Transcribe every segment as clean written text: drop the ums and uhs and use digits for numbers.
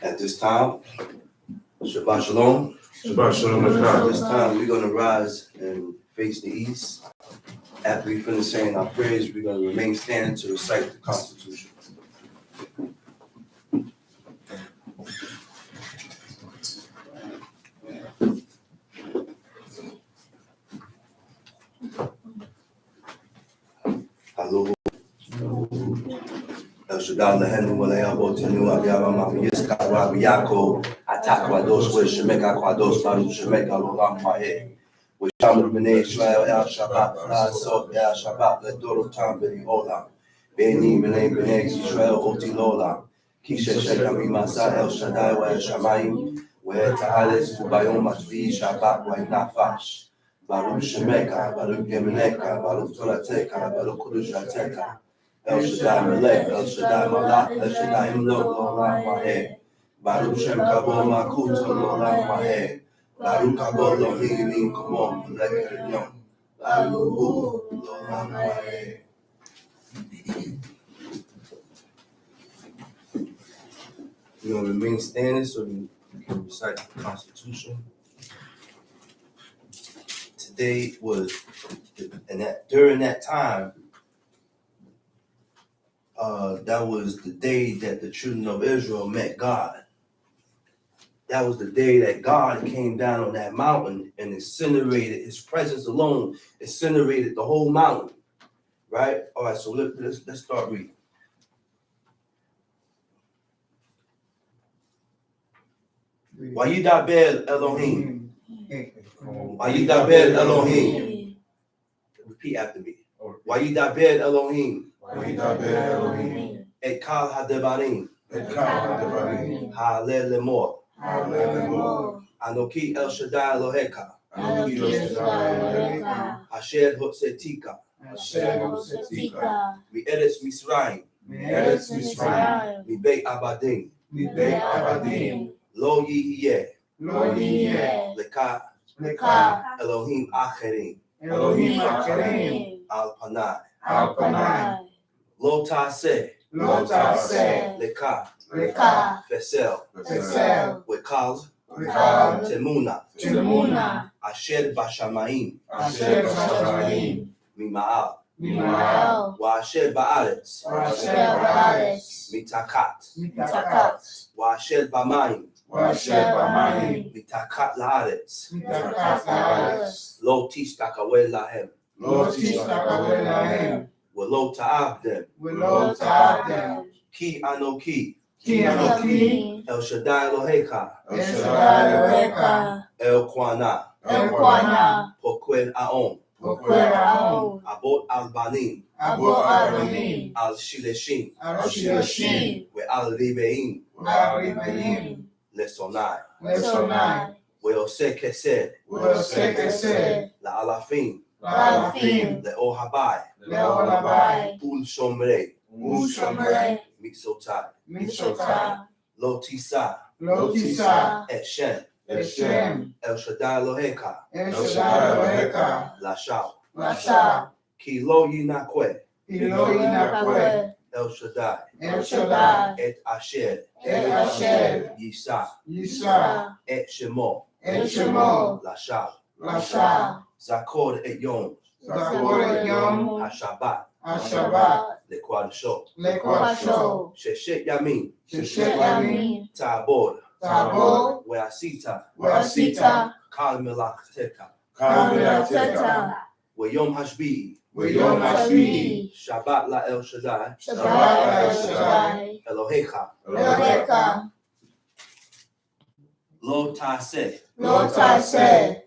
At this time, Shabbat Shalom. Shabbat Shalom. At this time, we're going to rise and face the east. After we finish saying our prayers, we're going to remain standing to recite the Constitution. Hallelujah. El Shaddai Lehenu Walea Botenu Abiyama Mafiyiska Rabiyako Atak Wados with Shemeka Kwados Baru Shemeka Lolam Pahe with Shamar B'nai Israel El Shabbat Asok El Shabbat Ledoro Tam B'ni Olam B'ni B'nai Israel Oti Lolam Kisha Shekami Masa El Shaddai Wa El Shamayim Wa Ta'ales Ubayom Matvi Shabbat Wa Nafash Baru Shemeka Baru Gemeneka Baru Torateka Baru Kudushateka El Shaddai Melech, El Shaddai Malach, El Shaddai Imlok, L'olam Vaheh. Baruch Shem Kabo Malkuto, L'olam Vaheh. Baruch Kabo Elohim Im Komo, Melech Elyon. Baruch L'olam Vaheh. We're going to remain standing so we can recite the Constitution. Today was, during that time, that was the day that the children of Israel met God. That was the day that God came down on that mountain and incinerated, his presence alone incinerated the whole mountain. Right? All right, so let's start reading. Wayidaber Elohim. Wayidaber Elohim. Repeat after me. Wayidaber Elohim. Et kal hadevarim. Ha'aleh lemor. Anoki El Shaddai Eloheka. Asher hotzetika. Mi eretz Misraim. Mi beit abadim. Lo yihiyeh. Leka Elohim acherim. Al panai. Lo ta'aseh. Leka. Fesel. Wekal. Temuna. Asher bashamayim. Mima'al. Wa asher ba'aretz. Mitakat. Wa asher bamayim. Mitakat la'aretz. Lo tishtakawe lahem. V'lo ta'avdem. Ki anoki. El Shaddai Eloheka. El Kwana. Poquel Aon. Abot Albanim. Al Shileshim. Ve'al Ribeim. Lesonai. Ve'oseh kesed. La'alafim. Le'ohabai. Ul Shomrei. Mitzotai. Lo tisa. Et Shem. El Shaddai Eloheka. Lashal. Ki lo yinakwe. El Shaddai. Et Asher. Yisa. Et Shemo. Lashal. Zakor et Yom. Hashabbat. Lekwadashot. Sheshet Yamin. Tabor. Weasita. Kal Melakteka. Weyom Hashbi. Shabbat la El Shaddai. Elohecha. Lo ta'aseh.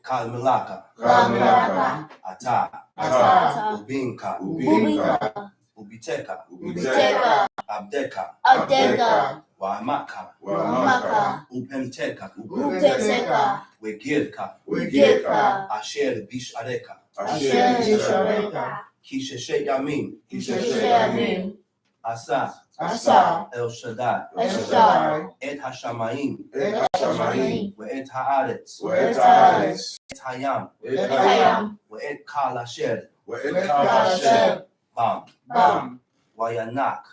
Kal Melaka. Ata. Ubinka. Ubiteka. Abdeka. Wa'amaka. Upemteka. Wegirka. Asher bishareka. Kisheshet Yamin. Asa. El Shaddai. Et Hashamayim. Ve'et Haaretz. Et Hayam. Ve'et Kal Asher. Bam. Wayanak.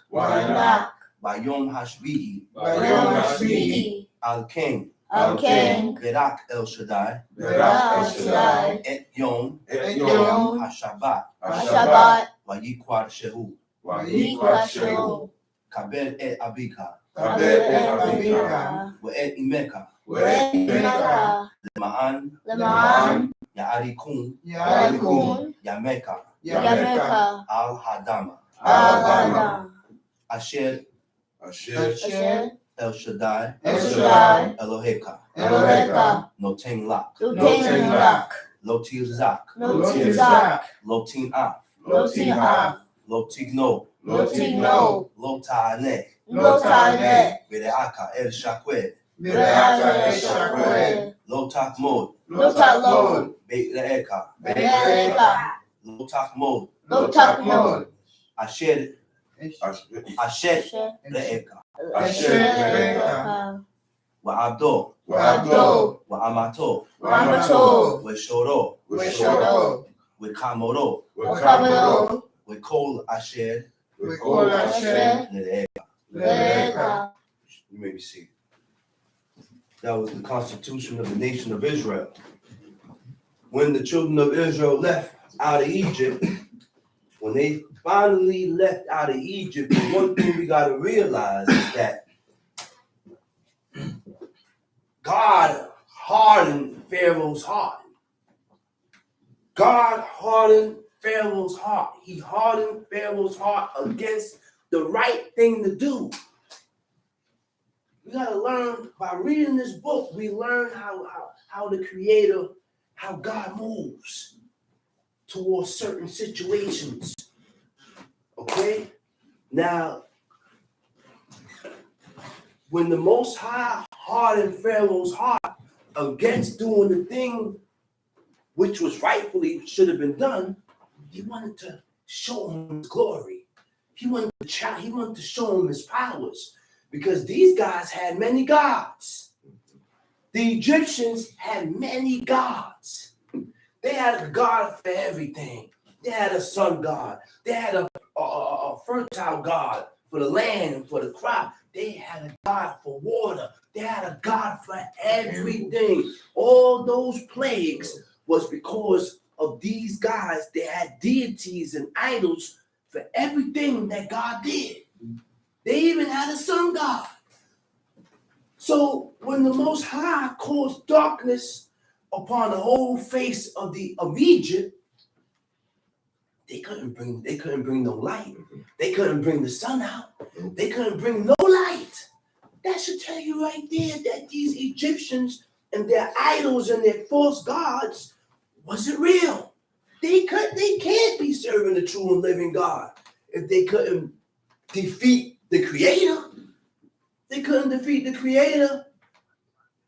Bayom Hashbi'i, Al King, Berak El Shaddai, Et Yom Hashabbat, Wayikwad Shehu, Kabed Et Abika, We'et Imeka, Lema'an, Ya'arikun, Yameka, Al Hadama, Asher El Shaddai, Eloheka, Noten Lak, Lotil Zak, Lotin Af, Lotigno, Lotane, Vedeaka El Shakwe, Lotak Mod, Beit Le'eka, Lotak Mod, Asher Le'eka, Wa'abdo, Wa'amato, We'shoro, We'kamoro, We'kol Asher Le'eka. You may be seated. That was the constitution of the nation of Israel. When the children of Israel left out of Egypt, when they finally left out of Egypt, one thing we got to realize is that God hardened Pharaoh's heart. God hardened Pharaoh's heart. He hardened Pharaoh's heart against the right thing to do. We got to learn, by reading this book, we learn how the Creator, how God moves towards certain situations. Okay? Now, when the Most High hardened Pharaoh's heart against doing the thing which was rightfully should have been done, he wanted to show him his glory. He wanted to show him his powers, because these guys had many gods. The Egyptians had many gods. They had a god for everything. They had a sun god. They had a fertile god for the land and for the crop. They had a god for water. They had a god for everything. All those plagues was because of these guys. They had deities and idols for everything that God did. They even had a sun god. So when the Most High caused darkness upon the whole face of Egypt, they couldn't bring no light. They couldn't bring the sun out. They couldn't bring no light. That should tell you right there that these Egyptians and their idols and their false gods wasn't real. They can't be serving the true and living God if they couldn't defeat the Creator. They couldn't defeat the Creator.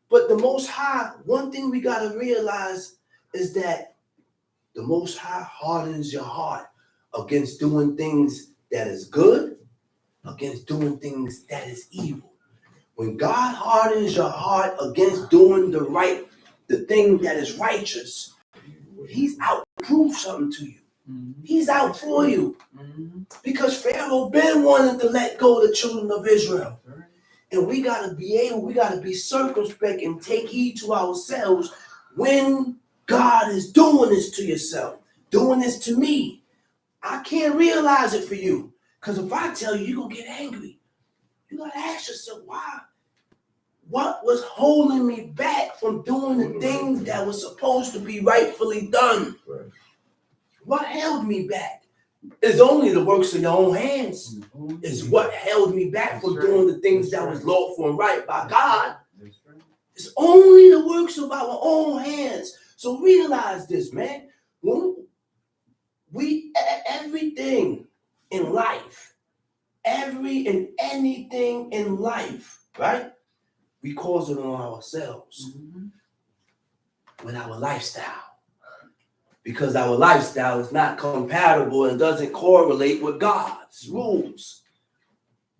But the Most High, one thing we got to realize is that the Most High hardens your heart against doing things that is good, against doing things that is evil. When God hardens your heart against doing the thing that is righteous, he's out to prove something to you. He's out for you. Because Pharaoh been wanting to let go of the children of Israel. And we got to be circumspect and take heed to ourselves when God is doing this to yourself, doing this to me. I can't realize it for you. Because if I tell you, you're going to get angry. You got to ask yourself, why? What was holding me back from doing the things that were supposed to be rightfully done? What held me back? It's only the works of your own hands is what held me back from doing the things that was lawful and right by God. It's only the works of our own hands. So realize this, man. Everything in life, anything in life, right? We cause it on ourselves with our lifestyle. Because our lifestyle is not compatible and doesn't correlate with God's rules.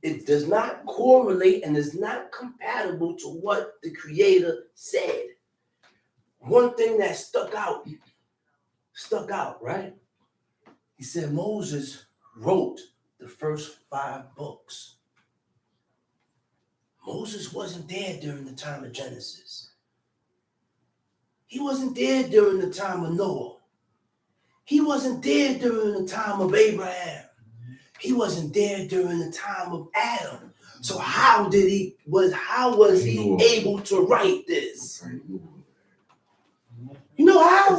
It does not correlate and is not compatible to what the Creator said. One thing that stuck out, right? He said Moses wrote the first 5 books. Moses wasn't there during the time of Genesis. He wasn't there during the time of Noah. He wasn't there during the time of Abraham. He wasn't there during the time of Adam. So how was he able to write this? You know how?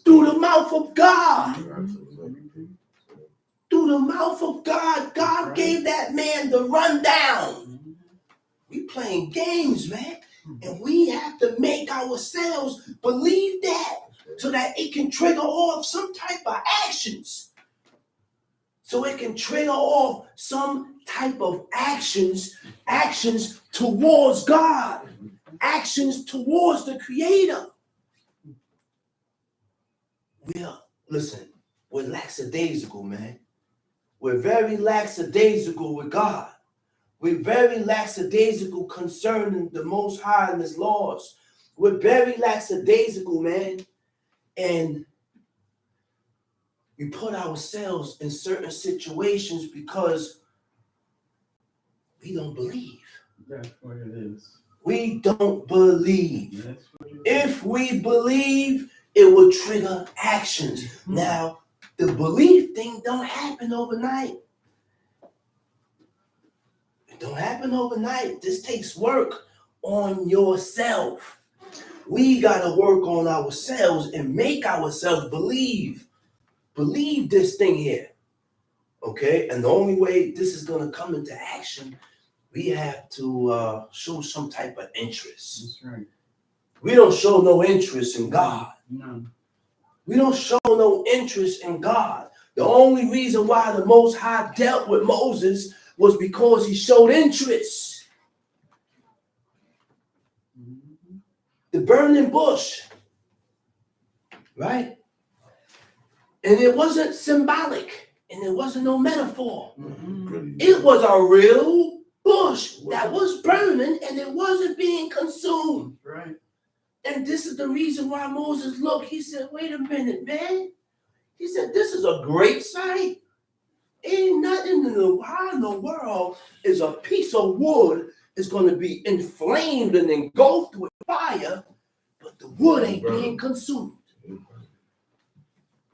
Through the mouth of God. Through the mouth of God, God gave that man the rundown. We playing games, man. And we have to make ourselves believe that so that it can trigger off some type of actions. So it can trigger off some type of actions towards God, actions towards the Creator. We're lackadaisical, man. We're very lackadaisical with God. We're very lackadaisical concerning the Most High and His laws. We're very lackadaisical, man. And we put ourselves in certain situations because we don't believe. That's what it is. We don't believe. That's what it is. If we believe, it will trigger actions. Now, the belief thing don't happen overnight. It don't happen overnight. This takes work on yourself. We got to work on ourselves and make ourselves believe. Believe this thing here. Okay? And the only way this is going to come into action, we have to show some type of interest. That's right. We don't show no interest in God. No. We don't show no interest in God. The only reason why the Most High dealt with Moses was because he showed interest. Mm-hmm. The burning bush, right? And it wasn't symbolic, and it wasn't no metaphor. Mm-hmm. It was a real bush that was burning, and it wasn't being consumed. Right. And this is the reason why Moses looked. He said, wait a minute, man. He said, this is a great sight. Ain't nothing in the world is a piece of wood is going to be inflamed and engulfed with fire, but the wood ain't being consumed.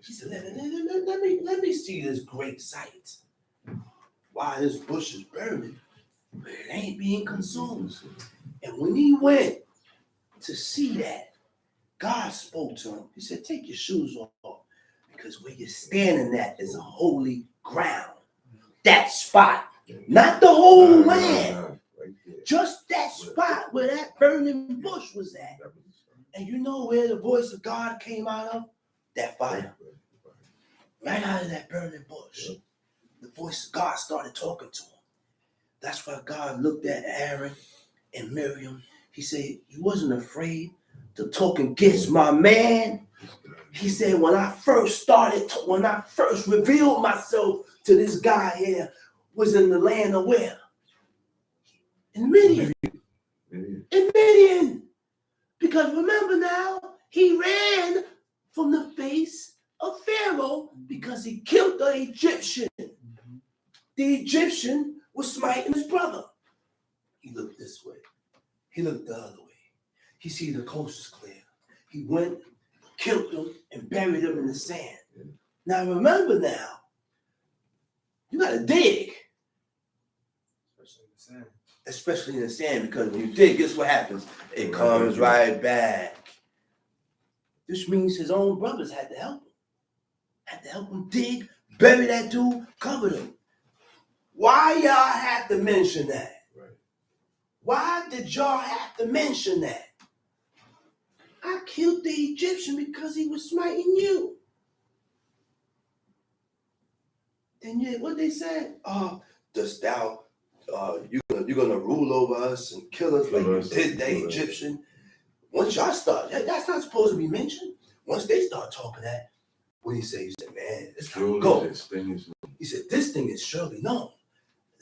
He said, let me see this great sight. Why this bush is burning, but it ain't being consumed. And when he went to see that, God spoke to him. He said, take your shoes off, because where you're standing at is a holy ground. That spot, not the whole land, just that spot where that burning bush was at. And you know where the voice of God came out of? That fire. Right out of that burning bush. The voice of God started talking to him. That's why God looked at Aaron and Miriam. He said, you wasn't afraid to talk against my man. He said, when I first revealed myself to this guy here, was in the land of where? In Midian. In Midian. Because remember now, he ran from the face of Pharaoh because he killed the Egyptian. The Egyptian was smiting his brother. He looked this way. He looked the other way. He see the coast is clear. He went, killed them, and buried them in the sand. Now remember now, you got to dig. Especially in the sand, because when you dig, guess what happens? It comes right back. This means his own brothers had to help him. Had to help him dig, bury that dude, cover him. Why y'all have to mention that? Right. Why did y'all have to mention that? I killed the Egyptian because he was smiting you. And yet, what they said? Dost thou, you're gonna rule over us and kill us like you did the Egyptian. Once y'all start, that's not supposed to be mentioned. Once they start talking that, what he say? He said, man, it's time to go. He said, this thing is surely known.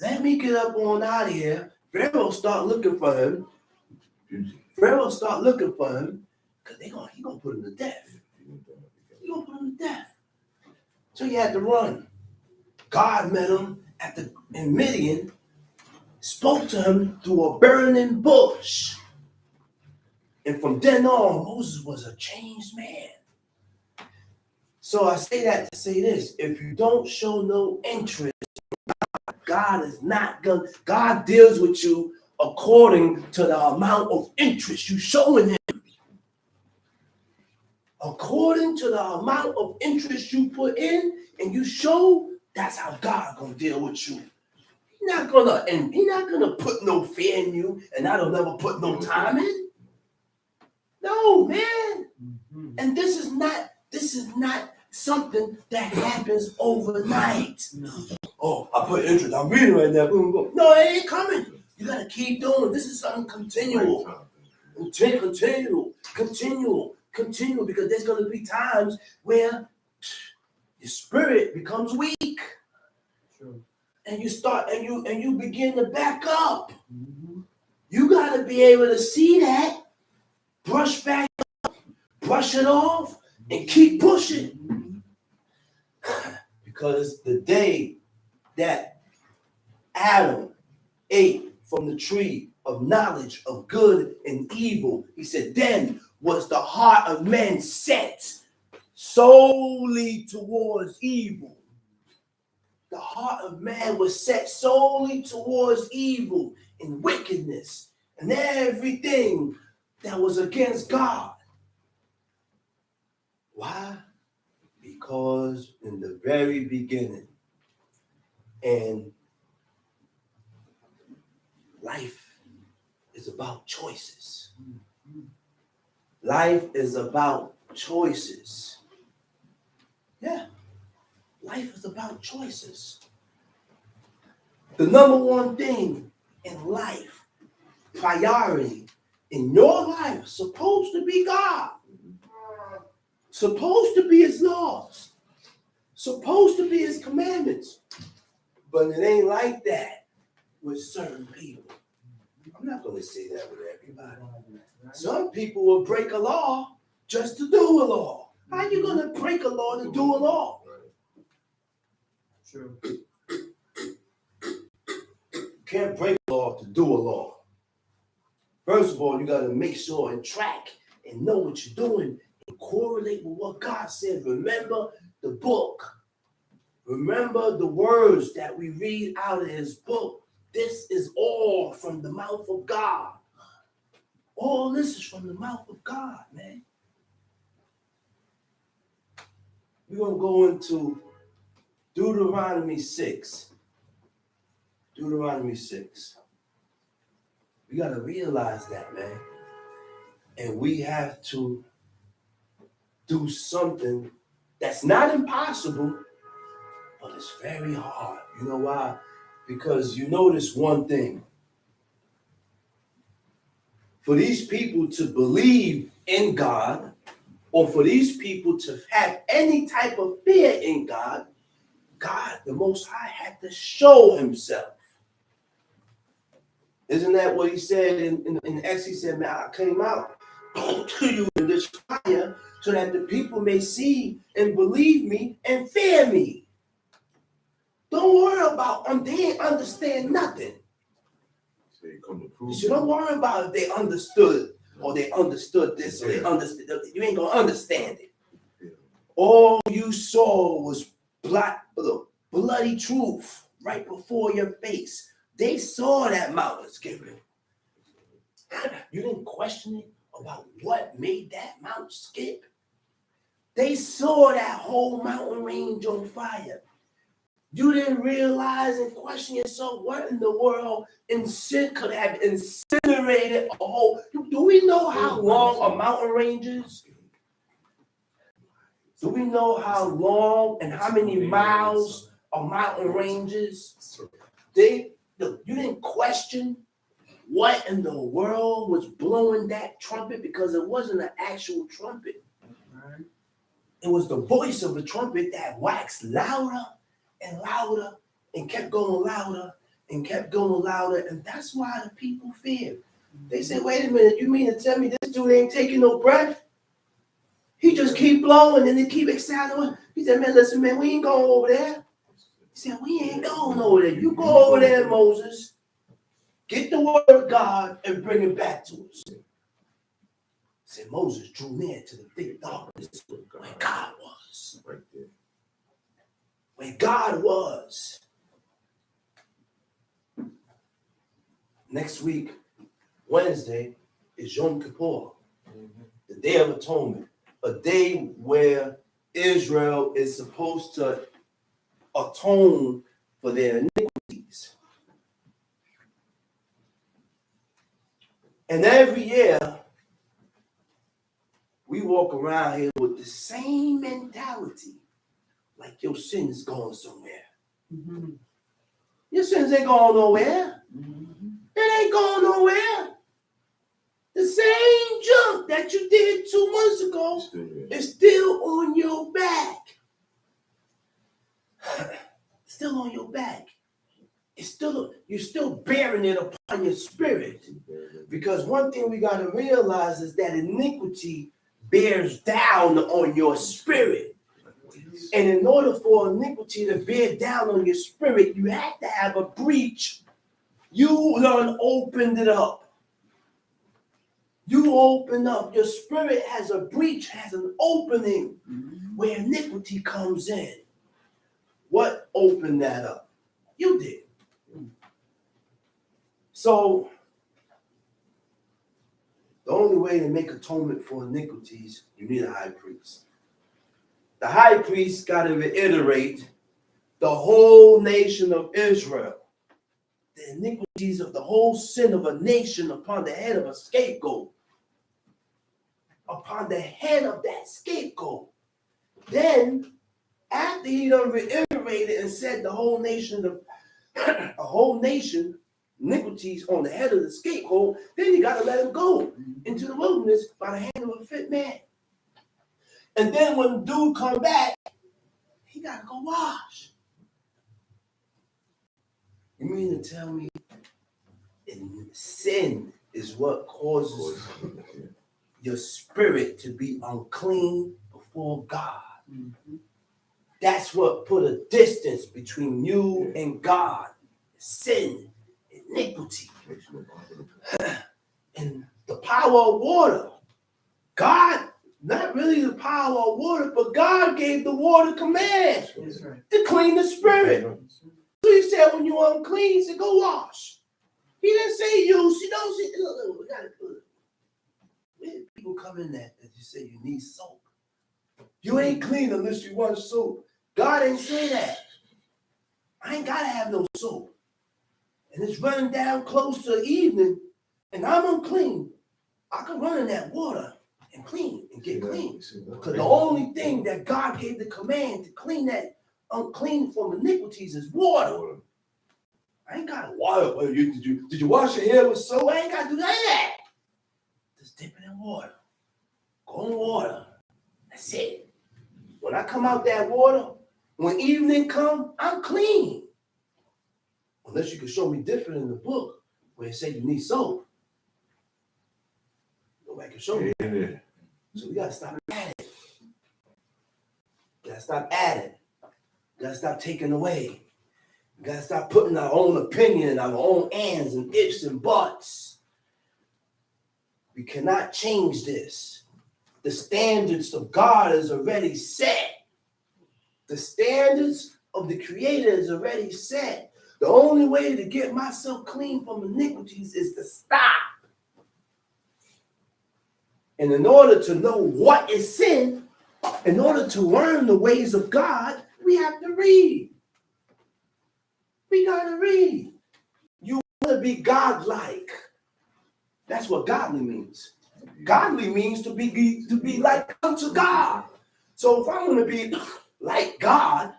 Let me get up on out of here. Pharaoh start looking for him. Because he gonna put him to death. He gonna put him to death. So he had to run. God met him in Midian, spoke to him through a burning bush. And from then on, Moses was a changed man. So I say that to say this. If you don't show no interest, God is not going to, God deals with you according to the amount of interest you show in him. According to the amount of interest you put in and you show, that's how God gonna deal with you. He's not gonna put no fear in you, and I don't never put no time in. No, man. Mm-hmm. And this is not something that happens overnight. No. Oh, I put interest. I'm reading right now. Boom, boom. No, it ain't coming. You gotta keep doing. This is something continual. Continue, because there's going to be times where your spirit becomes weak. Sure. And you start and you begin to back up. Mm-hmm. You got to be able to see that, brush back up, brush it off, and keep pushing. Mm-hmm. Because the day that Adam ate from the tree of knowledge of good and evil, he said, then was the heart of man set solely towards evil. The heart of man was set solely towards evil and wickedness and everything that was against God. Why? Because in the very beginning, and life is about choices. Life is about choices. Yeah. Life is about choices. The number one thing in life, priority in your life, supposed to be God. Supposed to be his laws. Supposed to be his commandments. But it ain't like that with certain people. I'm not going to say that with everybody. Some people will break a law just to do a law. How are you going to break a law to do a law? True. You can't break a law to do a law. First of all, you got to make sure and track and know what you're doing and correlate with what God said. Remember the book. Remember the words that we read out of his book. This is all from the mouth of God. All this is from the mouth of God, man. We're going to go into Deuteronomy 6. Deuteronomy 6. We got to realize that, man. And we have to do something that's not impossible, but it's very hard. You know why? Because you notice one thing. For these people to believe in God, or for these people to have any type of fear in God, God, the Most High, had to show himself. Isn't that what he said in Acts? He said, man, I came out to you in this fire so that the people may see and believe me and fear me. Don't worry about them. They ain't understand nothing. So don't worry about if they understood or they understood this or they understood. You ain't going to understand it. All you saw was bloody truth right before your face. They saw that mountain skipping. You didn't question it about what made that mountain skip. They saw that whole mountain range on fire. You didn't realize and question yourself what in the world could have incinerated a whole. Do we know how long a mountain range is? Do we know how long and how many miles a mountain range is? You didn't question what in the world was blowing that trumpet, because it wasn't an actual trumpet. Right. It was the voice of the trumpet that waxed louder and louder and kept going louder and kept going louder. And that's why the people feared. They said, wait a minute, you mean to tell me this dude ain't taking no breath? He just keep blowing and they keep excited. He said, man, listen, man, we ain't going over there. He said, we ain't going over there. You go over there, Moses. Get the word of God and bring it back to us. Said Moses drew near to the thick darkness where God was. Right there. Where God was. Next week, Wednesday, is Yom Kippur, the Day of Atonement, a day where Israel is supposed to atone for their iniquities. And every year, we walk around here with the same mentality, like your sins going somewhere. Mm-hmm. Your sins ain't going nowhere. Mm-hmm. It ain't going nowhere. The same junk that you did 2 months ago is still on your back. Still on your back. You're still bearing it upon your spirit. Because one thing we got to realize is that iniquity bears down on your spirit. And in order for iniquity to bear down on your spirit, you have to have a breach. You done opened it up. You open up. Your spirit has a breach, has an opening where iniquity comes in. What opened that up? You did. So, the only way to make atonement for iniquities, you need a high priest. The high priest got to reiterate the whole nation of Israel. The iniquities of the whole sin of a nation upon the head of a scapegoat. Upon the head of that scapegoat. Then, after he done reiterated and said the whole nation, a whole nation, iniquities on the head of the scapegoat, then you got to let him go into the wilderness by the hand of a fit man. And then when dude come back, he got to go wash. You mean to tell me sin is what causes your spirit to be unclean before God? Mm-hmm. That's what put a distance between you and God. Sin, iniquity, and the power of water. God, not really the power of water, but God gave the water command That's right. to clean the spirit. So he said, when you're unclean, he said, go wash. He didn't say use. He don't say, look, we gotta put it. Where did people come in that you say you need soap? You ain't clean unless you want soap. God ain't say that. I ain't gotta have no soap. And it's running down close to evening, and I'm unclean. I can run in that water and clean and get clean. Because the only thing that God gave the command to clean that unclean from iniquities is water. I ain't got water. Well, did you wash your hair with soap? I ain't got to do none of that. Just dip it in water. Go in water. That's it. When I come out that water, when evening come, I'm clean. Unless you can show me different in the book where it said you need soap. Nobody can show me. So we got to stop adding. We got to stop adding. We got to stop taking away. We got to stop putting our own opinion, our own ands and ifs and buts. We cannot change this. The standards of God is already set. The standards of the Creator is already set. The only way to get myself clean from iniquities is to stop. And in order to know what is sin, in order to learn the ways of God, we have to read. We got to read. You want to be godlike. That's what godly means. Godly means to be like unto God. So if I want to be like God,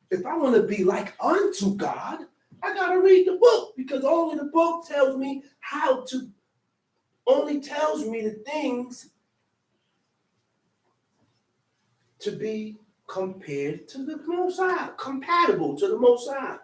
if I want to be like unto God, I got to read the book, because only the book tells me only tells me the things to be compared to the Most High, compatible to the Most High.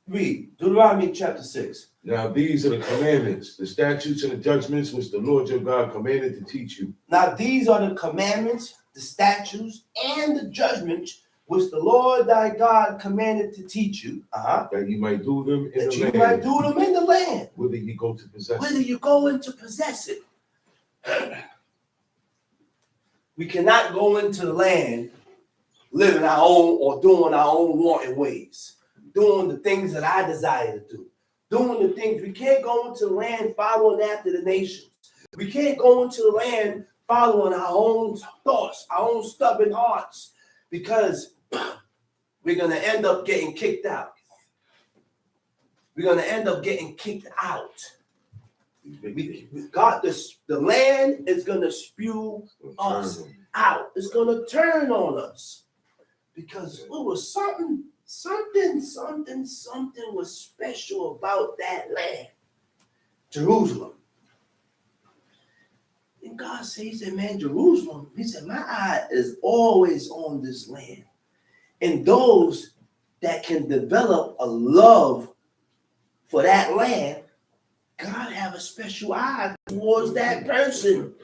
Read Deuteronomy chapter 6. Now these are the commandments, the statutes and the judgments which the Lord your God commanded to teach you. Now these are the commandments, the statutes, and the judgments which the Lord thy God commanded to teach you, that you might do them in that the you land, might do them in the land, whether you go to possess whether it. you go in to possess it. We cannot go into the land living our own or doing our own wanting ways, doing the things that I desire to do, doing the things. We can't go into the land following after the nations. We can't go into the land following our own thoughts, our own stubborn hearts, because we're going to end up getting kicked out. We're going to end up getting kicked out. The land is going to spew us out. It's going to turn on us because it was something was special about that land, Jerusalem. And God said, he said, man, Jerusalem, he said, my eye is always on this land. And those that can develop a love for that land, God have a special eye towards that person.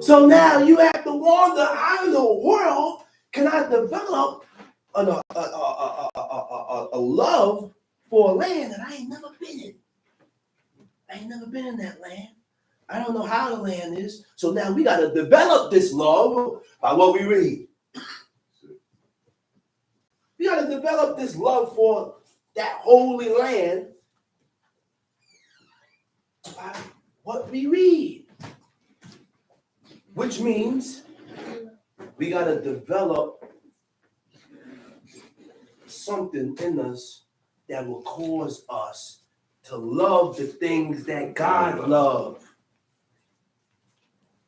So now you have to wonder, how in the world can I develop a love for a land that I ain't never been in? I ain't never been in that land. I don't know how the land is. So now we got to develop this love by what we read. We got to develop this love for that holy land by what we read. Which means we got to develop something in us that will cause us to love the things that God loved.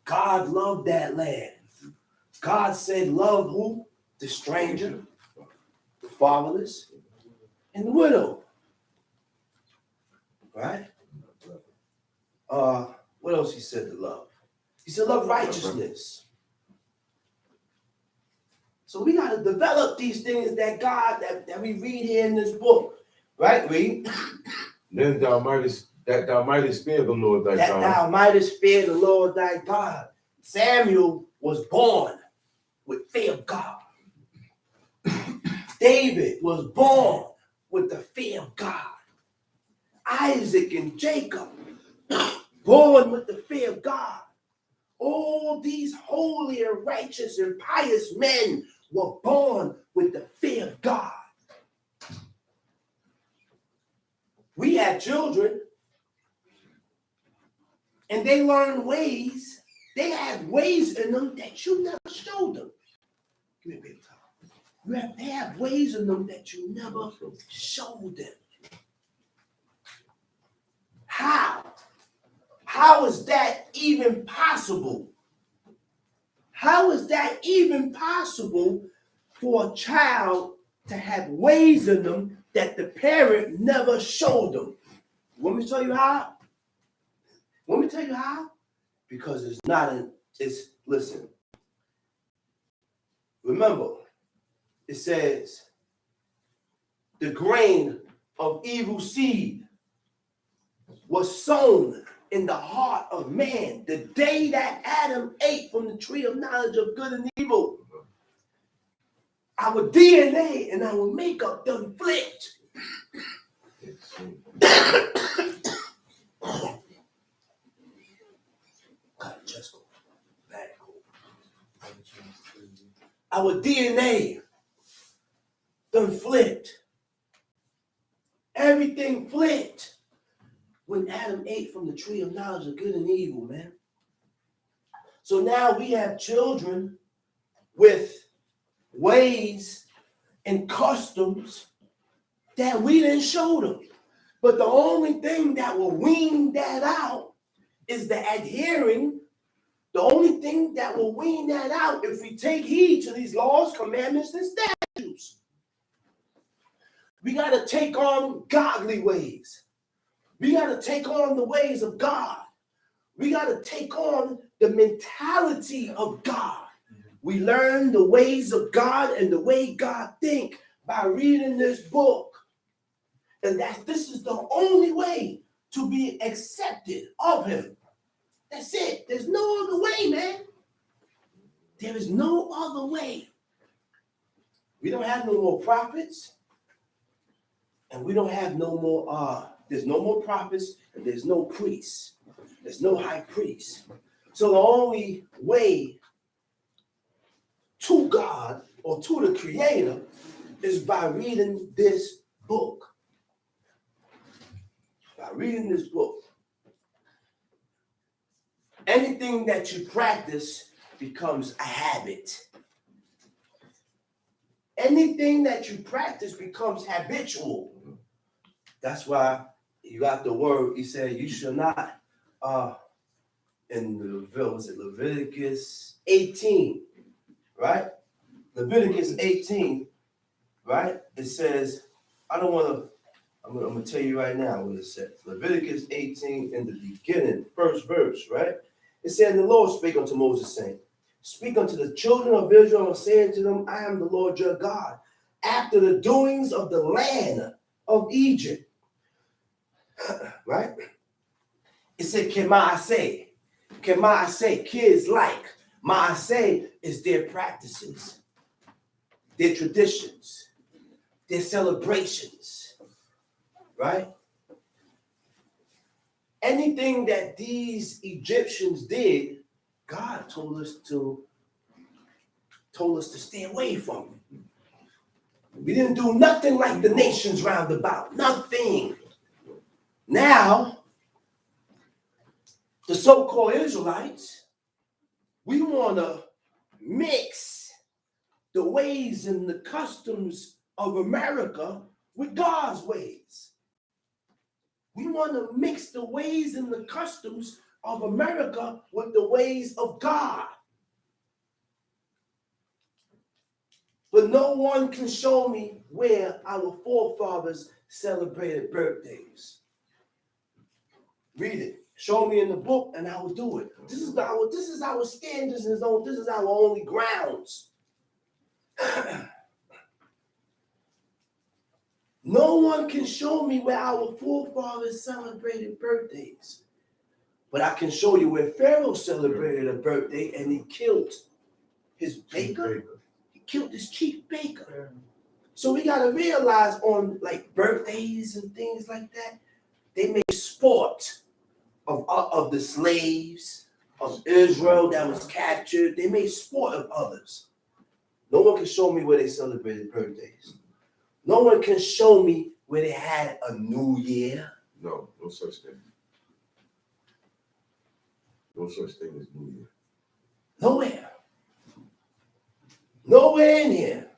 God loved that land. God said, love who? The stranger, the fatherless, and the widow. Right? What else he said to love? He said, love righteousness. So we got to develop these things that God, that we read here in this book. Right? Read. Then thou mightest fear the Lord thy God. That thou mightest fear the Lord thy God. Samuel was born with fear of God. David was born with the fear of God. Isaac and Jacob, born with the fear of God. All these holy and righteous and pious men were born with the fear of God. We had children, and they learned ways. They had ways in them that you never showed them. Give me a big time. They have ways in them that you never showed them. How? How is that even possible? How is that even possible for a child to have ways in them that the parent never showed them? Want me to tell you how? Want me to tell you how? Because listen. Remember, it says, the grain of evil seed was sown in the heart of man the day that Adam ate from the tree of knowledge of good and evil. Our DNA and our makeup done flipped. Our DNA done flipped. Everything flipped when Adam ate from the tree of knowledge of good and evil, man. So now we have children with ways and customs that we didn't show them. But the only thing that will wean that out is the adhering. The only thing that will wean that out if we take heed to these laws, commandments, and statutes. We got to take on godly ways. We got to take on the ways of God. We got to take on the mentality of God. We learn the ways of God and the way God thinks by reading this book. And this is the only way to be accepted of him. That's it. There's no other way, man. There is no other way. We don't have no more prophets, and we don't have no more, there's no more prophets, and there's no priests. There's no high priest. So the only way to God or to the Creator is by reading this book. By reading this book. Anything that you practice becomes a habit. Anything that you practice becomes habitual. That's why you got the word, he said, you shall not, in Leviticus 18, right? Leviticus 18, right? It says, I'm going to tell you right now what it says. Leviticus 18 in the beginning, first verse, right? It said, the Lord spake unto Moses, saying, speak unto the children of Israel, and saying to them, I am the Lord your God, after the doings of the land of Egypt. Right? It said, Kemaaseh. Kemaaseh, kids like. Maaseh is their practices, their traditions, their celebrations. Right? Anything that these Egyptians did, God told us to stay away from. We didn't do nothing like the nations round about. Nothing. Now, the so-called Israelites, we want to mix the ways and the customs of America with God's ways. We want to mix the ways and the customs of America with the ways of God. But no one can show me where our forefathers celebrated birthdays. Read it. Show me in the book, and I will do it. This is our standards, and this is our only grounds. No one can show me where our forefathers celebrated birthdays. But I can show you where Pharaoh celebrated a birthday, and he killed his baker. He killed his chief baker. So we got to realize on like birthdays and things like that, they made sport of the slaves of Israel that was captured. They made sport of others. No one can show me where they celebrated birthdays. No one can show me where they had a new year. No such thing. No such thing as New Year. Nowhere. Nowhere in here.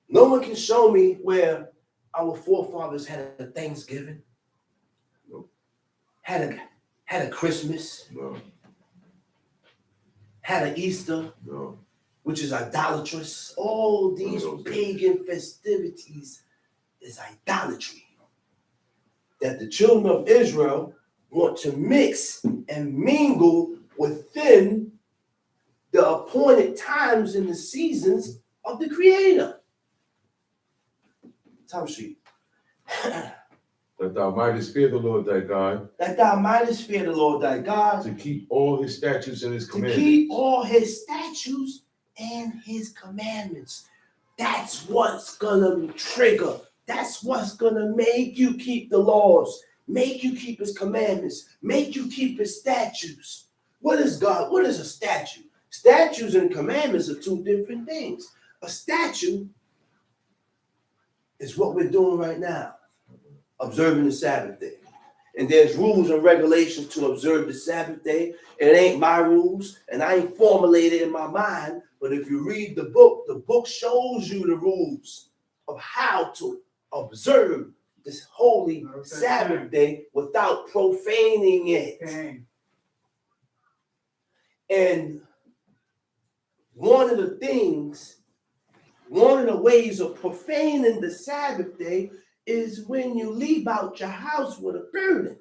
No one can show me where our forefathers had a Thanksgiving. No. Had a Christmas. No. Had an Easter. No. Which is idolatrous. All these pagan festivities is idolatry. That the children of Israel want to mix and mingle within the appointed times and the seasons of the Creator. Time sheet. That thou mightest fear the Lord thy God. That thou mightest fear the Lord thy God. To keep all his statutes and his commandments. To keep all his statutes and his commandments. That's what's gonna trigger. That's what's gonna make you keep the laws, make you keep his commandments, make you keep his statutes. What is God? What is a statute? Statutes and commandments are two different things. A statute is what we're doing right now, observing the Sabbath day. And there's rules and regulations to observe the Sabbath day. It ain't my rules, and I ain't formulated in my mind. But if you read the book shows you the rules of how to observe this holy Sabbath day without profaning it. Okay. And one of the ways of profaning the Sabbath day is when you leave out your house with a burden.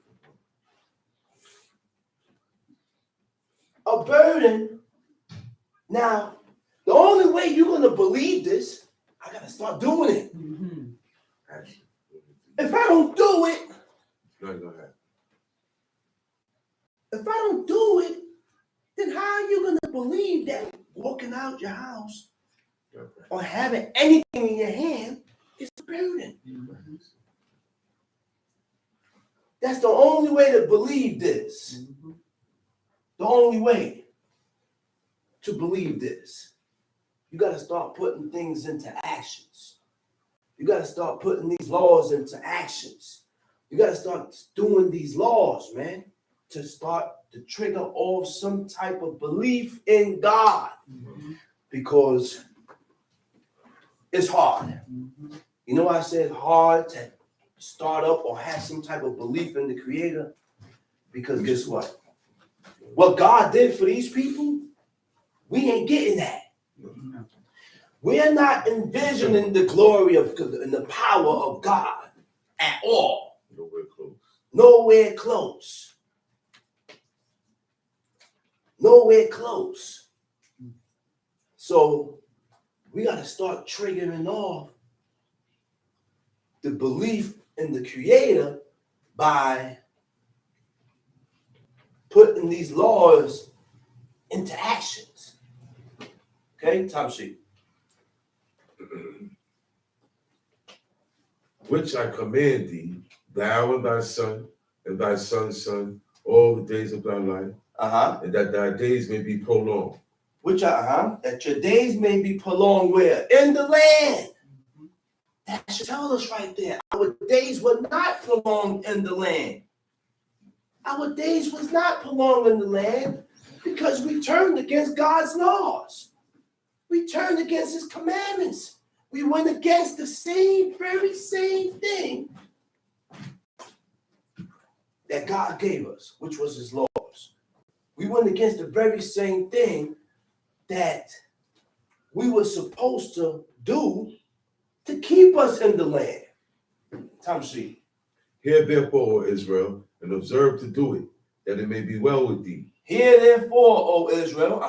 A burden. Now, the only way you're going to believe this, I got to start doing it. Mm-hmm. If I don't do it, Go ahead. if I don't do it, then how are you going to believe that walking out your house or having anything in your hand is a burden. That's the only way to believe this. The only way to believe this. You got to start putting things into actions. You got to start putting these laws into actions. You got to start doing these laws, man, to start to trigger off some type of belief in God. Because it's hard. You know why I said hard to start up or have some type of belief in the Creator? Because guess what? What God did for these people, we ain't getting that. We're not envisioning the glory of and the power of God at all. Nowhere close. Nowhere close. Nowhere close. So we got to start triggering off the belief in the Creator by putting these laws into actions. Okay, time sheet. Which I command thee, thou and thy son, and thy son's son, all the days of thy life, and that thy days may be prolonged. That your days may be prolonged where? In the land. That should tell us right there. Our days were not prolonged in the land. Our days was not prolonged in the land because we turned against God's laws. We turned against his commandments. We went against the very same thing that God gave us, which was his laws. We went against the very same thing that we were supposed to do to keep us in the land. Time sheet. Hear therefore, O Israel, and observe to do it, that it may be well with thee. Hear therefore, O Israel,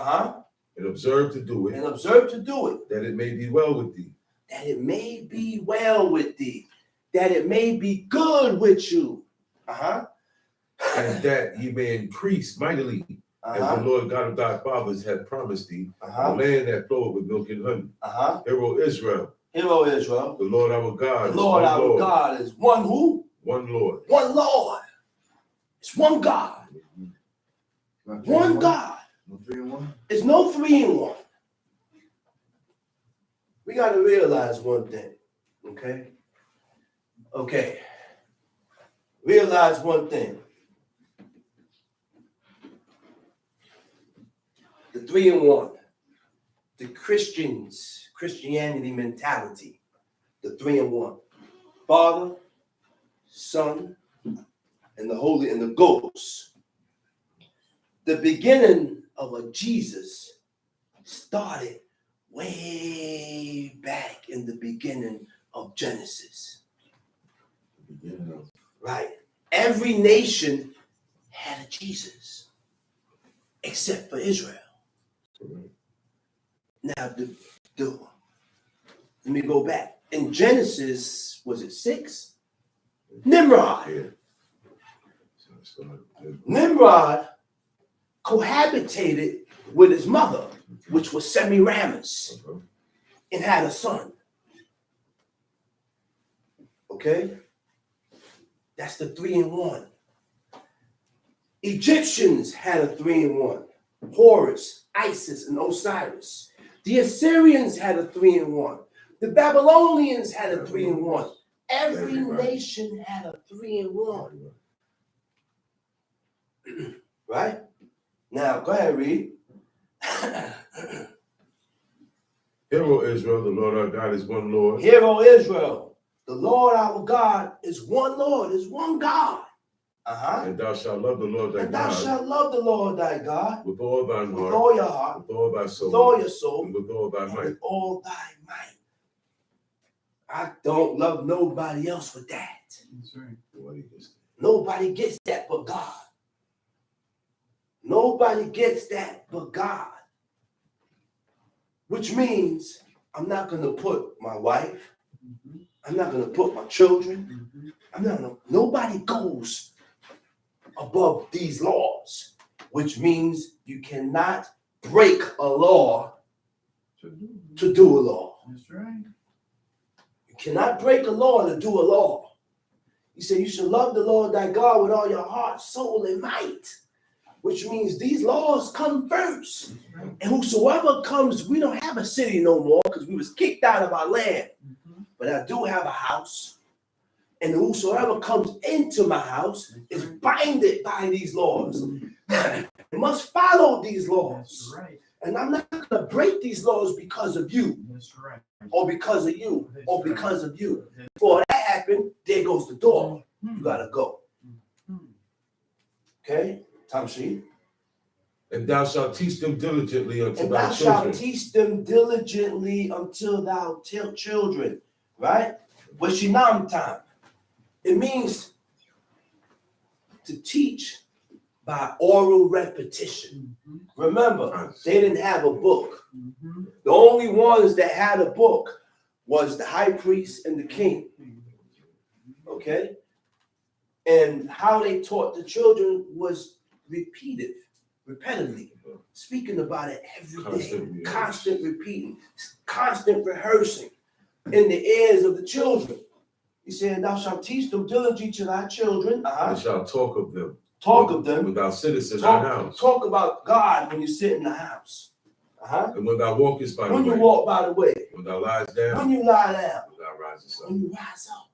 and observe to do it, and observe to do it, that it may be well with thee. That it may be well with thee, that it may be good with you. And that ye may increase mightily, as the Lord God of thy fathers had promised thee, a land that floweth with milk and honey. Hear, O Israel. Hear, O Israel. The Lord our God. The Lord our God is one who? One Lord. One Lord. It's one God. One God. No 3 in 1. It's no 3 in 1. We got to realize one thing. Okay. Realize one thing. The 3 in 1. The Christianity mentality. The 3 in 1. Father, Son, and the Ghost. The beginning of a Jesus started way back in the beginning of Genesis. Right. Every nation had a Jesus except for Israel. Now, let me go back. In Genesis, was it 6? Nimrod. Nimrod cohabitated with his mother, which was Semiramis, and had a son. Okay? That's the 3 in 1. Egyptians had a 3 in 1. Horus, Isis, and Osiris. The Assyrians had a 3 in 1. The Babylonians had a 3 in 1. Every nation had a 3 in 1. Right? Now, go ahead, read. Hear, O Israel, the Lord our God is one Lord. Hear, O Israel, the Lord our God is one Lord, is one God. And thou shalt love the Lord thy God. And thou shalt love the Lord thy God. With all thine heart. With all your heart. With all thy soul. With all your soul. And with all thy might. With all thy might. I don't love nobody else with that. That's right. Nobody gets that but God. Nobody gets that but God. Which means I'm not going to put my wife. I'm not going to put my children. Nobody goes above these laws, which means you cannot break a law to do a law. That's right. You cannot break a law to do a law. He said you should love the Lord thy God with all your heart, soul, and might. Which means these laws come first. Right. And whosoever comes, we don't have a city no more because we was kicked out of our land. But I do have a house. And whosoever comes into my house is binded by these laws. They must follow these laws. That's right. And I'm not going to break these laws because of you. That's right. Or because of you. Or because of you. Before that happened, there goes the door. You got to go. Okay? Tamshi. And thou shalt teach them diligently unto And thy thou children. shalt teach them diligently until thou tell children. Right? Washinam time. It means to teach by oral repetition. Remember, they didn't have a book. The only ones that had a book was the high priest and the king. Okay? And how they taught the children was repetitively, speaking about it every day, constant repeating, constant rehearsing in the ears of the children. He said, thou shalt teach them diligently to thy children. And shalt talk of them. Talk of them. When thou sittest in thy house. Talk about God when you sit in the house. And when thou walkest by the way. When you walk by the way. When thou liest down. When you lie down. When thou risest up. When you rise up.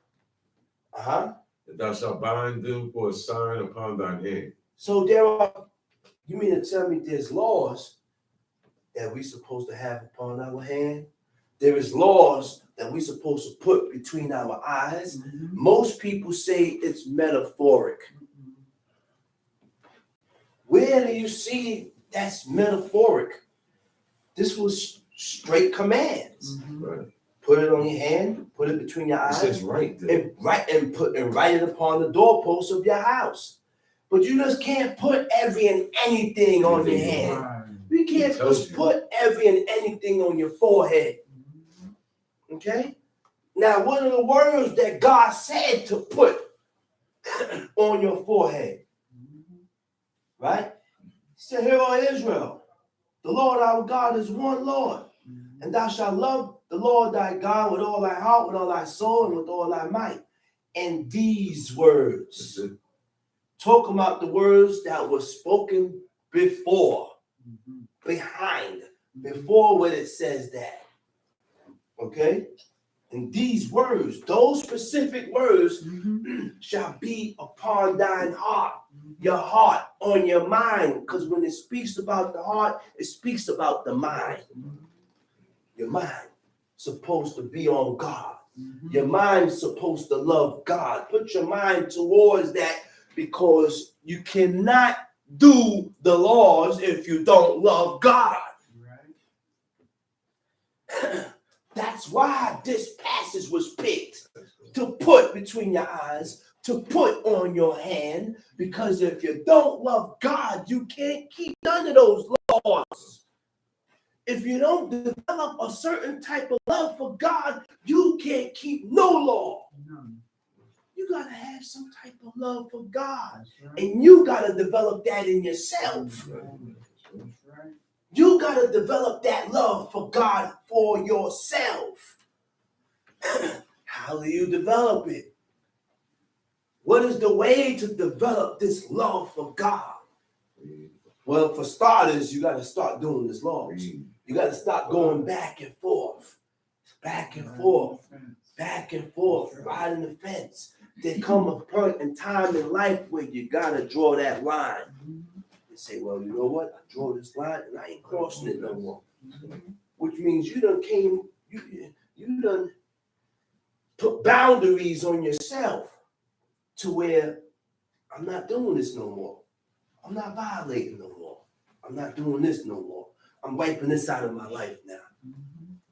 And thou shalt bind them for a sign upon thine hand. So there are, you mean to tell me there's laws that we're supposed to have upon our hand? There is laws that we're supposed to put between our eyes. Most people say it's metaphoric. Where do you see that's metaphoric? This was straight commands. Right. Put it on your hand, put it between your eyes. It says right there. And write it upon the doorpost of your house. But you just can't put every and anything on your hand. Right. You can't just put every and anything on your forehead. Okay? Now, what are the words that God said to put on your forehead? Right? He said, hear, O Israel, the Lord our God is one Lord. And thou shalt love the Lord thy God with all thy heart, with all thy soul, and with all thy might. And these words, talk about the words that were spoken before, behind, before when it says that. Okay? And these words, those specific words, shall be upon thine heart, your heart, on your mind. Because when it speaks about the heart, it speaks about the mind. Your mind supposed to be on God. Your mind is supposed to love God. Put your mind towards that, because you cannot do the laws if you don't love God. Right. That's why this passage was picked, to put between your eyes, to put on your hand, because if you don't love God, you can't keep none of those laws. If you don't develop a certain type of love for God, you can't keep no law. You got to have some type of love for God. And you got to develop that in yourself. You got to develop that love for God for yourself. How do you develop it? What is the way to develop this love for God? Well, for starters, you got to start doing this laws. You got to stop going back and forth, back and forth, back and forth, riding the fence. There come a point in time in life where you got to draw that line. And say, well, you know what? I draw this line and I ain't crossing it no more. Which means you done put boundaries on yourself to where I'm not doing this no more. I'm not violating no more. I'm not doing this no more. I'm wiping this out of my life now.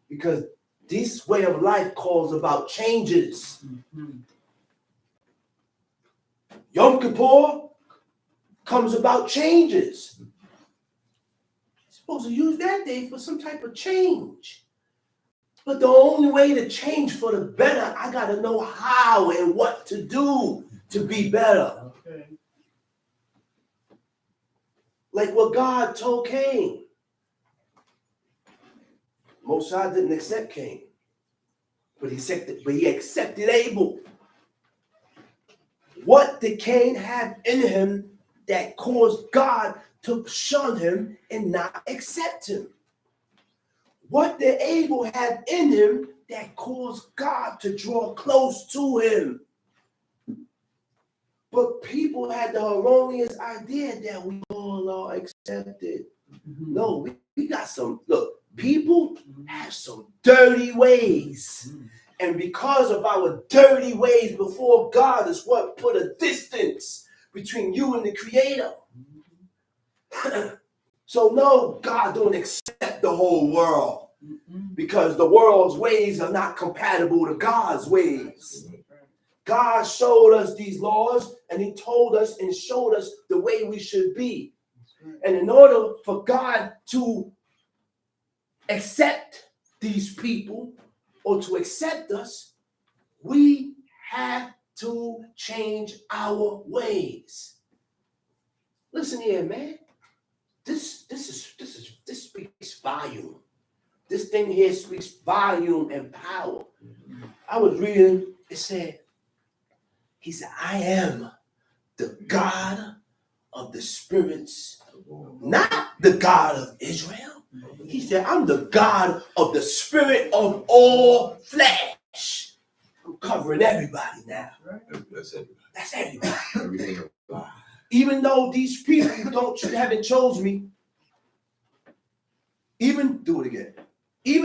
Because this way of life calls about changes. Yom Kippur comes about changes. You're supposed to use that day for some type of change. But the only way to change for the better, I got to know how and what to do to be better. Okay. Like what God told Cain. Most High didn't accept Cain, but he accepted Abel. What did Cain have in him that caused God to shun him and not accept him? What did Abel have in him that caused God to draw close to him? But people had the erroneous idea that we all are accepted. No, we got some, look, people have some dirty ways. And because of our dirty ways before God is what put a distance between you and the Creator. So no, God don't accept the whole world because the world's ways are not compatible to God's ways. God showed us these laws and he told us and showed us the way we should be. And in order for God to accept these people or to accept us, we have to change our ways. Listen here, man. This speaks volume. This thing here speaks volume and power. I was reading, it said, he said, I am the God of the spirits, not the God of Israel. He said, I'm the God of the spirit of all flesh. I'm covering everybody now. That's everybody. That's everybody. Everything. Even though these people haven't chosen me, even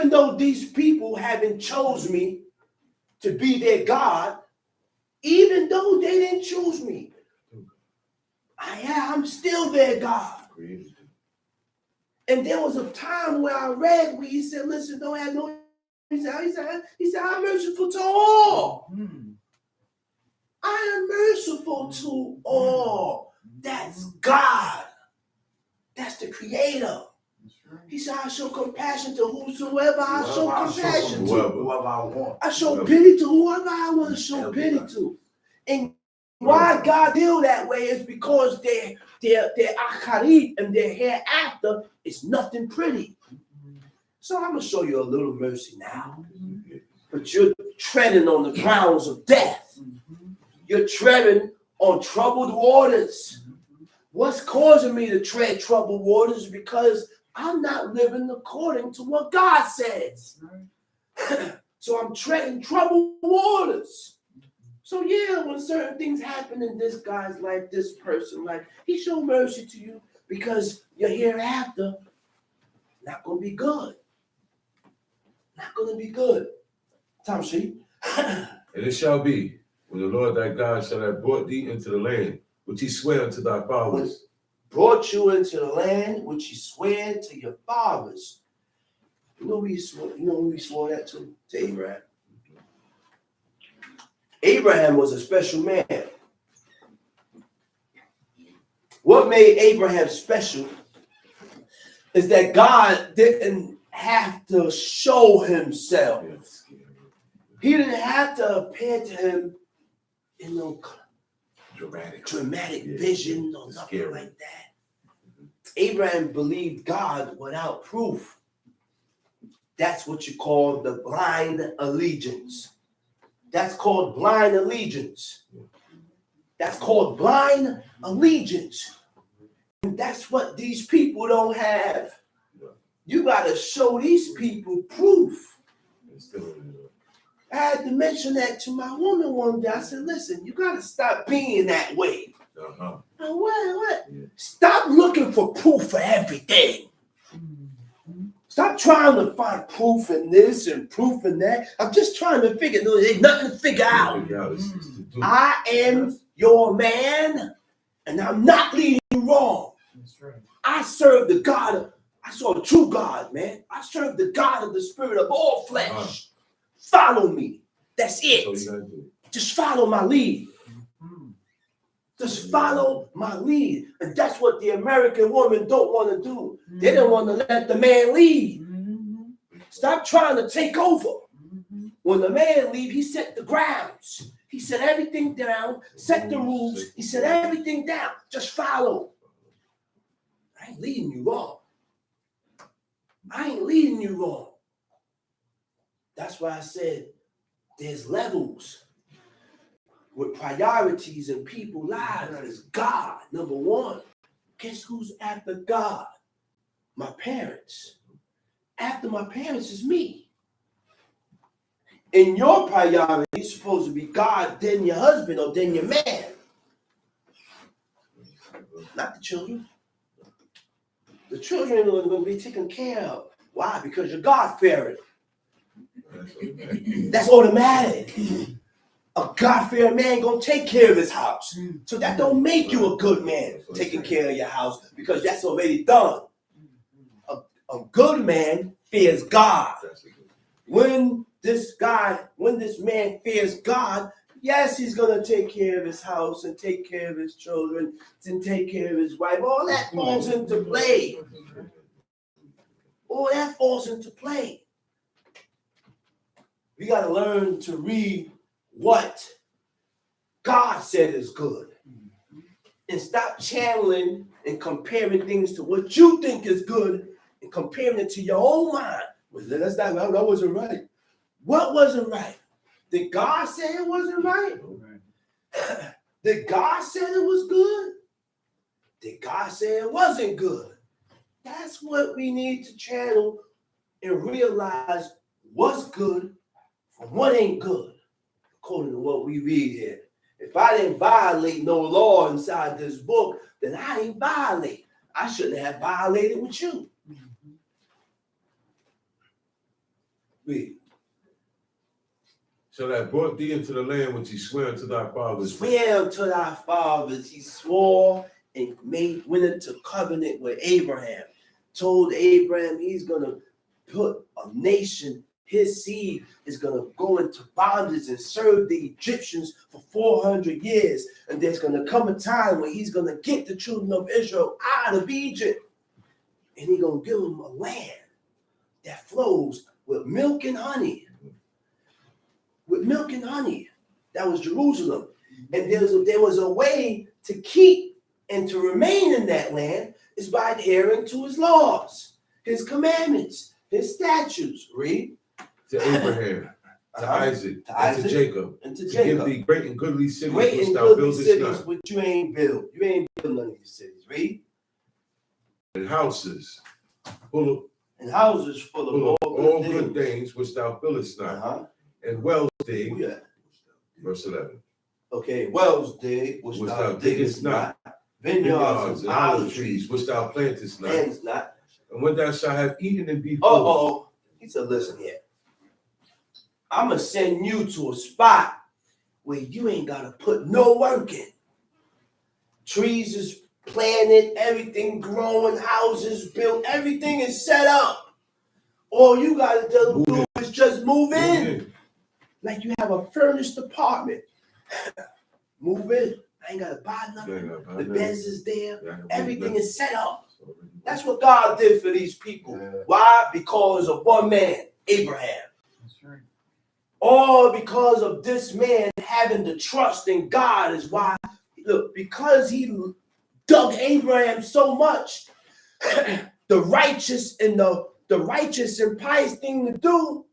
though these people haven't chosen me to be their God, even though they didn't choose me, I'm still their God. And there was a time where I read where he said, listen, don't have no, he said, I'm merciful to all. I am merciful to all. That's God. That's the Creator. He said, I show compassion to whosoever I show compassion to. Whoever I want. I show pity to whoever I want to show pity to. And why God deal that way is because their akarit and their hereafter is nothing pretty. So I'm going to show you a little mercy now. But you're treading on the grounds of death. You're treading on troubled waters. What's causing me to tread troubled waters? Because I'm not living according to what God says. So I'm treading troubled waters. So yeah, when certain things happen in this guy's life, this person's life, he showed mercy to you because your hereafter not going to be good. Not going to be good. Tom Sheep. And it shall be, when the Lord thy God shall have brought thee into the land, which he sware unto thy fathers. Brought you into the land which he swore to your fathers. You know who he swore that to? To Abraham. Abraham was a special man. What made Abraham special is that God didn't have to show himself. He didn't have to appear to him in no dramatic vision or nothing like that. Abraham believed God without proof. That's what you call the blind allegiance. That's called blind allegiance. That's called blind allegiance. And that's what these people don't have. You got to show these people proof. I had to mention that to my woman one day. I said, listen, you got to stop being that way. What? Yeah. Stop looking for proof for everything. Stop trying to find proof in this and proof in that. I'm just trying to figure. No, there's nothing to figure out. I am your man, and I'm not leading you wrong. That's right. I serve the God. I serve a true God, man. I serve the God of the spirit of all flesh. Follow me. That's it. Just follow my lead. Just follow my lead. And that's what the American woman don't want to do. They don't want to let the man lead. Stop trying to take over. When the man leave, he set the grounds. He set everything down, set the rules. He set everything down. Just follow. I ain't leading you wrong. I ain't leading you wrong. That's why I said there's levels with priorities in people's lives. There's God, number one. Guess who's after God? My parents. After my parents is me. And your priority is supposed to be God, then your husband, or then your man. Not the children. The children are going to be taken care of. Why? Because you're God-fearing. That's automatic. A God-fearing man going to take care of his house. So that don't make you a good man taking care of your house, because that's already done. A good man fears God. When this man fears God, yes, he's going to take care of his house and take care of his children and take care of his wife. All that falls into play. All that falls into play. We got to learn to read what God said is good. And stop channeling and comparing things to what you think is good and comparing it to your own mind. Well, that wasn't right. What wasn't right? Did God say it wasn't right? Did God say it was good? Did God say it wasn't good? That's what we need to channel and realize what's good from what ain't good, according to what we read here. If I didn't violate no law inside this book, then I ain't violate. I shouldn't have violated with you. Read. So that brought thee into the land which he sware unto thy fathers. Swear unto thy fathers, he swore and went into covenant with Abraham. Told Abraham he's going to put a nation, his seed is going to go into bondage and serve the Egyptians for 400 years. And there's going to come a time when he's going to get the children of Israel out of Egypt. And he's going to give them a land that flows with milk and honey. With milk and honey. That was Jerusalem. And there was a way to keep and to remain in that land is by adhering to his laws, his commandments, his statutes. Read. To Abraham, to Isaac, and to Jacob, to give thee great and goodly cities which thou buildest not. Which you ain't built. You ain't built none of these cities. Read. And houses full of all good things which thou buildest not. And wells dig. Yeah. Verse 11. Okay, wells dig, which thou diggest not. Vineyards and olive trees, which thou plantest not. And when thou shalt have eaten and be full. He said, listen here. I'm going to send you to a spot where you ain't got to put no work in. Trees is planted, everything growing, houses built, everything is set up. All you got to do is just move in. Like you have a furnished apartment. Move in. I ain't got to buy nothing. The beds is there. Everything is set up. That's what God did for these people. Why? Because of one man, Abraham. That's right. All because of this man having the trust in God is why. Look, because he dug Abraham so much, the righteous and pious thing to do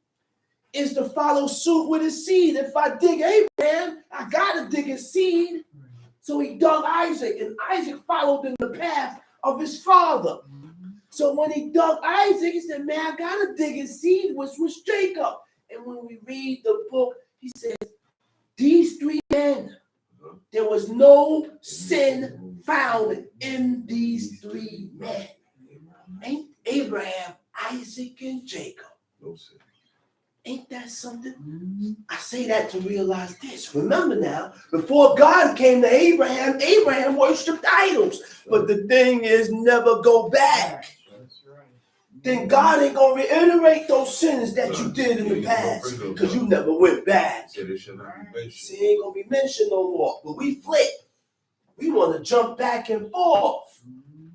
is to follow suit with his seed. If I dig Abraham, I gotta dig his seed. So he dug Isaac, and Isaac followed in the path of his father. So when he dug Isaac, he said, man, I gotta dig his seed, which was Jacob. And when we read the book, he says, these three men, there was no sin found in these three men. Ain't Abraham, Isaac, and Jacob. No sin. Ain't that something? I say that to realize this. Remember now, before God came to Abraham, Abraham worshipped idols. But the thing is, never go back. That's right. Then God ain't going to reiterate those sins that you did in the past because you never went back. See, it ain't going to be mentioned no more. But we flip. We want to jump back and forth.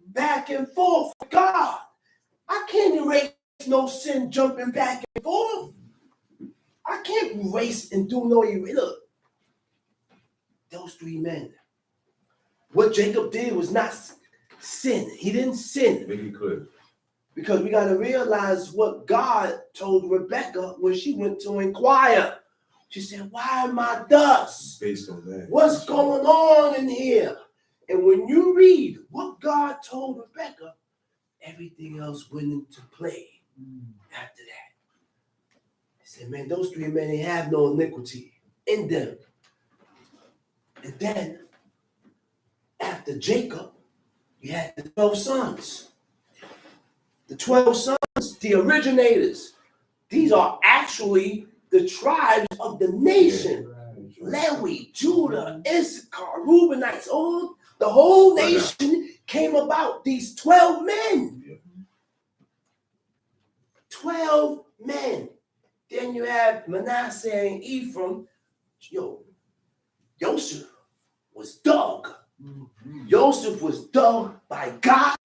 Back and forth with God. I can't erase no sin jumping back and forth. I can't erase and do no erase. Look, those three men. What Jacob did was not sin. He didn't sin. Make it clear. Because we got to realize what God told Rebecca when she went to inquire. She said, why am I thus? Based on that. What's going on in here? And when you read what God told Rebecca, everything else went into play after that. He said, man, those 3 men, they have no iniquity in them. And then, after Jacob, we had the 12 sons. The 12 sons, the originators. These are actually the tribes of the nation. Levi, Judah, Issachar, Reubenites, the whole nation came about these 12 men. 12 men. Then you have Manasseh and Ephraim. Joseph was dug. Joseph was dug by God.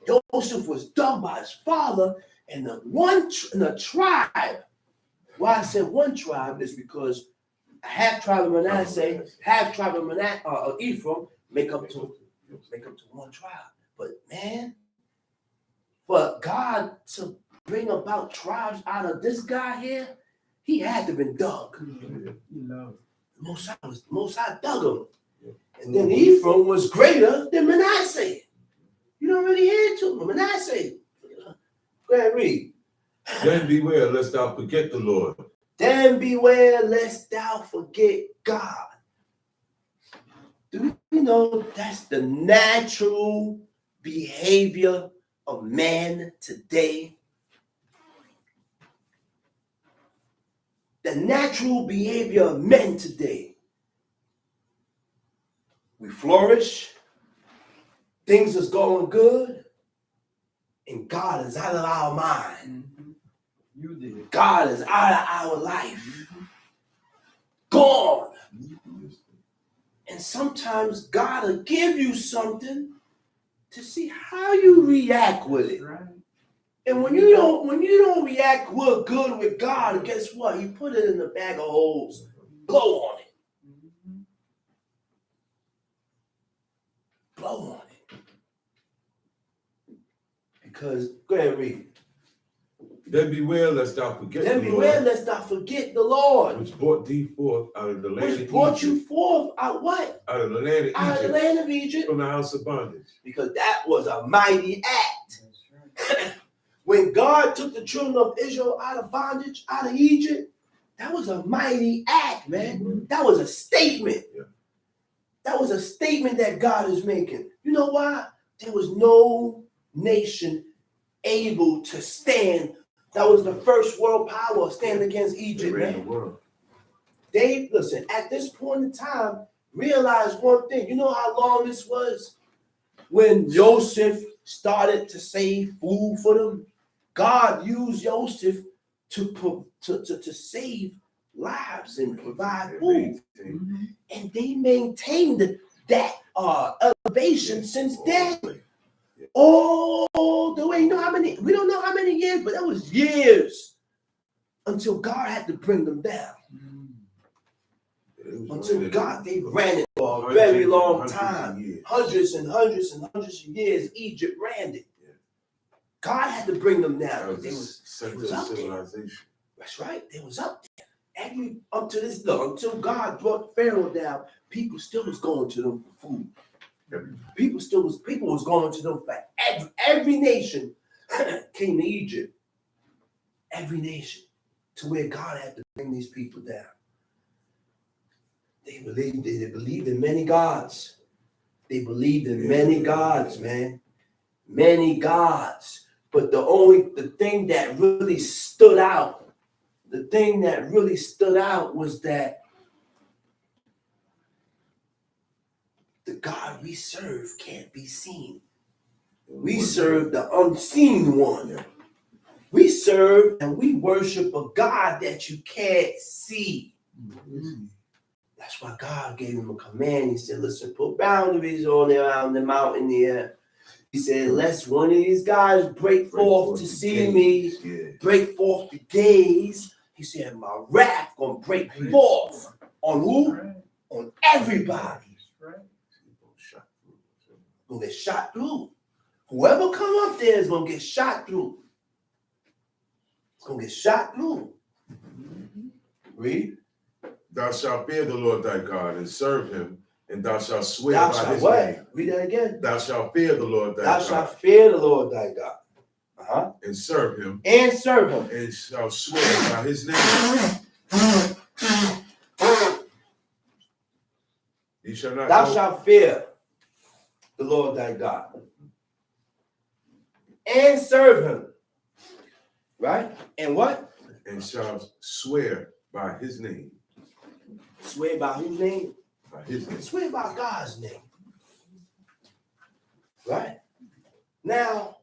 Joseph was dug by his father. And the tribe. Why I said one tribe is because half tribe of Manasseh, half tribe of Ephraim make up to one tribe. But man, for God to bring about tribes out of this guy here, he had to have been dug. Most High dug him. And then Ephraim was greater than Manasseh. You don't really hear to him. Manasseh. Go ahead, read. Then beware lest thou forget the Lord. Then beware lest thou forget God. Do you know that's the natural behavior of man today? The natural behavior of men today. We flourish, things is going good, and God is out of our mind. You did. God is out of our life. Gone. And sometimes God will give you something to see how you react with it. Right. And when you don't react good with God, guess what? He put it in a bag of holes. Blow on it. Blow on it. Because, go ahead, read. Then beware lest thou forget Then the beware Lord, lest thou forget the Lord. which brought thee forth out of the land Which of brought Egypt. you forth out what? Out of the land of Out of the Egypt. land of Egypt. From the house of bondage. Because that was a mighty act. When God took the children of Israel out of bondage, out of Egypt, that was a mighty act, man. That was a statement. Yeah. That was a statement that God is making. You know why? There was no nation able to stand. That was the first world power stand against Egypt, They ran man. the world. They, listen, at this point in time, realize one thing. You know how long this was? When Joseph started to save food for them, God used Joseph to save lives and provide food. And they maintained that elevation since then. Oh, the way we don't know how many years, but that was years until God had to bring them down. Until God, they ran it for a very long time. Hundreds and hundreds and hundreds of years, Egypt ran it. God had to bring them down. They was up there. That's right. They was up there. Up to this, until God brought Pharaoh down, people still was going to them for food. People was going to them for every nation came to Egypt. Every nation, to where God had to bring these people down. They believed in many gods. They believed in many gods, man. Many gods. But the thing that really stood out, was that the God we serve can't be seen. We serve the unseen one. We serve and we worship a God that you can't see. That's why God gave him a command. He said, listen, put boundaries all around the mountain here. He said, lest one of these guys break forth to see me, break forth to gaze. He said, my wrath gonna break forth on who? On everybody. Gonna get shot through. Whoever come up there is going to get shot through. It's going to get shot through. Read. Thou shalt fear the Lord thy God and serve him, and thou shalt swear Thou by shalt his what? name. Read that again. Thou shalt fear the Lord thy Thou God. shalt fear the Lord thy God. And serve him. And serve him. And shall swear by his name. You shall not Thou go. shalt fear the Lord thy God. And serve him. Right? And what? And shall swear by his name. Swear by whose name? By his name. Swear by God's name. Right? Now,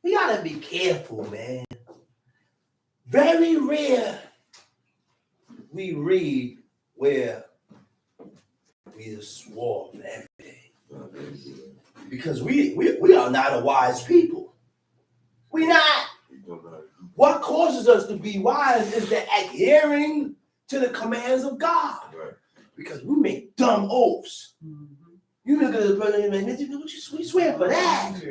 we gotta be careful, man. Very rare we read where we just swore for everything. Because we are not a wise people. We not. What causes us to be wise is the adhering to the commands of God. Right. Because we make dumb oaths. You look at the brother and man, we swear for that.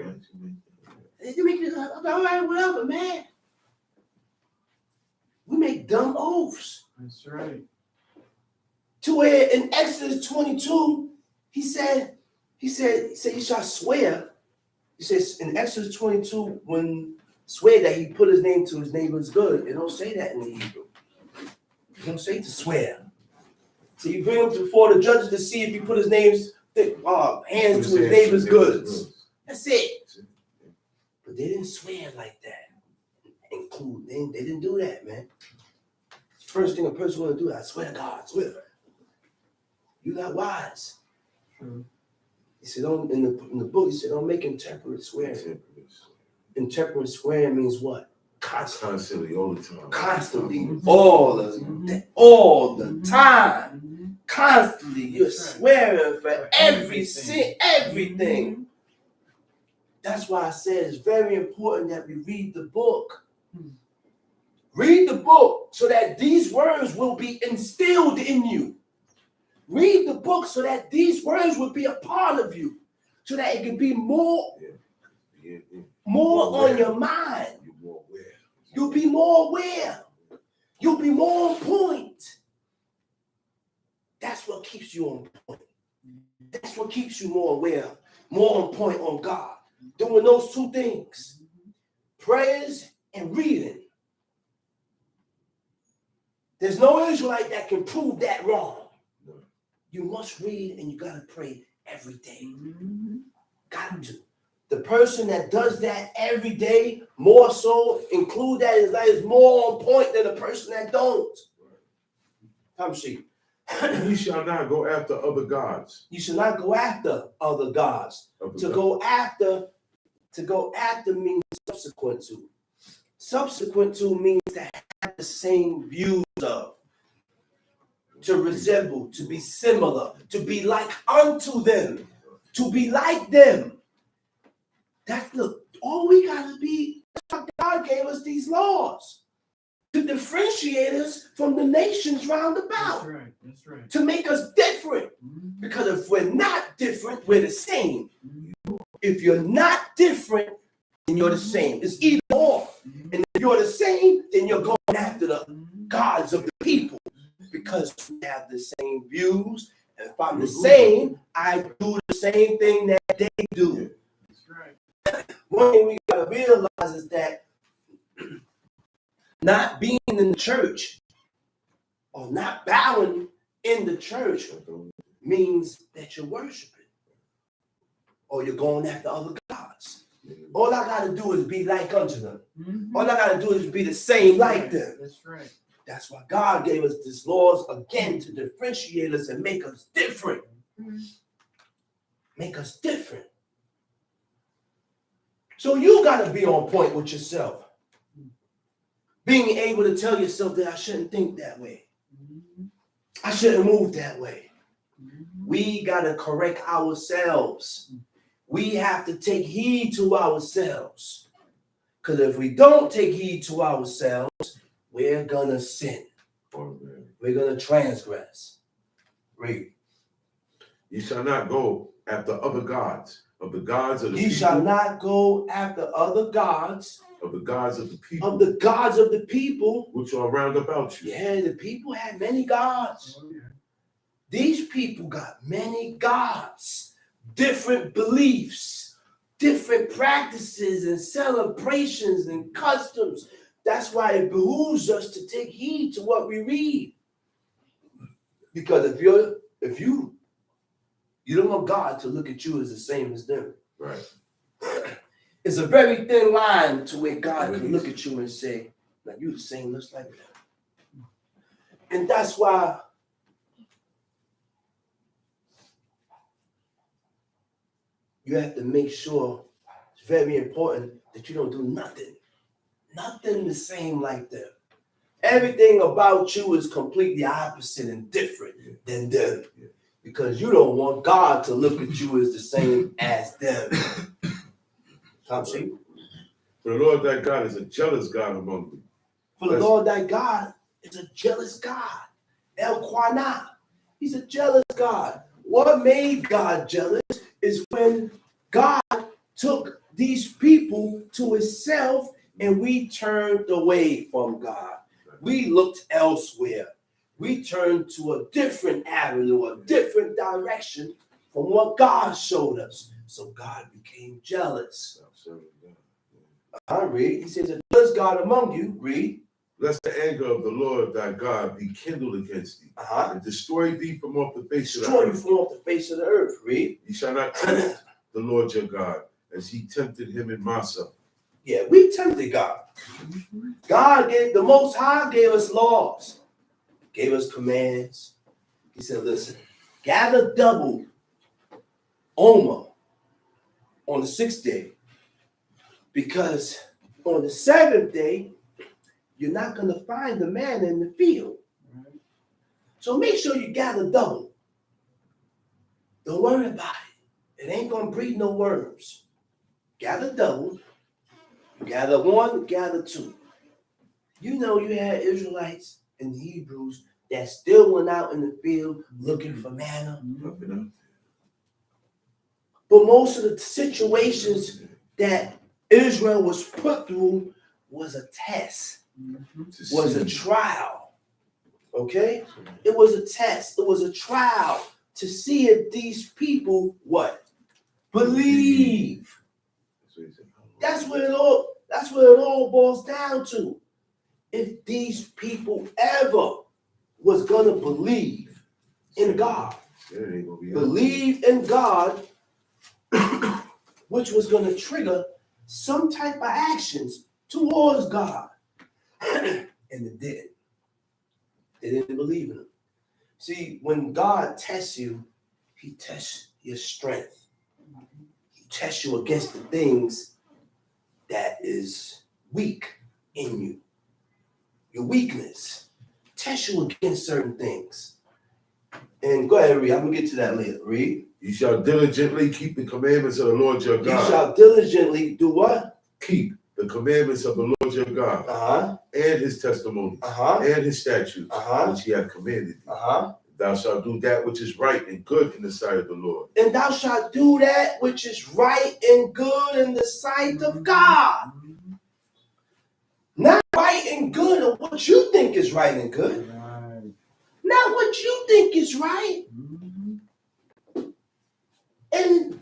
You make it all right, whatever, man. We make dumb oaths. That's right. To where in Exodus 22, he said, you shall swear. He says in Exodus 22, when swear that he put his name to his neighbor's good. It don't say that in the Hebrew. It don't say to swear. So you bring him before the judges to see if he put his hands to his neighbor's goods. That's it. But they didn't swear like that. They didn't do that, man. First thing a person want to do, I swear to God, swear. You got wise. He said, in the book, he said, don't make intemperate swearing. Intemperate swearing means what? Constantly, all the time. Constantly, all the time. Constantly, you're swearing for everything. That's why I said it's very important that we read the book. Read the book so that these words will be instilled in you. Read the book so that these words will be a part of you, so that it can be more on your mind. You'll be more aware. You'll be more on point. That's what keeps you on point. That's what keeps you more aware, more on point on God. Doing those two things, prayers and reading. There's no Israelite that can prove that wrong. You must read and you got to pray every day. Got to. The person that does that every day, more so, include that in his life, is more on point than the person that don't. Come see. You shall not go after other gods. You should not go after other gods. Go after means subsequent to. Subsequent to means to have the same views of. To resemble, to be similar, to be like unto them, to be like them. All we gotta be, God gave us these laws to differentiate us from the nations round about. That's right. To make us different. Because if we're not different, we're the same. If you're not different, then you're the same. It's either or. And if you're the same, then you're going after the gods of the people. Because we have the same views. And if I'm the same, I do the same thing that they do. That's right. One thing we gotta realize is that not being in the church or not bowing in the church means that you're worshiping or you're going after other gods. All I gotta do is be like unto them. All I gotta do is be the same like them. That's right. That's why God gave us these laws again to differentiate us and make us different. Make us different. So you got to be on point with yourself. Being able to tell yourself that I shouldn't think that way. I shouldn't move that way. We got to correct ourselves. We have to take heed to ourselves. Because if we don't take heed to ourselves, we're going to sin. We're going to transgress. Read. You shall not go after other gods, of the gods of the Ye people, shall not go after other gods, of the gods of the people, of the gods of the people. which are round about you. Yeah, the people had many gods. Oh, yeah. These people got many gods, different beliefs, different practices and celebrations and customs. That's why it behooves us to take heed to what we read. Because if you don't want God to look at you as the same as them. Right. It's a very thin line to where God can look at you and say, like, you the same just like them. And that's why you have to make sure, it's very important that you don't do nothing the same like them. Everything about you is completely opposite and different than them. Because you don't want God to look at you as the same as them. Come see? For the Lord thy God is a jealous God among you. For the Lord thy God is a jealous God. El Quana. He's a jealous God. What made God jealous is when God took these people to himself and we turned away from God. We looked elsewhere. We turned to a different avenue, a different direction from what God showed us. So God became jealous. I read. He says, a jealous God among you. Read. Lest the anger of the Lord thy God be kindled against thee, and destroy thee from off the face of the Destroy you earth. from off the face of the earth. Read. Ye shall not tempt the Lord your God, as he tempted him in Massah. Yeah, we tempted God. The Most High gave us laws, gave us commands. He said, listen, gather double Omer on the 6th day, because on the 7th day, you're not going to find the man in the field. So make sure you gather double. Don't worry about it. It ain't going to breed no worms. Gather double. Gather one, gather two. You know you had Israelites and Hebrews that still went out in the field looking for manna. But most of the situations that Israel was put through was a test, was a trial. Okay? It was a test. It was a trial to see if these people what? Believe. That's what it all boils down to. If these people ever was gonna believe in God, believe in God, which was gonna trigger some type of actions towards God, and it didn't. They didn't believe in him. See, when God tests you, he tests your strength. He tests you against the things that is weak in you. Your weakness. Test you against certain things. And go ahead, read. I'm going to get to that later. Read. You shall diligently keep the commandments of the Lord your God. You shall diligently do what? Keep the commandments of the Lord your God, and his testimonies, and his statutes, which he hath commanded thee. Thou shalt do that which is right and good in the sight of the Lord. And thou shalt do that which is right and good in the sight of God. Not right and good or what you think is right and good. Not what you think is right. And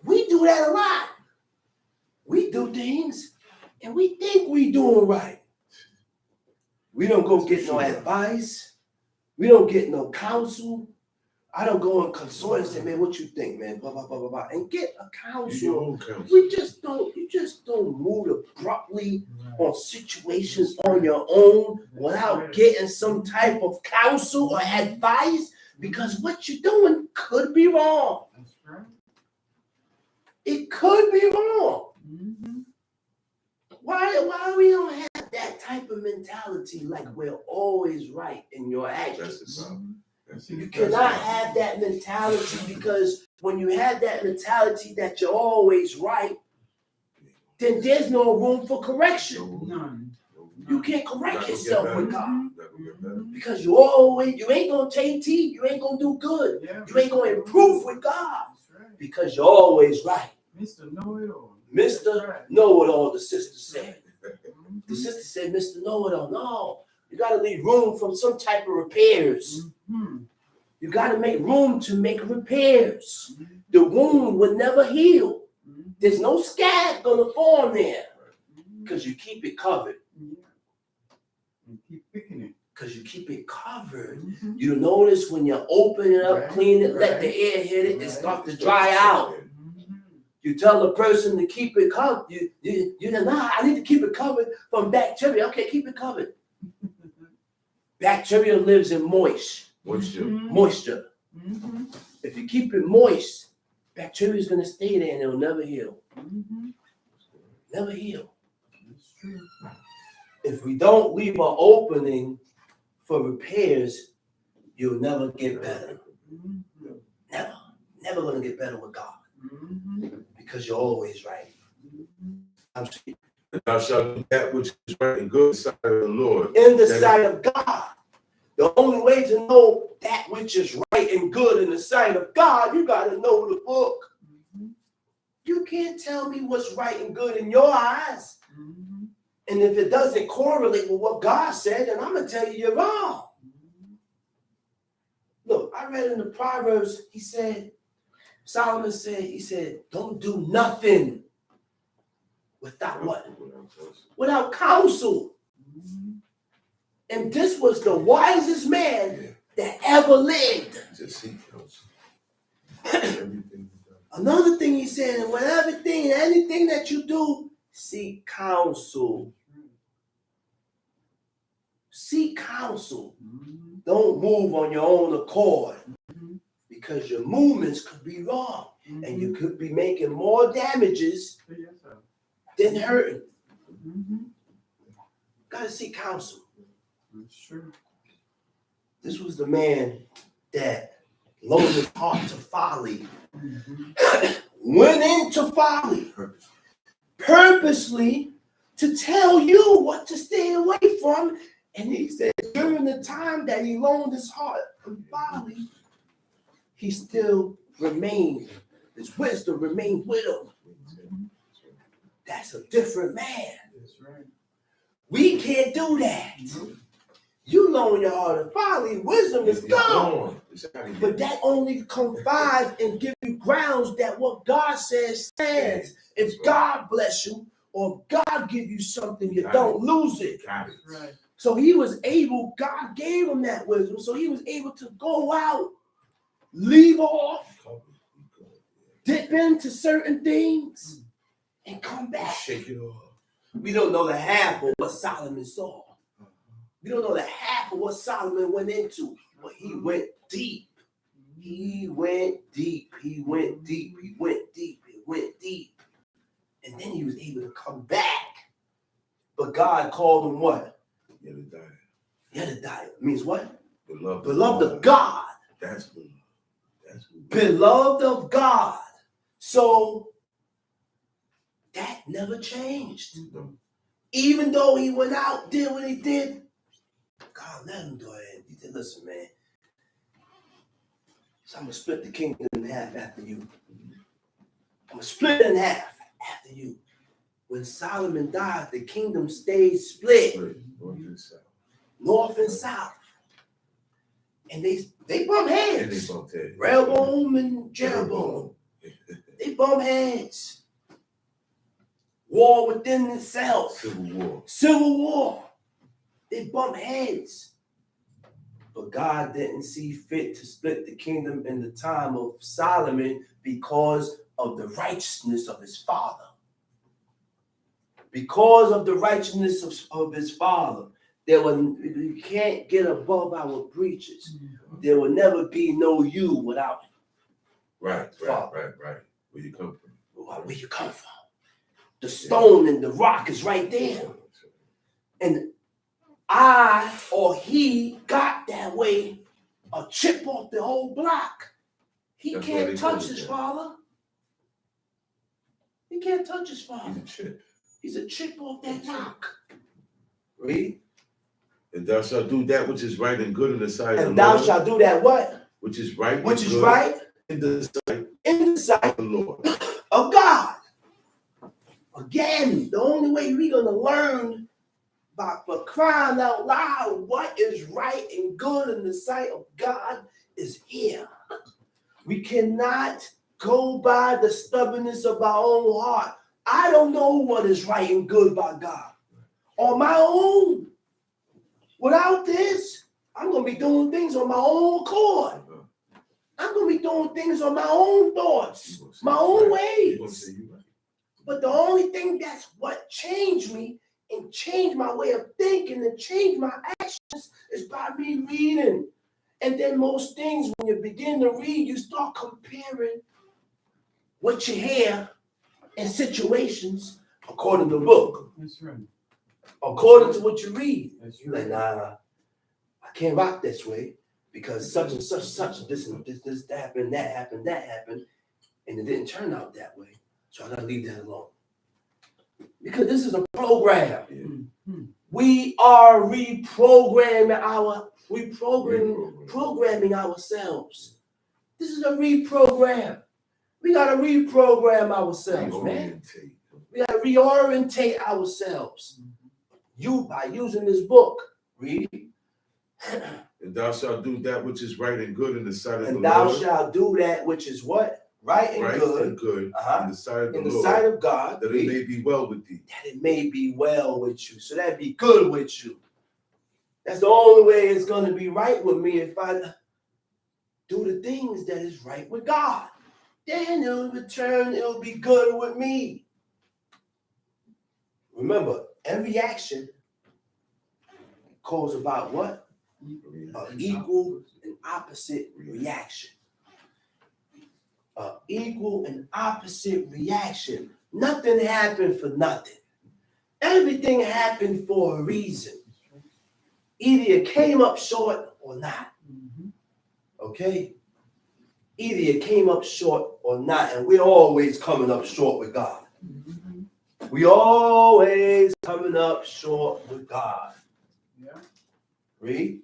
we do that a lot. We do things and we think we doing right. We don't go get no advice. We don't get no counsel. I don't go and consult and say, man, what you think, man? Blah, blah, blah, blah, blah. And get a counsel. You just don't move abruptly on situations on your own without getting some type of counsel or advice, because what you're doing could be wrong. That's right. It could be wrong. Why we don't have that type of mentality like we're always right in your actions? You cannot have that mentality, because when you have that mentality that you're always right, then there's no room for correction. None. You can't correct yourself with God, because you ain't gonna take heed. You ain't gonna do good. You ain't gonna improve with God. Because you're always right. Mr. Know-it-all. Mr. Know-it-all, the sister said. The sister said, Mr. Know-it-all. No, you got to leave room for some type of repairs. You got to make room to make repairs. The wound will never heal. There's no scab going to form there because you keep it covered. And keep picking it. Because you keep it covered. You notice when you open it up, clean it, let the air hit it, it starts to dry out. You tell the person to keep it covered. You nah, I need to keep it covered from bacteria. Okay, keep it covered. Bacteria lives in moisture. If you keep it moist, bacteria is going to stay there and it'll never heal. Never heal. If we don't leave an opening for repairs, you'll never get better. Never going to get better with God. Because you're always right. Thou shalt do that which is right and good in the sight of the Lord. In the sight of God. The only way to know that which is right and good in the sight of God, you got to know the book. You can't tell me what's right and good in your eyes. And if it doesn't correlate with what God said, then I'm going to tell you you're wrong. Look, I read in the Proverbs, Solomon said, don't do nothing without what? Without counsel. And this was the wisest man that ever lived. Just seek counsel. Another thing he said, and with anything that you do, seek counsel. Seek counsel. Don't move on your own accord because your movements could be wrong and you could be making more damages than hurting. Gotta seek counsel. Sure. This was the man that loaded his heart to folly. Went into folly purposely to tell you what to stay away from. And he said during the time that he loaned his heart to folly, he still remained, his wisdom remained with him. That's a different man. That's right. We can't do that. You loan your heart to folly, wisdom is gone. But that only confides and give you grounds that what God says stands. If God bless you or God give you something, you don't lose it. Right. So he was able, God gave him that wisdom. So he was able to go out, leave off, dip into certain things, and come back. Shake it off. We don't know the half of what Solomon saw. We don't know the half of what Solomon went into, but he went deep. He went deep. He went deep. He went deep. He went deep. And then he was able to come back. But God called him what? Yedidiah. Means what? Beloved of God. That's beloved. That's beloved of God. So that never changed. Even though he went out, did what he did, God let him do it. He said, listen, man, so I'm going to split the kingdom in half after you. I'm going to split it in half after you. When Solomon died, the kingdom stayed split. North and south. And they bump heads. Rehoboam and Jeroboam. They bump heads. War within itself. Civil war. They bump heads. But God didn't see fit to split the kingdom in the time of Solomon because of the righteousness of his father. Because of the righteousness of his father. You can't get above our breaches. There will never be no you without him. Right. Where you come from. Where you come from. The stone and the rock is right there. And I or he got that way a chip off the whole block. He can't touch his father. He can't touch his father. He's a chip off that rock. Read. And thou shalt do that which is right and good in the sight of the Lord. And thou shalt do that what? Which is right. Which is right. In the sight of the Lord. of God. Again, the only way we're going to learn for crying out loud what is right and good in the sight of God is here. We cannot go by the stubbornness of our own heart. I don't know what is right and good by God. On my own, without this, I'm going to be doing things on my own accord. I'm going to be doing things on my own thoughts, my own ways. But the only thing that's what changed me and changed my way of thinking and changed my actions is by me reading. And then most things, when you begin to read, you start comparing what you hear in situations according to the book. That's right. According to what you read. That's You're right. like, nah, I can't rock this way because such and such, this happened, that happened, and it didn't turn out that way. So I gotta leave that alone. Because this is a program. Mm-hmm. We are programming ourselves. This is a reprogram. We gotta reprogram ourselves, man. We gotta reorientate ourselves. By using this book. Read. And thou shalt do that which is right and good in the sight of the Lord. And thou shalt do that which is what? Right and good. In the sight of the Lord. In the sight of God. That it may be well with thee. That it may be well with you. So that be good with you. That's the only way it's going to be right with me if I do the things that is right with God. Then in return, it'll be good with me. Remember, every action calls about what? Equal and opposite reaction. Equal and opposite reaction. Nothing happened for nothing. Everything happened for a reason. Either you came up short or not. Okay? Either you came up short or not. And we're always coming up short with God. We always coming up short with God. Yeah. Read.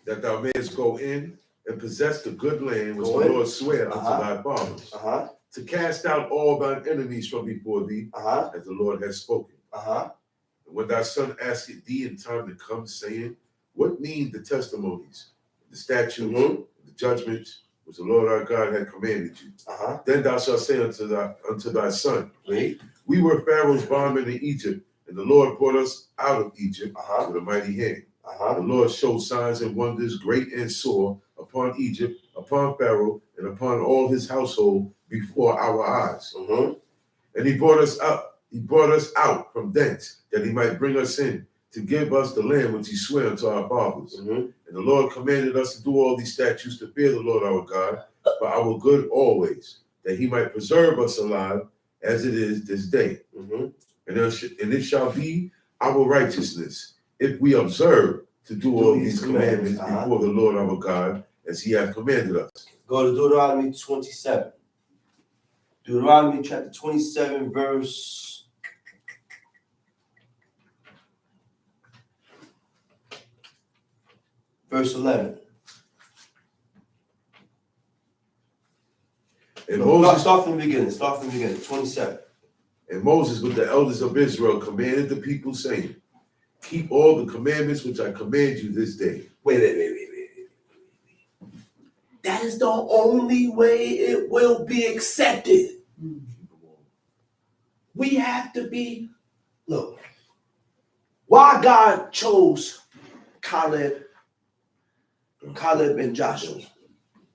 That thou mayest go in and possess the good land which the Lord sware unto thy fathers, to cast out all thine enemies from before thee, as the Lord has spoken. And when thy son asketh thee in time to come, saying, what mean the testimonies, the statutes, the judgments which the Lord our God had commanded you? Then thou shalt say unto thy son, Read. we were Pharaoh's bondmen in Egypt, and the Lord brought us out of Egypt with a mighty hand. The Lord showed signs and wonders great and sore upon Egypt, upon Pharaoh, and upon all his household before our eyes. And he brought us out from thence, that he might bring us in, to give us the land which he sware unto our fathers. And the Lord commanded us to do all these statutes, to fear the Lord our God, for our good always, that he might preserve us alive, as it is this day. And it shall be our righteousness, if we observe to do all these commandments before the Lord our God, as he hath commanded us. Go to Deuteronomy 27. Deuteronomy chapter 27, verse 11. And Moses, start from the beginning. 27. And Moses with the elders of Israel commanded the people, saying, keep all the commandments which I command you this day. Wait. That is the only way it will be accepted. We have to be, look, why God chose Caleb and Joshua?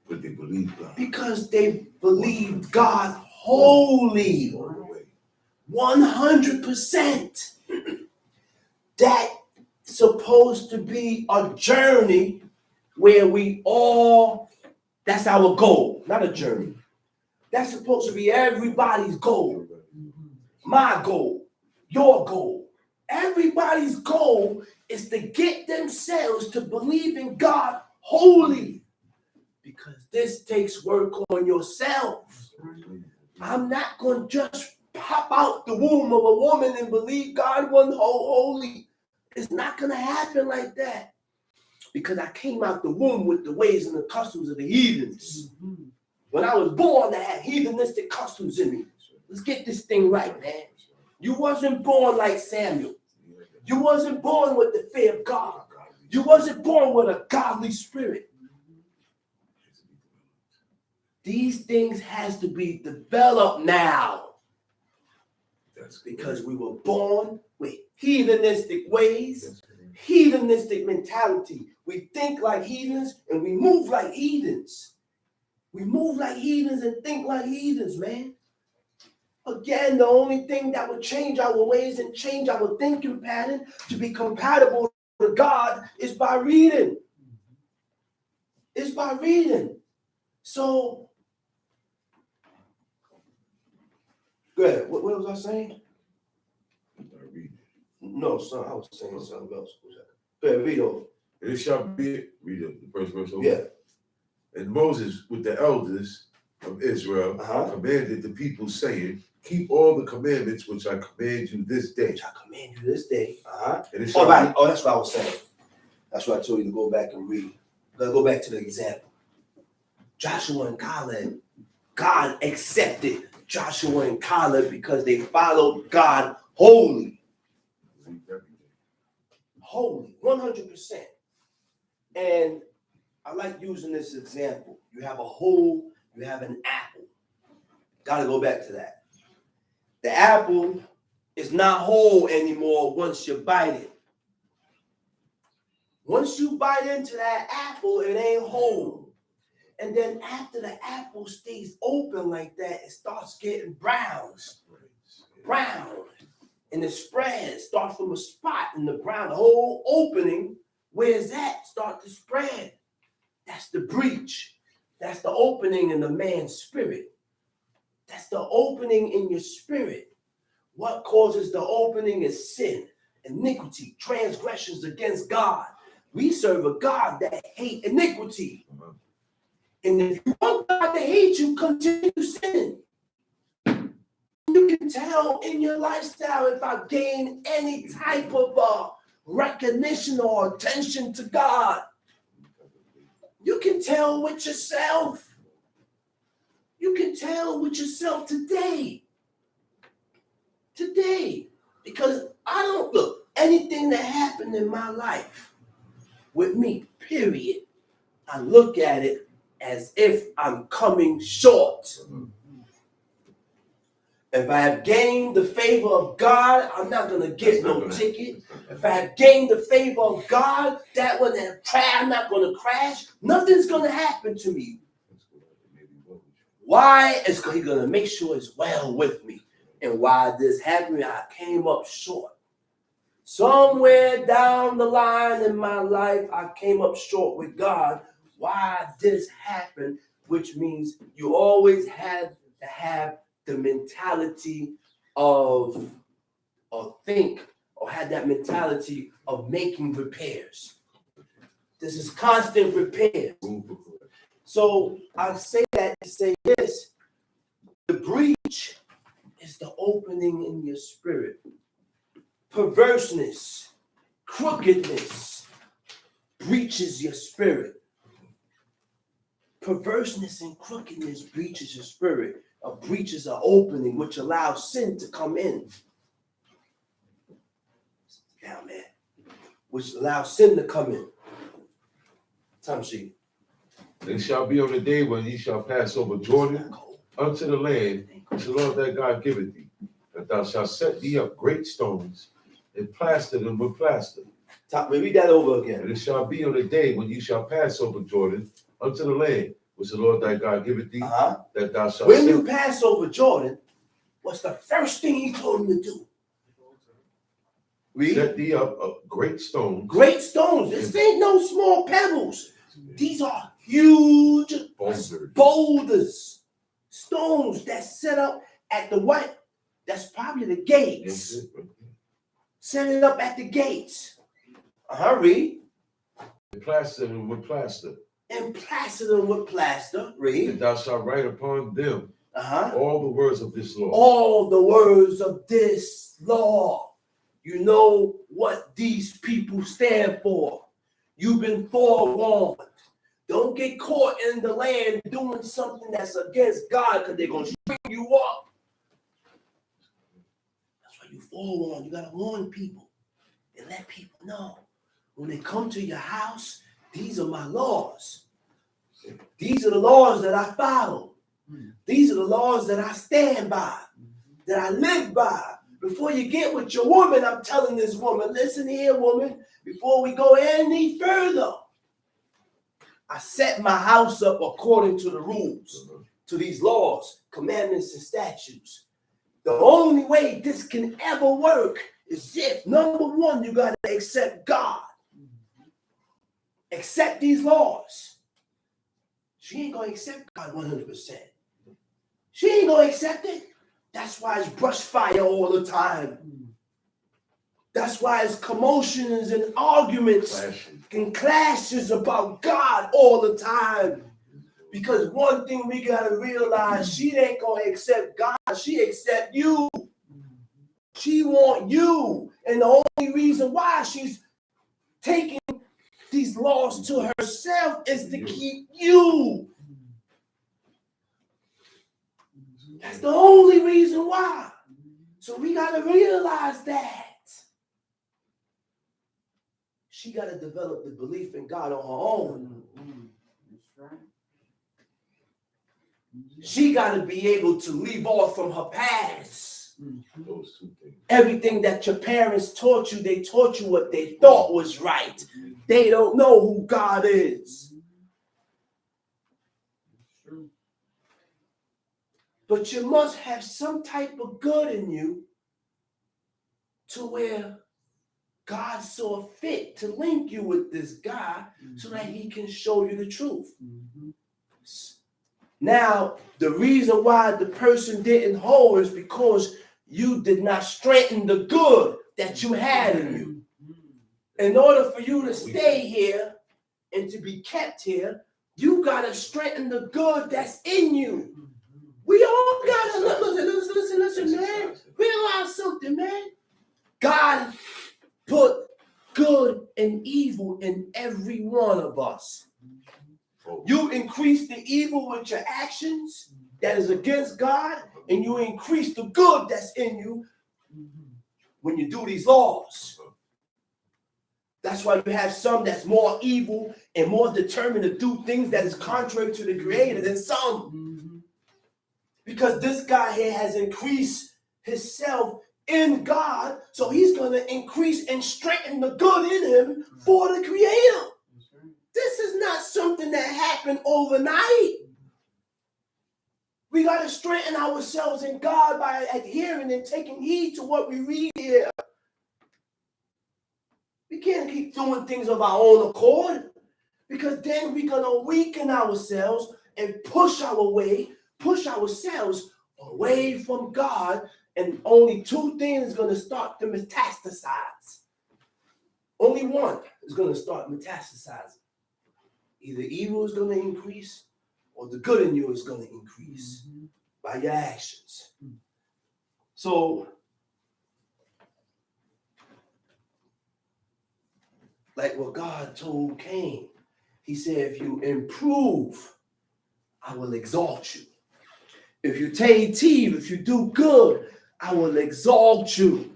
But they believed God. Because they believed God wholly. 100%. That's supposed to be a journey where we all, that's our goal, not a journey. That's supposed to be everybody's goal. My goal, your goal. Everybody's goal is to get themselves to believe in God wholly. Because this takes work on yourself. I'm not going to just pop out the womb of a woman and believe God wasn't holy. It's not going to happen like that. Because I came out the womb with the ways and the customs of the heathens. When I was born, I had heathenistic customs in me. Let's get this thing right, man. You wasn't born like Samuel. You wasn't born with the fear of God. You wasn't born with a godly spirit. These things has to be developed now. That's Because we were born with heathenistic ways, heathenistic mentality. We think like heathens and we move like heathens. We move like heathens and think like heathens, man. Again, the only thing that would change our ways and change our thinking pattern to be compatible with God is by reading. It's by reading. So, go ahead. What was I saying? No, son, I was saying something else. Go ahead, read over. And it shall be, read the first verse over. Yeah. And Moses with the elders of Israel commanded the people, saying, keep all the commandments which I command you this day. Which I command you this day. And it shall Right. be, Oh, that's what I was saying. That's what I told you to go back and read. Let's go back to the example. Joshua and Caleb, God accepted Joshua and Caleb because they followed God wholly. Holy, 100%. And I like using this example. You have a hole, you have an apple. Got to go back to that. The apple is not whole anymore once you bite it. Once you bite into that apple, it ain't whole. And then after the apple stays open like that, it starts getting brown. And it spreads, starts from a spot in the ground. The whole opening, where's that? Start to spread. That's the breach. That's the opening in the man's spirit. That's the opening in your spirit. What causes the opening is sin, iniquity, transgressions against God. We serve a God that hates iniquity. And if you want God to hate you, continue sinning. You can tell in your lifestyle if I gain any type of recognition or attention to God. You can tell with yourself. You can tell with yourself today. Today. Because I don't look, anything that happened in my life with me, period, I look at it as if I'm coming short. If I have gained the favor of God, I'm not going to get no ticket. If I have gained the favor of God, that one that I'm not going to crash. Nothing's going to happen to me. Why? He's going to make sure it's well with me. And why this happened, I came up short. Somewhere down the line in my life, I came up short with God. Why this happened, which means you always have to have the mentality of, or think, or had that mentality of making repairs. This is constant repair. So I say that to say this, the breach is the opening in your spirit. Perverseness, crookedness breaches your spirit. Perverseness and crookedness breaches your spirit. A breach is an opening which allows sin to come in. Down there. Which allows sin to come in. Time sheet. It shall be on the day when ye shall pass over Jordan unto the land which the Lord thy God giveth thee, that thou shalt set thee up great stones and plaster them with plaster. Read that over again. And it shall be on the day when you shall pass over Jordan unto the land which the Lord thy God giveth thee, that thou shalt when you pass over Jordan, what's the first thing he told him to do? Read. Set thee up great stones. Great stones. This ain't no small pebbles. These are huge boulders. Stones that's set up at the what? That's probably the gates. Set it up at the gates. Read. And plaster them with plaster. And plaster them with plaster. Read. And thou shalt write upon them all the words of this law. All the words of this law. You know what these people stand for. You've been forewarned. Don't get caught in the land doing something that's against God, because they're going to string you up. That's why you forewarn. You got to warn people and let people know. When they come to your house, these are my laws. These are the laws that I follow. These are the laws that I stand by, that I live by. Before you get with your woman, I'm telling this woman, listen here, woman, before we go any further, I set my house up according to the rules, to these laws, commandments, and statutes. The only way this can ever work is if, number one, you got to accept God. Accept these laws. She ain't going to accept God 100%. She ain't going to accept it. That's why it's brush fire all the time. That's why it's commotions and arguments and clashes about God all the time. Because one thing we got to realize, she ain't going to accept God. She accept you. She want you. And the only reason why she's taking these laws to herself is to keep you. That's the only reason why. So we got to realize that. She got to develop the belief in God on her own. That's right. She got to be able to leave off from her past. Those two things. Everything that your parents taught you, they taught you what they thought was right. They don't know who God is. True. But you must have some type of good in you to where God saw fit to link you with this guy so that he can show you the truth. Now, the reason why the person didn't hold is because you did not strengthen the good that you had in you. In order for you to stay here and to be kept here, you got to strengthen the good that's in you. We all got to, listen, man. Realize something, man. God put good and evil in every one of us. You increase the evil with your actions that is against God, and you increase the good that's in you when you do these laws. That's why you have some that's more evil and more determined to do things that is contrary to the Creator than some. Because this guy here has increased himself in God, so he's going to increase and strengthen the good in him for the Creator. This is not something that happened overnight. We got to strengthen ourselves in God by adhering and taking heed to what we read here. We can't keep doing things of our own accord, because then we're going to weaken ourselves and push ourselves away from God, and only two things are going to start to metastasize. Only one is going to start metastasizing. Either evil is going to increase or the good in you is going to increase by your actions. So, like what God told Cain, he said, if you improve, I will exalt you. If you take heed, if you do good, I will exalt you.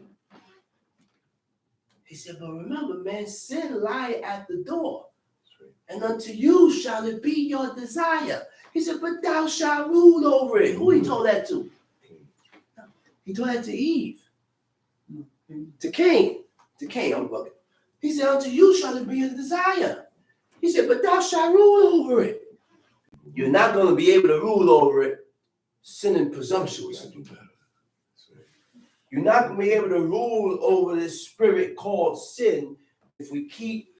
He said, but remember, man, sin lie at the door. And unto you shall it be your desire. He said, but thou shalt rule over it. Who he told that to? He told that to Eve. To Cain. To Cain, I'm bugging. He said, unto you shall it be your desire. He said, but thou shalt rule over it. You're not going to be able to rule over it sinning presumptuously. You're not going to be able to rule over this spirit called sin if we keep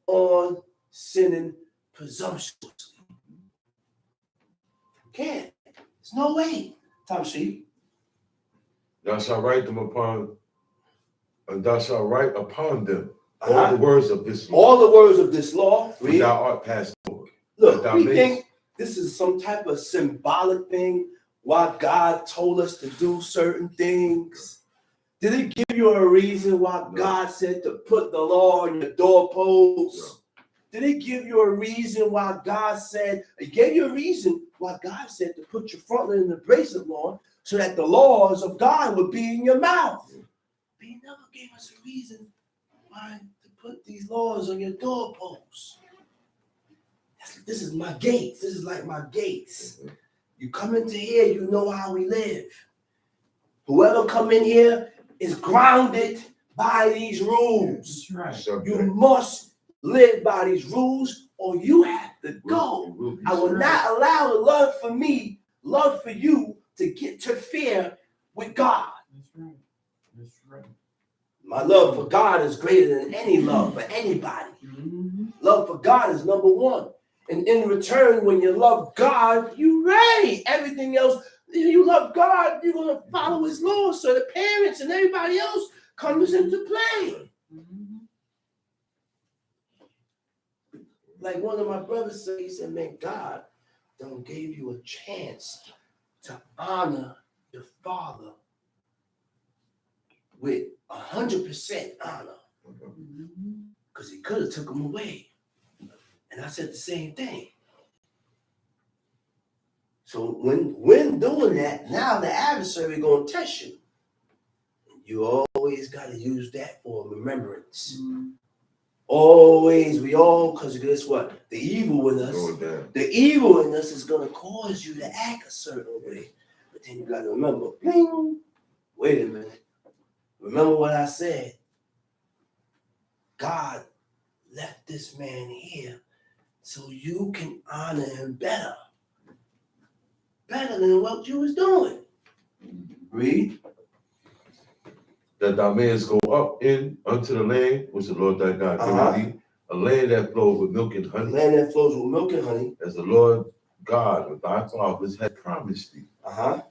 on sinning presumptuously. You can't. There's no way. Tom Sheep. Thou shalt write them upon, and thou shalt write upon them all the words of this law. All the words of this law. When thou art passed over. Look, we think this is some type of symbolic thing why God told us to do certain things. Did it give you a reason why God said to put the law on your doorposts? Did it give you a reason why God said, it gave you a reason why God said to put your frontlet in the bracelet, Lord, so that the laws of God would be in your mouth. But he never gave us a reason why to put these laws on your doorposts. This is my gates. This is like my gates. You come into here, you know how we live. Whoever come in here is grounded by these rules. That's right. You must live by these rules or you have to go. I will not allow the love for me, love for you to interfere with God. That's right. That's right. My love for God is greater than any love for anybody. Love for God is number one. And in return, when you love God, you ready. Everything else, if you love God, you're going to follow his laws. So the parents and everybody else comes into play. Like one of my brothers said, he said, man, God don't give you a chance to honor your father with 100% honor. Because he could have took him away. And I said the same thing. So when doing that, now the adversary going to test you. You always got to use that for remembrance. Always, because guess what? The evil in us is going to cause you to act a certain way. But then you got to remember, bling, wait a minute. Remember what I said. God left this man here so you can honor him better. Better than what you was doing. Read. That thou mayest go up in unto the land which the Lord thy God giveth thee, a land that flows with milk and honey. Land that flows with milk and honey. As the Lord God of thy fathers had promised thee.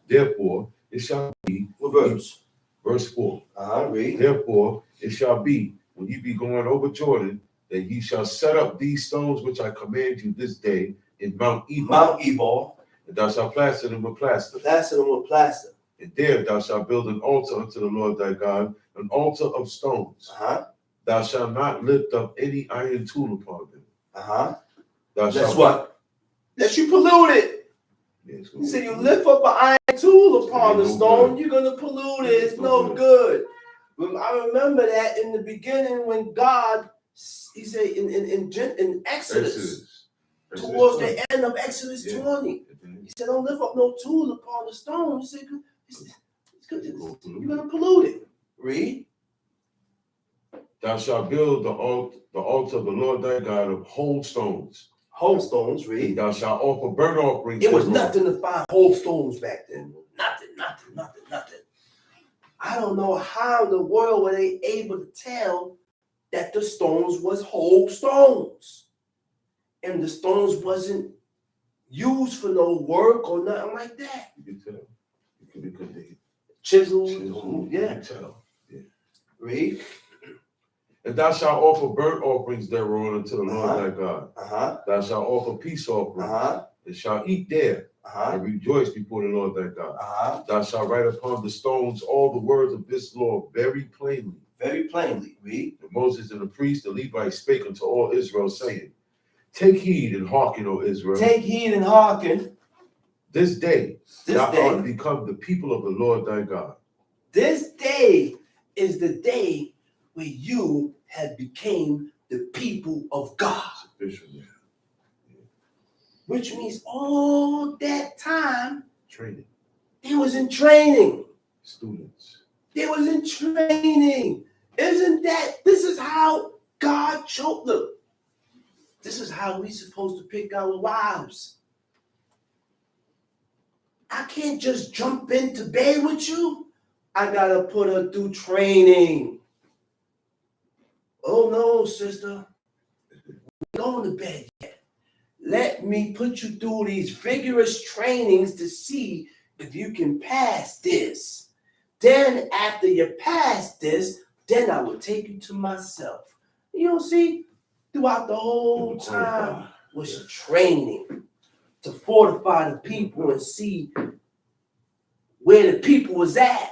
Therefore, it shall be. What verse? Verse 4. Read. Therefore, it shall be, when ye be going over Jordan, that ye shall set up these stones which I command you this day in Mount Ebal. Mount Ebal. And thou shalt plaster them with plaster. Plaster them with plaster. And there thou shalt build an altar unto the Lord thy God, an altar of stones. Thou shalt not lift up any iron tool upon them. That's what? That you pollute it. Yes, You say you lift up an iron tool upon the stone, you're going to pollute it. It's no good. I remember that in the beginning when God, he said in Exodus, towards the end of Exodus 20, he said, don't lift up no tool upon the stone. He said, you're going to pollute it. Read. Thou shalt build the altar of the Lord thy God of whole stones. Whole stones, read. And thou shalt offer burnt offerings. It was nothing to find whole stones back then. Nothing. I don't know how in the world were they able to tell that the stones was whole stones. And the stones wasn't used for no work or nothing like that. You can tell. Because they Chisel. Yeah. Yeah. Read. And thou shalt offer burnt offerings thereon unto the Lord thy God. Thou shalt offer peace offerings, and shalt eat there, and rejoice before the Lord thy God. Thou shalt write upon the stones all the words of this law very plainly. Very plainly. Read. And Moses and the priest, the Levites, spake unto all Israel, saying, Take heed and hearken, O Israel. Take heed and hearken. This day thou art become the people of the Lord thy God. This day is the day where you have became the people of God. Which means all that time, Training. they was in training. Students. They was in training. This is how God chose them. This is how we supposed to pick our wives. I can't just jump into bed with you. I gotta put her through training. Oh no, sister. We're going to bed yet. Let me put you through these vigorous trainings to see if you can pass this. Then after you pass this, then I will take you to myself. You know, see, throughout the whole time was training to fortify the people and see where the people was at.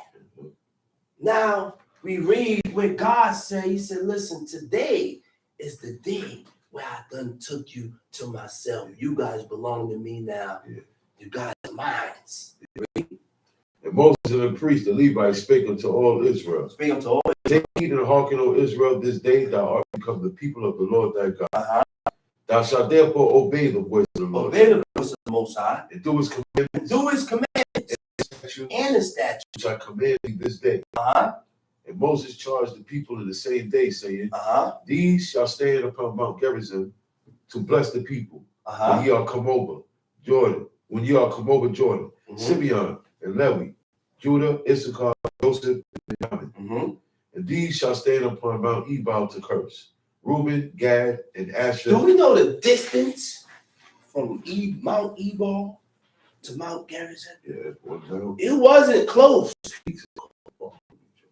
Now we read where God said, he said, listen, today is the day where I done took you to myself. You guys belong to me now. Yeah. You guys are mine. And Moses and the priest, the Levites, spake unto all Israel. Speak unto all. Take heed and hearken, O Israel, this day thou art become the people of the Lord thy God. Uh-huh. Thou shalt therefore obey the voice of the Lord. Obey the voice of the Most High. And do his commandments. And do his commandments and his statutes. Which I command thee this day. Uh-huh. And Moses charged the people in the same day, saying, Uh-huh. These shall stand upon Mount Gerizim to bless the people. Uh-huh. When ye are come over Jordan, Mm-hmm. Simeon and Levi, Judah, Issachar, Joseph, and Benjamin. Mm-hmm. And these shall stand upon Mount Ebal to curse. Reuben, Gad, and Asher. Do we know the distance from Mount Ebal to Mount Gerizim? Yeah, one down. It wasn't close.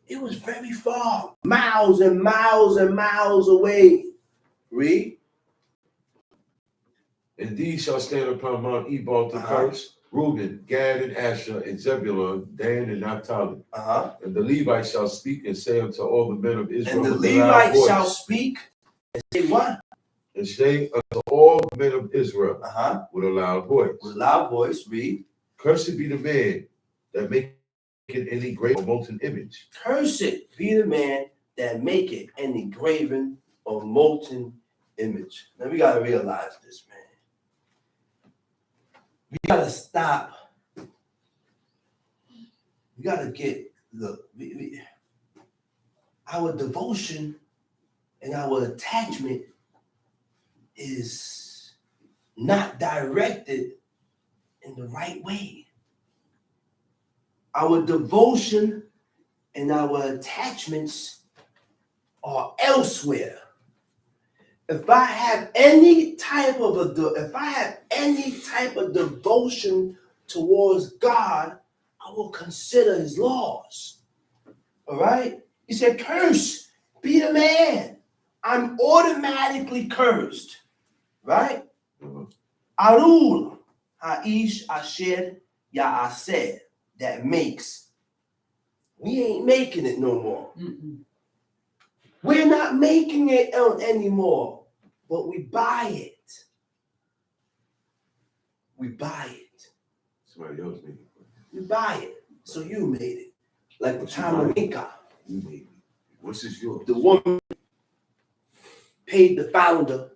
It was very far. Miles and miles and miles away. Read. And these shall stand upon Mount Ebal to curse. Reuben, Gad, and Asher, and Zebulun, Dan, and Naphtali. Uh-huh. And the Levites shall speak and say unto all the men of Israel. And the with a loud Levites voice, shall speak and say what? and say unto all the men of Israel Uh-huh. with a loud voice. With a loud voice, read. Cursed be the man that maketh any great or molten image. Cursed be the man that maketh any graven or molten image. Now we gotta realize this, man. We gotta stop. We gotta get, look, our devotion and our attachment is not directed in the right way. Our devotion and our attachments are elsewhere. If I have any type of devotion towards God, I will consider his laws. All right? He said, curse be the man. I'm automatically cursed. Right? Arul, Ha'ish, Asher, Ya'aseh. That makes. We ain't making it no more. Mm-mm. We're not making it anymore, but we buy it. We buy it. Somebody else made it. We buy it. So you made it. Like the What you time of buy? Inca. You made it. What's this yours? The woman paid the founder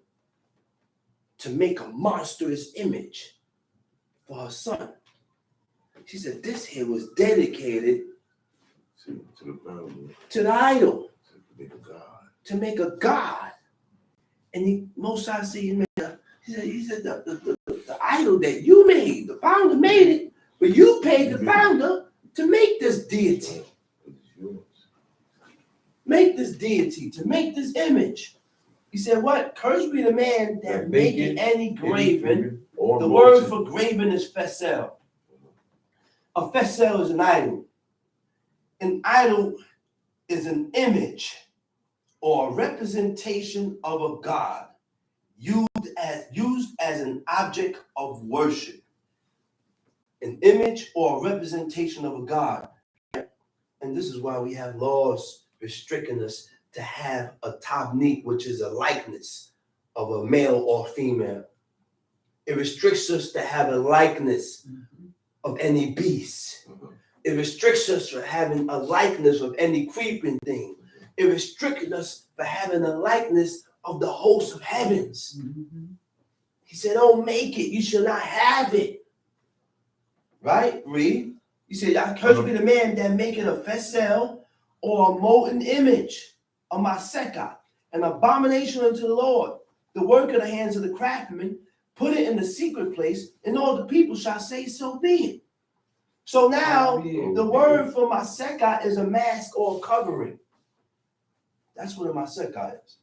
to make a monstrous image for her son. She said this here was dedicated To the ground, to the idol, to make a God. to make a god. And he, most I see, he said the idol that you made, the founder made it, but you paid the founder to make this deity, It's yours. make this deity, to make this image. He said, what? Cursed be the man that maketh any graven. Or The molten. word for graven is fesel. A fesel is an idol. An idol is an image or a representation of a god used as an object of worship. An image or a representation of a god. And this is why we have laws restricting us to have a tabnik, which is a likeness of a male or female. It restricts us to have a likeness of any beast. It restricts us from having a likeness of any creeping thing. It restricted us for having a likeness of the hosts of heavens. He said, don't make it. You shall not have it. Right? Read. He said, I curse be the man that maketh a fesel or a molten image of my sekah, an abomination unto the Lord, the work of the hands of the craftsman, put it in the secret place, and all the people shall say, so be it. So now, the word for my sekah is a mask or a covering. That's what a masekah is.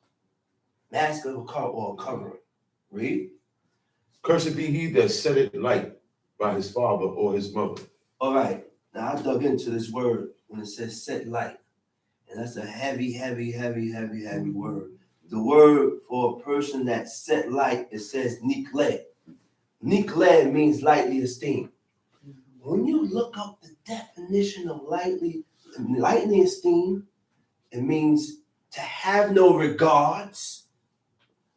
Mask or a covering. Read. Cursed be he that set it light by his father or his mother. All right. Now, I dug into this word when it says set light. And that's a heavy word. The word for a person that set light, it says nikle. Nikle means lightly esteemed. When you look up the definition of lightly esteemed, it means to have no regards,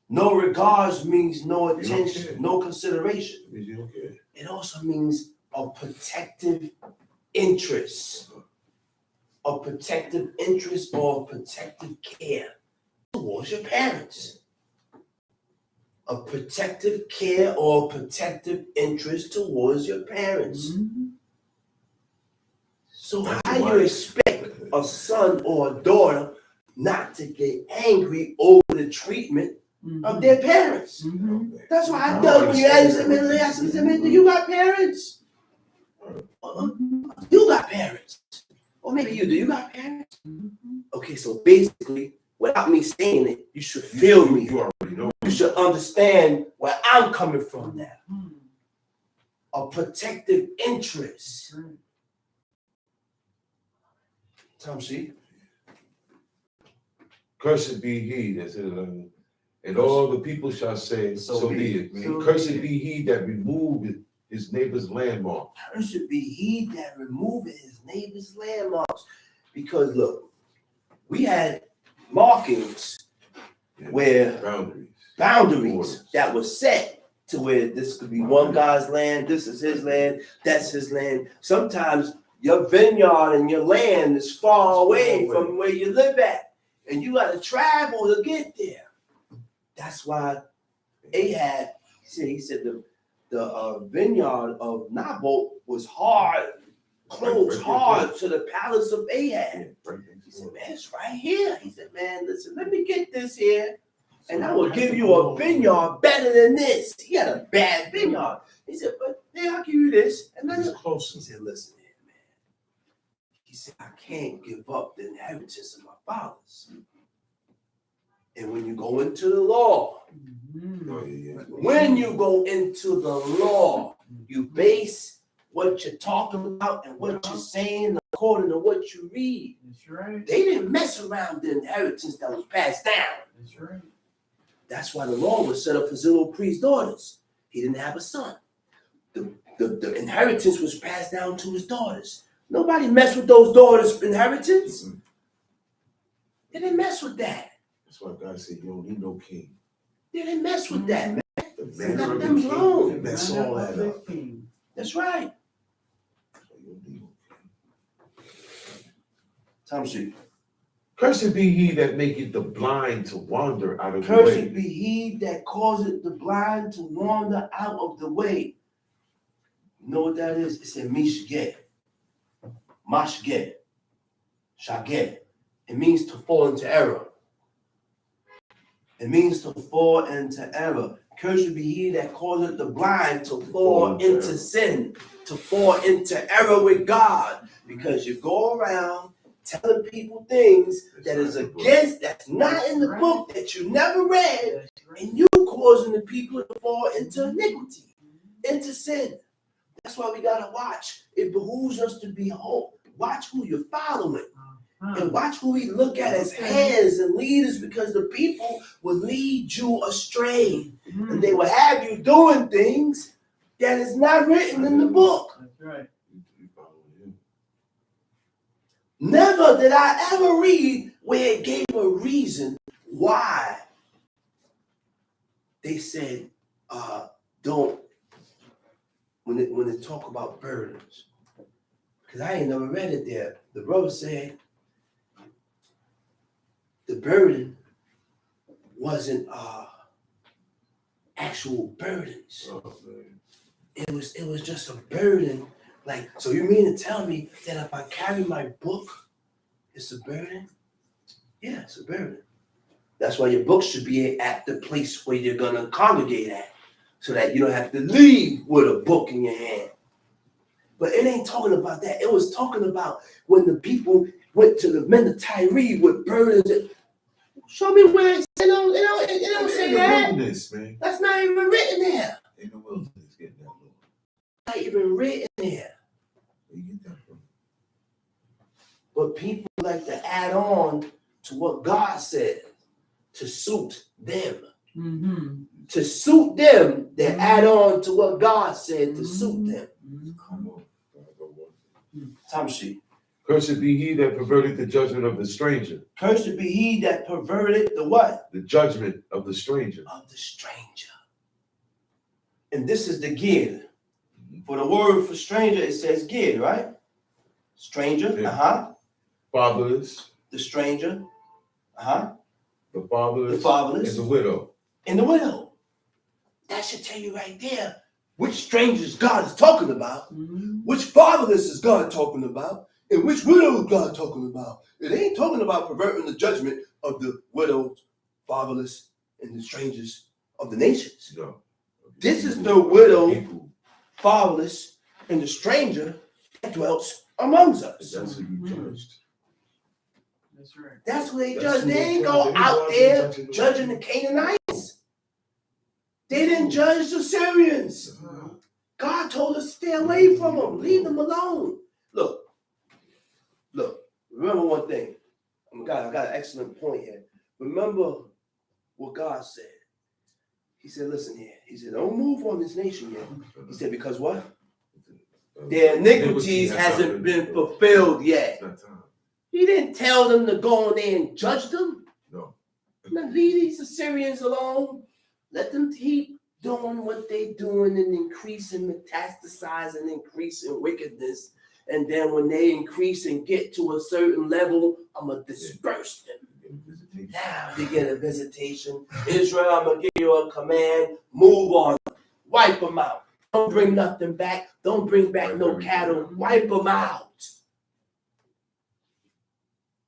No regards means no You don't care. attention, no consideration. It means you don't care. It also means a protective interest. A protective interest or protective care towards your parents. A protective care or protective interest towards your parents. Mm-hmm. So That's how you why- expect a son or a daughter not to get angry over the treatment of their parents? Mm-hmm. That's why I I done when you ask understand them, that. they ask them, man, do you got parents? You got parents. Or maybe you do. You got parents? Okay, so basically, without me saying it, you should feel me. You already know. You should understand where I'm coming from now. A protective interest. Tom, see? Cursed be he that said, and all the people shall say, so be it. So Cursed be it. be he that removeth his neighbor's landmark. Cursed be he that removeth his neighbor's landmarks. Because look, we had markings where boundaries Borders. that were set to where this could be one guy's land, this is his land, that's his land. Sometimes your vineyard and your land is far away from where you live at, and you got to travel to get there. That's why Ahab, he said the vineyard of Naboth was hard, close hard to the palace of Ahab. He said, man, it's right here. He said, man, listen, let me get this here, and I will give you a vineyard better than this. He had a bad vineyard. He said, but yeah, I'll give you this. And then It's he closer. said, listen here, man. He said, I can't give up the inheritance of my fathers. And when you go into the law, Oh, yeah. when you go into the law, you base what you're talking about and what you're saying according to what you read. That's right. They didn't mess around the inheritance that was passed down. That's right. That's why the law was set up for Zillow priest's daughters. He didn't have a son. The inheritance was passed down to his daughters. Nobody messed with those daughters' inheritance. They didn't mess with that. That's why God said you don't need no king. They didn't mess with that, man. The Let manner of the them king, alone. and that's all that up. That's right. So you don't need no king. Tom sheet. Cursed be he that maketh the blind to wander out of the Cursed way. be he that causeth the blind to wander out of the way. You know what that is? It's a mishgeh. Mashgeh. Shageh. It means to fall into error. It means to fall into error. Cursed be he that causeth the blind to fall into sin, to fall into error with God, because you go around telling people things that is against, that's not in the book, that you never read, and you causing the people to fall into iniquity, into sin. That's why we gotta watch. It behooves us to be whole. Watch who you're following. And watch who we look at as heads and leaders, because the people will lead you astray. And they will have you doing things that is not written in the book. That's right. You follow him. Never did I ever read where it gave a reason why they said, don't, when they talk about burdens. Because I ain't never read it there. The brother said, the burden wasn't actual burdens. Oh, man. It was just a burden. Like, so you mean to tell me that if I carry my book, it's a burden? Yeah, it's a burden. That's why your book should be at the place where you're gonna congregate at, so that you don't have to leave with a book in your hand. But it ain't talking about that. It was talking about when the people went to the men of Tyre with burdens. Show me where it said, it don't say In the that. wilderness, man. That's not even written there. In the wilderness, getting that low. Not even written there. Where you get that from? But people like to add on to what God said to suit them. Mm-hmm. To suit them, they add on to what God said to suit them. Come on. Time sheet. Cursed be he that perverted the judgment of the stranger. Cursed be he that perverted the what? The judgment of the stranger. Of the stranger. And this is the gid. For the word for stranger, it says gid, right? Stranger, Yeah. Fatherless. The stranger, The fatherless. The fatherless. And the widow. And the widow. That should tell you right there which strangers God is talking about, which fatherless is God talking about, and which widow is God talking about. It ain't talking about perverting the judgment of the widows, fatherless, and the strangers of the nations. No. This is the widow, fatherless, and the stranger that dwells amongst us. That's who you judged. That's right. That's what they That's judge. who They they ain't judge. go They out wasn't there judging the judging the Canaanites. They didn't judge the Syrians. God told us to stay away from them. Leave them alone. Look. Remember one thing. I got an excellent point here. Remember what God said. He said, listen here. He said, don't move on this nation yet. He said, because what? Their iniquities hasn't been fulfilled yet. He didn't tell them to go in there and judge them. No. Now leave these Assyrians alone. Let them keep doing what they're doing and increasing, metastasizing, increasing wickedness. And then when they increase and get to a certain level, I'm going to disperse them. Now they get a visitation. Israel, I'm going to give you a command. Move on. Wipe them out. Don't bring nothing back. Don't bring back no cattle. Wipe them out.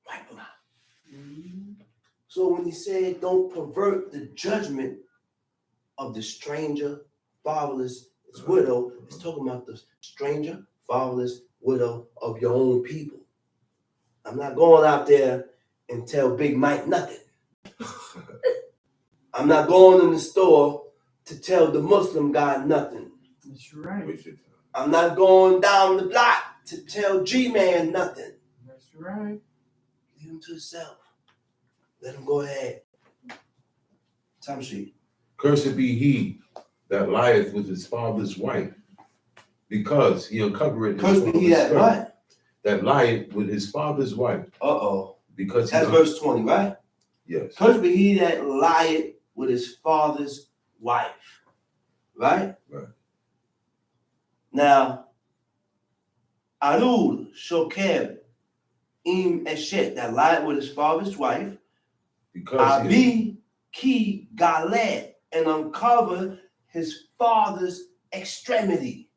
Wipe them out. So when he said, don't pervert the judgment of the stranger, fatherless, his widow, it's talking about the stranger, fatherless, widow of your own people. I'm not going out there and tell Big Mike nothing. I'm not going in the store to tell the Muslim guy nothing. That's right. I'm not going down the block to tell G-Man nothing. That's right. Leave him to himself. Let him go ahead. Time sheet. Cursed be he that lieth with his father's wife, because he uncovereth his Cursed be he that what? That lieth with his father's wife. Because that's verse 20, right? Yes. Cursed be he that lieth with his father's wife. Right? Right. Now, Alul Shokeb Im Eshet, that lieth with his father's wife, because Abi Ki Galed, and uncover his father's extremity.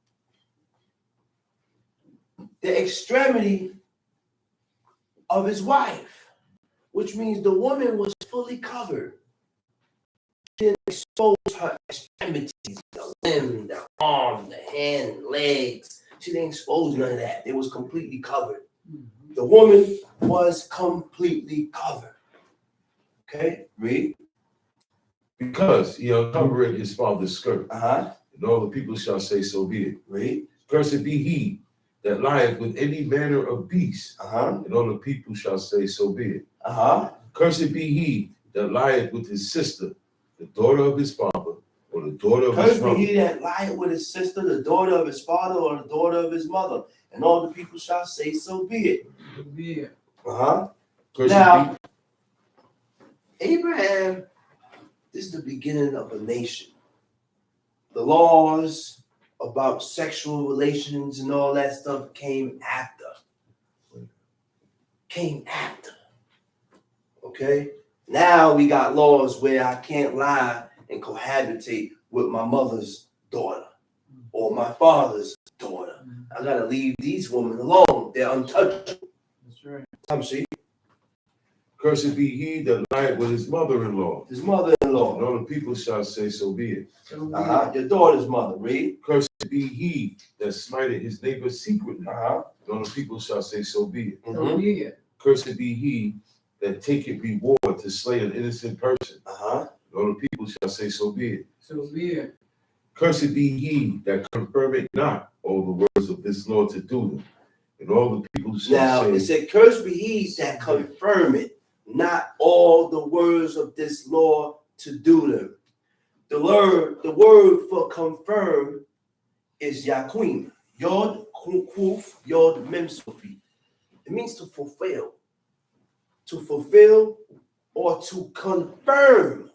The extremity of his wife, which means the woman was fully covered. She didn't expose her extremities, the limb, the arm, the hand, legs. She didn't expose none of that. It was completely covered. The woman was completely covered. Okay, read. Because he uncovered his father's skirt. And all the people shall say, so be it. Read. Cursed be he that lieth with any manner of beast. And all the people shall say, so be it. Cursed be he that lieth with his sister, the daughter of his father, or the daughter of his mother. Cursed be he that lieth with his sister, the daughter of his father, or the daughter of his mother. And all the people shall say, so be it. So be it. Now, Abraham, this is the beginning of a nation. The laws about sexual relations and all that stuff came after. Okay? Now we got laws where I can't lie and cohabitate with my mother's daughter or my father's daughter. I gotta leave these women alone. They're untouchable. That's right. Come see. Cursed be he that lieth with his mother-in-law. His mother-in-law. And all the people shall say, so be it. So be it. Your daughter's mother. Read. Cursed be he that smiteth his neighbor secretly. And all the people shall say, so be it. So be it. Cursed be he that taketh reward to slay an innocent person. And all the people shall say, so be it. So be it. Cursed be he that confirmeth not all the words of this law to do them. And all the people shall now, say. It said, cursed be he that confirmeth not all the words of this law to do them. The word for confirm is Yaquim. Yod Kuf Yod Mem Sofi. It means to fulfill. To fulfill or to confirm.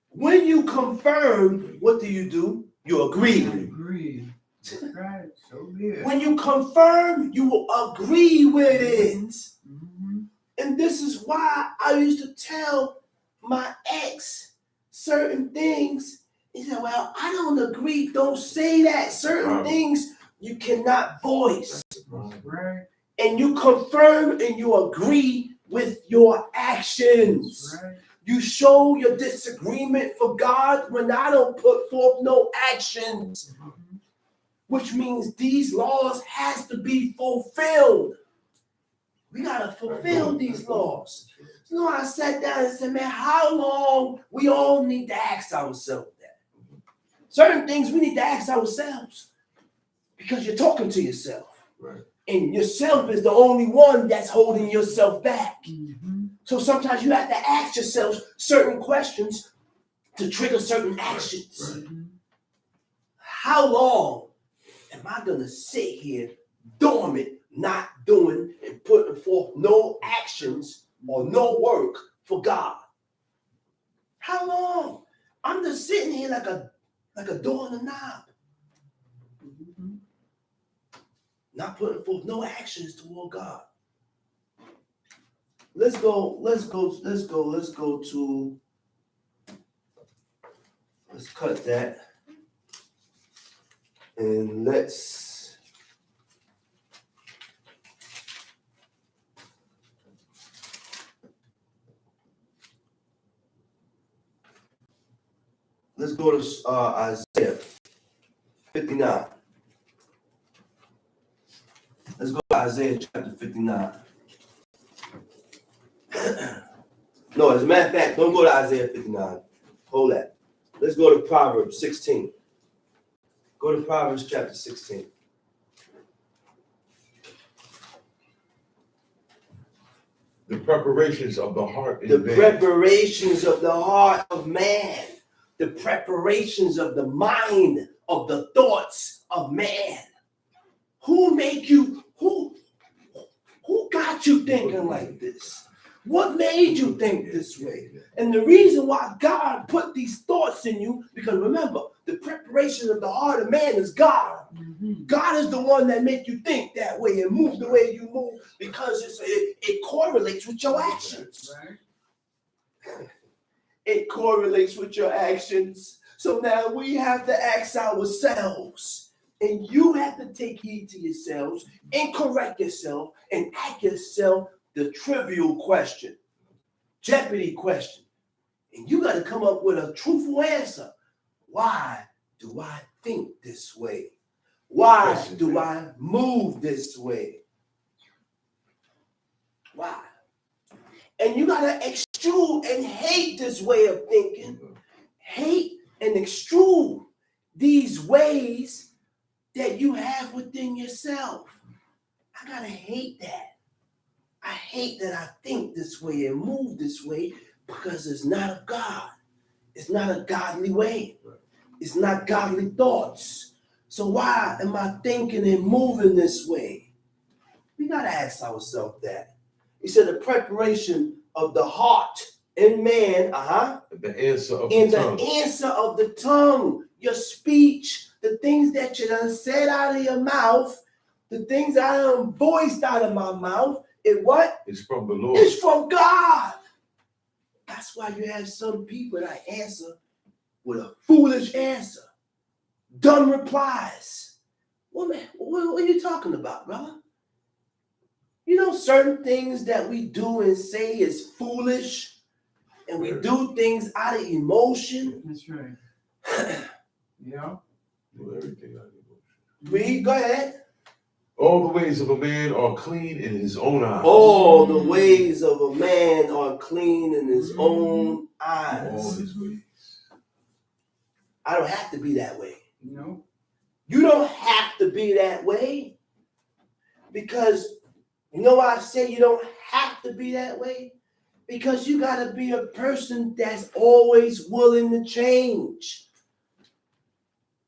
When you confirm, what do? You agree. Agree. That's right. So good. When you confirm, you will agree with it. Mm-hmm. And this is why I used to tell my ex certain things. He said, well, I don't agree. Don't say that. Certain things you cannot voice. Right. And you confirm and you agree with your actions. Right. You show your disagreement for God when I don't put forth no actions. Mm-hmm. Which means these laws has to be fulfilled. We got to fulfill these laws. So I sat down and said, man, how long we all need to ask ourselves that? Certain things we need to ask ourselves because you're talking to yourself. Right. And yourself is the only one that's holding yourself back. Mm-hmm. So sometimes you have to ask yourself certain questions to trigger certain actions. Right. Mm-hmm. How long am I going to sit here dormant, not doing and putting forth no actions or no work for God? How long? I'm just sitting here like a door on a knob, Mm-hmm. not putting forth no actions toward God. Let's go to, let's cut that. And let's go to Isaiah 59. Let's go to Isaiah chapter 59. No, as a matter of fact, don't go to Isaiah 59. Hold that. Let's go to Proverbs 16. Go to Proverbs chapter 16. The preparations of the heart The in man. preparations of the heart of man. The preparations of the mind, of the thoughts of man. Who make you, who got you thinking like this? What made you think this way? And the reason why God put these thoughts in you, because remember, the preparation of the heart of man is God. Mm-hmm. God is the one that make you think that way and move the way you move because it correlates with your actions. Right. It correlates with your actions. So now we have to ask ourselves, and you have to take heed to yourselves and correct yourself and ask yourself the trivial question, Jeopardy question. And you got to come up with a truthful answer. Why do I think this way? Why do I move this way? Why? And you got to extrude and hate this way of thinking. Hate and extrude these ways that you have within yourself. I got to hate that. I hate that I think this way and move this way because it's not of God. It's not a godly way. It's not godly thoughts. So why am I thinking and moving this way? We got to ask ourselves that. He said the preparation of the heart in man, The answer of and the tongue. the answer of the tongue, your speech, the things that you done said out of your mouth, the things I done voiced out of my mouth, it what? It's from the Lord. It's from God. That's why you have some people that answer with a foolish answer. Dumb replies. What are you talking about, brother? You know, certain things that we do and say is foolish, and we do things out of emotion. That's right. Yeah. Do everything out of emotion. Read, go ahead. All the ways of a man are clean in his own eyes. All the ways of a man are clean in his own All eyes. his ways. I don't have to be that way. No. You don't have to be that way. Because, you know why I say you don't have to be that way? Because you got to be a person that's always willing to change.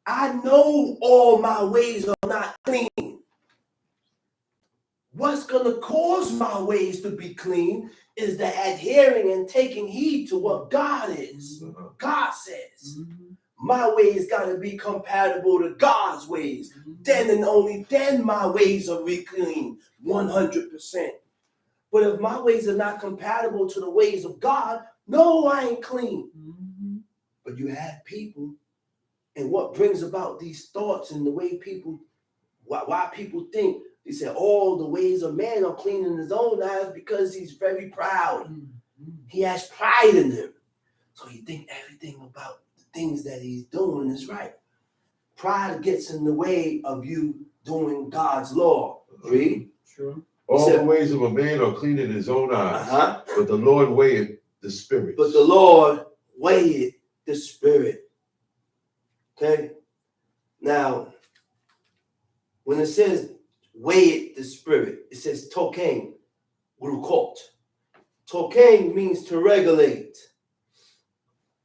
I know all my ways are not clean. what's going to cause my ways to be clean is the adhering and taking heed to what God is. God says, my ways got to be compatible to God's ways. Then and only then my ways are clean 100%. But if my ways are not compatible to the ways of God, no, I ain't clean. But you have people, and what brings about these thoughts and the way people, why people think, they say, all the ways of man are clean in his own eyes because he's very proud. He has pride in him. So he thinks everything about the things that he's doing is right. Pride gets in the way of you doing God's law. Read. True. All the ways of a man are clean in his own eyes, but the Lord weigheth the spirit. But the Lord weigheth the spirit. Okay? Now, when it says weigheth the spirit, it says token, urukot. Token means to regulate,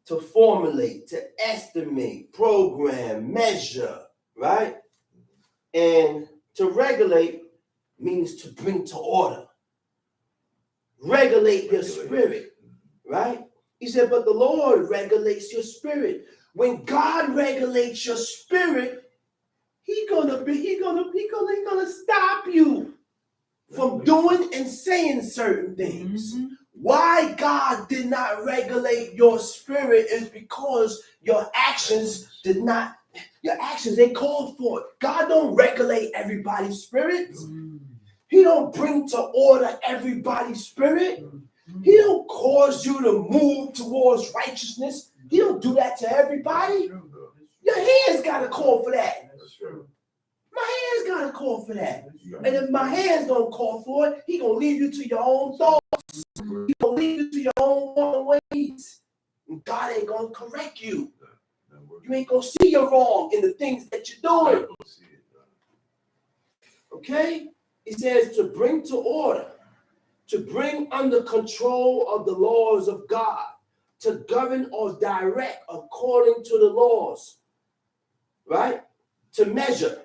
to formulate, to estimate, program, measure, right? And to regulate means to bring to order. Regulate your spirit, right? He said, but the Lord regulates your spirit. When God regulates your spirit, He's gonna stop you from doing and saying certain things. Why God did not regulate your spirit is because your actions they called for it. God don't regulate everybody's spirit. He don't bring to order everybody's spirit. He don't cause you to move towards righteousness. He don't do that to everybody. Your hands got a call for that. My hands got a call for that. And if my hands don't call for it, he gonna leave you to your own thoughts. He gonna leave you to your own ways. And God ain't gonna correct you. You ain't gonna see you're wrong in the things that you're doing. Okay? He says to bring to order, to bring under control of the laws of God, to govern or direct according to the laws, right? To measure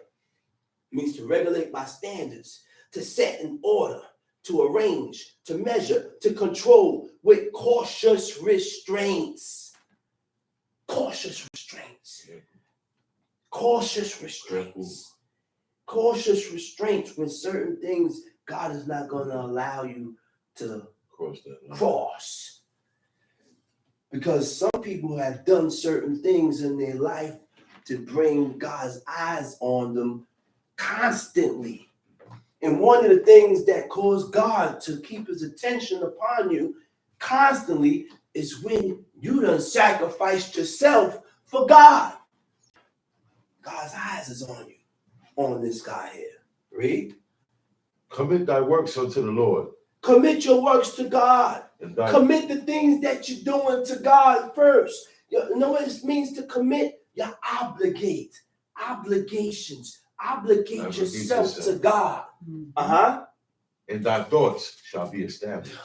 means to regulate by standards, to set in order, to arrange, to measure, to control with cautious restraints. Cautious restraints. Cautious restraints. Cautious restraints when certain things God is not going to allow you to cross. Because some people have done certain things in their life to bring God's eyes on them constantly. And one of the things that caused God to keep his attention upon you constantly is when you done sacrificed yourself for God. God's eyes is on you, on this guy here. Read. Commit thy works unto the Lord. Commit your works to God. Commit the things that you're doing to God first. You know what it means to commit? You obligate. Obligations. Obligate yourself to God. And thy thoughts shall be established.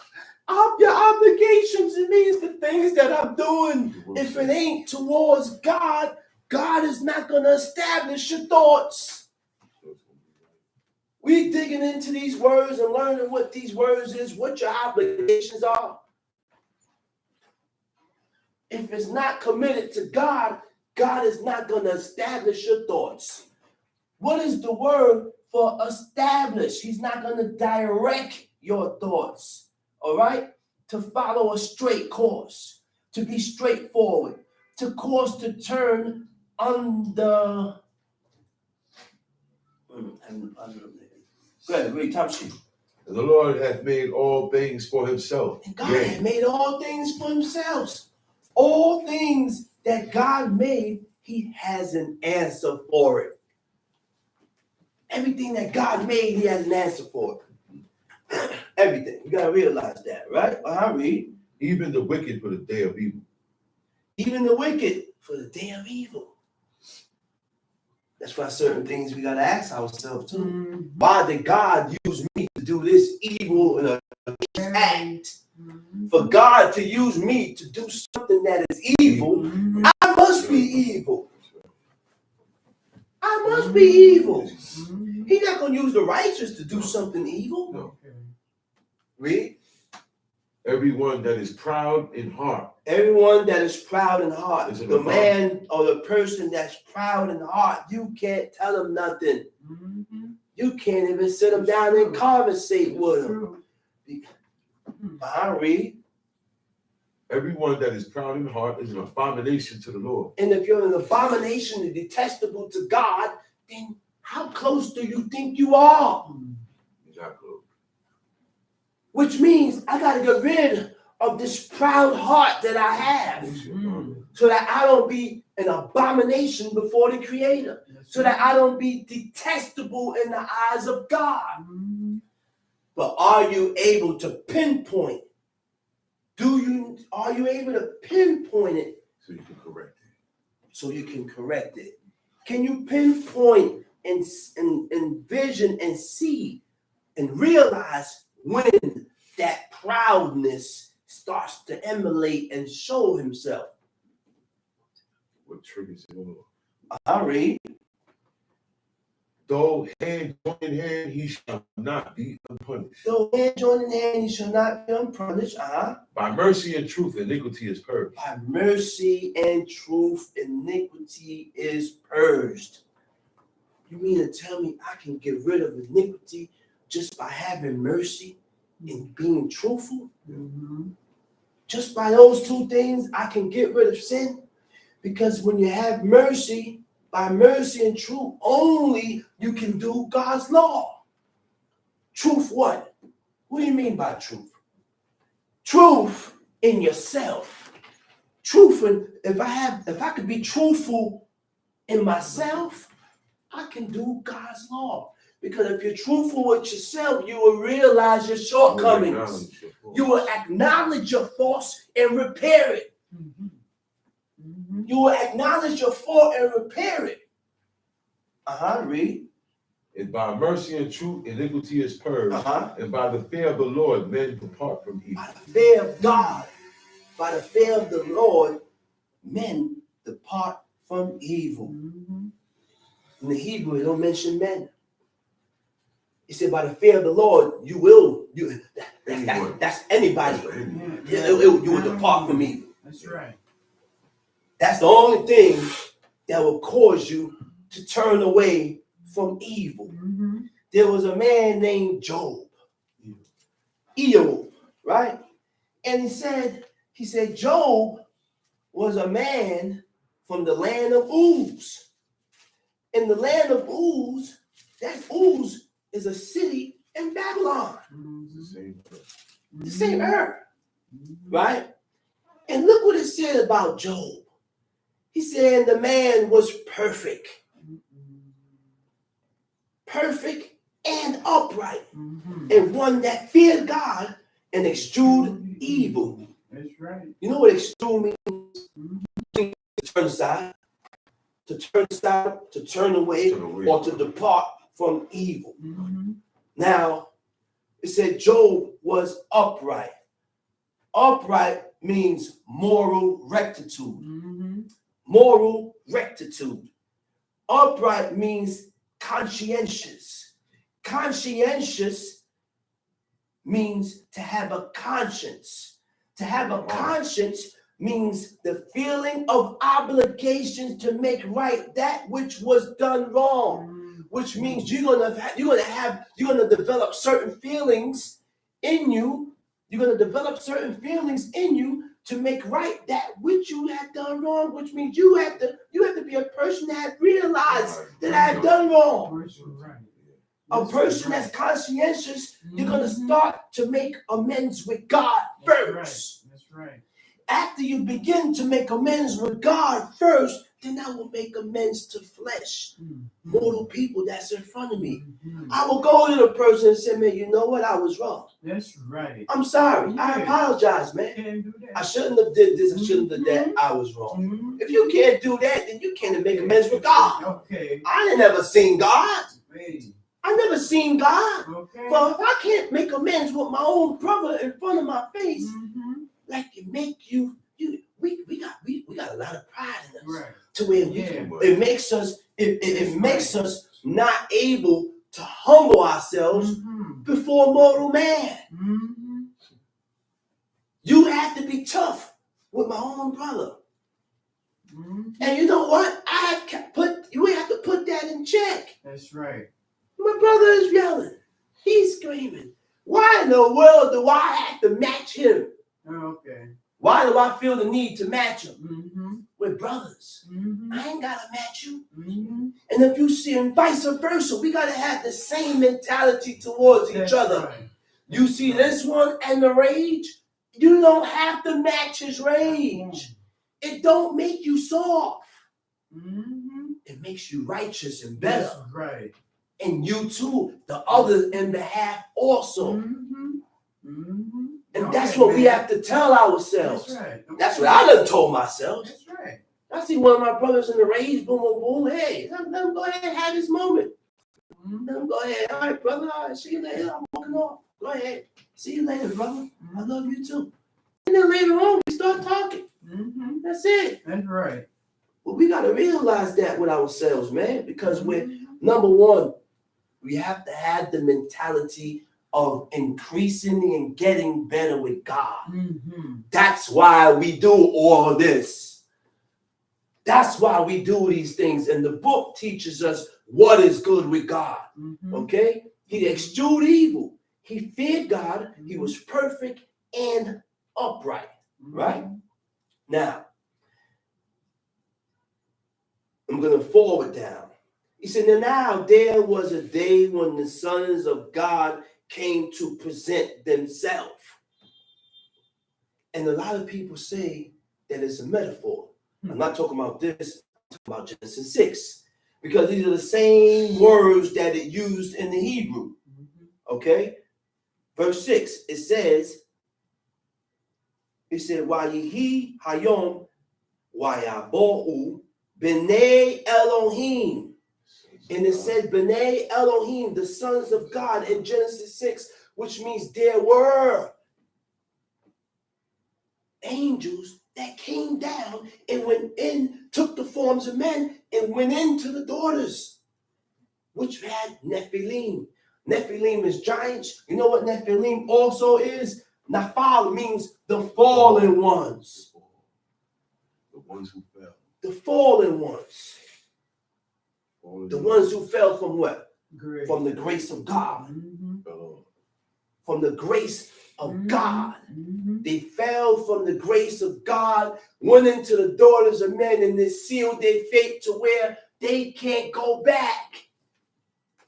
Your obligations, it means the things that I'm doing. If it ain't towards God, God is not going to establish your thoughts. We digging into these words and learning what these words is, what your obligations are. If it's not committed to God, God is not going to establish your thoughts. What is the word for establish? He's not going to direct your thoughts, all right? To follow a straight course, to be straightforward, to cause to turn under. Go ahead, read top sheet. And the Lord hath made all things for himself. And God had made all things for himself. All things that God made, he has an answer for it. Everything that God made, he has an answer for it. Everything. You got to realize that, right? I read. Even the wicked for the day of evil. Even the wicked for the day of evil. That's why certain things we got to ask ourselves too. Why did God use me to do this evil and act? For God to use me to do something that is evil, I must be evil. I must be evil. He's not going to use the righteous to do something evil. No. Okay. Read. Everyone that is proud in heart. Everyone that is proud in heart. Is an The abomination. man or the person that's proud in heart, you can't tell him nothing. Mm-hmm. You can't even sit him down and conversate with him. True. Read. Everyone that is proud in heart is an abomination to the Lord. And if you're an abomination and detestable to God, then how close do you think you are? Exactly. Which means I got to get rid of this proud heart that I have so that I don't be an abomination before the Creator, so that I don't be detestable in the eyes of God. Mm-hmm. But are you able to pinpoint? Are you able to pinpoint it So you can correct it. so you can correct it? Can you pinpoint and envision and see and realize when that proudness starts to emulate and show himself? What triggers it all? I read. Though hand join in hand, he shall not be unpunished. Though hand join in hand, he shall not be unpunished. By mercy and truth, iniquity is purged. By mercy and truth, iniquity is purged. You mean to tell me I can get rid of iniquity just by having mercy and being truthful? Mm-hmm. Just by those two things, I can get rid of sin? Because when you have mercy, by mercy and truth, only you can do God's law. Truth what? What do you mean by truth? Truth in yourself. Truth in, if I could be truthful in myself, I can do God's law. Because if you're truthful with yourself, you will realize your shortcomings. You will acknowledge your faults and repair it. Mm-hmm. Mm-hmm. You will acknowledge your fault and repair it. Read. And by mercy and truth, iniquity is purged. And by the fear of the Lord, men depart from evil. By the fear of God, by the fear of the Lord, men depart from evil. Mm-hmm. In the Hebrew, it don't mention men. He said, by the fear of the Lord, you will. That's anybody. You will depart from evil. That's right. That's the only thing that will cause you to turn away from evil. Mm-hmm. There was a man named Job. Right? And he said Job was a man from the land of Uz. In the land of Uz, that Uz is a city in Babylon. Mm-hmm. The same earth. Right? And look what it said about Job. He said the man was perfect. Perfect and upright. Mm-hmm. And one that feared God and eschewed evil. That's right. You know what eschew means? Mm-hmm. To turn aside. To turn away, or to depart from evil. Mm-hmm. Now, it said Job was upright. Upright means moral rectitude. Mm-hmm. Moral rectitude. Upright means conscientious. Conscientious means to have a conscience. To have a conscience means the feeling of obligation to make right that which was done wrong. Which means you're gonna develop certain feelings in you. You're gonna develop certain feelings in you to make right that which you had done wrong. Which means you have to be a person that realized that I had done wrong. A person that's conscientious, you're gonna start to make amends with God first. That's right. After you begin to make amends with God first, then I will make amends to flesh, mortal people that's in front of me. Mm-hmm. I will go to the person and say, man, you know what? I was wrong. That's right. I'm sorry. Yeah. I apologize, man. Can't do that. I shouldn't have did this. I shouldn't have did that. I was wrong. Mm-hmm. If you can't do that, then you can't make amends with God. Okay. I ain't never seen God. Hey. I never seen God. Okay. Well, if I can't make amends with my own brother in front of my face, Mm-hmm. like it make we got a lot of pride in us. Right. To where Yeah. it makes us not able to humble ourselves Mhm. before mortal man. Mhm. You have to be tough with my own brother. Mhm. And you know what? We have to put that in check. That's right. My brother is yelling. He's screaming. Why in the world do I have to match him? Okay. Why do I feel the need to match him? Mhm. We're brothers. Mhm. I ain't gotta match you. Mhm. And if you see him, vice versa, we gotta have the same mentality towards each That's other. right. You see this one and the rage, you don't have to match his rage. It don't make you soft. Mhm. It makes you righteous and better. That's right. And you too, the other in behalf also. Mhm. Mhm. And Okay, that's what we man. have to tell ourselves. That's right. That's what I done told myself. That's right. I see one of my brothers in the rage, boom, boom, boom. Hey, let him go ahead and have his moment. Mhm. Let him go ahead. All right, brother. All right, see you later. I'm walking off. Go ahead. See you later, brother. I love you too. And then later on, we start talking. Mhm. That's it. That's right. But we got to realize that with ourselves, man, because we're, number one, we have to have the mentality of increasing and getting better with God. Mhm. That's why we do all this. That's why we do these things. And the book teaches us what is good with God. Mhm. Okay? He eschewed evil. He feared God. He was perfect and upright. Right? Now, I'm going to forward down. He said, now there was a day when the sons of God came to present themselves. And a lot of people say that it's a metaphor. I'm not talking about this, I'm talking about Genesis 6. Because these are the same words that it used in the Hebrew. Okay? Verse 6, it said, Wayihi Hayom Wayabohu B'nai Elohim. And it says B'nai Elohim, the sons of God in Genesis 6, which means there were angels that came down and went in, took the forms of men and went into the daughters, which had Nephilim. Nephilim is giants. You know what Nephilim also is? Naphal means the fallen ones. The ones who fell. The fallen ones. The ones who fell from what? Great. From the grace of God. Mhm. From the grace of God. Mhm. They fell from the grace of God, went into the daughters of men, and they sealed their fate to where they can't go back.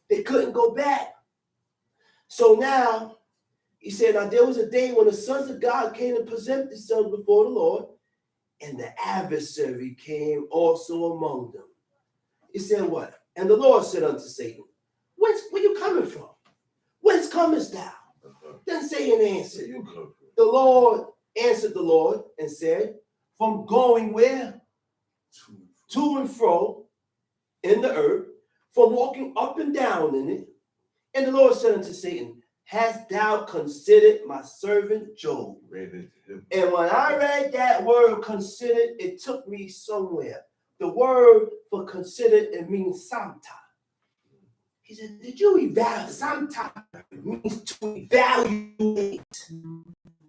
They couldn't go back. So now, he said, now there was a day when the sons of God came to present themselves before the Lord, and the adversary came also among them. He said what? And the Lord said unto Satan, where you coming from? Whence comest thou? Then Satan answered, the Lord answered the Lord and said, from going where? To and fro in the earth, from walking up and down in it. And the Lord said unto Satan, hast thou considered my servant Job? And when I read that word considered, it took me somewhere. The word for considered, it means samta. He said, did you evaluate? Samta means to evaluate.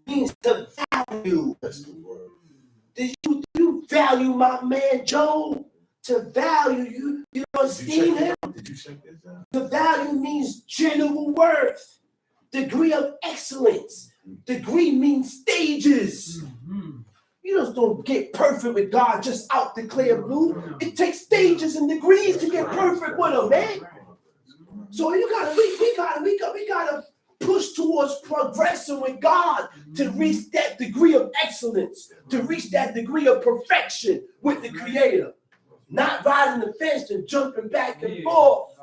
Means to value. That's the word. Did you value my man Job? To value you, you esteem him. Did you check this out? The value means general worth, degree of excellence. Degree means stages. Mhm. You just don't get perfect with God just out the clear blue. It takes stages and degrees to get perfect with him, man. So we gotta push towards progressing with God to reach that degree of excellence, to reach that degree of perfection with the Creator. Not riding the fence and jumping back and forth.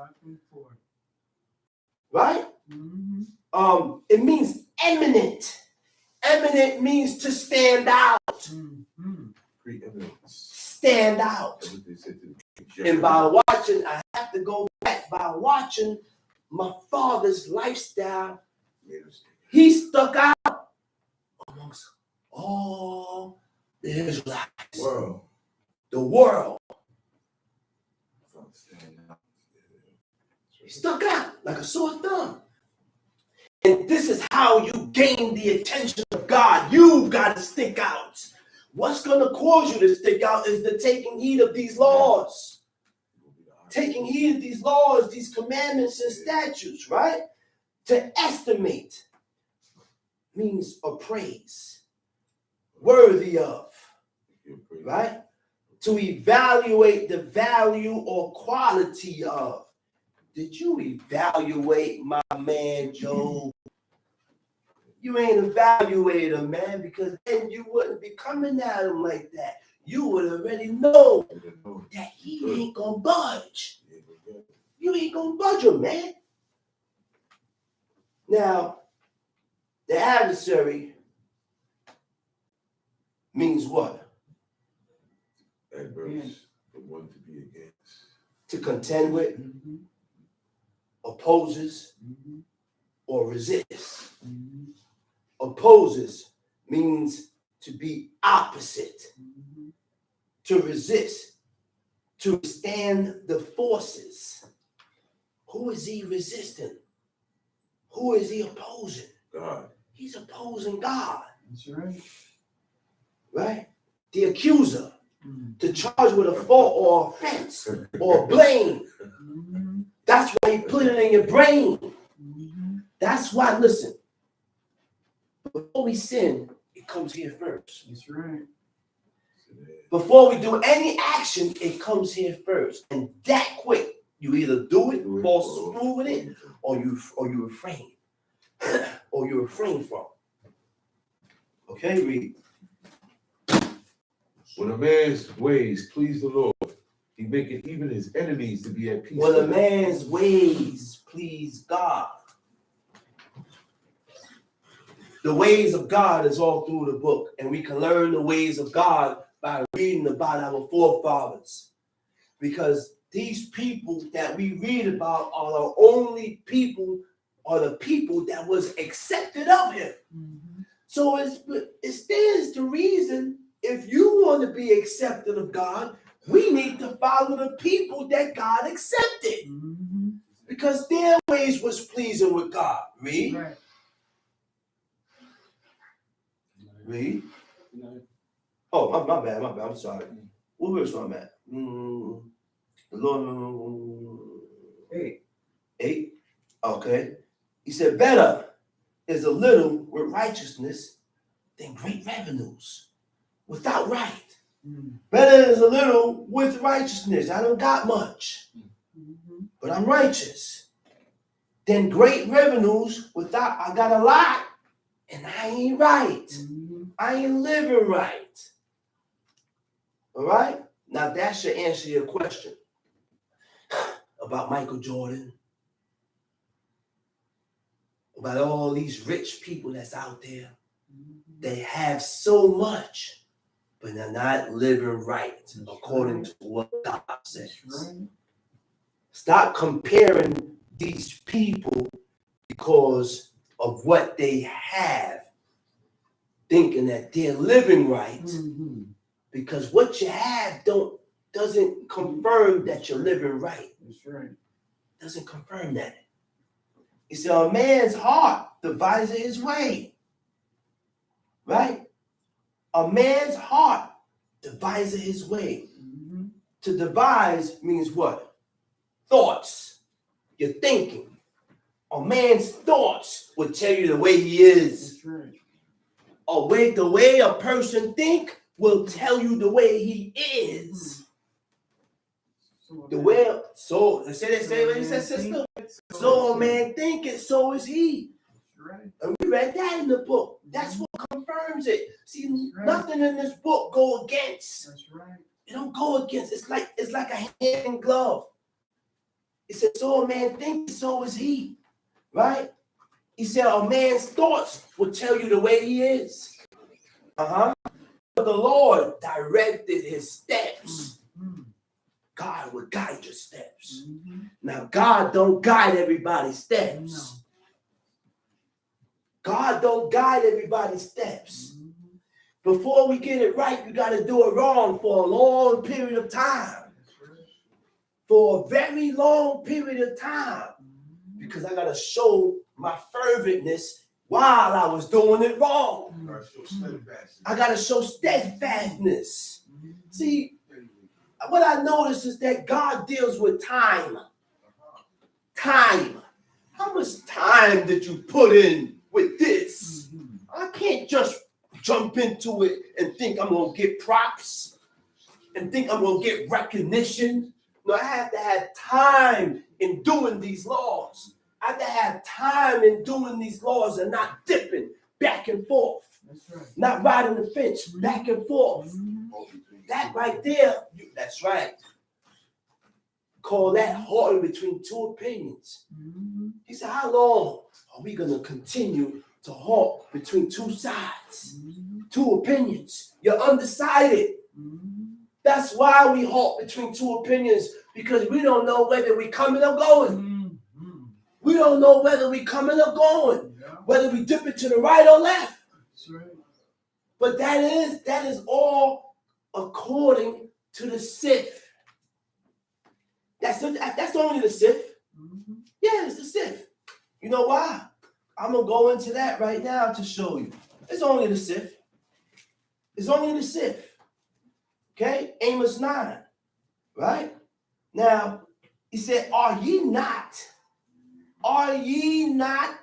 Right? Mhm. It means eminent. Eminent means to stand out. Mhm. Preeminence. Stand out. That's what they said to And by watching, I have to go back. By watching my father's lifestyle, he stuck out amongst all the Israelites. World. The world. He stuck out like a sore thumb. And this is how you gain the attention of God. You've got to stick out. What's going to cause you to stick out is the taking heed of these laws. Taking heed of these laws, these commandments and statutes, right? To estimate means appraise, worthy of, right? To evaluate the value or quality of. Did you evaluate my man Job? You ain't evaluate him, man, because then you wouldn't be coming at him like that. You would already know that he ain't gonna budge. You ain't gonna budge him, man. Now, the adversary means what? Adverse, the one to be against. To contend with, opposes, or resists. Opposes means to be opposite, to resist, to withstand the forces. Who is he resisting? Who is he opposing? God. He's opposing God. That's right. Right? The accuser, to charge with a fault or offense or blame. That's why you put it in your brain. That's why, listen, before we sin, it comes here first. That's right. Before we do any action, it comes here first. And that quick, you either do it, fall through with it, or you refrain. Or you refrain from. Okay, read. When a man's ways please the Lord, he maketh even his enemies to be at peace. When a man's ways please God. The ways of God is all through the book, and we can learn the ways of God by reading about our forefathers. Because these people that we read about are the only people, or the people that was accepted of him. So it stands to reason, if you want to be accepted of God, we need to follow the people that God accepted. Because their ways was pleasing with God. Read. Right. Read. Oh, my bad. I'm sorry. What verse am I at? The Lord. 8. Okay. He said, better is a little with righteousness than great revenues without right. Better is a little with righteousness. I don't got much, but I'm righteous. Than great revenues without, I got a lot and I ain't right. I ain't living right. All right? Now that should answer your question about Michael Jordan, about all these rich people that's out there. They have so much, but they're not living right according to what God says. Stop comparing these people because of what they have, thinking that they're living right. Because what you have doesn't confirm that you're living right. That's right. Doesn't confirm that. He said, a man's heart devises his way. Right? A man's heart devises his way. To devise means what? Thoughts. You're thinking. A man's thoughts will tell you the way he is. That's right. The way a person think will tell you the way he is. The way, so a man thinketh, so is he. Right. And we read that in the book. That's what confirms it. See, nothing in this book go against. That's right. It don't go against. It's like a hand and glove. It said, so a man thinks, so is he. Right? He said, a man's thoughts will tell you the way he is. But the Lord directed his steps. God will guide your steps. Now, God don't guide everybody's steps. God don't guide everybody's steps. Before we get it right, we got to do it wrong for a long period of time. For a very long period of time. because I got to show my ferventness while I was doing it wrong. I got to show steadfastness. See, what I noticed is that God deals with time. Time. How much time did you put in with this? I can't just jump into it and think I'm going to get props and think I'm going to get recognition. No, I have to have time in doing these laws. I have to have time in doing these laws and not dipping back and forth. That's right. Not riding the fence back and forth. That right there, that's right. Call that halting between two opinions. He said, how long are we going to continue to halt between two sides? Two opinions. You're undecided. That's why we halt between two opinions, because we don't know whether we're coming or going. We don't know whether we're coming or going, whether we dip it to the right or left. That's right. But that is all according to the Sith. That's only the Sith. Yeah, it's the Sith. You know why? I'm going to go into that right now to show you. It's only the Sith. It's only the Sith. Okay? Amos 9. Right? Now, he said, are ye not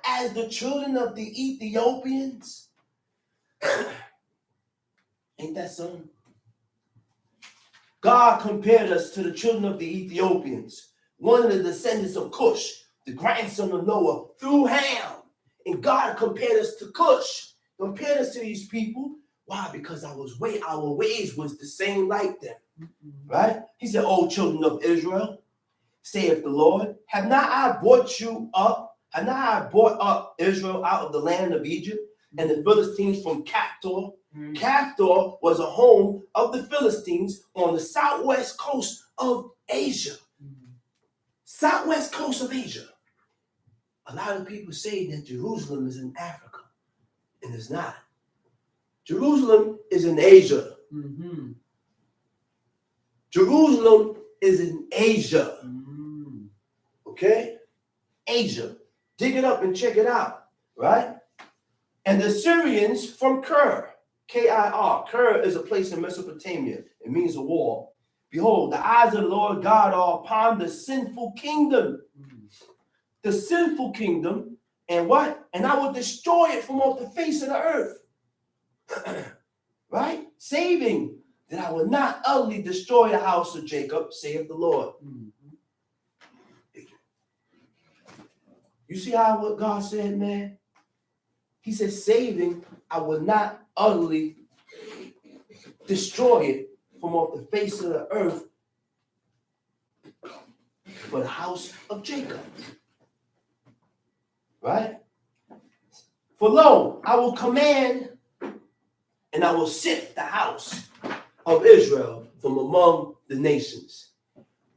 as the children of the Ethiopians? Ain't that something? God compared us to the children of the Ethiopians, one of the descendants of Cush, the grandson of Noah, through Ham. And God compared us to Cush, compared us to these people. Why? Because our ways was the same like them. Right? He said, O children of Israel, saith the Lord, have not I brought up Israel out of the land of Egypt and the Philistines from Caphtor? Caphtor was a home of the Philistines on the southwest coast of Asia. Southwest coast of Asia. A lot of people say that Jerusalem is in Africa, and it's not. Jerusalem is in Asia. Jerusalem is in Asia. Okay? Asia. Dig it up and check it out. Right? And the Syrians from Kir. K-I-R. Kir is a place in Mesopotamia. It means a wall. Behold, the eyes of the Lord God are upon the sinful kingdom. The sinful kingdom. And what? And I will destroy it from off the face of the earth. Right? Saving that I will not utterly destroy the house of Jacob, saith the Lord. You see how what God said, man? He said, saving, I will not utterly destroy it from off the face of the earth for the house of Jacob. Right? For lo, I will command and I will sift the house of Israel from among the nations.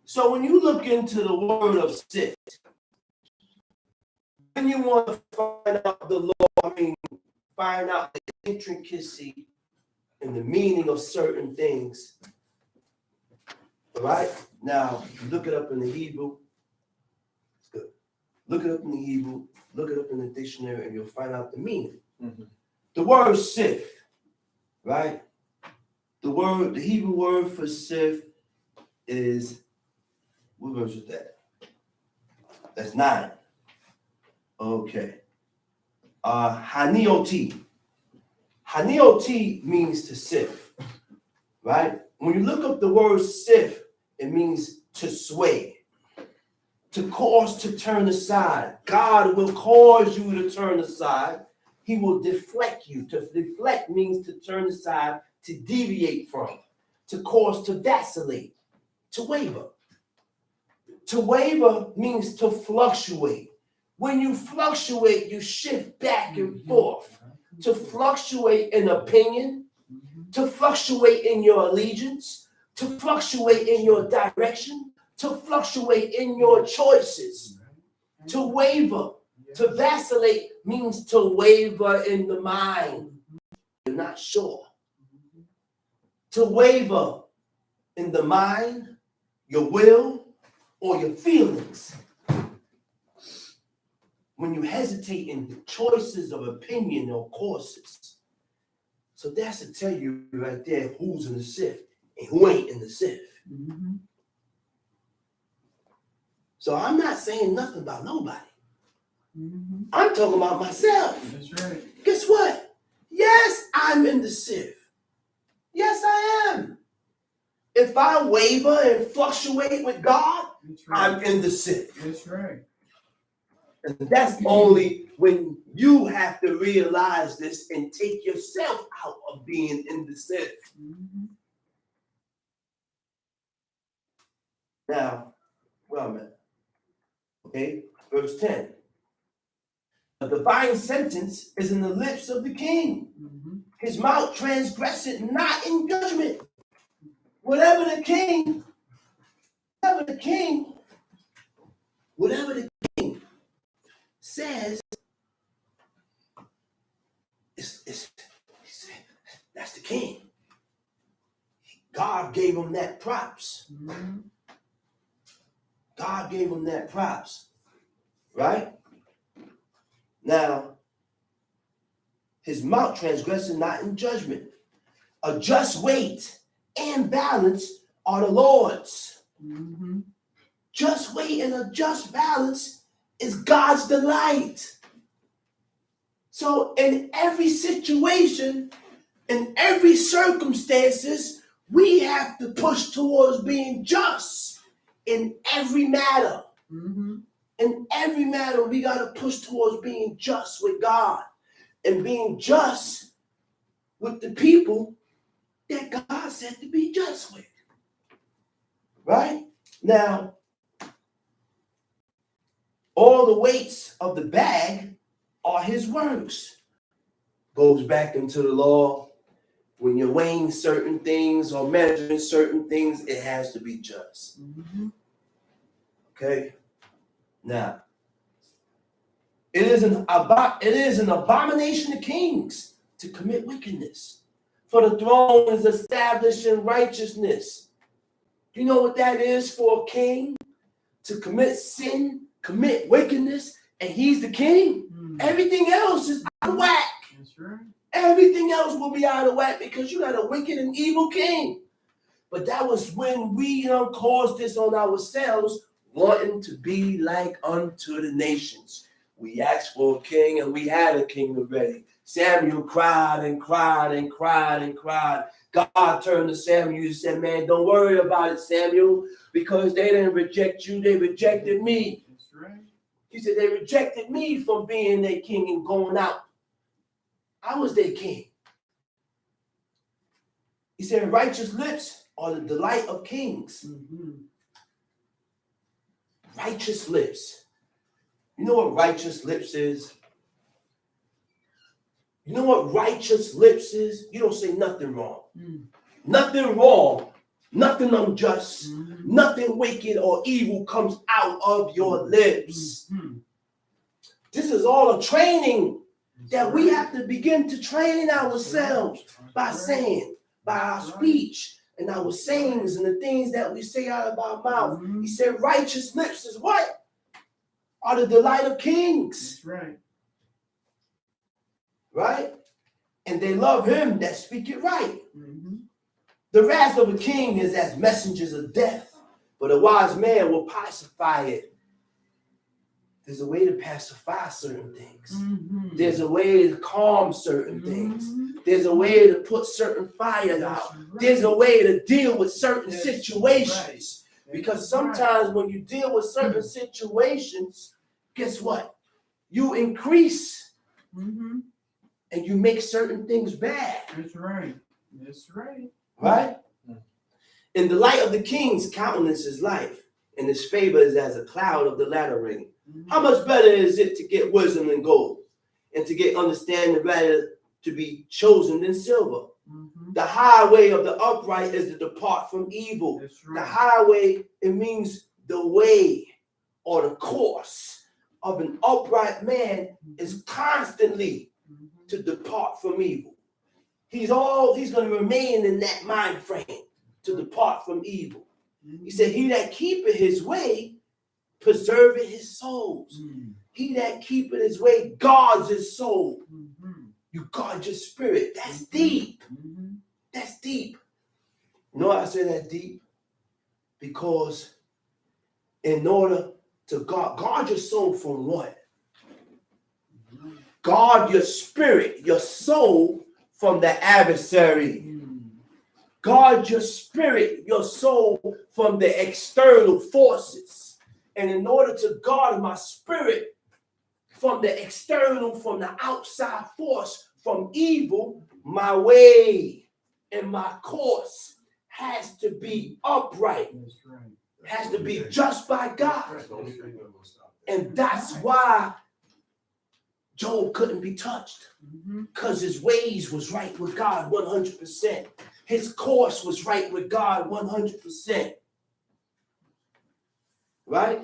So when you look into the word of sift, when you want to find out the law, find out the intricacy and the meaning of certain things. All right? Now, look it up in the Hebrew. It's good. Look it up in the Hebrew. Look it up in the dictionary, and you'll find out the meaning. The word sift, right? The Hebrew word for sift is, what verse is that? That's 9. Okay. Hanioti. Hanioti means to sift, right? When you look up the word sift, it means to sway, to cause to turn aside. God will cause you to turn aside. He will deflect you. To deflect means to turn aside, to deviate from, to cause to vacillate, to waver. To waver means to fluctuate. When you fluctuate, you shift back and forth. To fluctuate in opinion, to fluctuate in your allegiance, to fluctuate in your direction, to fluctuate in your choices, to waver, to vacillate means to waver in the mind. You're not sure. To waver in the mind, your will, or your feelings. when you hesitate in choices of opinion or courses. So that's to tell you right there who's in the sift and who ain't in the sift. Mm-hmm. So I'm not saying nothing about nobody. Mm-hmm. I'm talking about myself. That's right. Guess what? Yes, I'm in the sift. Yes, I am. If I waver and fluctuate with God, That's right. I'm in the sift. That's right. And that's only when you have to realize this and take yourself out of being in the sift. Mm-hmm. Now, well, man. Okay, verse 10. A divine sentence is in the lips of the king. Mm-hmm. His mouth transgresseth not in judgment. Whatever the king says, that's the king. God gave him that props. Mm-hmm. God gave him that props. Right? Now, his mouth transgresseth not in judgment. A just weight and balance are the Lord's. Mm-hmm. Just weight and a just balance is God's delight. So in every situation, in every circumstances, we have to push towards being just in every matter. Mm-hmm. In every matter, we got to push towards being just with God and being just with the people that God said to be just with. Right? Now, all the weights of the bag are his works. Goes back into the law. When you're weighing certain things or measuring certain things, it has to be just. Mm-hmm. Okay? Now, it is an abomination to kings to commit wickedness. For the throne is established in righteousness. You know what that is for a king? To commit sin, commit wickedness, and he's the king. Mm-hmm. Everything else is out of whack. That's right. Everything else will be out of whack because you got a wicked and evil king. But that was when we caused this on ourselves, wanting to be like unto the nations. We asked for a king and we had a king already. Samuel cried and cried and cried and cried. God turned to Samuel and said, man, don't worry about it, Samuel, because they didn't reject you, they rejected me. That's right. He said, they rejected me from being their king and going out. I was their king. He said, righteous lips are the delight of kings. Mm-hmm. Righteous lips. You know what righteous lips is? You know what righteous lips is? You don't say nothing wrong. Mm-hmm. Nothing wrong. Nothing unjust. Mm-hmm. Nothing wicked or evil comes out of your lips. Mm-hmm. This is all a training that we have to begin to train ourselves by saying, by our speech and our sayings and the things that we say out of our mouth. Mm-hmm. He said, righteous lips is what? Are the delight of kings. That's right. Right? And they love him that speak it right. Mm-hmm. The wrath of a king is as messengers of death, but a wise man will pacify it. There's a way to pacify certain things. Mm-hmm. There's a way to calm certain things. Mm-hmm. There's a way to put certain fires out. There's a way to deal with certain That's situations. right. Because sometimes when you deal with certain situations, guess what? You increase Mm-hmm. and you make certain things bad. That's right. That's right. Right? In the light of the king's countenance is life, and his favor is as a cloud of the latter rain. Mm-hmm. How much better is it to get wisdom than gold, and to get understanding rather to be chosen than silver? Mm-hmm. The highway of the upright is to depart from evil. That's The right. highway, it means the way or the course of an upright man is constantly Mm-hmm. to depart from evil. He's going to remain in that mind frame to depart from evil. Mm-hmm. He said, he that keepeth his way preserving his souls. He that keepeth his way guards his soul. You guard your spirit. That's deep. That's deep. You know why I say that deep? Because in order to guard your soul from what? Guard your spirit, your soul from the adversary. Guard your spirit, your soul from the external forces. And in order to guard my spirit from the external, from the outside force, from evil, my way and my course has to be upright. That's right. Has to be just by God. That's the only thing that will stop that. And that's why Job couldn't be touched. Because his ways was right with God 100%. His course was right with God 100%. Right?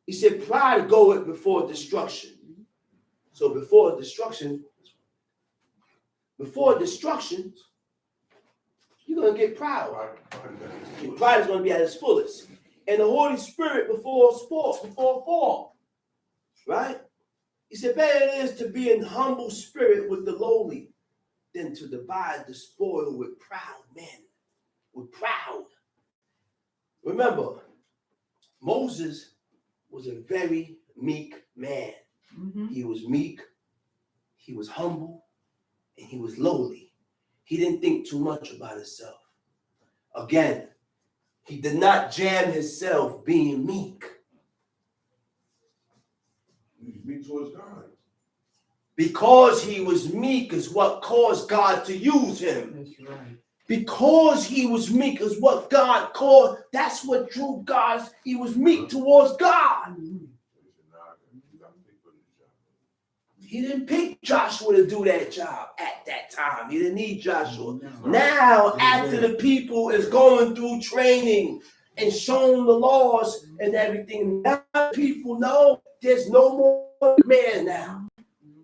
He said pride goeth before destruction. So before destruction, you're going to get proud. Your pride is going to be at its fullest. And the Holy Spirit before fall. Right? He said, better it is to be in humble spirit with the lowly than to divide the spoil with proud men. With proud. Remember, Moses was a very meek man. He was meek, he was humble, and he was lowly. He didn't think too much about himself. Again, he did not jam himself being meek. He's meek towards God. Because he was meek is what caused God to use him. That's right. Because he was meek is what God called. That's what drew God. He was meek towards God. He didn't pick Joshua to do that job at that time. He didn't need Joshua. Now, after the people is going through training and showing the laws and everything, now people know there's no more man now.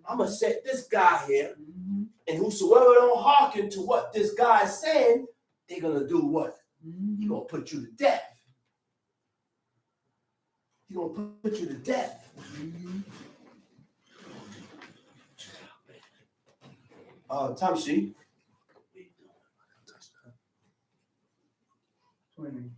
I'm going to set this guy here, and whosoever don't hearken to what this guy is saying, they're going to do what? He's going to put you to death. He's going to put you to death. Time sheet. 20.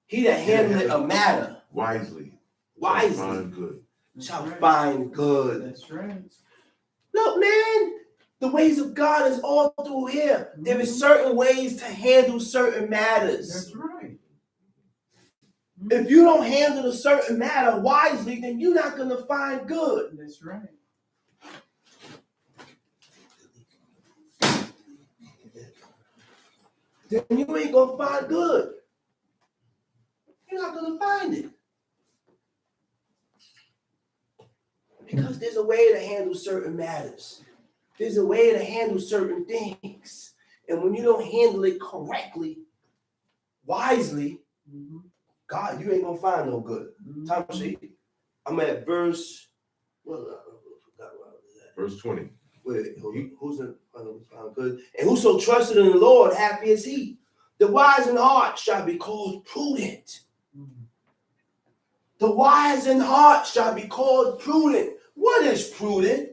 He that handleth a matter wisely find good. shall find good. That's right. Look, man, the ways of God is all through here. There is certain ways to handle certain matters. That's right. If you don't handle a certain matter wisely, then you're not going to find good. That's right. Then you ain't going to find good. You're not going to find it. Because there's a way to handle certain matters. There's a way to handle certain things. And when you don't handle it correctly, wisely, God, you ain't going to find no good. Time sheet. I'm at verse, well, I forgot what I was at. Verse 20. Wait, who's in good? And whoso trusted in the Lord, happy is he. The wise in heart shall be called prudent. The wise in heart shall be called prudent. What is prudent?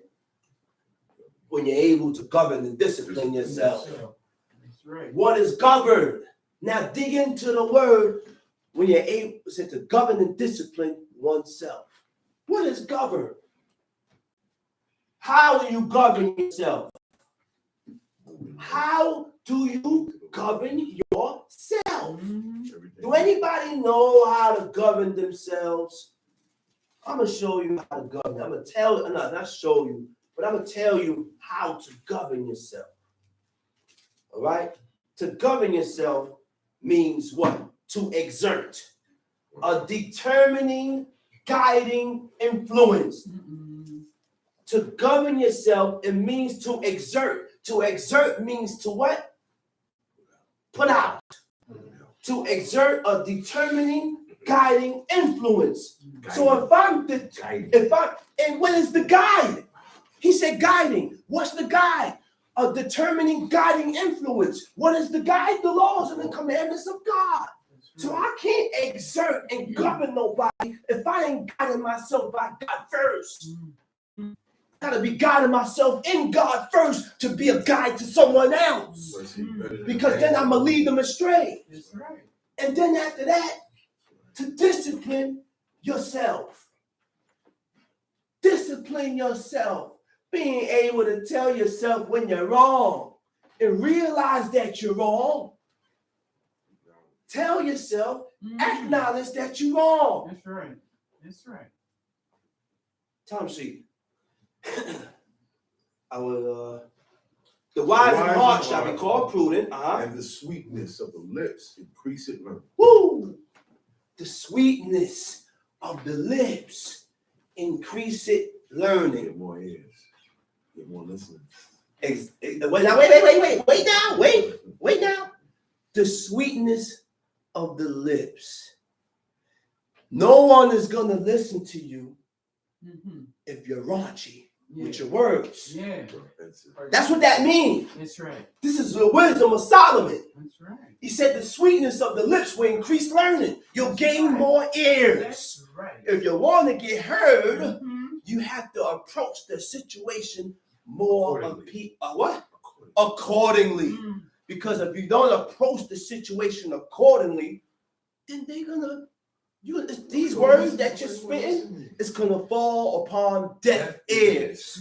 When you're able to govern and discipline yourself. That's right. What is governed? Now dig into the word when you're able to govern and discipline oneself. What is governed? How do you govern yourself? How do you govern yourself? Do anybody know how to govern themselves? I'm going to show you how to govern. I'm going to tell you, not show you, but I'm going to tell you how to govern yourself. All right? To govern yourself means what? To exert. A determining, guiding influence. To govern yourself, it means to exert. To exert means to what? Put out. To exert a determining, guiding influence. So and what is the guide? He said guiding. What's the guide? A determining, guiding influence. What is the guide? The laws and the commandments of God. So I can't exert and govern nobody if I ain't guiding myself by God first. Gotta be guiding myself in God first to be a guide to someone else. Because then I'm gonna lead them astray. That's right. And then after that, to discipline yourself. Discipline yourself. Being able to tell yourself when you're wrong and realize that you're wrong. Tell yourself, acknowledge that you're wrong. That's right. That's right. Time sheet. I will. The wise in heart shall be called prudent. And the sweetness of the lips increase it learning. Woo! The sweetness of the lips increase it learning. Get more ears. Get more listening. Wait now. The sweetness of the lips. No one is going to listen to you if you're raunchy with your words. Yeah. That's what that means. That's right. This is the wisdom of Solomon. That's right. He said the sweetness of the lips will increase learning. You'll gain more ears. That's right. If you want to get heard, you have to approach the situation more accordingly. Because if you don't approach the situation accordingly, then they're gonna these words that you're spitting is gonna fall upon deaf ears.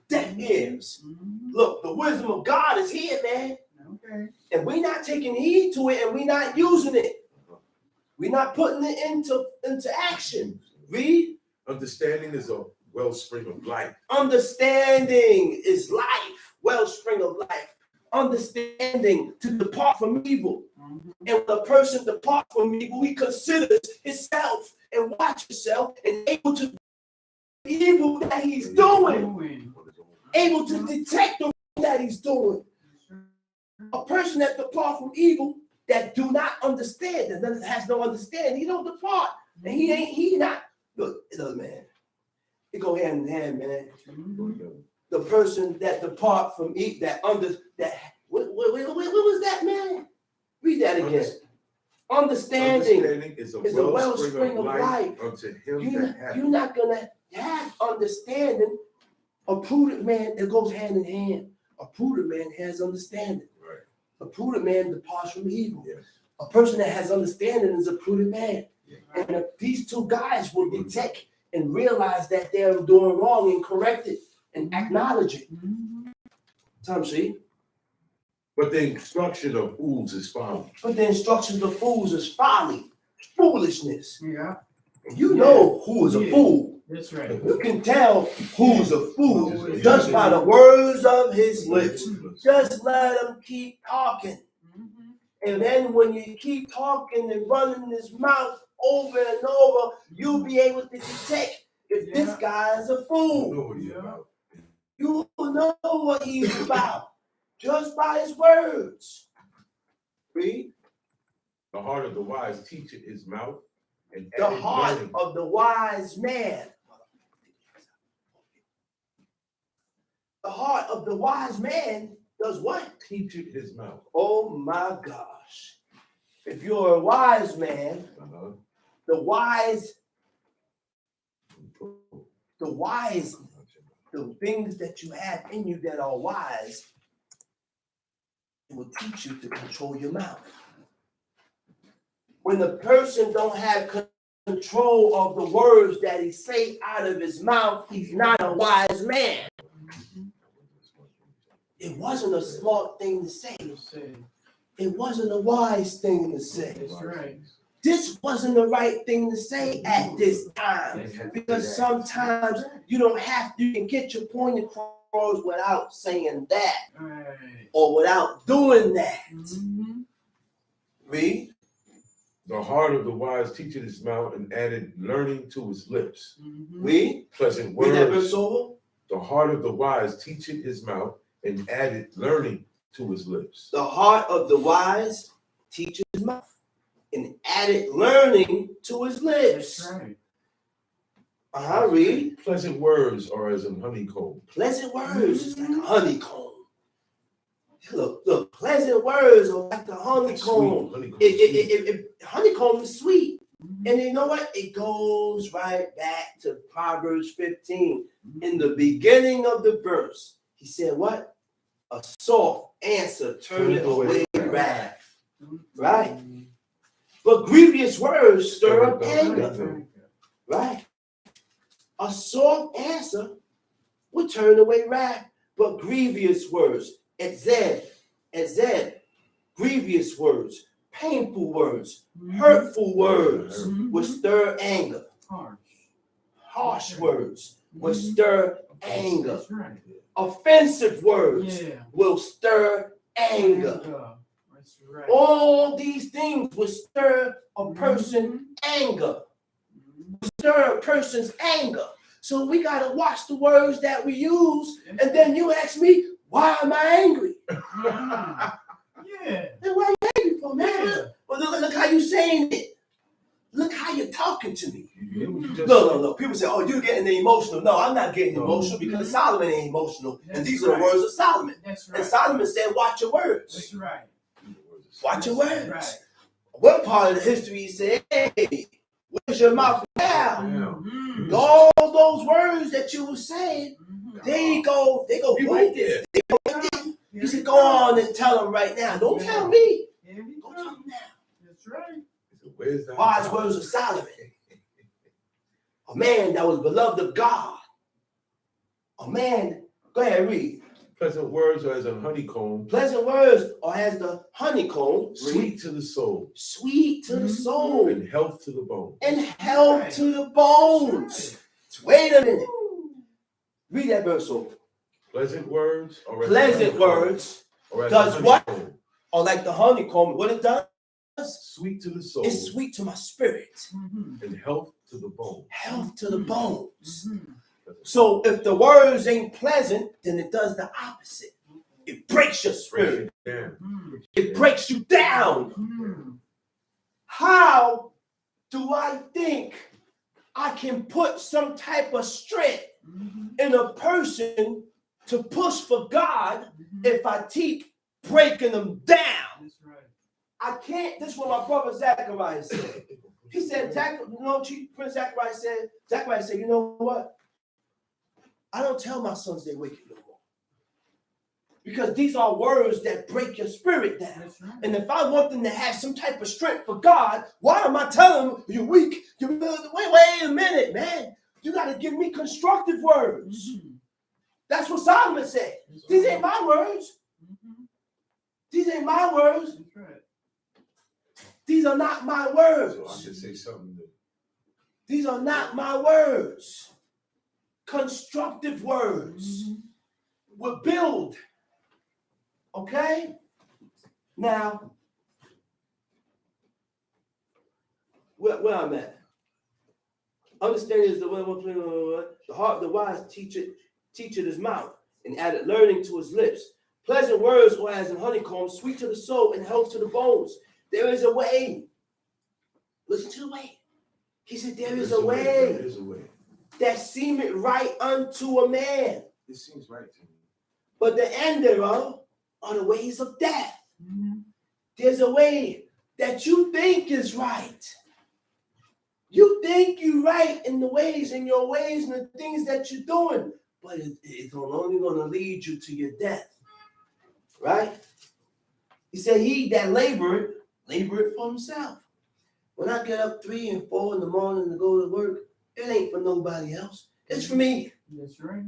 Deaf ears. Look, the wisdom of God is here, man. Okay. And we're not taking heed to it, and we're not using it. We're not putting it into action. Read. Understanding is a wellspring of life. Understanding is life, wellspring of life. Understanding to depart from evil. And when a person depart from evil, he considers himself and watch himself and able to the evil that he's doing. Able to detect the evil that he's doing. A person that depart from evil that do not understand, that has no understanding, he don't depart. And he not, look, man, it go hand in hand, man. The person that depart from evil, what was that, man? Read that again. Understanding is a wellspring of life. Unto him you're not gonna have understanding. A prudent man, it goes hand in hand. A prudent man has understanding. Right. A prudent man departs from evil. Yes. A person that has understanding is a prudent man. Yeah. And if these two guys will detect and realize that they're doing wrong and correct it and acknowledge it. Time see? But the instruction of fools is folly. But the instructions of fools is folly, foolishness. Yeah. And you know who is a fool. That's right. You can tell who's a fool just by the words of his lips. Just let him keep talking. And then when you keep talking and running his mouth over and over, you'll be able to detect if this guy is a fool. You will know what he's about just by his words. Read. The heart of the wise teacheth his mouth. And the heart of the wise man. The heart of the wise man does what? Teacheth his mouth. Oh my gosh. If you're a wise man, the things that you have in you that are wise, it will teach you to control your mouth. When the person don't have control of the words that he say out of his mouth, he's not a wise man. It wasn't a smart thing to say. It wasn't a wise thing to say. That's right. This wasn't the right thing to say at this time. Because sometimes you can get your point across without saying that. Or without doing that. Read. The heart of the wise teacheth his mouth and added learning to his lips. Read. Pleasant Read that words. verse over. The heart of the wise teacheth his mouth and added learning to his lips. The heart of the wise teaches his mouth and added learning to his lips. That's right. Read. Pleasant words are as an honeycomb. Pleasant words is like a honeycomb. Look, pleasant words are like the honeycomb. Honeycomb is sweet. And you know what? It goes right back to Proverbs 15. In the beginning of the verse, he said what? A soft answer turneth away wrath. Right? But grievous words stir up anger. Right? A soft answer will turn away wrath, but grievous words, grievous words, painful words, hurtful words will stir anger. Harsh words will stir anger. That's right. Offensive words will stir anger. That's right. All these things will stir a person's anger. Stir a person's anger. So we got to watch the words that we use. And then you ask me, why am I angry? Yeah. And why are you angry for, man? Well, look how you saying it. Look how you're talking to me. No. People say, oh, you're getting emotional. No, I'm not getting emotional because Solomon ain't emotional. And these are the words of Solomon. That's right. And Solomon said, watch your words. That's right. Watch your words. Right. One part of the history he said, hey, where's your mouth now? Mm-hmm. All those words that you were saying, they go right there. They go right there. You said, go on and tell them right now. Don't tell me. Go tell them now. That's right. Wise words of Solomon. A man that was beloved of God. A man, go ahead, read. Pleasant words are as a honeycomb. Pleasant words are as the honeycomb. Sweet to the soul. Sweet to the soul. And health to the bone. And health to the bones. Wait a minute. Read that verse over. Pleasant words are Pleasant words does what? Or like the honeycomb, what it does? Sweet to the soul. It's sweet to my spirit. And health to the bone. Health to the bones. So if the words ain't pleasant, then it does the opposite. It breaks your spirit. It breaks you down. How do I think I can put some type of strength in a person to push for God if I keep breaking them down? That's right. I can't. This is what my brother Zachariah said. He said, Prince Zachariah said, you know what? I don't tell my sons they're wicked no more. Because these are words that break your spirit down. Right. And if I want them to have some type of strength for God, why am I telling them you're weak? Wait a minute, man. You got to give me constructive words. That's what Solomon said. These ain't my words. These ain't my words. That's right. These are not my words. So I should say something. These are not my words. Constructive words will build. Okay? Now, where I'm at. Understanding is the heart of the wise teacheth his mouth, and added learning to his lips. Pleasant words are as an honeycomb, sweet to the soul and health to the bones. There is a way. Listen to the way. He said, there is a way. There is a way. That seemeth right unto a man. It seems right to me. But the end thereof are the ways of death. There's a way that you think is right. You think you're right in your ways and the things that you're doing. But it's only going to lead you to your death. Right? He said, he that laboreth for himself. When I get up 3 and 4 in the morning to go to work, it ain't for nobody else. It's for me. That's right.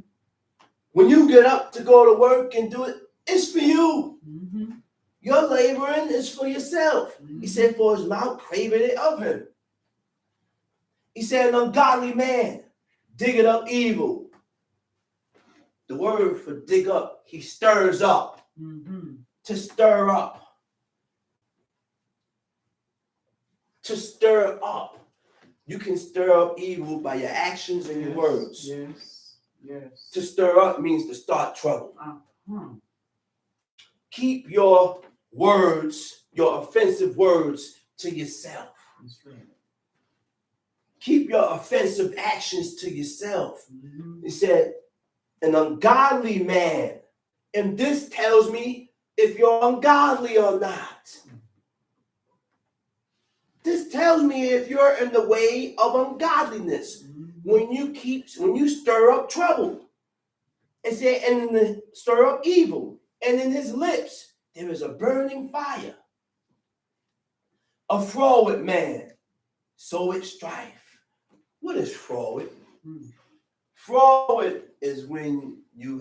When you get up to go to work and do it, it's for you. Your laboring is for yourself. He said, for his mouth craveth it of him. He said, an ungodly man diggeth up evil. The word for dig up, he stirs up. To stir up. To stir up. You can stir up evil by your actions and your words. Yes. To stir up means to start trouble. Keep your words, your offensive words, to yourself. That's right. Keep your offensive actions to yourself. He said, an ungodly man. And this tells me if you're ungodly or not. This tells me if you're in the way of ungodliness, when you stir up trouble. It said, and stir up evil, and in his lips there is a burning fire. A froward man soweth strife. What is froward? Froward is when you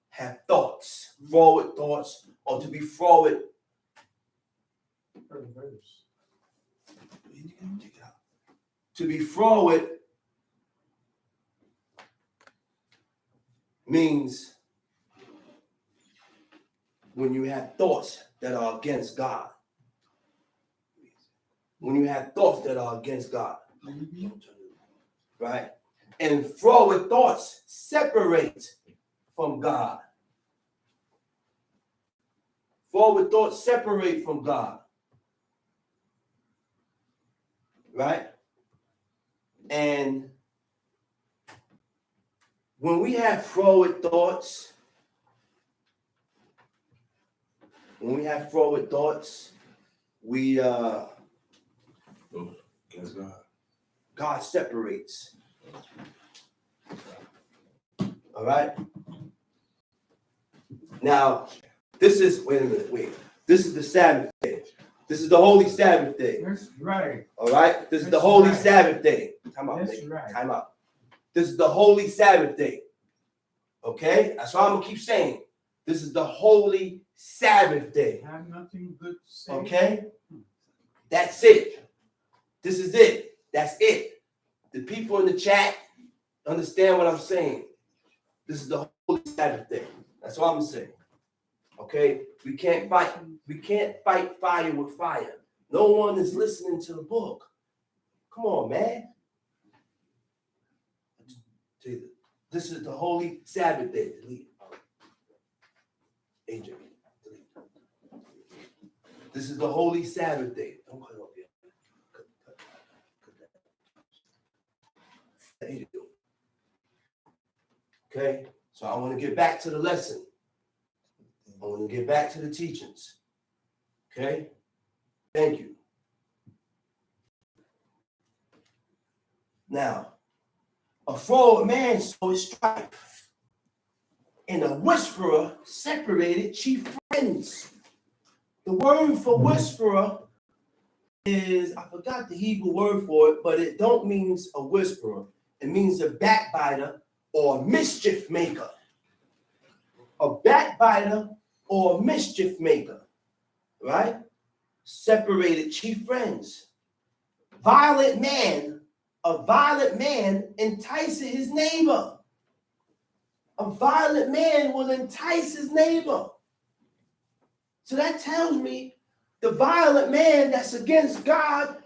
have thoughts, forward thoughts, or to be froward. To be froward means when you have thoughts that are against God. When you have thoughts that are against God. Right? And froward thoughts separate from God. Forward thoughts separate from God. Right? And when we have forward thoughts, we Against God. God separates. All right? Now, this is the Sabbath day. This is the Holy Sabbath day. That's right. All right? This is the That's Holy right. Sabbath day. Time out. That's right. Time out. This is the Holy Sabbath day. Okay? That's why I'm going to keep saying. This is the Holy Sabbath day. I have nothing good to say. Okay? That's it. This is it. That's it. The people in the chat understand what I'm saying. This is the Holy Sabbath day. That's all I'm saying. Okay? We can't fight fire with fire. No one is listening to the book. Come on, man. This is the Holy Sabbath day. Delete. AJ. Delete. This is the Holy Sabbath day. Don't cut it off yet. Cut that. Okay? So I want to get back to the lesson. I want to get back to the teachings. Okay? Thank you. Now, a froward man soweth strife, and a whisperer separated chief friends. The word for whisperer is, I forgot the Hebrew word for it, but it don't mean a whisperer. It means a backbiter or mischief maker. A backbiter or mischief maker, right? Separated chief friends. A violent man entices his neighbor. A violent man will entice his neighbor. So that tells me the violent man that's against God,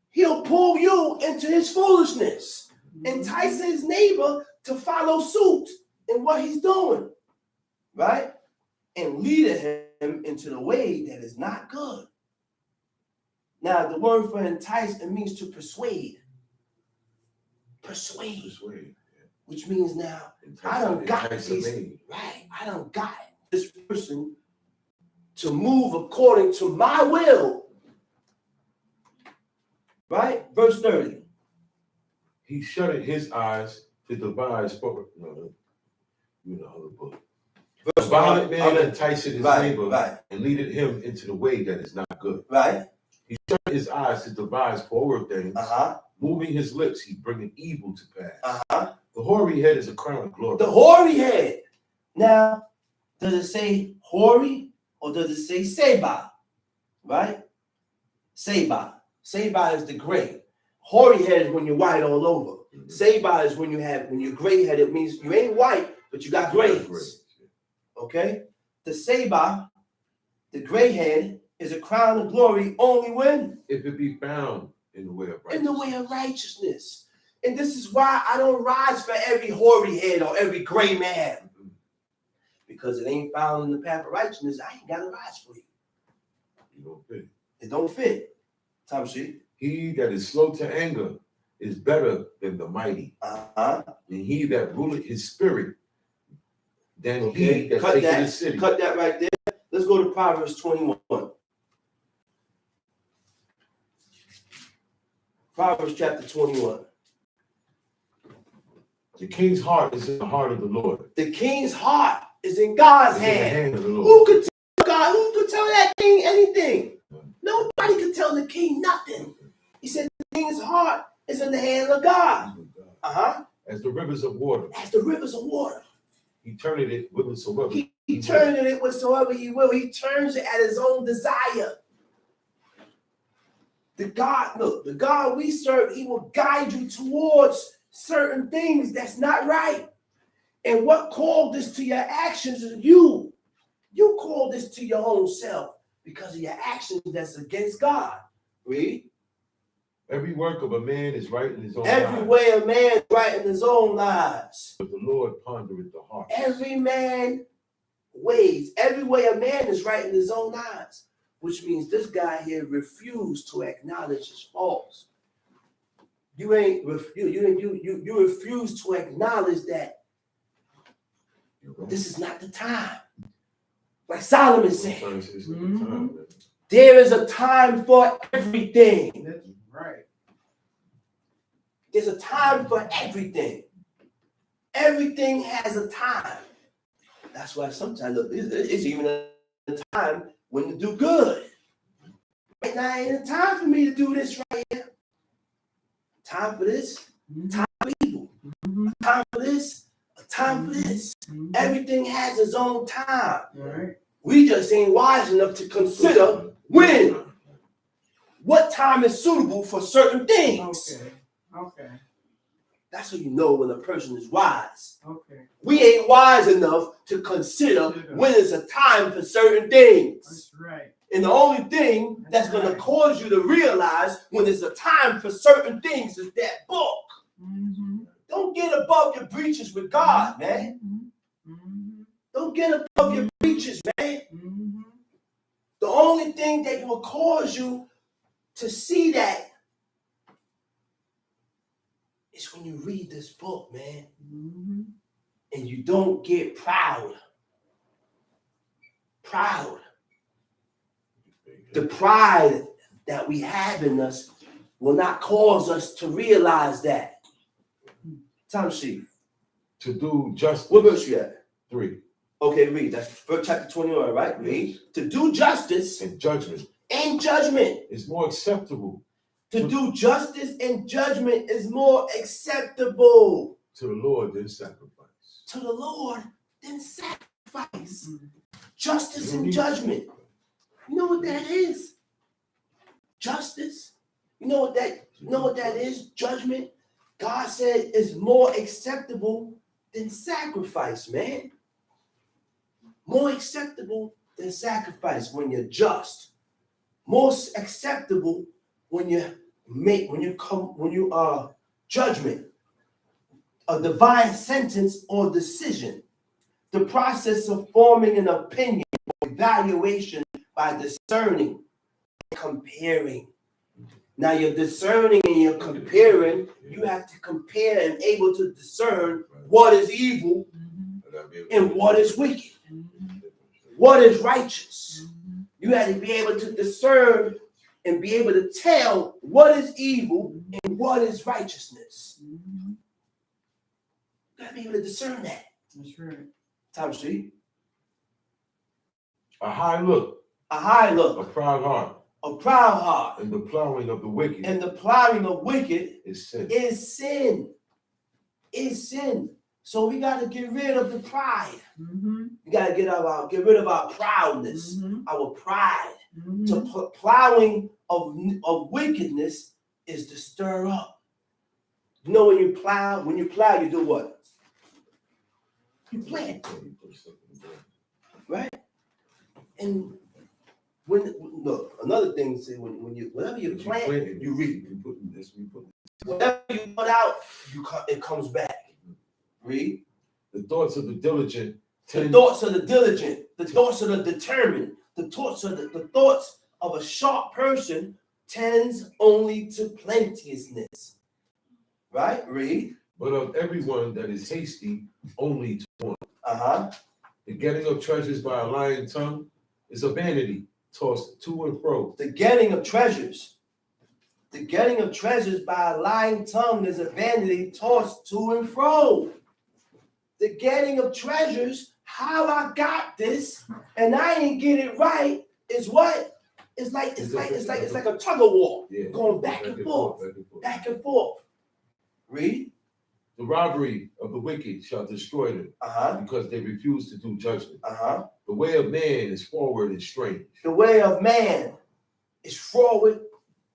he'll pull you into his foolishness, entice his neighbor to follow suit in what he's doing, right? And lead him into the way that is not good. Now, the word for entice, it means to persuade. Persuade. Which means now, I done got this person to move according to my will. Right? Verse 30. He shutted his eyes to devise the book. A violent man enticing his neighbor and leading him into the way that is not good. Right. He shut his eyes to devise forward things. Moving his lips, he bringing evil to pass. The hoary head is a crown of glory. The hoary head. Now, does it say hoary or does it say Seba? Right? Seba. Seba is the gray. Hoary head is when you're white all over. Seba is when you're gray headed. It means you ain't white, but you got grays. Okay? The Seba, the gray head, is a crown of glory only when? If it be found in the way of righteousness. In the way of righteousness. And this is why I don't rise for every hoary head or every gray man. Because it ain't found in the path of righteousness, I ain't got to rise for you. You don't fit. It don't fit. Time sheet. He that is slow to anger is better than the mighty. And he that ruleth his spirit than Okay, he that cut taketh that. the city. Cut that right there. Let's go to Proverbs 21. Proverbs chapter 21. The king's heart is in the heart of the Lord. The king's heart is in God's It's in the hand. hand of the Lord. Who could tell God? Who could tell that king anything? Nobody could tell the king nothing. He said the king's heart is in the hand of God. As the rivers of water. As the rivers of water. He turneth it whithersoever. He turned it whatsoever he will. He turns it at his own desire. The God we serve, he will guide you towards certain things that's not right. And what called this to your actions is you. You call this to your own self because of your actions that's against God. Read. Every work of a man is right in his own Every eyes. way a man is right in his own lives. But the Lord pondereth the heart. Every way a man is right in his own eyes. Which means this guy here refused to acknowledge his faults. You refuse to acknowledge that this is not the time. Like Solomon said, there is a time for everything. That's right. There's a time for everything. Everything has a time. That's why sometimes it's even a time when to do good. Right now ain't a time for me to do this right here. Time for this, time for evil. A time for this, a time for this. Everything has its own time. Right. We just ain't wise enough to consider when. What time is suitable for certain things. Okay. That's how you know when a person is wise. Okay. We ain't wise enough to consider when it's a time for certain things. That's right. And the only thing that's going to cause you to realize when it's a time for certain things is that book. Don't get above your breaches with God, man. Don't get above your breaches, man. The only thing that will cause you to see that is when you read this book, man. And you don't get proud. The pride that we have in us will not cause us to realize that. Time sheet. To do justice. What verse you at? 3. Okay, read. That's first chapter 21, right? Read. To do justice And judgment. Is more acceptable. To do justice and judgment is more acceptable. To the Lord than sacrifice. To the Lord than sacrifice. Justice and judgment. You know what that is? Justice. You know what that is? Judgment. God said is more acceptable than sacrifice, man. More acceptable than sacrifice when you're just. More acceptable when you are judgment, a divine sentence or decision. The process of forming an opinion or evaluation by discerning and comparing. Now you're discerning and you're comparing. You have to compare and able to discern what is evil and what is wicked. What is righteous. You have to be able to discern and be able to tell what is evil and what is righteousness. You got to be able to discern that. That's right. Time sheet. A high look. A proud heart. A proud heart. And the plowing of the wicked. And the plowing of wicked is sin. Is sin. So we got to get rid of the pride. We got to get rid of our proudness, our pride. To plowing of wickedness is to stir up. You know when you plow, you do what? You plant. Right? And another thing is whenever you plant, you reap. Whatever you put out, it comes back. Read. The thoughts of the diligent. The thoughts of the diligent. The thoughts of the determined. The thoughts of a sharp person tends only to plenteousness. Right? Read. But of everyone that is hasty, only to want. The getting of treasures by a lying tongue is a vanity, tossed to and fro. The getting of treasures. The getting of treasures by a lying tongue is a vanity tossed to and fro. The getting of treasures, how I got this, and I ain't get it right, is what? It's like a tug of war, going back and forth. Back and forth. Read. The robbery of the wicked shall destroy them, because they refuse to do judgment. The way of man is forward and strange. The way of man is forward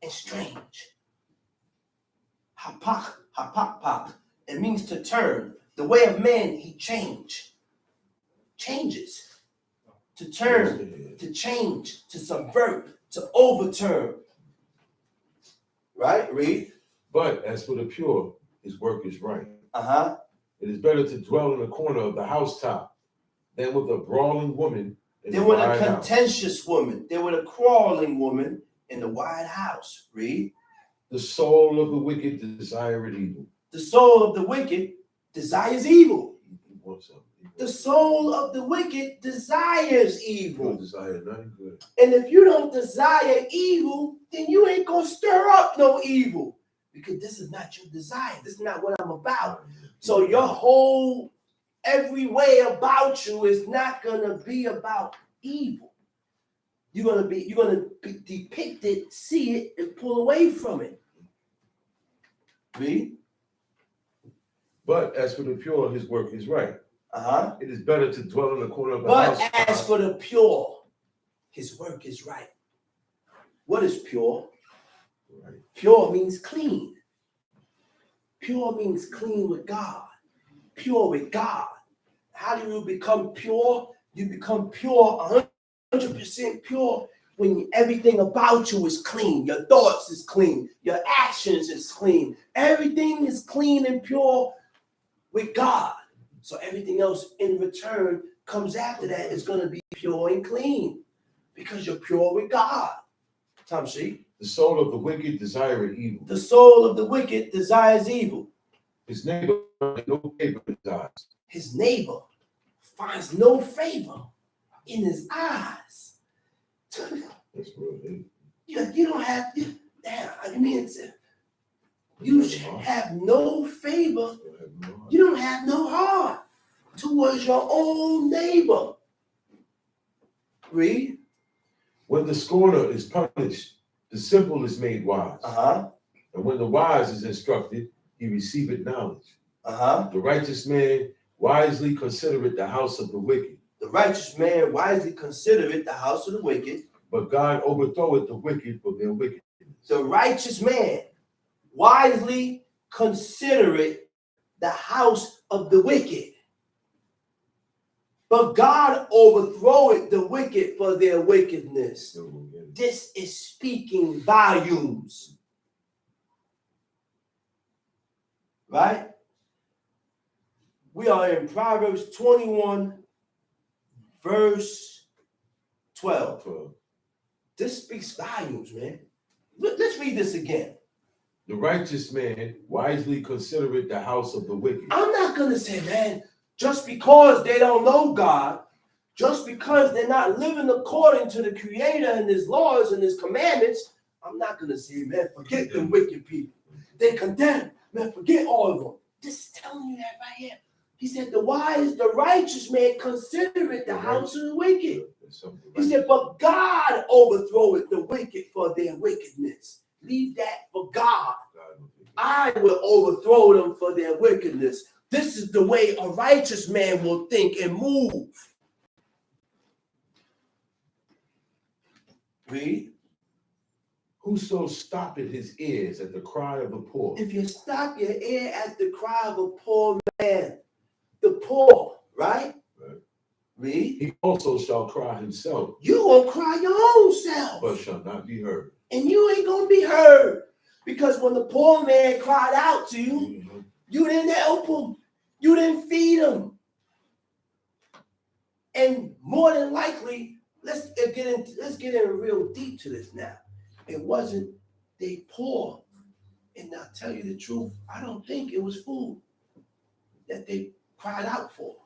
and strange. Hapak. It means to turn. The way of man, he changes. To turn, to change, to subvert, to overturn. Right? Read. But as for the pure, his work is right. It is better to dwell in the corner of the housetop than with a brawling woman in than the with wide a contentious woman, than with a quarreling woman in the wide house. Read. The soul of the wicked desireth evil. The soul of the wicked desires evil. He wants something. The soul of the wicked desires He evil. don't desire nothing good. And if you don't desire evil, then you ain't gonna stir up no evil. Because this is not your desire. This is not what I'm about. So your whole, every way about you is not gonna be about evil. You're gonna be depict it, see it, and pull away from it. Read. But as for the pure, his work is right. It is better to dwell in the corner of the house. But as for the pure, his work is right. What is pure? Right. Pure means clean. Pure means clean with God. Pure with God. How do you become pure? You become pure, 100% pure, when everything about you is clean. Your thoughts is clean. Your actions is clean. Everything is clean and pure with God. So everything else in return comes after that is going to be pure and clean because you're pure with God. Tom C. The soul of the wicked desireth evil. The soul of the wicked desires evil. His neighbor finds no favor in his eyes. His neighbor finds no favor in his eyes. That's real. You don't have, you have no favor. You don't have no heart towards your own neighbor. Read. When the scorner is punished, the simple is made wise. And when the wise is instructed, he receiveth knowledge. The righteous man wisely considereth the house of the wicked. The righteous man wisely considereth the house of the wicked. But God overthroweth the wicked for their wickedness. The righteous man wisely considereth the house of the wicked. But God overthroweth the wicked for their wickedness. This is speaking volumes. Right? We are in Proverbs 21, verse 12. This speaks volumes, man. Let's read this again. The righteous man wisely considereth the house of the wicked. I'm not going to say, man, just because they don't know God, just because they're not living according to the Creator and His laws and His commandments, I'm not going to say, man, forget the wicked people. They condemn, man, forget all of them. This is telling you that right here. He said, the righteous man considereth the house of the wicked. He said, but God overthroweth the wicked for their wickedness. Leave that for God. I will overthrow them for their wickedness. This is the way a righteous man will think and move. Read. Whoso stoppeth his ears at the cry of the poor. If you stop your ear at the cry of a poor man, the poor, right? Read. He also shall cry himself. You gonna cry your own self. But shall not be heard. And you ain't gonna be heard. Because when the poor man cried out to you, you didn't help him. You didn't feed him. And more than likely, let's get in real deep to this now. It wasn't they poor. And I'll tell you the truth, I don't think it was food that they cried out for.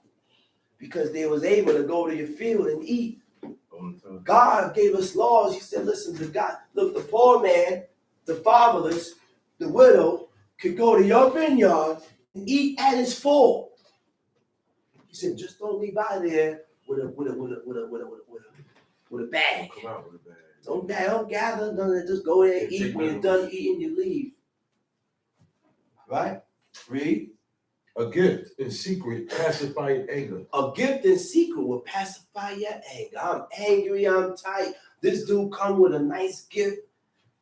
because they was able to go to your field and eat. All the time. God gave us laws. He said, listen to God. Look, the poor man, the fatherless, the widow could go to your vineyard and eat at his full. He said, just don't leave out of there with a bag. Come out with a bag. Don't gather none of that. Just go there and eat. When you're done eating, you leave. Right? Read. A gift in secret pacifying anger. A gift in secret will pacify your anger. I'm angry. I'm tight. This dude come with a nice gift.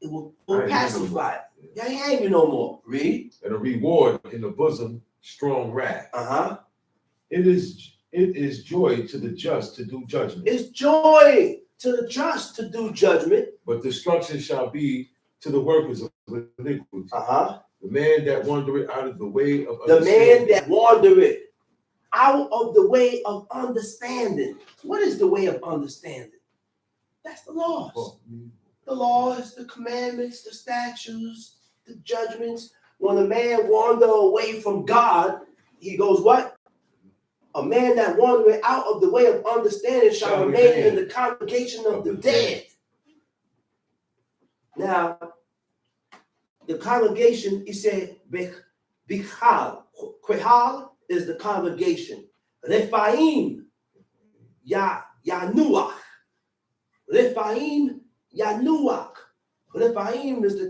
It will pacify it. You ain't angry no more. Read. And a reward in the bosom, strong wrath. It is joy to the just to do judgment. It's joy to the just to do judgment. But destruction shall be to the workers of iniquity. The man that wandereth out of the way of The understanding. man that wandereth out of the way of understanding. What is the way of understanding? That's the laws. The laws, the commandments, the statutes, the judgments. When a man wander away from God, he goes what? A man that wandereth out of the way of understanding shall remain in the congregation of the dead. Now, the congregation, he said, Bichal. Quehal is the congregation. Rephaim, Yanuach. Rephaim, Yanuach. Rephaim is the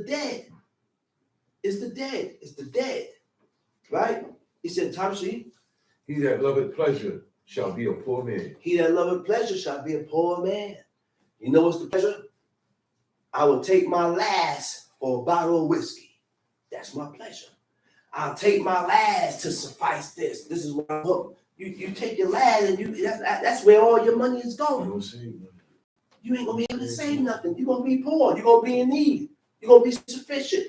dead. It's the dead. It's the dead. Right? He said, Tamshi. He that loveth pleasure shall be a poor man. He that loveth pleasure shall be a poor man. You know what's the pleasure? I will take my last for a bottle of whiskey. That's my pleasure. I'll take my last to suffice this. This is what I'm hoping. You take your last and that's where all your money is going. You ain't gonna be able to save nothing. You're gonna be poor. You're gonna be in need. You're gonna be sufficient.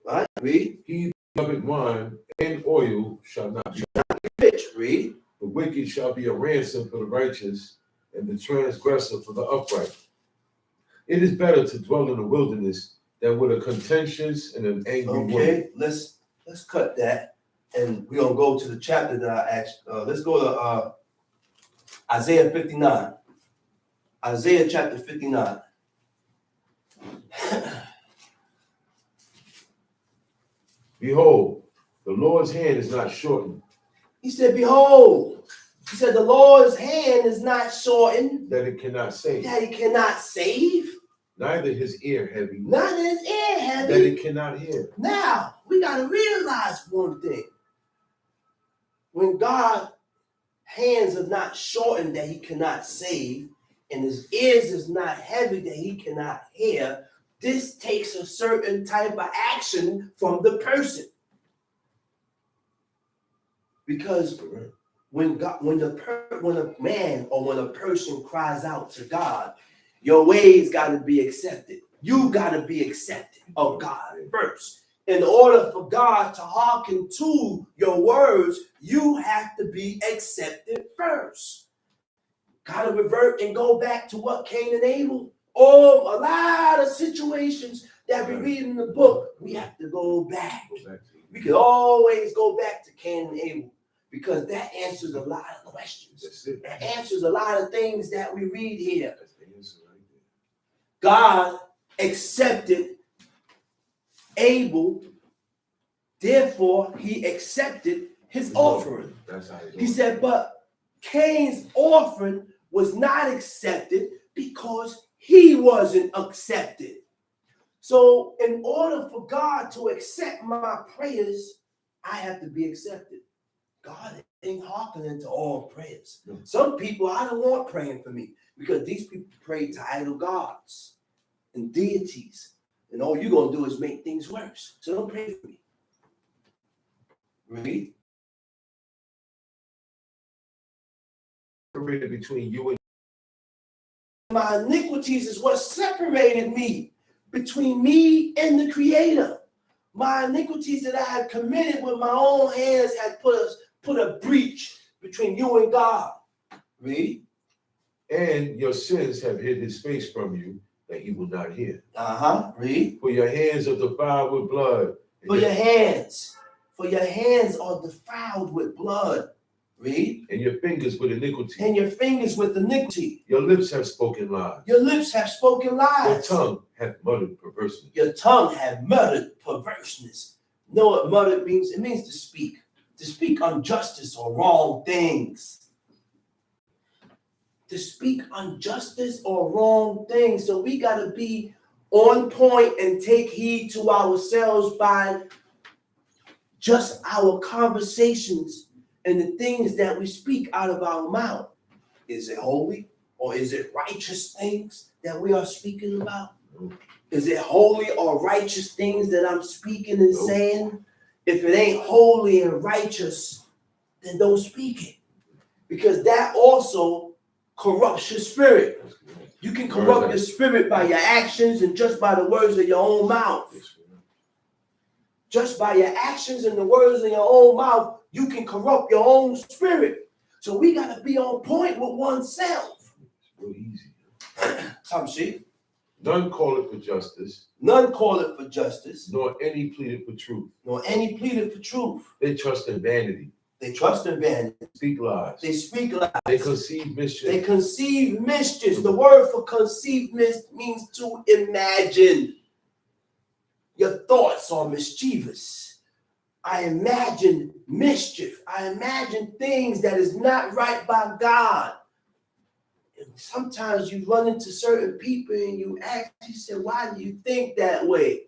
Right? Read. He that loveth wine and oil shall not be Rich. Read. The wicked shall be a ransom for the righteous, and the transgressor for the upright. It is better to dwell in the wilderness than with a contentious and an angry woman. Okay, let's cut that, and we're gonna go to the chapter that I asked. Let's go to Isaiah 59. Isaiah chapter 59. Behold, the Lord's hand is not shortened. He said, behold. He said, the Lord's hand is not shortened. That it cannot save. That he cannot save. Neither his ear heavy. Not his ear heavy. That it cannot hear. Now, we got to realize one thing. When God's hands are not shortened that he cannot save, and his ears is not heavy that he cannot hear, this takes a certain type of action from the person. Because when a man or when a person cries out to God, your ways got to be accepted. You got to be accepted of God first. In order for God to hearken to your words, you have to be accepted first. Got to revert and go back to what Cain and Abel. Oh, a lot of situations that we read in the book, we have to go back. We can always go back to Cain and Abel because that answers a lot of questions. That answers a lot of things that we read here. God accepted Abel, therefore he accepted his offering. He said, but Cain's offering was not accepted because he wasn't accepted. So in order for God to accept my prayers, I have to be accepted. God ain't hearkening to all prayers. Some people, I don't want praying for me because these people pray to idol gods and deities. And all you're going to do is make things worse. So don't pray for me. Read. Between you and my iniquities is what separated me between me and the Creator. My iniquities that I had committed with my own hands had put a breach between you and God. Read. And your sins have hid his face from you, that he will not hear. Read. For your hands are defiled with blood. For your hands are defiled with blood. Read. And your fingers with iniquity. And your fingers with iniquity. Your lips have spoken lies. Your lips have spoken Your lies. tongue hath muttered perversely. Your tongue hath muttered perverseness. Know what muttered means? It means to speak. To speak injustice or wrong things. To speak injustice or wrong things. So we got to be on point and take heed to ourselves by just our conversations and the things that we speak out of our mouth. Is it holy or is it righteous things that we are speaking about? Is it holy or righteous things that I'm speaking and saying? If it ain't holy and righteous, then don't speak it. Because that also corrupts your spirit. You can corrupt your spirit by your actions and just by the words of your own mouth. Just by your actions and the words in your own mouth, you can corrupt your own spirit. So we got to be on point with oneself. It's real easy. Come see. None call it for justice. None call it for justice. Nor any pleaded for truth. Nor any pleaded for truth. They trust in vanity. They trust in vanity. Speak lies. They speak lies. They conceive mischief. They conceive mischief. The word for conceive means to imagine. Your thoughts are mischievous. I imagine mischief. I imagine things that is not right by God. And sometimes you run into certain people and you ask, you say, why do you think that way?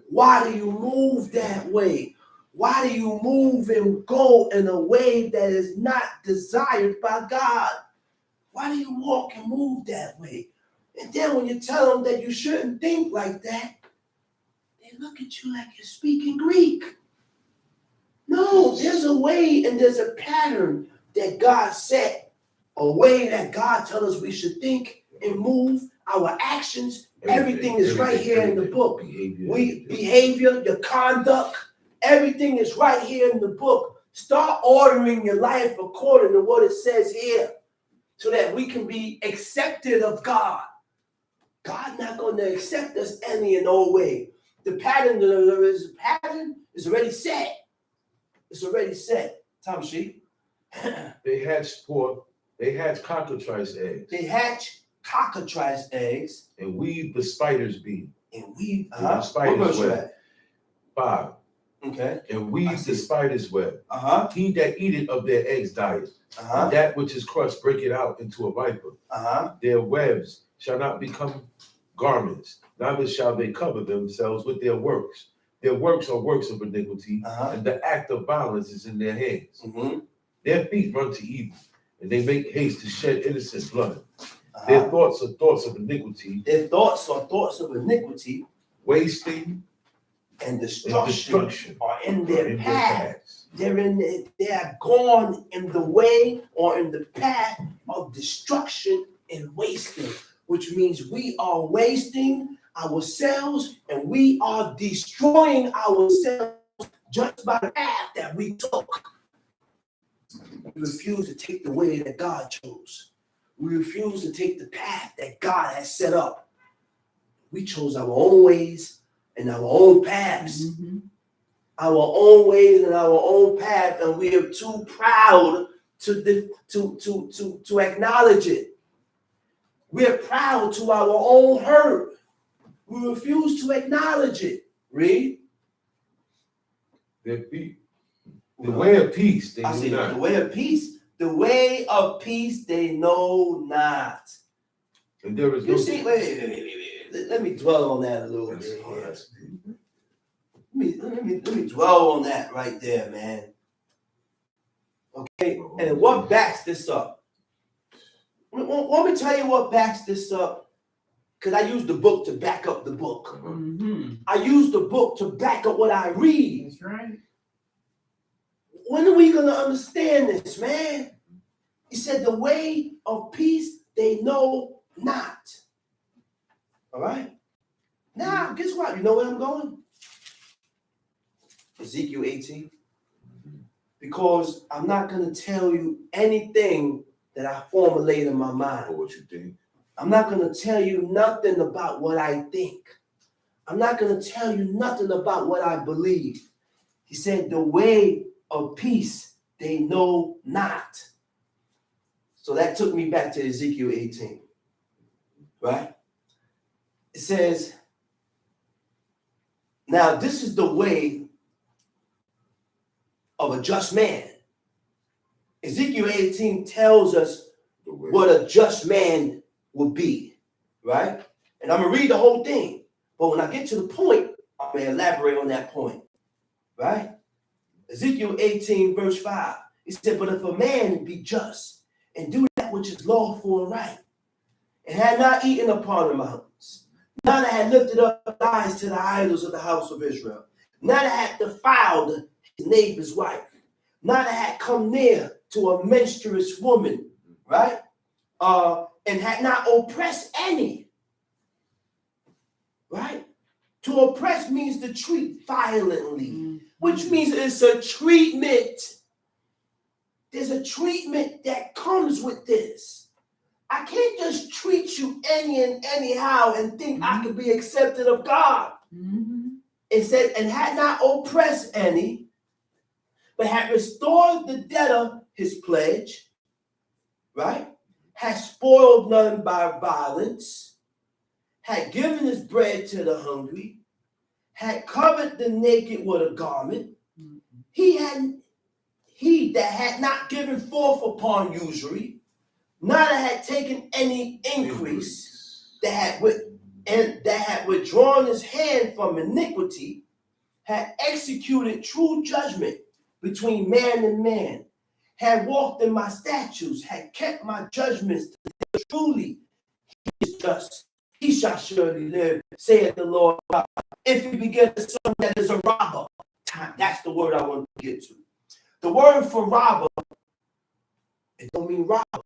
Why do you move that way? Why do you move and go in a way that is not desired by God? Why do you walk and move that way? And then when you tell them that you shouldn't think like that, they look at you like you're speaking Greek. No, there's a way and there's a pattern that God set, a way that God tells us we should think and move, our actions, everything is right here in the book. Behavior, your conduct, everything is right here in the book. Start ordering your life according to what it says here so that we can be accepted of God. God's not going to accept us any and no way. The pattern is already set. It's already set. Tom Sheep. They hatch pork. They hatch cockatrice eggs. They hatch cockatrice eggs. And weave the spider's beam. And weave the spider's web. 5. Okay. And weave the spider's web. He that eateth of their eggs dieth. And that which is crushed break it out into a viper. Their webs shall not become garments, neither shall they cover themselves with their works. Their works are works of iniquity, and the act of violence is in their hands. Their feet run to evil, and they make haste to shed innocent blood. Their thoughts are thoughts of iniquity. Their thoughts are thoughts of iniquity. Wasting and destruction are in their paths. They are gone in the way or in the path of destruction and wasting, which means we are wasting ourselves and we are destroying ourselves just by the path that we took. We refuse to take the way that God chose. We refuse to take the path that God has set up. We chose our own ways and our own paths. Our own ways and our own path, and we are too proud to acknowledge it. We're proud to our own hurt. We refuse to acknowledge it. Read. Their feet. The way of peace, they know not. The way of peace. The way of peace, they know not. And there is you see, wait. Let me dwell on that a little bit here. Let me dwell on that right there, man. Okay, and what backs this up? Let me tell you what backs this up, because I use the book to back up the book. I use the book to back up what I read. That's right. When are we going to understand this, man? He said, the way of peace they know not. All right? Now, guess what? You know where I'm going? Ezekiel 18. Because I'm not going to tell you anything that I formulate in my mind. Or what you think. I'm not going to tell you nothing about what I think. I'm not going to tell you nothing about what I believe. He said, the way of peace they know not. So that took me back to Ezekiel 18, right? It says, now this is the way of a just man. Ezekiel 18 tells us what a just man would be, right? And I'm going to read the whole thing. But when I get to the point, I'm going to elaborate on that point, right? Ezekiel 18, verse 5. It said, but if a man be just and do that which is lawful and right, and had not eaten upon the mountains, neither had lifted up eyes to the idols of the house of Israel, neither had defiled his neighbor's wife, neither had come near to a menstruous woman, right? And had not oppressed any, right? To oppress means to treat violently, which means it's a treatment. There's a treatment that comes with this. I can't just treat you any and anyhow and think I could be accepted of God. It said, and had not oppressed any, but had restored the debtor his pledge, right? Had spoiled none by violence, had given his bread to the hungry, had covered the naked with a garment. He that had not given forth upon usury, neither had taken any increase, that had withdrawn his hand from iniquity, had executed true judgment between man and man, had walked in my statutes, had kept my judgments. Truly, he is just. He shall surely live, saith the Lord God. If he beget a son that is a robber, that's the word I want to get to. The word for robber, it don't mean robber.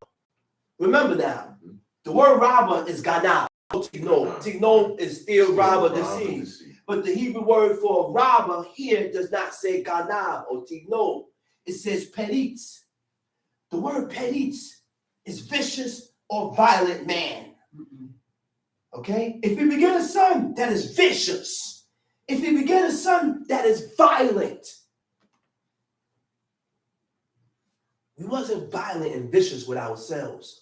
Remember now, the word robber is ganab. Tigno is still robber, deceive. But the Hebrew word for robber here does not say ganab or tigno. It says peritz. The word peritz is vicious or violent man. Okay? If you beget a son that is vicious, if you beget a son that is violent, we wasn't violent and vicious with ourselves.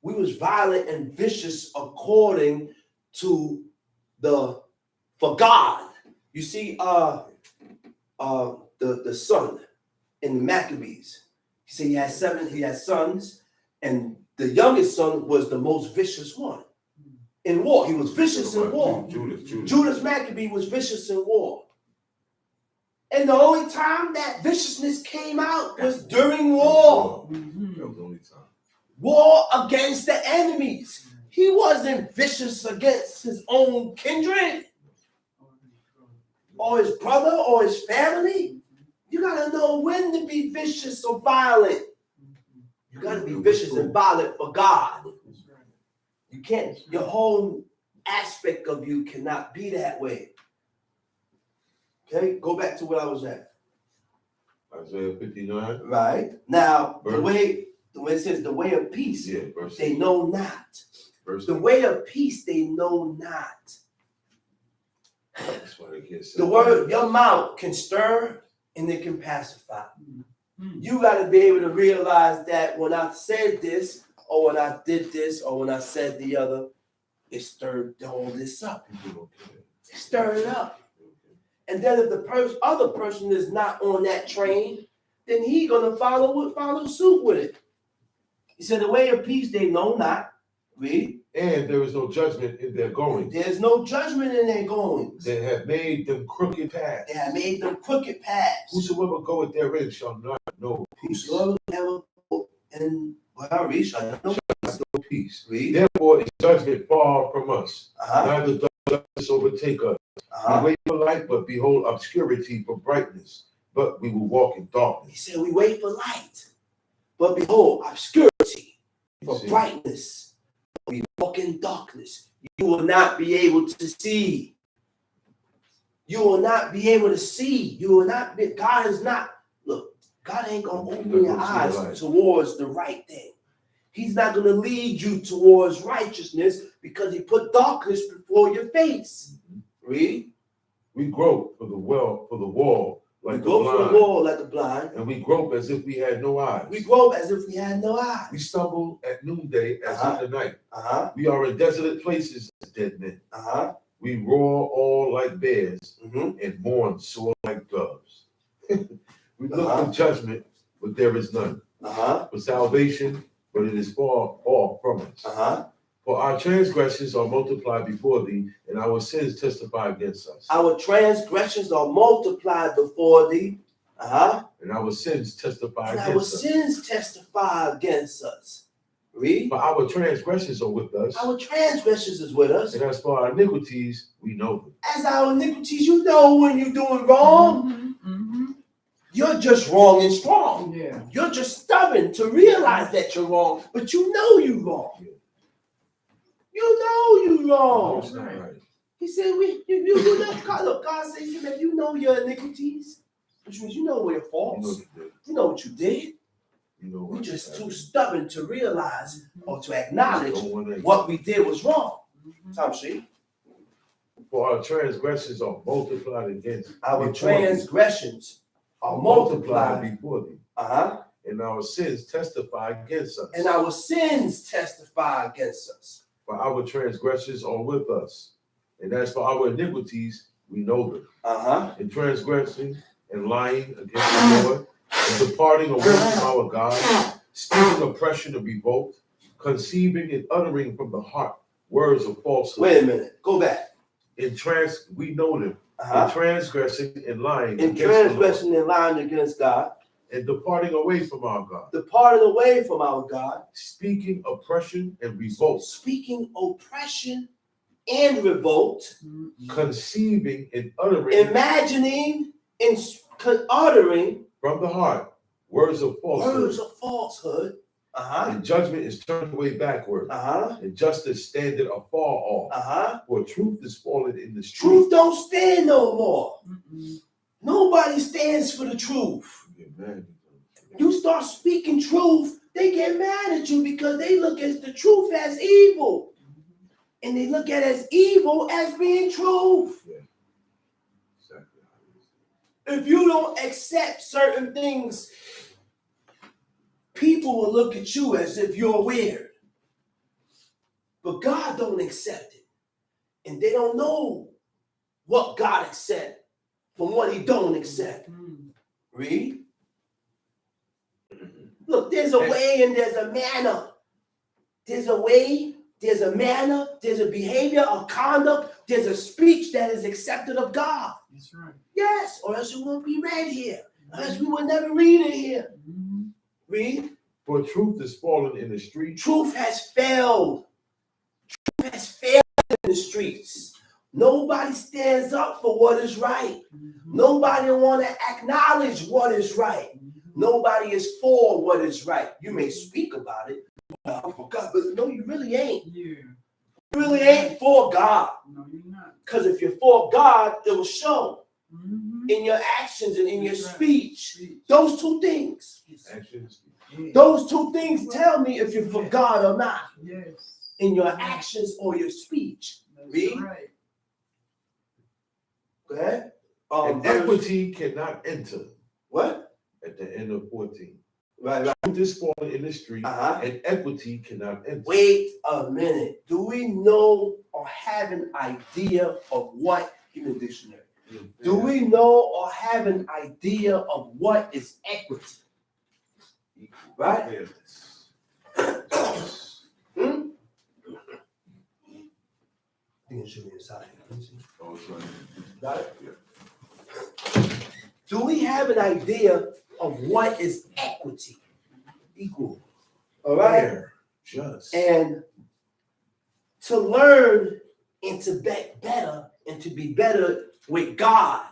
We was violent and vicious according to for God. You see, the son in the Maccabees. He said he had sons, and the youngest son was the most vicious one. In war, he was vicious in war. Judas Maccabee was vicious in war. And the only time that viciousness came out was during war. That was the only time. War against the enemies. He wasn't vicious against his own kindred or his brother or his family. You got to know when to be vicious or violent. You got to be vicious and violent for God. You can't, your whole aspect of you cannot be that way. Okay, go back to what I was at. Isaiah 59. Right. Now, the way it says the way of peace, they know not. The way of peace, they know not. That's why they can't say the word, your mouth can stir and it can pacify. You got to be able to realize that when I said this, or when I did this, or when I said the other, it stirred all this up. It stirred it up. And then if the other person is not on that train, then he gonna follow suit with it. He said, the way of peace they know not. Read. And there is no judgment in their goings. There's no judgment in their goings. They have made them crooked paths. They have made them crooked paths. Whosoever goeth therein shall not know peace. Whosoever ever go and read shall not know peace. Read. Therefore is judgment far from us. Uh-huh. Neither does justice overtake us. Uh-huh. We wait for light, but behold obscurity for brightness. But we will walk in darkness. He said we wait for light, but behold obscurity for brightness. We walk in darkness. You will not be able to see. You will not be able to see. You will not be, God is not, look, God ain't going to open your eyes towards the right thing. He's not going to lead you towards righteousness because he put darkness before your face. Read. We grope for the wall like We the go for the blind, wall like the blind. and we grope as if we had no eyes. We grope as if we had no eyes. We stumble at noonday as in the night. We are in desolate places as dead men. We roar all like bears and mourn sore like doves. We look for judgment, but there is none. For salvation, but it is far off from us. For our transgressions are multiplied before thee, and our sins testify against us. Our transgressions are multiplied before thee. And our sins testify And against our us. sins testify against us. Read. For our transgressions are with us. Our transgressions is with us. And as for our iniquities, we know them. As our iniquities, you know when you're doing wrong. You're just wrong and strong. Yeah. You're just stubborn to realize that you're wrong, but you know you're wrong. You know you're No, wrong. it's not right. He said, you know, God says, if you know your iniquities, which means you know where your You know faults, what you did. you know what you did. You know We're what just too happened. stubborn to realize or to acknowledge Don't wanna- what we did was wrong. Tom Shee. For our transgressions are multiplied against Our before transgressions are multiplied. before thee, Uh-huh. and our sins testify against us. And our sins testify against us. For our transgressions are with us, and as for our iniquities, we know them. Uh-huh. In transgressing and lying against the Lord, and departing away from our God, speaking oppression and revolt, conceiving and uttering from the heart words of falsehood. Wait a minute. Go back. We know them. In Uh-huh. transgressing and lying In against the Lord, transgression and lying against God, and departing away from our God, departing away from our God, speaking oppression and revolt, speaking oppression and revolt, conceiving and uttering imagining and uttering from the heart words of falsehood. words of falsehood. Uh-huh. And judgment is turned away backward, Uh-huh. and justice standeth afar off. Uh-huh. For truth is fallen in the street. Truth don't stand no more. Nobody stands for the truth. Amen. You start speaking truth, they get mad at you because they look at the truth as evil. And they look at it as evil as being truth. Exactly how it is. If you don't accept certain things, people will look at you as if you're weird. But God don't accept it. And they don't know what God accepts from what he don't accept. Read. Look, there's a way and there's a manner. There's a way, there's a manner, there's a behavior, a conduct, there's a speech that is accepted of God. That's right. Yes, or else it won't be read here. Or else we will never read it here. Read. For truth is fallen in the street. Truth has failed. Truth has failed in the streets. Nobody stands up for what is right. Nobody want to acknowledge what is right. Nobody is for what is right. You may speak about it, for God, but no, you really ain't. Yeah. You really ain't for God. No, you're not. Because if you're for God, it will show Mm-hmm. in your actions and in your That's right. speech. Those two things. Actions. Yeah. Those two things tell me if you're for God or not. Yes. In your actions or your speech. That's Read. right. Okay? And equity cannot enter. What? At the end of 14. Right. Truth is fallen in the street, Uh-huh. and equity cannot enter. Wait a minute. Do we know or have an idea of what? Give me the dictionary. Do we know or have an idea of what is equity? Right? Yes. Hmm? You can show me inside. Oh, it's right. Got it? Do we have an idea of what is equity? Equal. All right? Fair, just. And to learn and to be better and to be better with God,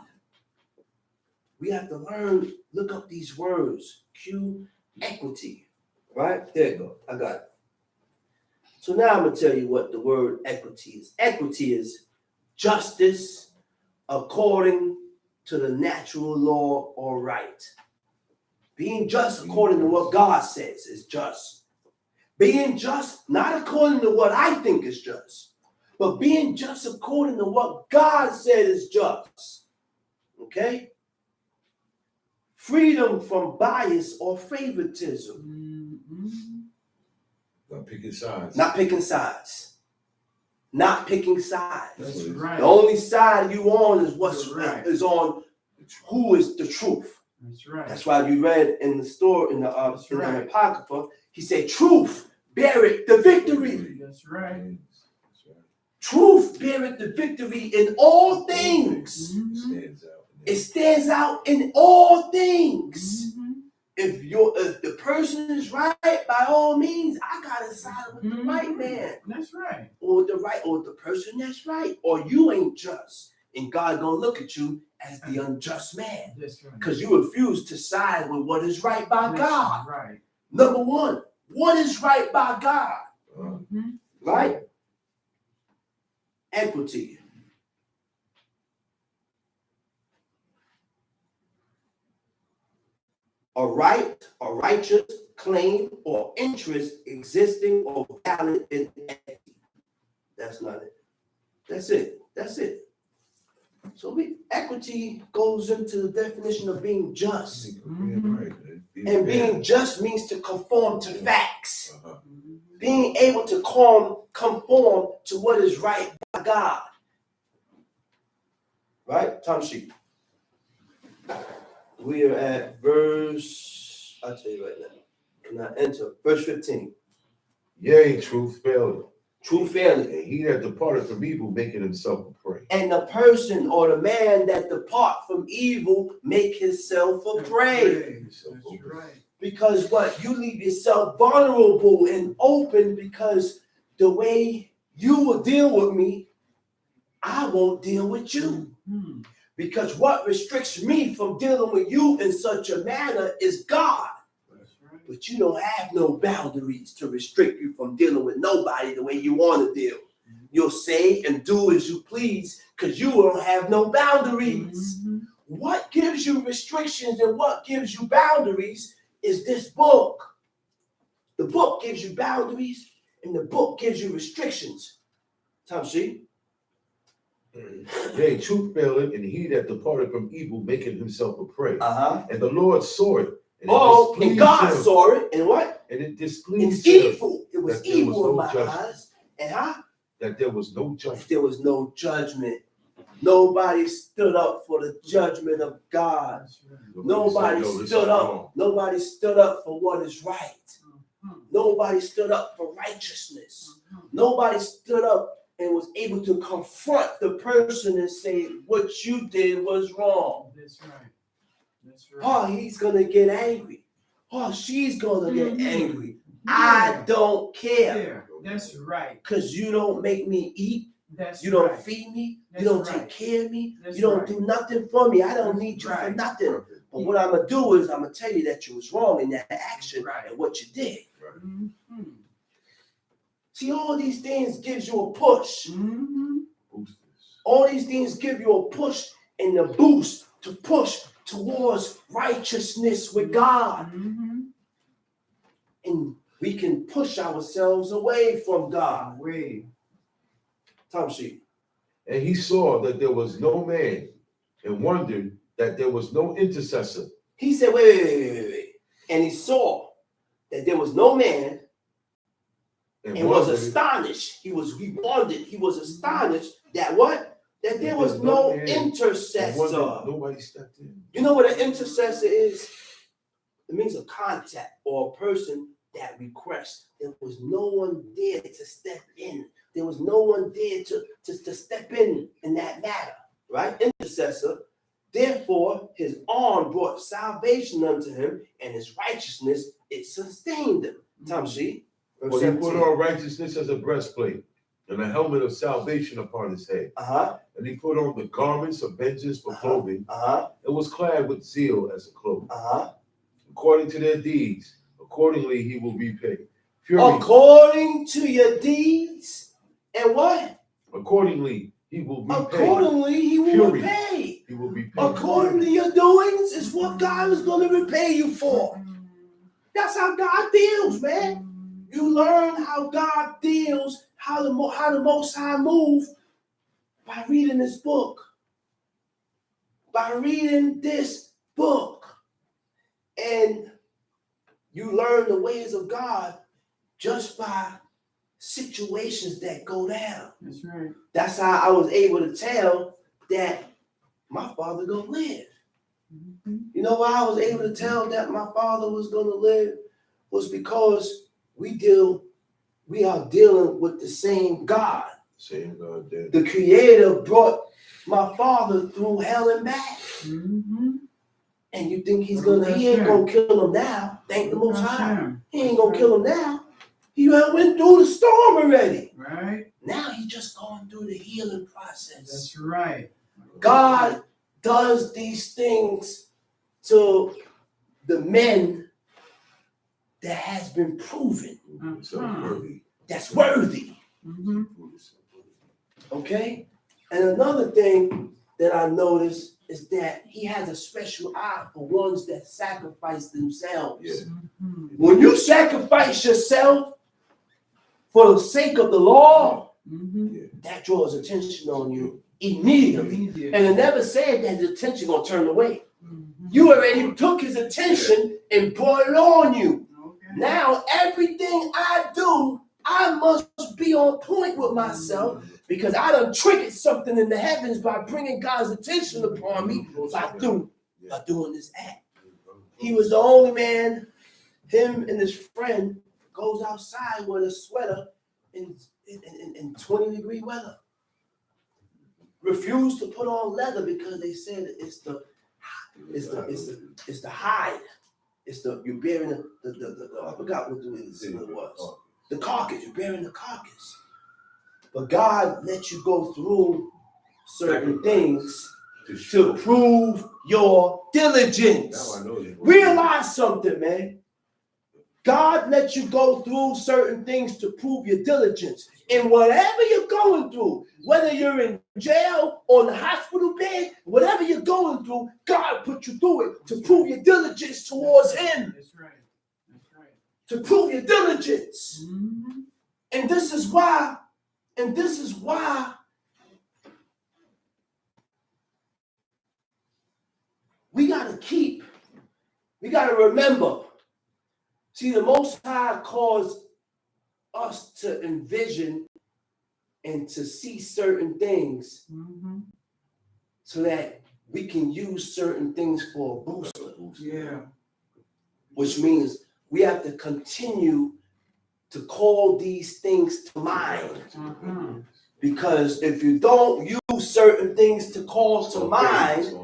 we have to learn, look up these words. Q, equity. Right? There you go. I got it. So now I'm going to tell you what the word equity is. Equity is justice according to the natural law or right. Being just according to what God says is just. Being just not according to what I think is just, but being just according to what God said is just. Okay? freedom from bias or favoritism. Not picking sides. Not picking sides. Not picking sides. That's The right. The only side you on is what's Right. is on who is the truth. That's right. That's why you read in the story in the That's in right. the Apocrypha, he said, "Truth beareth the victory. That's right. That's right. Truth beareth the victory in all things. Stands out. It stands out in all things. Mhm. If the person is right, by all means, I gotta side with the right man, That's right. or the person that's right, or you ain't just, and God gonna look at you as the unjust man That's right. because you refuse to side with what is right by That's God. right. Number one, what is right by God? Mhm. Right? Equity. A right, a righteous claim or interest existing or valid in equity. That's not it. That's it. That's it. So equity goes into the definition of being just. Right. And being just means to conform to facts. Uh-huh. Being able to conform to what is right by God. Right? Time sheet. We are at verse, I'll tell you right now. Can I enter? Verse 15. Yea, truth faileth. True fairly. And he that departed from evil making himself a prey. And the person or the man that depart from evil make himself a prey. That's right. Because what? You leave yourself vulnerable and open because the way you will deal with me, I won't deal with you. Mhm. Because what restricts me from dealing with you in such a manner is God. That's right. But you don't have no boundaries to restrict you from dealing with nobody the way you want to deal. You'll say and do as you please because you don't have no boundaries. Mhm. What gives you restrictions and what gives you boundaries is this book. The book gives you boundaries and the book gives you restrictions. Tom sheet. Yea, truth faileth, and he that departed from evil making himself a prey. Uh-huh. And the Lord saw it. And Oh, it and God him, saw it, and what? and it It's displeased him evil. It was that there was evil in no my judgment. eyes. And how? that there was no judgment. There was no judgment. Nobody stood up for the judgment of God. That's right. Nobody said, "Yo, this stood is up. wrong." Nobody stood up for what is right. Mhm. Nobody stood up for righteousness. Mhm. Nobody stood up and was able to confront the person and say what you did was wrong. That's right. That's right. Oh, he's gonna get angry. Oh, she's gonna get Mhm. angry. Yeah. I don't care. Yeah. That's right. Because you don't make me eat. That's You don't right. feed me. That's You don't right. take care of me. That's You don't right. do nothing for me. I don't That's need you for right. nothing. But what I'm going to do is I'm going to tell you that you was wrong in that action Right. and what you did. Mhm. See, all these things gives you a push. Mhm. Boosters. All these things give you a push and a boost to push towards righteousness with God. Mhm. And we can push ourselves away from God. Way. Time sheet. And he saw that there was no man, and wondered that there was no intercessor. He said, wait. And he saw that there was no man and was wondered astonished. He wondered. He was astonished that what? That there was no man, and intercessor. wondered nobody stepped in. You know what an intercessor is? It means a contact or a person that requests. There was no one there to step in. There was no one there to step in that matter, right? Intercessor. Therefore, his arm brought salvation unto him, and his righteousness, it sustained him. Time sheet. Verse For he put 17. on righteousness as a breastplate, and a helmet of salvation upon his head. Uh-huh. And he put on the garments of vengeance for clothing, Uh-huh. and was clad with zeal as a cloak. Uh-huh. According to their deeds, accordingly he will repay. Fury, According to your deeds, and what? accordingly he will repay. Accordingly, he will Fury. repay. He will repay. According to your doings is what God is going to repay you for. That's how God deals, man. You learn how God deals, how the Most High move by reading this book. By reading this book. And you learn the ways of God just by situations that go down. That's right. That's how I was able to tell that my father gonna live. Mm-hmm. You know why I was able to tell that my father was gonna live? Was because we are dealing with the same God. Same God did. The Creator brought my father through hell and back. Mm-hmm. And you think he ain't That's gonna kill him now? Thank the Most That's High. him. He ain't gonna kill him now. He went through the storm already. Right. Now he's just going through the healing process. That's right. God does these things to the men that has been proven So worthy. that's worthy. Mm-hmm. Okay? And another thing that I noticed is that he has a special eye for ones that sacrifice themselves. Yeah. Mm-hmm. When you sacrifice yourself for the sake of the law, Mm-hmm. that draws attention on you immediately. And it never said that his attention gonna turn away. Mm-hmm. You already took his attention and brought it on you. Okay. Now everything I do, I must be on point with myself because I done triggered something in the heavens by bringing God's attention upon me by doing this act. He was the only man, him and his friend goes outside with a sweater in 20-degree weather. Refused to put on leather because they said it's the hide. It's the you're bearing the I forgot what it was. The carcass. You're bearing the carcass. But God let you go through certain things to prove your diligence. Now I know you. Realize something, man. God let you go through certain things to prove your diligence. And whatever you're going through, whether you're in jail or in the hospital bed, whatever you're going through, God put you through it to prove your diligence towards Him. That's right. That's right. To prove your diligence. Mm-hmm. And this is why we gotta remember. See, the Most High caused us to envision and to see certain things Mm-hmm. so that we can use certain things for a booster. Yeah. Which means we have to continue to call these things to mind. Uh-huh. Because if you don't use certain things to call to mind,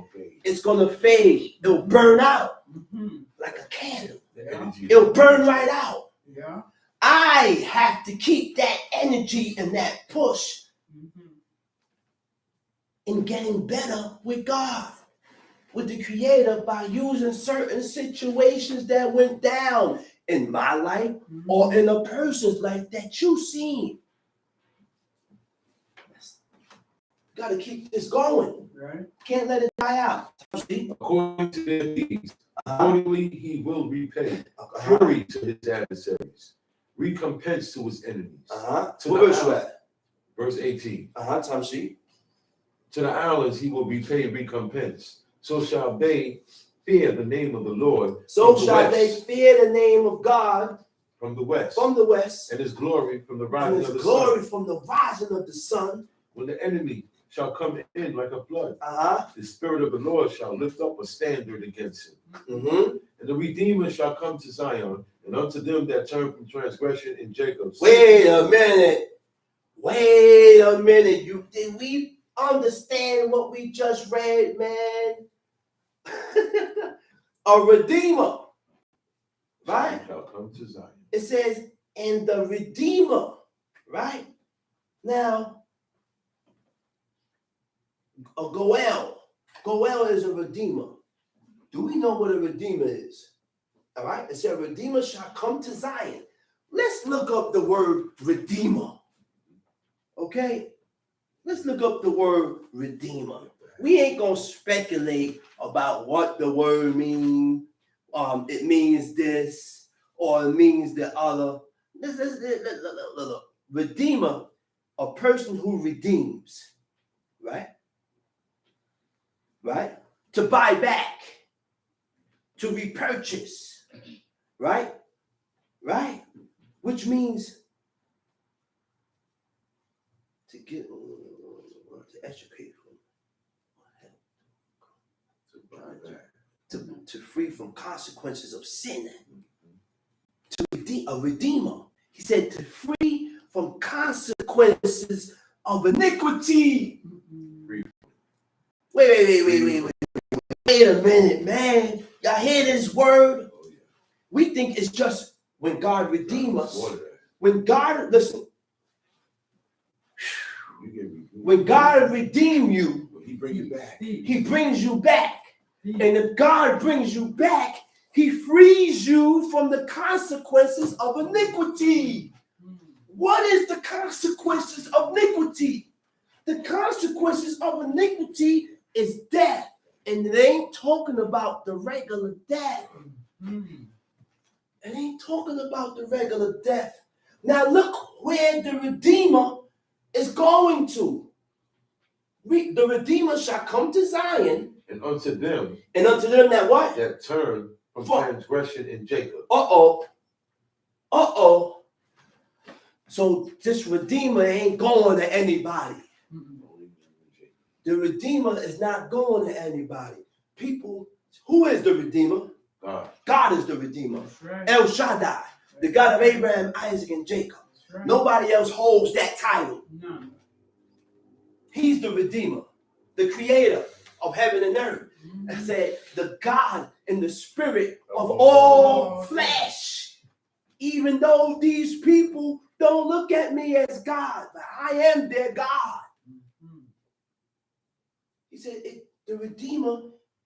it's gonna fade. It'll burn out Mm-hmm. like a candle. Yeah. It'll burn right out. Yeah. I have to keep that energy and that push Mm-hmm. in getting better with God, with the Creator, by using certain situations that went down in my life or in a person's life that you've seen. Got to keep this going. Right. Can't let it die out. See? According to their deeds, accordingly he will repay fury to his adversaries, recompense to his enemies. To What the verse you islands, at? verse 18. Time sheet. To the islands he will repay recompense. So shall they fear the name of the Lord. So from the shall they west, fear the name of God from the west, from the west, and his glory from the and rising his of the glory sun. from the rising of the sun. When the enemy shall come in like a flood, Uh-huh. the Spirit of the Lord shall lift up a standard against him. Mm-hmm. And the Redeemer shall come to Zion, and unto them that turn from transgression in Jacob. Wait a minute. Did we understand what we just read, man? A redeemer, right? Shall come to Zion. It says, and the redeemer, right? Now, a Goel is a redeemer. Do we know what a redeemer is? All right, it said, a redeemer shall come to Zion. Let's look up the word redeemer. Okay? Let's look up the word redeemer. We ain't gonna speculate about what the word means. It means this or it means the other. Look. Redeemer, a person who redeems, right? Right? To buy back. to repurchase, right? Right? Which means to get, to educate from, to free from consequences of sin, to redeem, a redeemer. He said to free from consequences of iniquity. Wait a minute, man. Y'all hear this word? We think it's just when God redeems us. When God, listen, when God redeem you, He bring you back. He brings you back. And if God brings you back, He frees you from the consequences of iniquity. What is the consequences of iniquity? The consequences of iniquity is death. And it ain't talking about the regular death. It ain't talking about the regular death. Now look where the Redeemer is going to. The Redeemer shall come to Zion. And unto them that what? that turn from transgression in Jacob. So this Redeemer ain't going to anybody. The Redeemer is not going to anybody. People, who is the Redeemer? God. God is the Redeemer. Right. El Shaddai, the God of Abraham, Isaac, and Jacob. Right. Nobody else holds that title. None. He's the Redeemer, the creator of heaven and earth. I said, the God and the spirit of all flesh. Even though these people don't look at me as God, but I am their God. He said, the Redeemer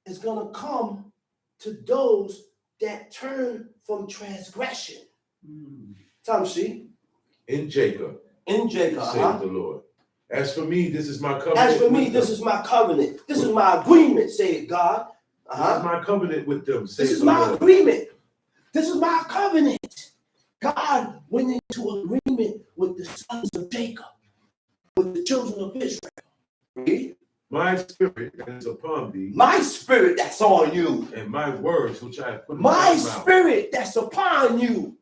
is going to come to those that turn from transgression. Tom, see? In Jacob. Saith the Lord. As for me, this is my covenant. As for me, this is my covenant. This is my agreement, saith God. This is my covenant with them. This is my agreement. This is my covenant. God went into agreement with the sons of Jacob, with the children of Israel. Read. My spirit that is upon thee. My spirit that's on you. And my words which I have put in my thy spirit that's upon you.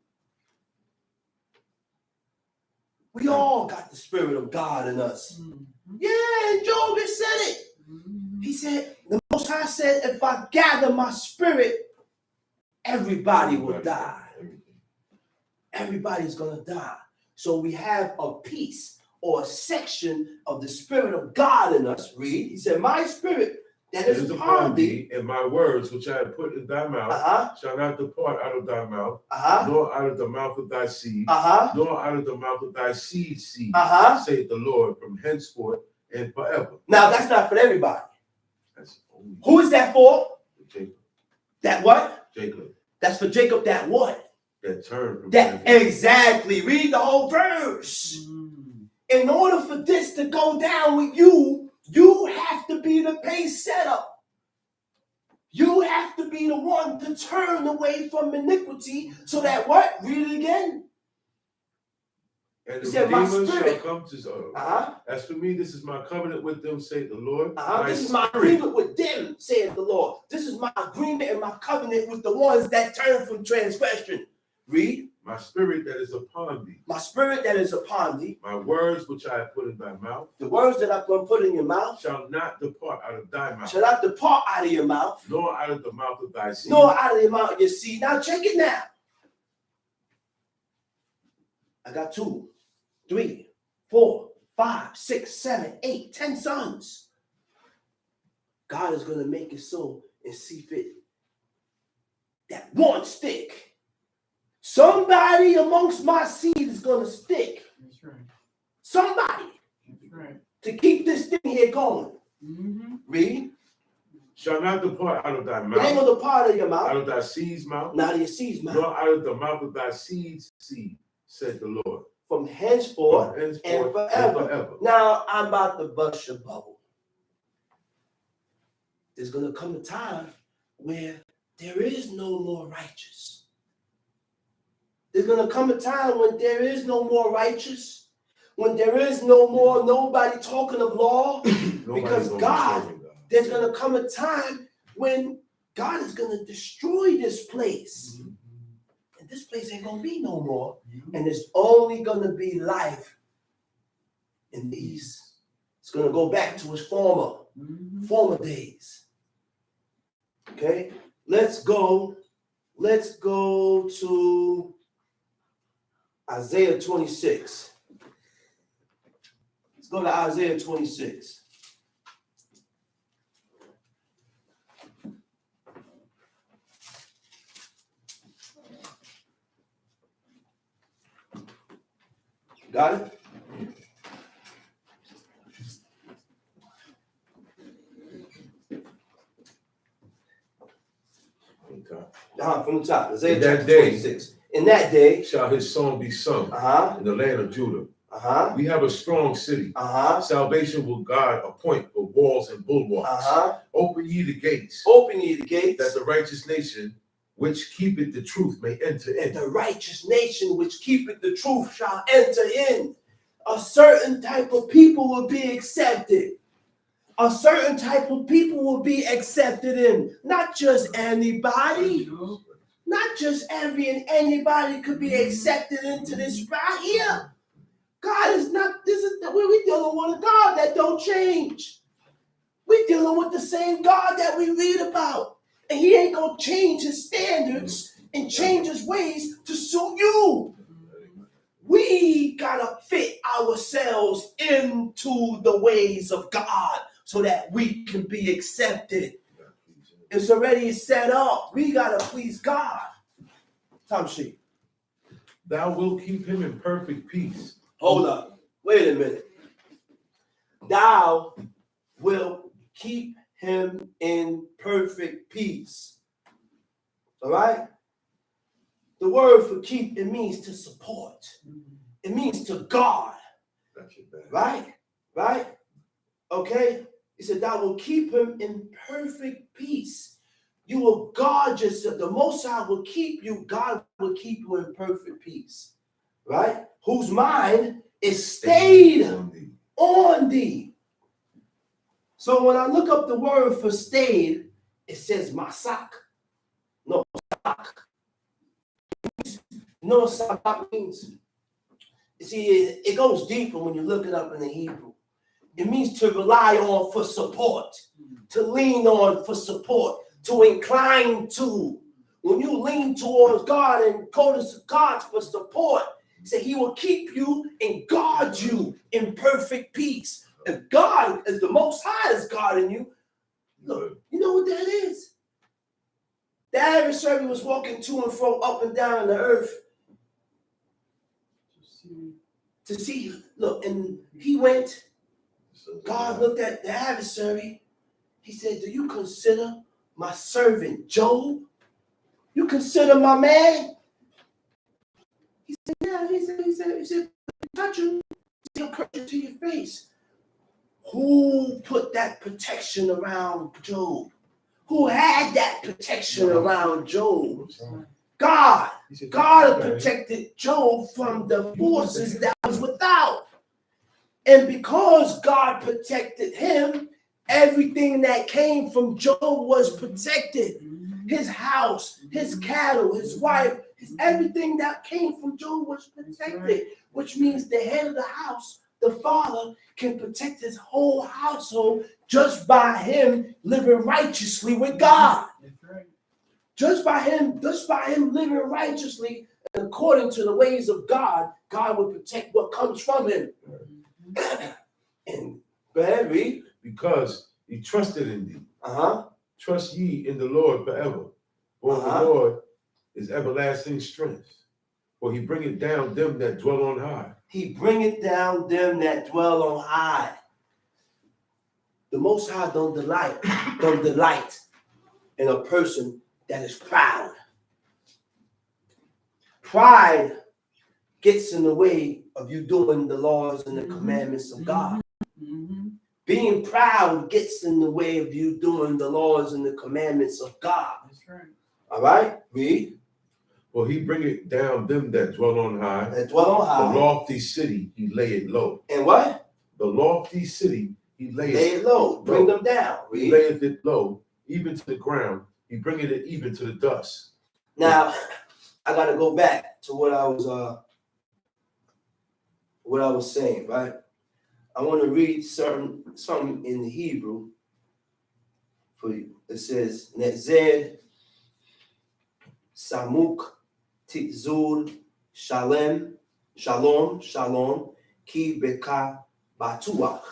We all got the spirit of God in us. Yeah, and Job has said it. He said, the Most High said, if I gather my spirit, everybody will die. Everybody's going to die. So we have a piece or a section of the spirit of God in us. Read. He said, my spirit that is upon thee, and my words which I have put in thy mouth shall not depart out of thy mouth, nor out of the mouth of thy seed, nor out of the mouth of thy seed's seed, saith the Lord, from henceforth and forever. Now that's not for everybody. That's only who is that for? Jacob. That what? Jacob. That's for Jacob that what? That turned from that exactly. Read the whole verse. In order for this to go down with you, you have to be the pace setter. You have to be the one to turn away from iniquity so that what? Read it again. And the Redeemer shall come to as for me, this is my covenant with them, saith the Lord. This is my agreement with them, saith the Lord. This is my agreement and my covenant with the ones that turn from transgression. Read. My spirit that is upon thee. My spirit that is upon thee. My words which I have put in thy mouth. The words that I'm going to put in your mouth. Shall not depart out of thy mouth. Shall not depart out of your mouth. Nor out of the mouth of thy seed. Nor out of the mouth of your seed. Now check it now. I got 2, 3, 4, 5, 6, 7, 8, 10 sons. God is going to make it so and see fit that one stick. Somebody amongst my seed is going to stick. That's right. Somebody. That's right. To keep this thing here going. Read. Shall not depart out of thy mouth. It ain't going to depart out of your mouth. Out of thy seed's mouth. Not out of your seed's mouth. Nor out of the mouth of thy seed's seed, said the Lord. From henceforth, and forever. Now I'm about to bust your bubble. There's going to come a time where there is no more righteous. There's going to come a time when there is no more righteous, when there is no more nobody talking of law, because God, there's going to come a time when God is going to destroy this place. And this place ain't going to be no more. And it's only going to be life in these. It's going to go back to its former days. Okay, let's go to Isaiah 26. Let's go to Isaiah 26. Got it? From the top. Isaiah chapter 26. In that day shall his song be sung in the land of Judah. We have a strong city. Salvation will God appoint for walls and bulwarks. Open ye the gates. Open ye the gates. That the righteous nation which keepeth the truth may enter in. The righteous nation which keepeth the truth shall enter in. A certain type of people will be accepted. A certain type of people will be accepted in. Not just anybody. Not just every and anybody could be accepted into this right here. God is not, this is the way we're dealing with a God that don't change. We're dealing with the same God that we read about. And he ain't going to change his standards and change his ways to suit you. We got to fit ourselves into the ways of God so that we can be accepted. It's already set up. We got to please God. Tom Sheep. Thou wilt keep him in perfect peace. Hold up. Wait a minute. Thou wilt keep him in perfect peace. All right? The word for keep, it means to support. It means to guard. Right? Right? Okay? He said, thou will keep him in perfect peace. You will guard yourself. The Most High will keep you. God will keep you in perfect peace. Right? Whose mind is stayed on thee. So when I look up the word for stayed, it says masak. No, sak. No, samak means. You see, it goes deeper when you look it up in the Hebrew. It means to rely on for support, to lean on for support, to incline to. When you lean towards God and go to God for support, say he will keep you and guard you in perfect peace. If God is the Most High is guarding you, look, you know what that is? The adversary was walking to and fro, up and down in the earth to see. Look, and he went. God looked at the adversary. He said, do you consider my servant Job? You consider my man? He said, yeah. He said, touch him. He'll curse you to your face. Who put that protection around Job? Who had that protection around Job? God. God protected Job from the forces that was without. And because God protected him, everything that came from Job was protected. His house, his cattle, his wife, everything that came from Job was protected, which means the head of the house, the father, can protect his whole household just by him living righteously with God. Just by him living righteously and according to the ways of God, God will protect what comes from him. And baby, because he trusted in thee. Trust ye in the Lord forever. For the Lord is everlasting strength. For he bringeth down them that dwell on high. He bringeth down them that dwell on high. The Most High don't delight in a person that is proud. Pride gets in the way of you doing the laws and the commandments of God. Being proud gets in the way of you doing the laws and the commandments of God. That's right. All right? Read. For he bringeth down them that dwell on high. That dwell on high. The lofty city he layeth low. And what? The lofty city he layeth lay it low. Bring them down. Read. He layeth it low, even to the ground. He bringeth it even to the dust. Now, I got to go back to what I was saying, right? I want to read something in the Hebrew for you. It says, Netzed, Samuk, Titzur, Shalom, Ki Beka Batuach,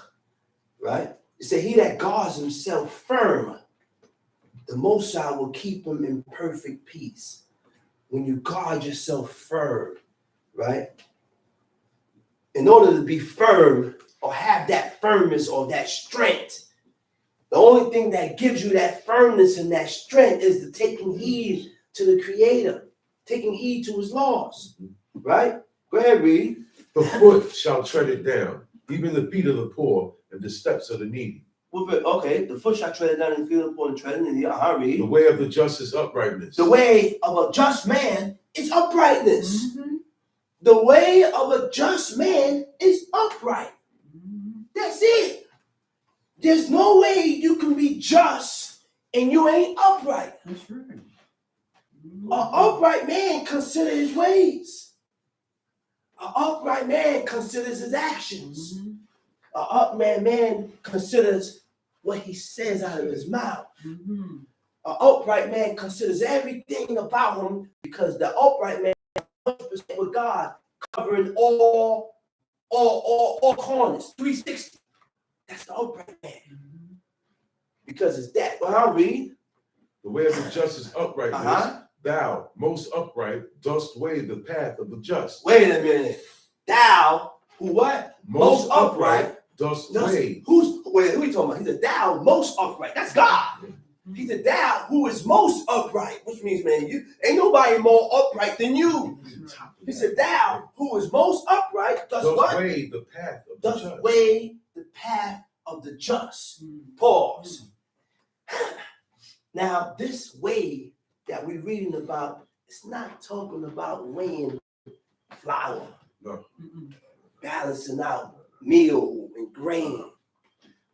right? It said, he that guards himself firm, the Most High will keep him in perfect peace. When you guard yourself firm, right? In order to be firm or have that firmness or that strength, the only thing that gives you that firmness and that strength is the taking heed to the Creator, taking heed to his laws, right? Go ahead, read. The foot shall tread it down, even the feet of the poor and the steps of the needy. Okay, the foot shall tread it down and feel the poor and tread in the read. The way of the just is uprightness. The way of a just man is uprightness. Mm-hmm. The way of a just man is upright. Mm-hmm. That's it. There's no way you can be just and you ain't upright. That's right. An upright man considers his ways. An upright man considers his actions. Mm-hmm. An upright man considers what he says out of his mouth. Mm-hmm. An upright man considers everything about him because the upright man is 100% with God, covering all corners, 360. That's the upright man. Mm-hmm. Because it's that. Well, I'll read. The way of the just is uprightness. Uh-huh. Thou, most upright, dost weigh the path of the just. Wait a minute. Thou, who what? Most upright. Dost weigh. Who are we talking about? He said, thou, most upright. That's God. He said, thou, who is most upright. Which means, man, you ain't nobody more upright than you. He said, thou, who is most upright, does what? Weigh the path of the Does just. weigh the path of the just. Mm-hmm. Pause. Now, this way that we're reading about, it's not talking about weighing flour, No. Mm-hmm. balancing out meal and grain.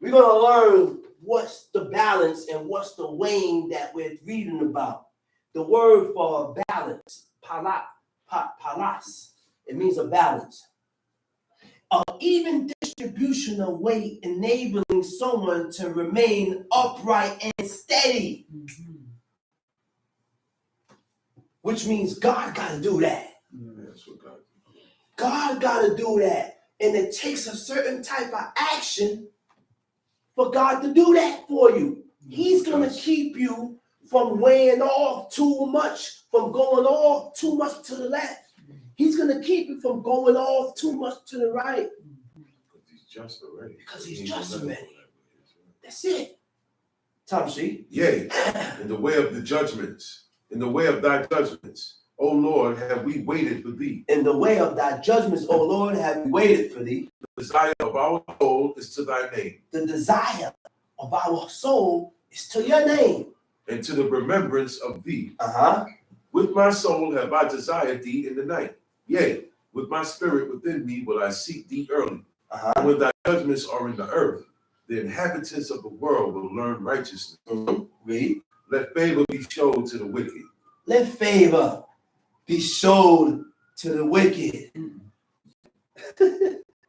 We're going to learn what's the balance and what's the weighing that we're reading about. The word for balance, palas, it means a balance. An even distribution of weight enabling someone to remain upright and steady. Mm-hmm. Which means God got to do that. That's what God. God got to do that. And it takes a certain type of action for God to do that for you. He's going to keep you from weighing off too much, from going off too much to the left. He's going to keep you from going off too much to the right. Because he's just already. Because he's just already. That's it. Tom C. Yea, in the way of the judgments, in the way of thy judgments, O Lord, have we waited for thee. In the way of thy judgments, O Lord, have we waited for thee. The desire of our soul is to thy name, The desire of our soul is to your name. and to the remembrance of thee. Uh-huh. With my soul have I desired thee in the night. Yea, with my spirit within me will I seek thee early. Uh-huh. When thy judgments are in the earth, the inhabitants of the world will learn righteousness. Mm-hmm. Read. Let favor be showed to the wicked. Let favor be showed to the wicked.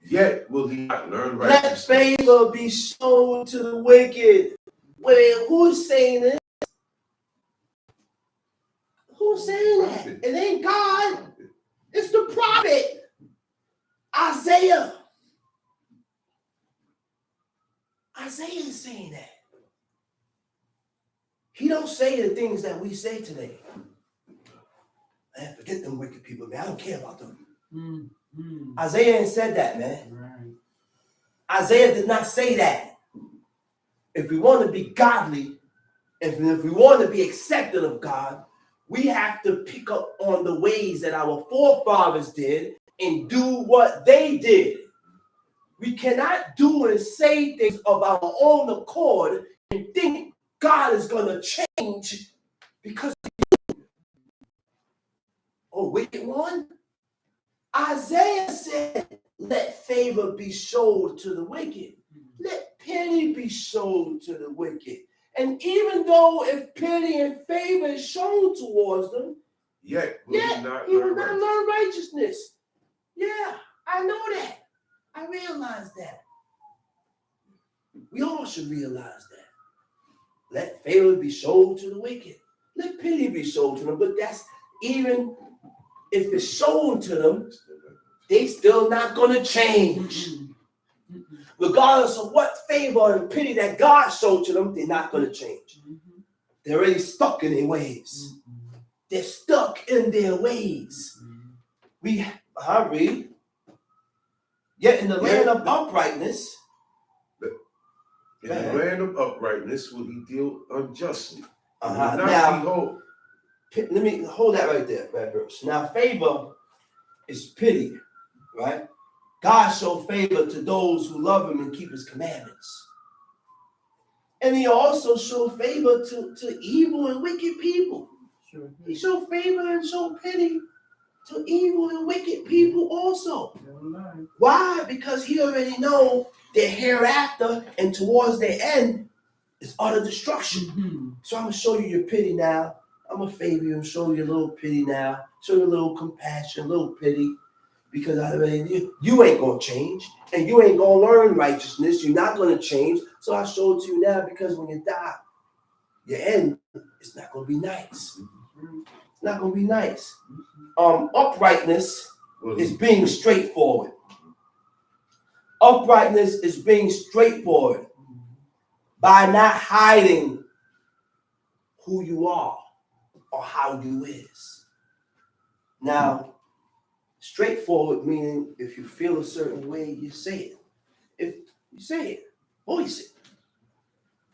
Yet will he not learn Let righteousness. favor be shown to the wicked. Wait, who's saying this? Who's saying that? It ain't God. It's the prophet. Isaiah. Isaiah is saying that. He don't say the things that we say today. Man, forget them wicked people, man. I don't care about them. Mm-hmm. Isaiah ain't said that, man. Right. Isaiah did not say that. If we want to be godly, if we want to be accepted of God, we have to pick up on the ways that our forefathers did and do what they did. We cannot do and say things of our own accord and think God is going to change because of you. Oh, wicked one. Isaiah said, let favor be showed to the wicked. Let pity be shown to the wicked. And even though if pity and favor is shown towards them, yet will he yet not he will learn not righteousness. learn righteousness. Yeah, I know that. I realize that. We all should realize that. Let favor be shown to the wicked. Let pity be shown to them. But that's even if it's shown to them, they still not going to change. Regardless of what favor and pity that God showed to them, they're not going to change. They're already stuck in their ways. They're stuck in their ways. We read. Yet in the land of uprightness, in the land of uprightness will he deal unjustly. Now, let me hold that right there, that verse. Now, favor is pity, right? God showed favor to those who love him and keep his commandments. And he also showed favor to evil and wicked people. Sure. He showed favor and showed pity to evil and wicked people also. Why? Because he already know their hereafter and towards their end is utter destruction. So I'm going to show you your pity now. I'm going to favor you and show you a little pity now. Show you a little compassion, a little pity. Because I already, you ain't going to change. And you ain't going to learn righteousness. You're not going to change. So I show it to you now because when you die, your end is not going to be nice. It's not going to be nice. Uprightness is being straightforward. Uprightness is being straightforward by not hiding who you are or how you is. Now, straightforward meaning if you feel a certain way, you say it. If you say it, voice it.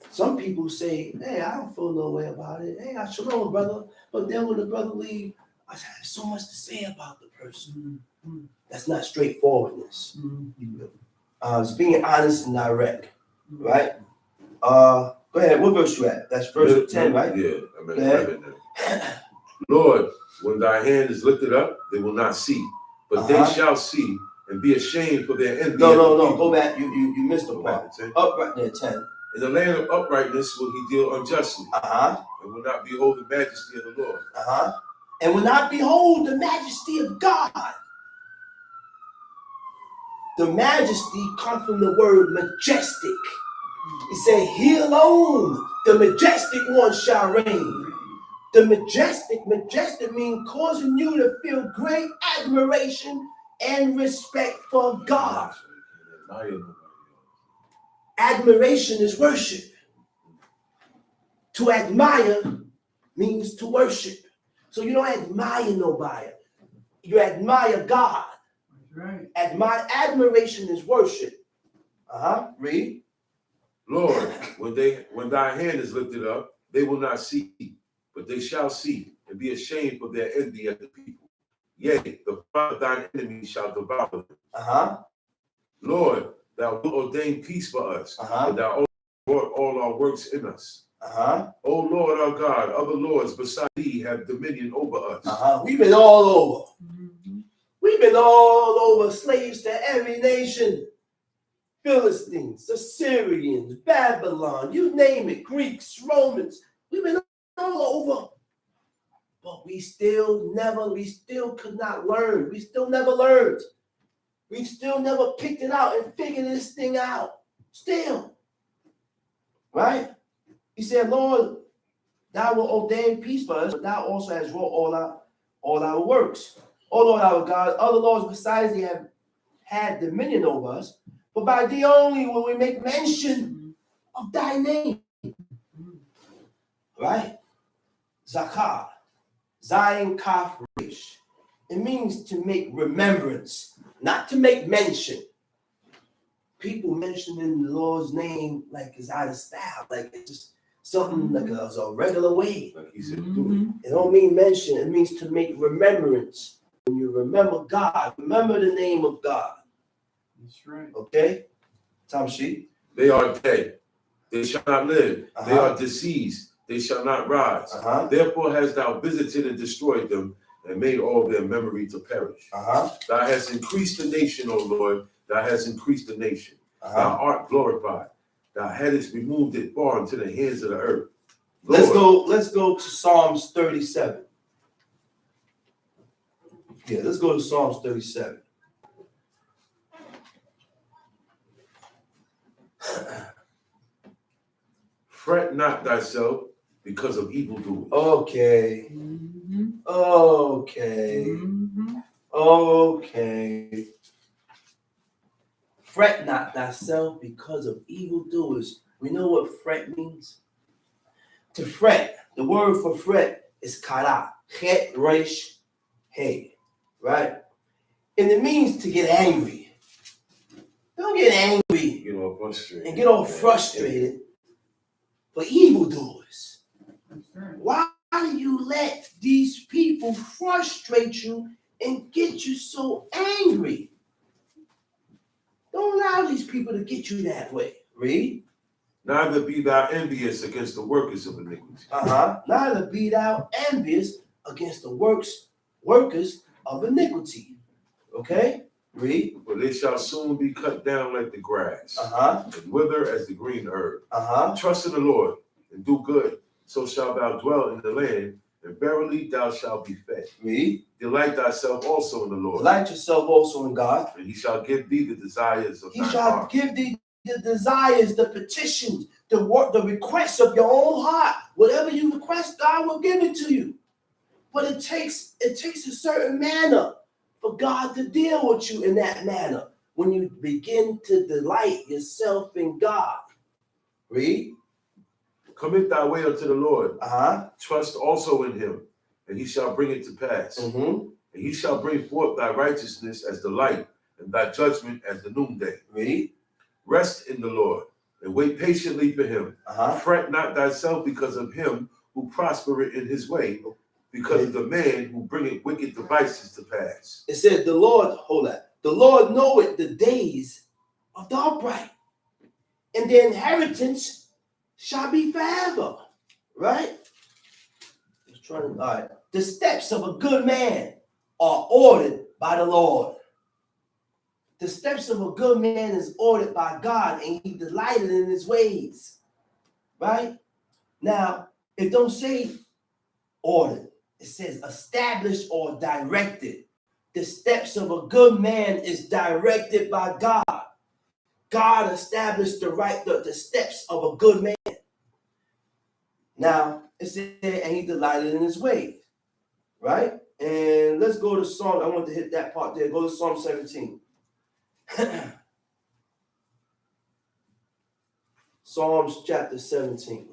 Some people say, hey, I don't feel no way about it. Hey, shalom, brother. But then when the brother leaves, I have so much to say about the person. That's not straightforwardness. It's being honest and direct, right? Go ahead. What verse you at? That's verse 10, right? Yeah, I'm at 11 now. Lord, when thy hand is lifted up, they will not see, but they shall see and be ashamed for their envy. No. Go back. You missed the part. Upright there, 10. In the land of uprightness will he deal unjustly, and will not behold the majesty of the Lord. And will not behold the majesty of God. The majesty comes from the word majestic. He said, he alone, the majestic one shall reign. The majestic means causing you to feel great admiration and respect for God. Admiration is worship. To admire means to worship. So you don't admire nobody. You admire God. Right. Admiration is worship. Read. Lord, when thy hand is lifted up, they will not see, but they shall see and be ashamed for their envy at the people. Yea, the fire of thine enemies shall devour them. Lord, thou wilt ordain peace for us, and thou wrought all our works in us. O Lord our God, other lords beside thee have dominion over us. We've been all over. We've been all over, slaves to every nation. Philistines, Assyrians, Babylon, you name it, Greeks, Romans. We've been all over. But we still could not learn. We still never learned. We still never picked it out and figured this thing out. Still. Right? He said, Lord, thou will ordain peace for us, but thou also hast wrought all our works. O Lord our God, other lords besides thee have had dominion over us, but by thee only will we make mention of thy name. Right? Zakar. Zayin Kaf Rish. It means to make remembrance, not to make mention. People mentioning the Lord's name like it's out of style, like it's just something like a regular way. Like he said, do It don't mean mention, it means to make remembrance. When you remember God, remember the name of God. That's right. Okay? Tom Sheep. They are dead, they shall not live. They are deceased, they shall not rise. Therefore hast thou visited and destroyed them, and made all their memory to perish. Thou hast increased the nation, O Lord, thou hast increased the nation. Thou art glorified. Thou hadst removed it far into the hands of the earth. Let's go to Psalms 37. Yeah, let's go to Psalms 37. Fret not thyself because of evildoers. Okay. Mm-hmm. Okay. Mm-hmm. Okay. Fret not thyself because of evildoers. We know what fret means. To fret, the word for fret is kara. Chet, resh, hey. Right? And it means to get angry. Don't get angry Get all frustrated. and get all frustrated for evildoers. That's right. Why do you let these people frustrate you and get you so angry? Don't allow these people to get you that way. Read. Neither be thou envious against the workers of iniquity. Neither be thou envious against the workers of iniquity. Okay? Read. For they shall soon be cut down like the grass, and wither as the green herb. Trust in the Lord and do good, so shalt thou dwell in the land, and verily thou shalt be fed. Read. Delight thyself also in the Lord, Delight yourself also in God. and he shall give thee the desires of He thine shall heart. give thee the desires, the petitions, the work, the requests of your own heart. Whatever you request, God will give it to you. But it takes a certain manner for God to deal with you in that manner. When you begin to delight yourself in God. Read. Commit thy way unto the Lord. Trust also in him, and he shall bring it to pass. And he shall bring forth thy righteousness as the light, and thy judgment as the noonday. Read. Rest in the Lord, and wait patiently for him. Uh-huh. Fret not thyself because of him who prospereth in his way, because of the man who bringeth wicked devices to pass. It says the Lord, hold on. The Lord knoweth the days of the upright, and their inheritance shall be forever. Right? All right. The steps of a good man are ordered by the Lord. The steps of a good man is ordered by God, and he delighted in his ways. Right? Now, it don't say ordered. It says established or directed. The steps of a good man is directed by God. God established the steps of a good man. Now, it said, and he delighted in his ways. Right? And let's go to Psalm. I want to hit that part there. Go to Psalm 17. Psalms chapter 17.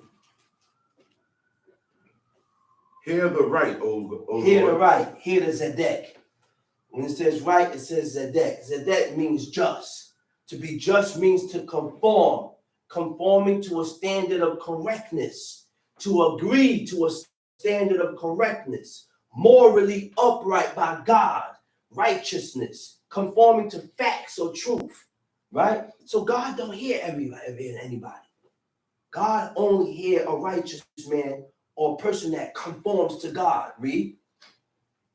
Hear the right, O Hear the Lord. right. Hear the Zedek. When it says right, it says Zedek. Zedek means just. To be just means to conform. Conforming to a standard of correctness. To agree to a standard of correctness. Morally upright by God. Righteousness. Conforming to facts or truth. Right? So God don't hear anybody. God only hear a righteous man or a person that conforms to God. Read.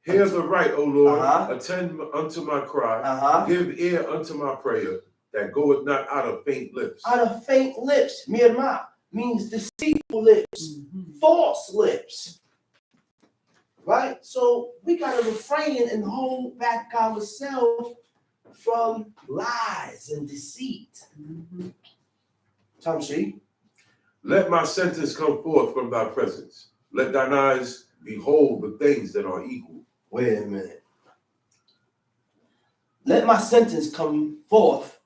Hear the right, O Lord. Attend unto my cry. Give ear unto my prayer, that goeth not out of faint lips. Out of faint lips. Mirma means deceitful lips. False lips. Right? So we got to refrain and hold back ourselves from lies and deceit. Tamshi. Let my sentence come forth from thy presence. Let thine eyes behold the things that are equal. Wait a minute. Let my sentence come forth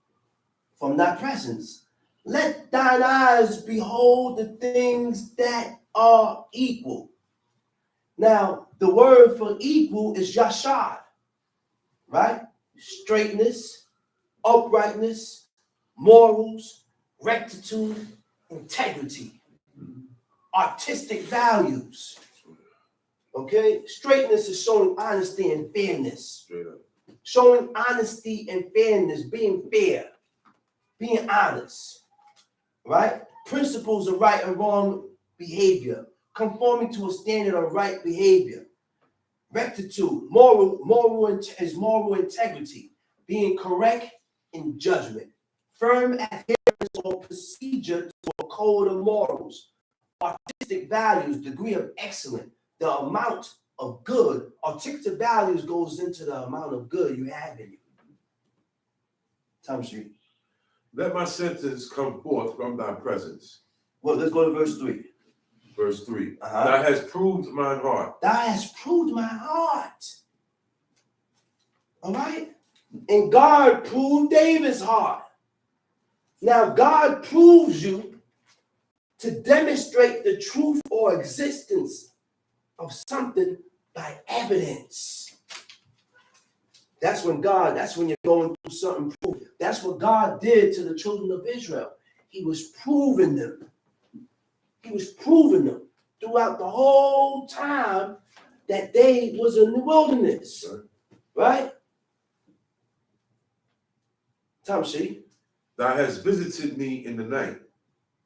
from thy presence. Let thine eyes behold the things that are equal. Now, the word for equal is yashar, right? Straightness, uprightness, morals, rectitude, integrity, artistic values. Okay? Straightness is showing honesty and fairness. Straight up. Showing honesty and fairness, being fair, being honest, right? Principles of right and wrong behavior, conforming to a standard of right behavior. Rectitude, moral integrity, being correct in judgment. Firm adherence or procedure to a code of morals, artistic values, degree of excellence, the amount of good. Artistic values goes into the amount of good you have in you. Time sheet. Let my sentence come forth from thy presence. Well, let's go to verse 3. Verse 3. Uh-huh. Thou hast proved mine heart. Thou hast proved my heart. All right? And God proved David's heart. Now, God proves you to demonstrate the truth or existence of something by evidence. That's when you're going through something proof. That's what God did to the children of Israel. He was proving them. He was proving them throughout the whole time that they was in the wilderness. Right? Tom, see? Thou hast visited me in the night.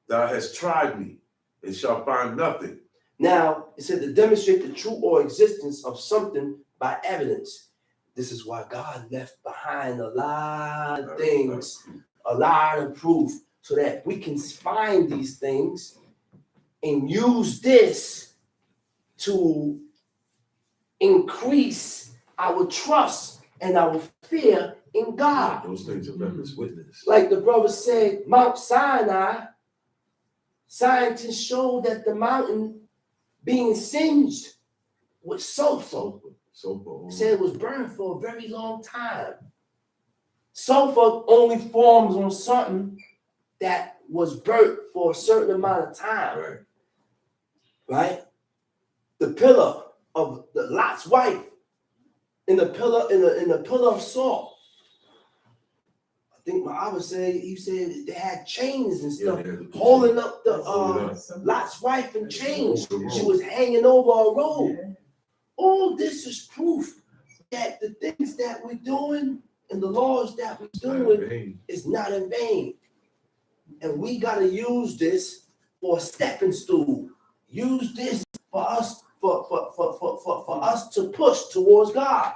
Thou hast tried me, and shalt find nothing. Now, it said to demonstrate the truth or existence of something by evidence. This is why God left behind a lot of things, a lot of proof, so that we can find these things and use this to increase our trust and our fear in God. Those things are left as witness. Like the brother said, Mount Sinai, scientists showed that the mountain being singed with sulfur. Said it was burned for a very long time. Sulfur only forms on something that was burnt for a certain amount of time. Right? The pillar of the Lot's wife in the pillar of salt. I think my Abba said he said they had chains and stuff holding up the Lot's wife in chains. She was hanging over a rope. All this is proof that the things that we're doing and the laws that we're doing is not in vain. And we got to use this for a stepping stool. Use this for us for us to push towards God.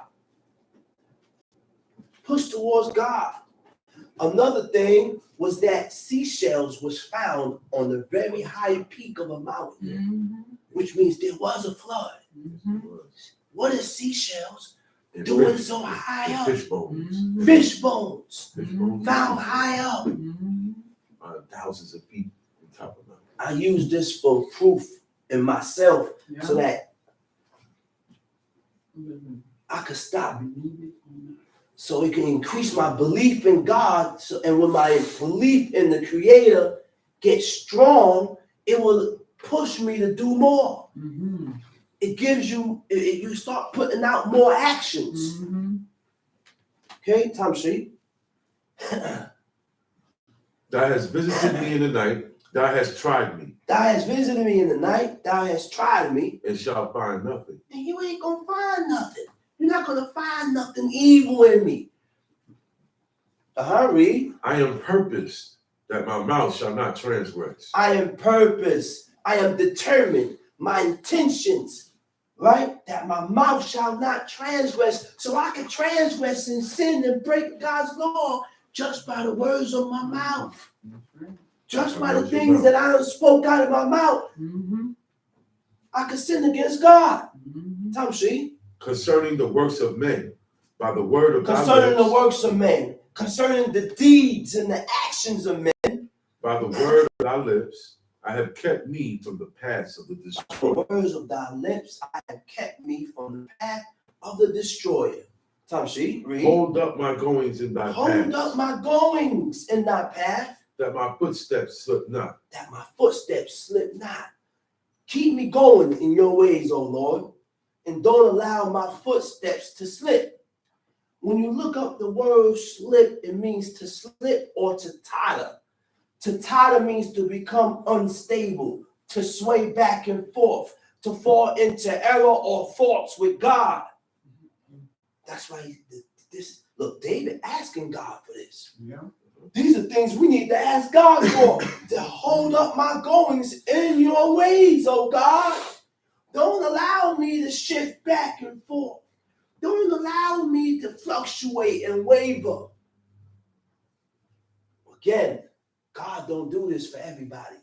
Push towards God. Another thing was that seashells was found on the very high peak of a mountain, which means there was a flood. What is seashells doing so high up? Fish bones. Fish bones. Found Found high up. thousands of feet on top of them. I use this for proof in myself so that I could stop. So it can increase my belief in God. And when my belief in the Creator gets strong, it will push me to do more. It gives you, you start putting out more actions. Okay, Tom Sheep. Thou hast visited me in the night. Thou hast tried me. Thou hast visited me in the night. Thou hast tried me. And shalt find nothing. And you ain't going to find nothing. You're not going to find nothing evil in me. Read. I am purposed that my mouth shall not transgress. I am purpose. I am determined. My intentions, right? That my mouth shall not transgress. So I can transgress and sin and break God's law just by the words of my mouth. Just by the things that I spoke out of my mouth. I can sin against God. Tom Sheep. Concerning the works of men, by the word of God. Concerning the works of men. Concerning the deeds and the actions of men. By the word of thy lips, I have kept me from the paths of the destroyer. The words of thy lips, I have kept me from the path of the destroyer. Tom Sheep, read. Hold up my goings in thy path. Hold up my goings in thy path. That my footsteps slip not. That my footsteps slip not. Keep me going in your ways, O Lord, and don't allow my footsteps to slip. When you look up the word slip, it means to slip or to totter. To totter means to become unstable, to sway back and forth, to fall into error or faults with God. That's why look, David asking God for this. These are things we need to ask God for. To hold up my goings in your ways, oh God. Don't allow me to shift back and forth. Don't allow me to fluctuate and waver. Again, God don't do this for everybody.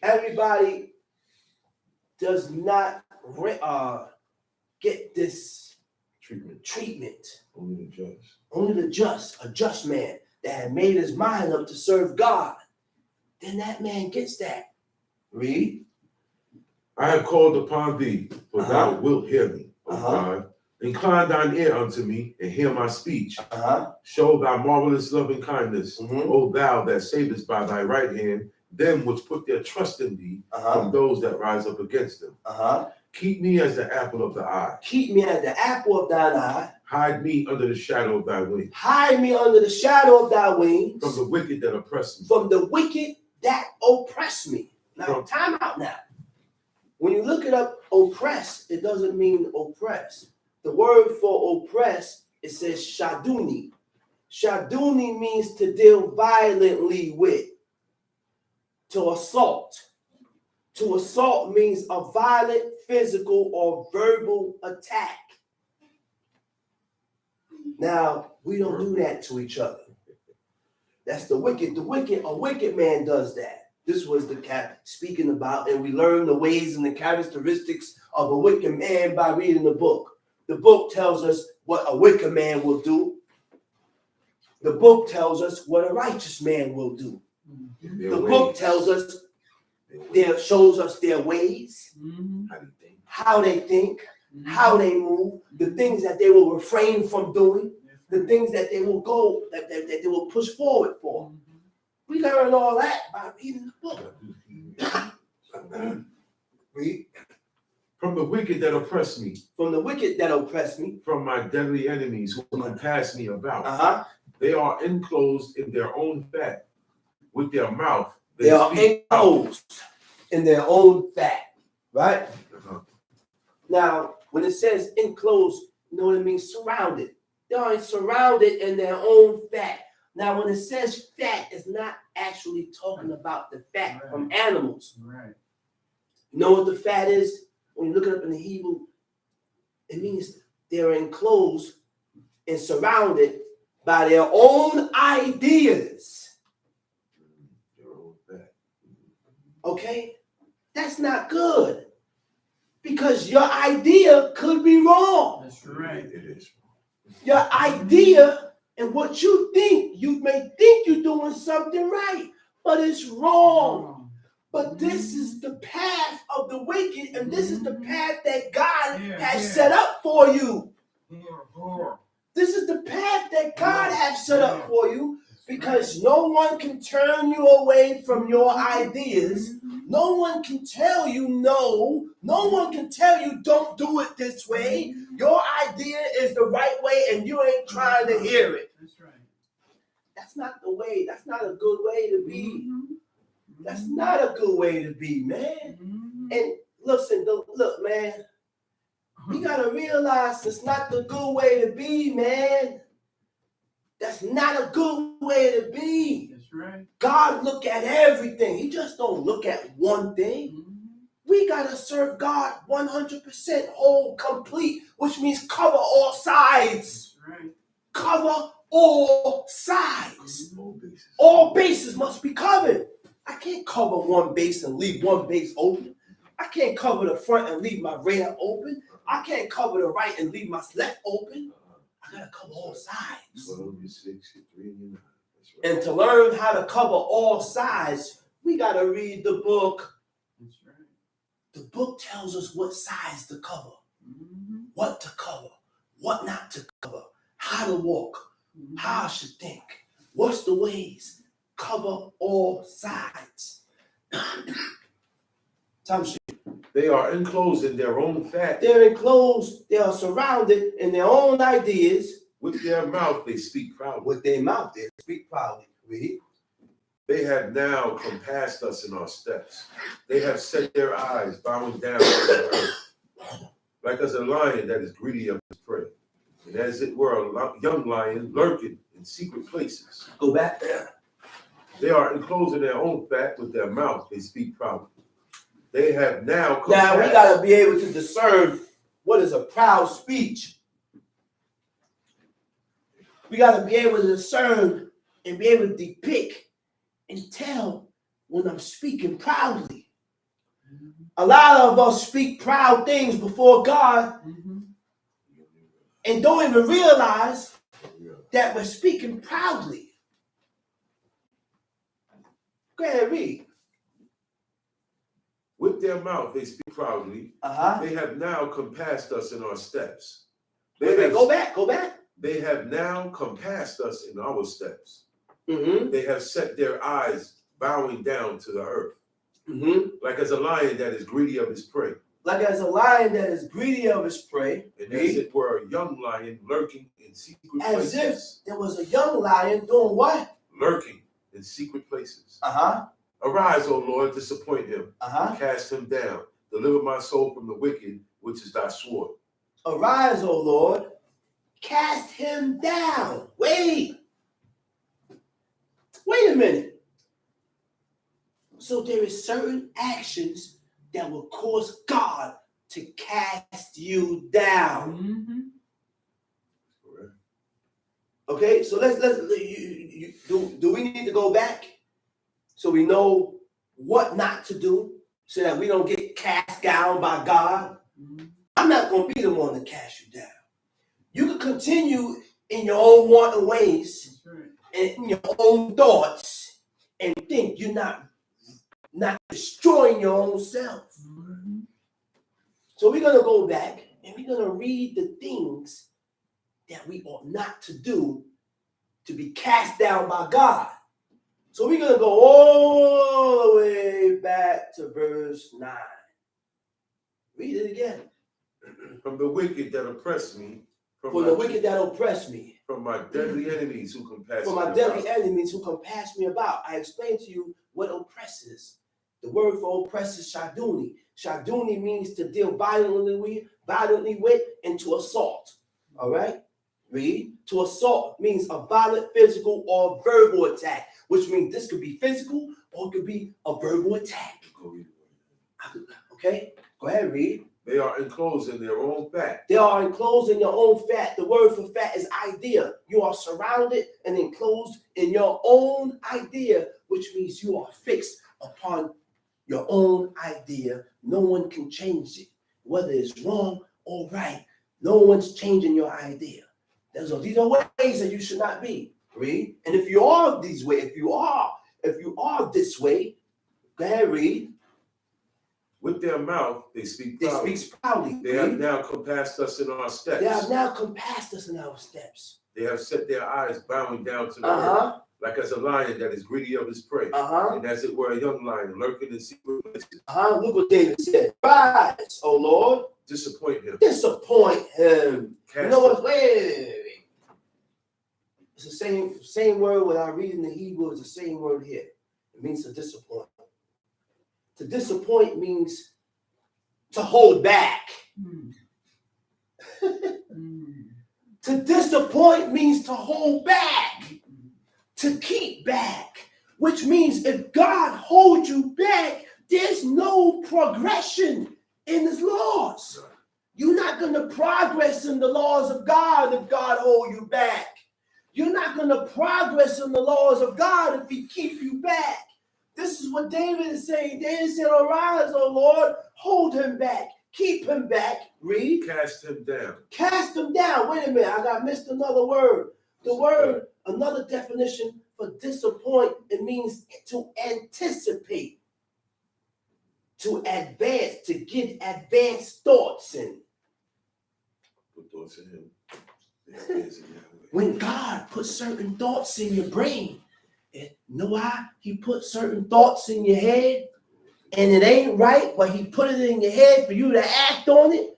Everybody does not get this treatment. Only the just. Only the just, a just man that had made his mind up to serve God, then that man gets that. Read. I have called upon thee, for thou wilt hear me, O God. Incline thine ear unto me, and hear my speech. Show thy marvelous loving kindness, O thou that savest by thy right hand them which put their trust in thee from those that rise up against them. Keep me as the apple of the eye. Keep me as the apple of thine eye. Hide me under the shadow of thy wings. Hide me under the shadow of thy wings. From the wicked that oppress me. From the wicked that oppress me. Now, time out now. When you look it up, oppress, it doesn't mean oppress. The word for oppress, it says shaduni. Shaduni means to deal violently with, to assault. To assault means a violent physical or verbal attack. Now, we don't do that to each other. That's the wicked. A wicked man does that. This was the cat speaking about, and we learn the ways and the characteristics of a wicked man by reading the book. The book tells us what a wicked man will do. The book tells us what a righteous man will do. The book tells us, shows us their ways, how they think, how they move, the things that they will refrain from doing, the things that they will go, that they will push forward for. We learn all that by reading the book. Read. From the wicked that oppress me. From the wicked that oppress me. From my deadly enemies who compass me about. They are enclosed in their own fat. With their mouth, they are enclosed in their own fat. Right? Now, when it says enclosed, you know what it means? Surrounded. They are surrounded in their own fat. Now, when it says fat, it's not actually talking about the fat from animals. Right. You know what the fat is? When you look it up in the Hebrew, it means they're enclosed and surrounded by their own ideas. Okay? That's not good. Because your idea could be wrong. That's right. It is. Your idea and what you think, you may think you're doing something right, but it's wrong. But this is the path of the wicked, and this is the path that God has set up for you. This is the path that God has set up for you, because no one can turn you away from your ideas. No one can tell you no. No one can tell you don't do it this way. Your idea is the right way, and you ain't trying to hear it. That's right. That's not the way. That's not a good way to be. That's not a good way to be, man. And listen, look, man. You gotta realize it's not the good way to be, man. That's not a good way to be. That's right. God look at everything. He just don't look at one thing. We gotta serve God 100% whole, complete, which means cover all sides. That's right. Cover all sides. All bases must be covered. I can't cover one base and leave one base open. I can't cover the front and leave my rear open. I can't cover the right and leave my left open. I gotta cover all sides. 12, 6, 3, and 9. And to learn how to cover all sides, we gotta read the book. That's right. The book tells us what sides to cover, what to cover, what not to cover, how to walk, how I should think, what's the ways. Cover all sides. They are enclosed in their own fat. They're enclosed, they are surrounded in their own ideas. With their mouth they speak proudly. With their mouth they speak proudly. Read. They have now compassed us in our steps. They have set their eyes bowing down like as a lion that is greedy of his prey. And as it were a young lion lurking in secret places. Go back there. They are enclosed in their own fat. With their mouth they speak proudly. They have now compassed. Now we got to be able to discern what is a proud speech. We got to be able to discern and be able to depict and tell when I'm speaking proudly. A lot of us speak proud things before God and don't even realize that we're speaking proudly. Go ahead, read. With their mouth they speak proudly. They have now compassed us in our steps. Go back. They have now compassed us in our steps. Mm-hmm. They have set their eyes bowing down to the earth. Mm-hmm. Like as a lion that is greedy of his prey. Like as a lion that is greedy of his prey. And as it were a young lion lurking in secret As places. if there was a young lion doing what? Lurking in secret places. Uh-huh. Arise, O Lord, disappoint him. Uh-huh. Cast him down. Deliver my soul from the wicked, which is thy sword. Arise, O Lord. Cast him down. Wait a minute. So there is certain actions that will cause God to cast you down. Correct. Okay, so do we need to go back so we know what not to do so that we don't get cast down by God? I'm not going to be the one to cast you down. You can continue in your own wanton ways and in your own thoughts and think you're not destroying your own self. So we're going to go back and we're going to read the things that we ought not to do to be cast down by God. So we're going to go all the way back to verse 9. Read it again. From the wicked that oppress me. From the wicked that oppress me. From my deadly enemies who compass me From my about. deadly enemies who compass me about. I explained to you what oppresses. The word for oppress is shaduni. Shaduni means to deal violently with and to assault. All right? Read. To assault means a violent physical or verbal attack, which means this could be physical or it could be a verbal attack. Okay? Go ahead, read. They are enclosed in their own fat. They are enclosed in your own fat. The word for fat is idea. You are surrounded and enclosed in your own idea, which means you are fixed upon your own idea. No one can change it, whether it's wrong or right. No one's changing your idea. These are ways that you should not be. Read. And if you are these ways, if you are this way, go ahead, read. With their mouth, they speak proudly. They speak proudly. They have now compassed us in our steps. They have now compassed us in our steps. They have set their eyes bowing down to the earth, like as a lion that is greedy of his prey. And as it were a young lion lurking in secret places. Look what David said. Rise, O Lord. Disappoint him. Disappoint him. Cast you know what? Wait. It's the same word when I read in the Hebrew, it's the same word here. It means to disappoint. To disappoint means to hold back. To disappoint means to hold back, to keep back, which means if God holds you back, there's no progression in his laws. You're not going to progress in the laws of God if God holds you back. You're not going to progress in the laws of God if he keeps you back. This is what David is saying. David said, arise, O Lord, hold him back, keep him back. Read. Cast him down. Cast him down. Wait a minute, I missed another word. The word, another definition for disappoint, it means to anticipate, to advance, to get advanced thoughts in. Put thoughts in him. When God puts certain thoughts in your brain, and you know why he put certain thoughts in your head and it ain't right, but he put it in your head for you to act on it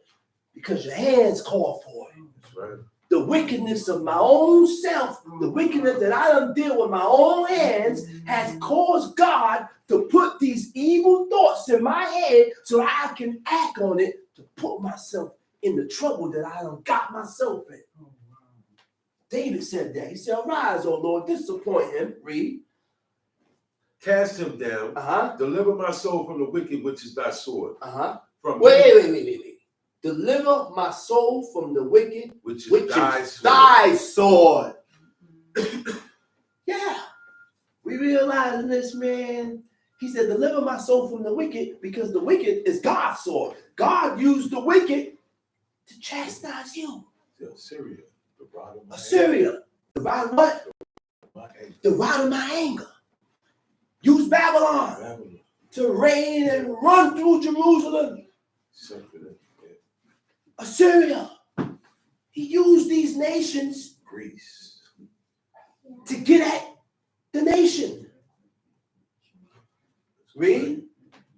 because your hands call for it. That's right. The wickedness of my own self, the wickedness that I done deal with my own hands has caused God to put these evil thoughts in my head so I can act on it to put myself in the trouble that I done got myself in. David said that. He said, arise, O Lord, disappoint him. Read. Cast him down. Deliver my soul from the wicked, which is thy sword. From Wait. Deliver my soul from the wicked, which is thy sword. Yeah. We realize realizing this, man. He said, deliver my soul from the wicked, because the wicked is God's sword. God used the wicked to chastise you. Assyria, the rod of my Assyria, the rod of what? anger. The rod of my anger. Use Babylon Babylon. to reign and run through Jerusalem. Something like that. Assyria. He used these nations Greece. to get at the nation. Read.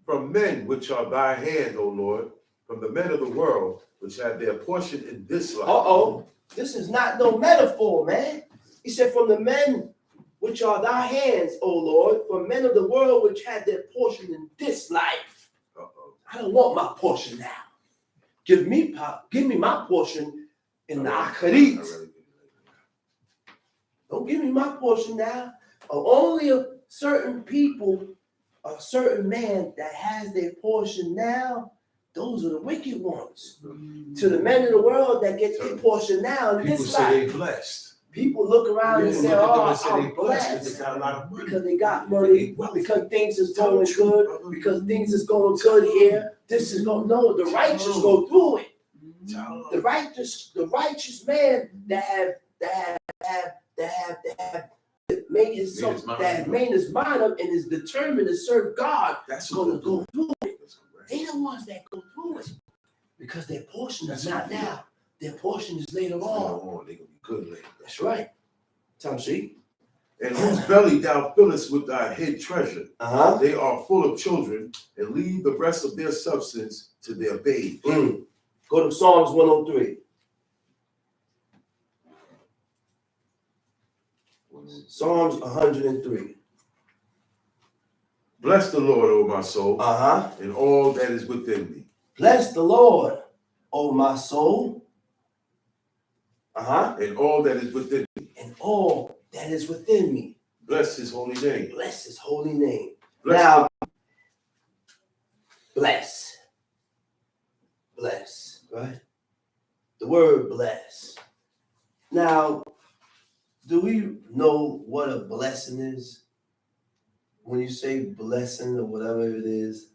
From men which are thy hand, O Lord, from the men of the world which have their portion in this life. Uh-oh. This is not no metaphor, man. He said, from the men which are thy hands, O Lord, from men of the world which had their portion in this life. Uh-oh. I don't want my portion now. Give me my portion in the Akarit. Don't give me my portion now. Only a certain people, a certain man that has their portion now, those are the wicked ones. To the men in the world that get their portion now in People this say life. they blessed. People look around and People say, look at them oh, and say I'm they blessed blessed. because they got a lot of money. Because they got money, because things is going good, because things is going good here. This is going, no, the righteous go through it. The righteous man that have made his mind up and is determined to serve God, That's going to go through it. That's correct. They the ones that go through it. Because their portion is not now. Their portion is later on. They're going to be good later. That's right. Tom Sheep. And whose belly thou fillest with thy hid treasure. Uh-huh. They are full of children, and leave the rest of their substance to their babes. Go to Psalms 103. Psalms 103. Bless the Lord, O my soul, Uh-huh. and all that is within me. Bless the Lord, O my soul. Uh-huh. And all that is within me. And all that is within me. Bless his holy name. Bless his holy name. Bless now, bless. Bless, right? The word bless. Now, do we know what a blessing is? When you say blessing or whatever it is,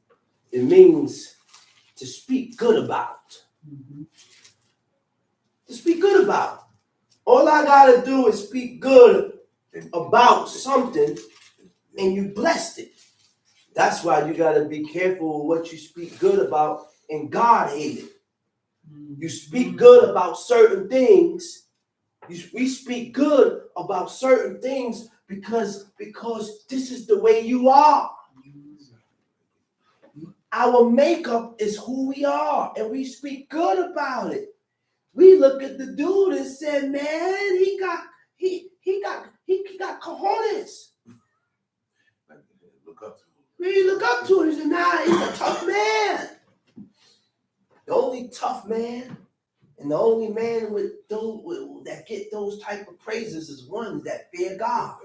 it means to speak good about. To speak good about. All I got to do is speak good about something and you blessed it. That's why you got to be careful with what you speak good about, and God hates it. You speak good about certain things. We speak good about certain things because this is the way you are. Our makeup is who we are, and we speak good about it. We look at the dude and said, man, he got cojones. Look up to him. We look up to him and say, nah, he's a tough man. The only tough man and the only man that get those type of praises is ones that fear God.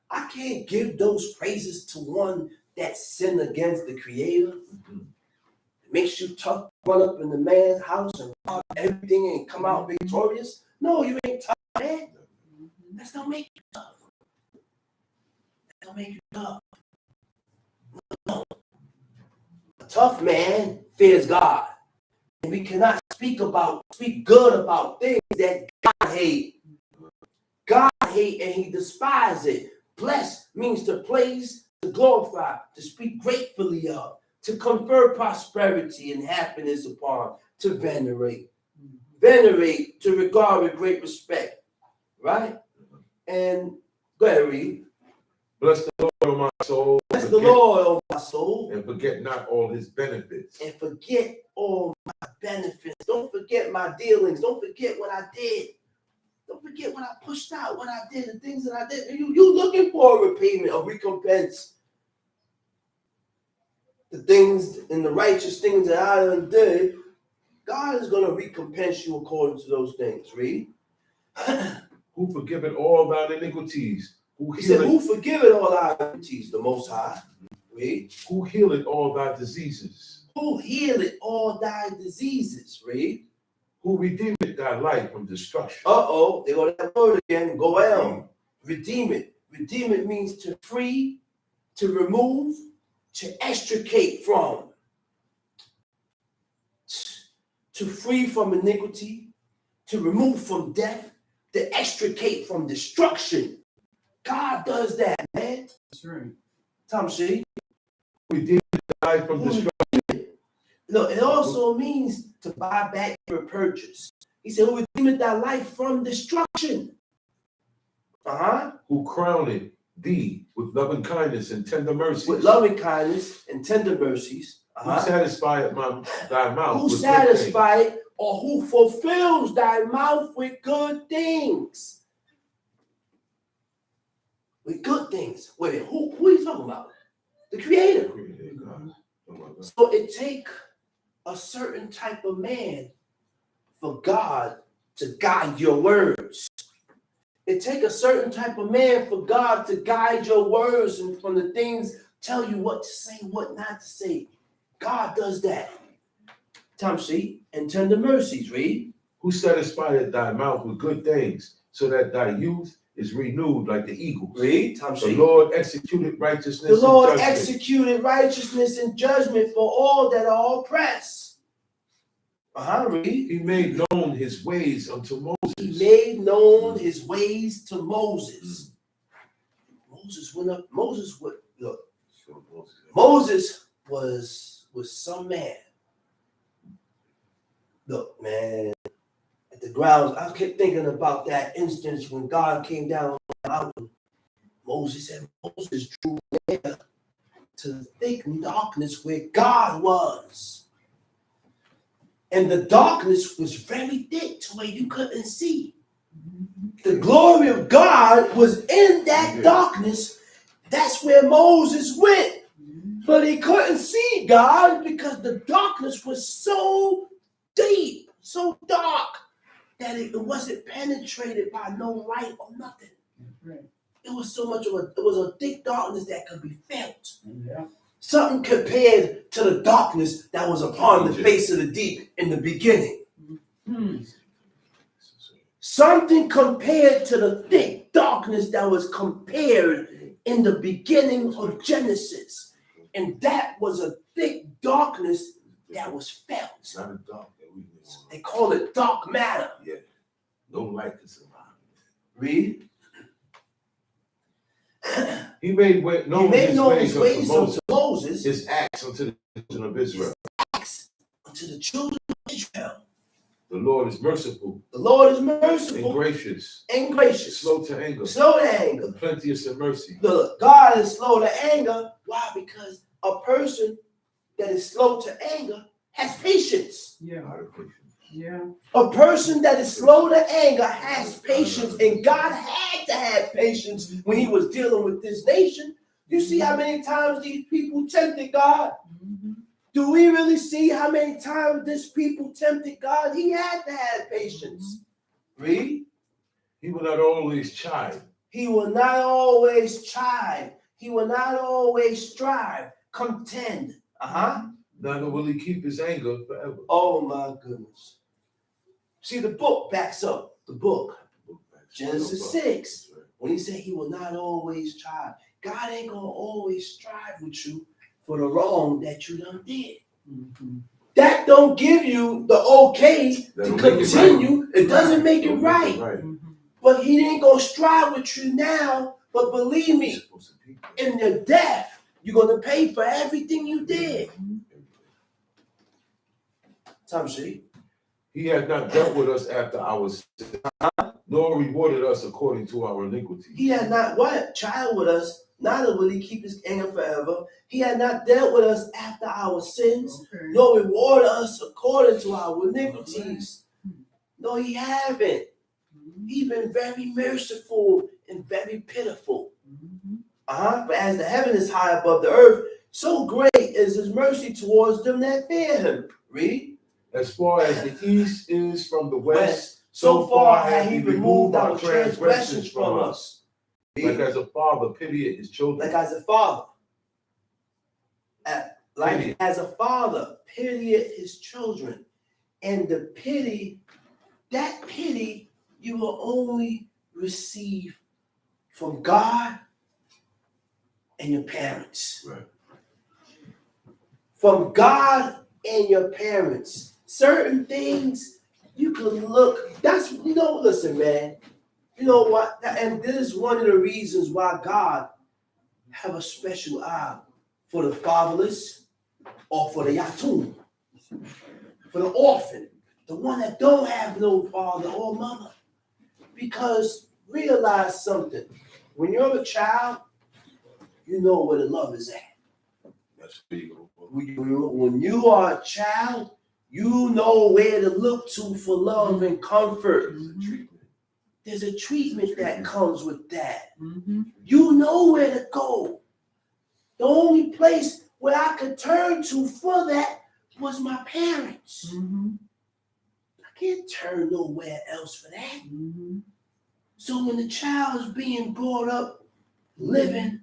I can't give those praises to one that sinned against the Creator. It makes you tough, run up in the man's house and rob everything and come out victorious. No, you ain't tough, man. That's not make you tough. That don't make you tough. No. A tough man fears God. And we cannot speak good about things that God hates. God hates and he despises it. Bless means to praise, to glorify, to speak gratefully of, to confer prosperity and happiness upon, to venerate. Venerate, to regard with great respect. Right? And go ahead, read. Bless the Lord, O my soul. Bless the Lord, O my soul. And forget not all his benefits. And forget all my benefits. Don't forget my dealings. Don't forget what I did. Don't forget what I pushed out, what I did, the things that I did. You looking for a repayment, a recompense. The things and the righteous things that I done did, God is going to recompense you according to those things. Read. Who forgiveth all thine iniquities. He said, who forgiveth all our iniquities? The Most High. Read. Who healeth all thy diseases. Who healeth all thy diseases? Read. Who redeemeth thy life from destruction. Uh-oh, they go to that word again. Goel. Redeem it. Redeem it means to free, to remove, to extricate from. To free from iniquity, to remove from death, to extricate from destruction. God does that, man. That's right. Tom C. Redeemed died from destruction. Look, it also means to buy back your purchase. He said, who redeemed thy life from destruction. Who crowned thee with loving kindness and tender mercies. With loving kindness and tender mercies. Who satisfied thy mouth Who with satisfied or who fulfills thy mouth with good things. With good things. Wait, who are you talking about? The Creator. So it take a certain type of man for God to guide your words. It take a certain type of man for God to guide your words and from the things tell you what to say, what not to say. God does that. Tom C. And tender mercies, read. Who satisfied thy mouth with good things, so that thy youth is renewed like the eagles. Read. Tom C. The Lord executed righteousness The Lord and judgment. executed righteousness and judgment for all that are oppressed. Read. He made known his ways unto Moses. He made known his ways to Moses. Moses went up. Moses would look. Moses was some man. Look, man, at the grounds, I kept thinking about that instance when God came down on the mountain. Moses drew near to the thick darkness where God was. And the darkness was very thick to where you couldn't see. The glory of God was in that darkness. That's where Moses went. But he couldn't see God because the darkness was so deep, so dark, that it wasn't penetrated by no light or nothing. Right. It was so much of a thick darkness that could be felt. Yeah. Something compared to the darkness that was upon the face of the deep in the beginning. Something compared to the thick darkness that was compared in the beginning of Genesis. And that was a thick darkness that was felt. Not a dark that we live on. They call it dark matter. Yeah. No light to survive. Read. He made known his ways unto Moses. His acts unto the children of Israel. Acts unto the children of Israel. The Lord is merciful. The Lord is merciful. And gracious. And gracious. Slow to anger. Slow to anger. And plenteous in mercy. Look, God is slow to anger. Why? Because a person that is slow to anger has patience. Yeah. Yeah. A person that is slow to anger has patience, and God had to have patience when he was dealing with this nation. You see how many times these people tempted God? Do we really see how many times this people tempted God? He had to have patience. Read. He will not always chide. He will not always chide. He will not always strive, contend. Neither will he keep his anger forever. Oh my goodness. See, the book backs up the book. Genesis 6. When he said he will not always chide. God ain't going to always strive with you for the wrong that you done did. That don't give you the okay to continue. It doesn't make it right. But he ain't going to strive with you now. But believe me, in your death, you're going to pay for everything you did. Tom C. He had not dealt with us after our sin, nor rewarded us according to our iniquity. He had not what? Child with us, neither will he keep his anger forever. He had not dealt with us after our sins, nor rewarded us according to our iniquities. No, he haven't. He's been very merciful and very pitiful. But as the heaven is high above the earth, so great is his mercy towards them that fear him. Read. As far as the east is from the west, so far hath he removed our transgressions from us. Like as a father pitieth his children. Like as a father. As a father pitieth his children. And the pity, that pity you will only receive from God and your parents. Right. From God and your parents. Certain things you can look, that's, listen, man. You know what? And this is one of the reasons why God have a special eye for the fatherless or for the yatum, for the orphan, the one that don't have no father or mother. Because realize something. When you're a child, you know where the love is at. That's big. When you are a child, you know where to look to for love and comfort. There's a treatment that comes with that. Mm-hmm. You know where to go. The only place where I could turn to for that was my parents. Mm-hmm. I can't turn nowhere else for that. Mm-hmm. So when the child is being brought up, living,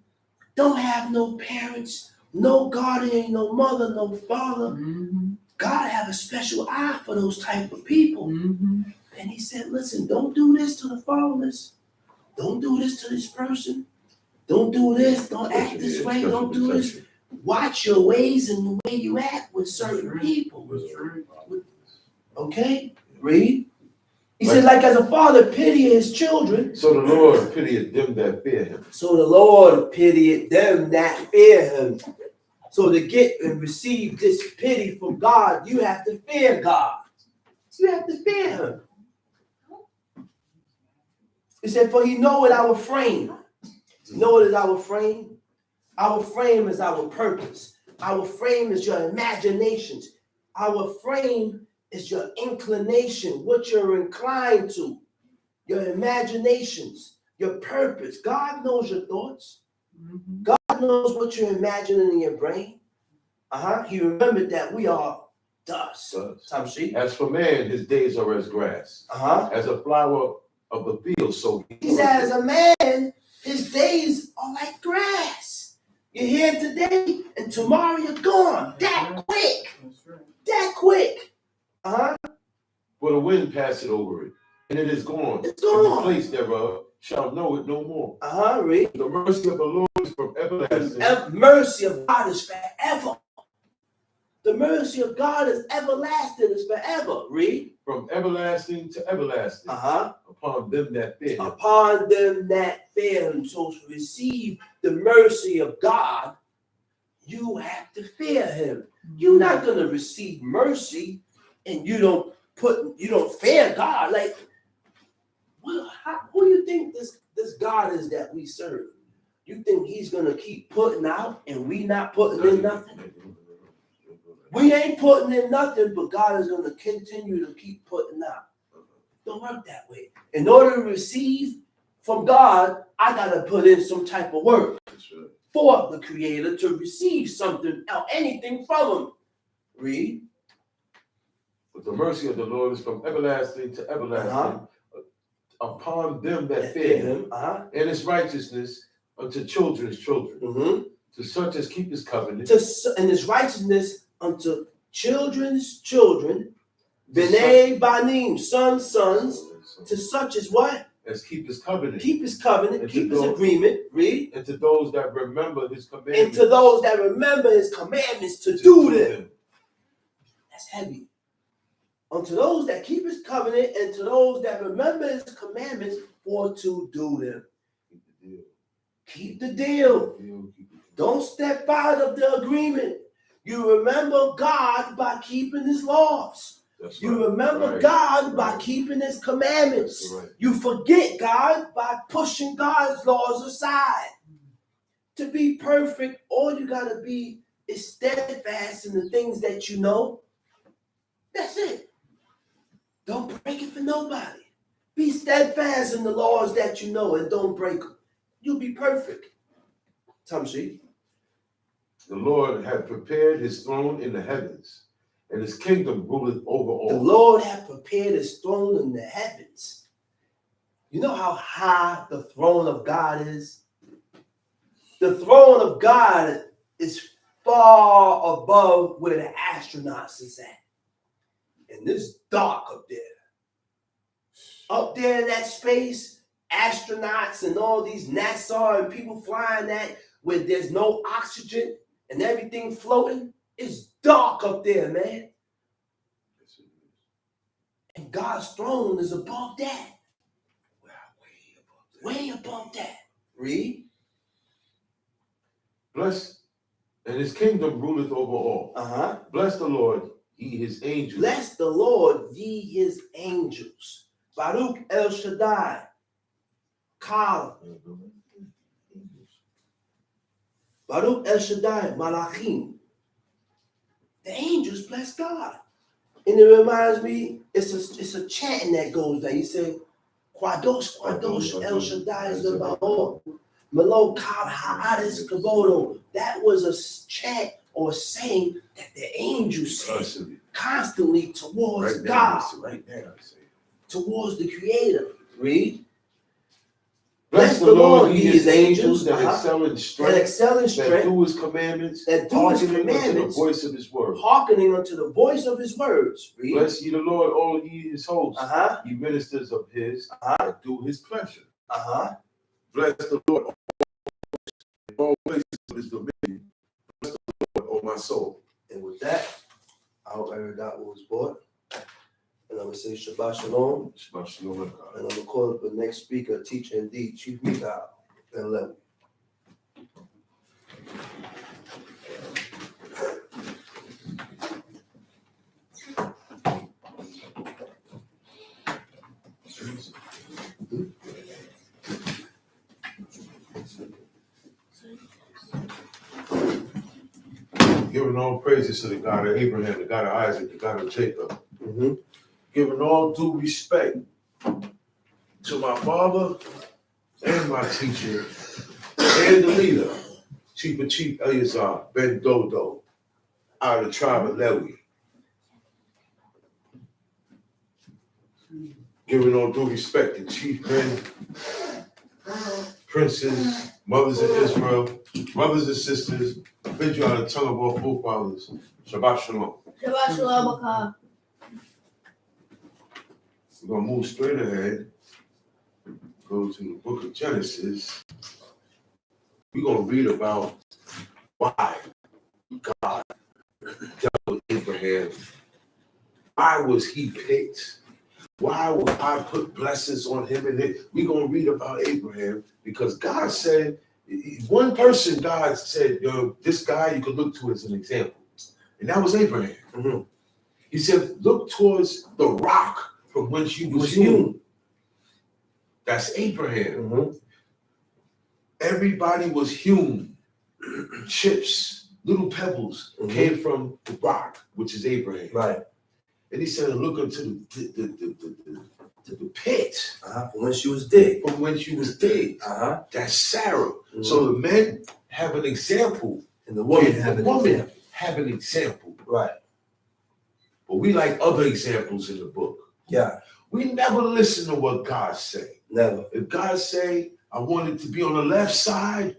don't have no parents, no guardian, no mother, no father, Mm-hmm. God have a special eye for those type of people. Mm-hmm. And he said, listen, don't do this to the fatherless. Don't do this to this person. Don't do this. Don't act this way. Don't do this. Watch your ways and the way you act with certain people. Okay? Read. He said, like as a father pitieth his children. So the Lord pitieth them that fear him. So the Lord pitieth them that fear him. So to get and receive this pity from God, you have to fear God. You have to fear him. He said, for he knoweth our frame. You know what is our frame? Our frame is our purpose. Our frame is your imaginations. Our frame is your inclination, what you're inclined to, your imaginations, your purpose. God knows your thoughts. Mm-hmm. God knows what you're imagining in your brain. He remembered that we are dust. Tamshi. As for man, his days are as grass. As a flower of the field, so he said, as a man, his days are like grass. You're here today, and tomorrow you're gone. That quick. That's right. That quick. For the wind passeth over it, and it is gone. It's And gone. the place thereof shall know it no more. Read. The mercy of the Lord is from everlasting. The mercy of God is forever. The mercy of God is everlasting, is forever. Read. From everlasting to everlasting. Upon them that fear him. Upon them that fear him. So to receive the mercy of God, you have to fear him. You're not going to receive mercy and you don't fear God. Like, who do you think this God is that we serve? You think he's going to keep putting out and we not putting in nothing? We ain't putting in nothing, but God is going to continue to keep putting out. Don't work that way. In order to receive from God, I got to put in some type of work for the Creator to receive something or anything from him. Read. But the mercy of the Lord is from everlasting to everlasting upon them that fear him, and his righteousness unto children's children, to such as keep his covenant, and his righteousness unto children's children, B'nai Banim, sons, to such as what? As keep his covenant. Keep his covenant, keep his agreement. Read. And to those that remember his commandments. And to those that remember his commandments to do them. That's heavy. Unto those that keep his covenant and to those that remember his commandments for to do them. Keep the deal. Don't step out of the agreement. You remember God by keeping his laws. You remember God by keeping his commandments. You forget God by pushing God's laws aside. To be perfect, all you got to be is steadfast in the things that you know. That's it. Don't break it for nobody. Be steadfast in the laws that you know and don't break them. You'll be perfect. Tamshi. The Lord hath prepared his throne in the heavens, and his kingdom ruleth over all. The Lord hath prepared his throne in the heavens. You know how high the throne of God is? The throne of God is far above where the astronauts is at. And it's dark up there. Up there in that space, astronauts and all these NASA and people flying that where there's no oxygen and everything floating. It's dark up there, man. And God's throne is above that. Way above that. Read. Bless, and his kingdom ruleth over all. Bless the Lord, ye his angels. Bless the Lord, ye his angels. Baruch El Shaddai. Kal. Baruch El Shaddai, Malachim. The angels bless God. And it reminds me, it's a chanting that goes there. You say, Kwadosh, Kwadosh, El Shaddai is the Baal. Malo Kal Ha'adis Kavodo. That was a chant or saying that the angels say constantly towards God. Right now, towards the Creator. Read. Bless the Lord, ye his angels that excel in strength, that do his commandments, that do his hearkening unto the commandments, voice of his word. hearkening unto the voice of his words. Read. Bless ye the Lord, all ye his hosts, ye ministers of his, that do his pleasure. Bless the Lord, all places of his dominion. Bless the Lord, O my soul. And with that, I hope everyone got what was bought. And I'm going to say Shabbat Shalom. Shabbat shalom. And I'm going to call up the next speaker, teacher indeed, Chief Mikhail, and level. Giving all praises to the God of Abraham, the God of Isaac, the God of Jacob. Giving all due respect to my father and my teacher and the leader, Chief Eleazar Ben Dodo, out of the tribe of Lewi. Giving all due respect to chief men, princes, mothers of Israel, brothers and sisters. I bid you out of the tongue of our forefathers. Shabbat Shalom. Shabbat Shalom. We're going to move straight ahead, go to the book of Genesis. We're going to read about why God dealt with Abraham. Why was he picked? Why would I put blessings on him? And we're going to read about Abraham because God said, one person God said, this guy you could look to as an example. And that was Abraham. He said, look towards the rock from whence you was hewn. That's Abraham. Everybody was hewn. Chips, little pebbles came from the rock, which is Abraham. Right. And he said, look into the pit. From whence you was dig. From whence you was dig. That's Sarah. So the men have an example. And the woman have an example. Right. But we like other examples in the book. Yeah. We never listen to what God say. Never. If God say, I want it to be on the left side,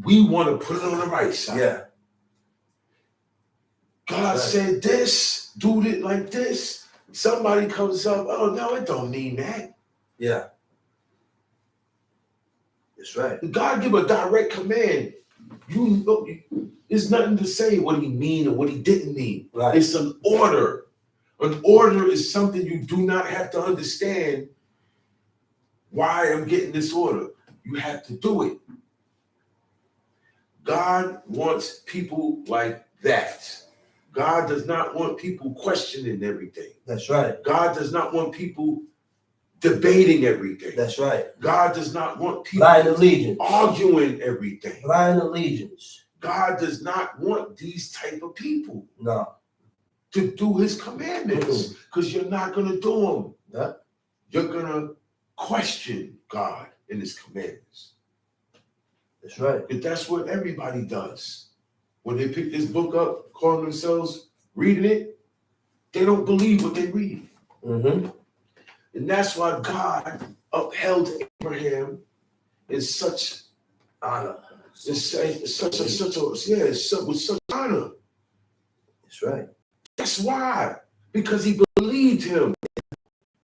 we want to put it on the right side. Yeah. God said this, do it like this. Somebody comes up, oh no, it don't mean that. Yeah. That's right. God give a direct command. You know, there's nothing to say what he mean and what he didn't mean. Right. It's an order. An order is something you do not have to understand why I'm getting this order. You have to do it. God wants people like that. God does not want people questioning everything. That's right. God does not want people debating everything. That's right. God does not want people Blind allegiance. arguing everything. Blind allegiance. God does not want these type of people No. to do his commandments because you're not going to do them. Yeah. You're going to question God and his commandments. That's right. But that's what everybody does. When they pick this book up, calling themselves reading it, they don't believe what they read. And that's why God upheld Abraham in such honor. With such honor. That's right. That's why. Because he believed him.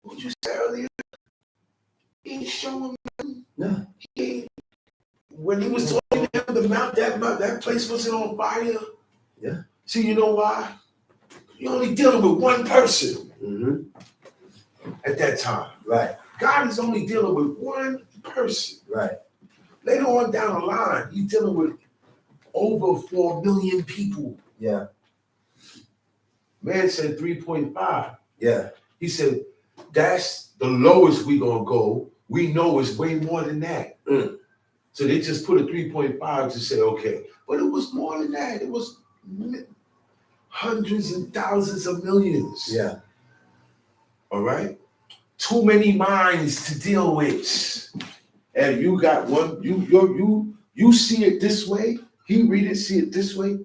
What you said earlier? He ain't showing nothing. No. He ain't when he was talking to him, that place wasn't on fire. Yeah. See, you know why? You're only dealing with one person at that time. Right. God is only dealing with one person. Right. Later on down the line, he's dealing with over 4 million people. Yeah. Man said 3.5. Yeah. He said, that's the lowest we gonna go. We know it's way more than that. So they just put a 3.5 to say, okay. But it was more than that. It was hundreds and thousands of millions. Yeah. All right? Too many minds to deal with. And you got one, you see it this way, he read it, see it this way.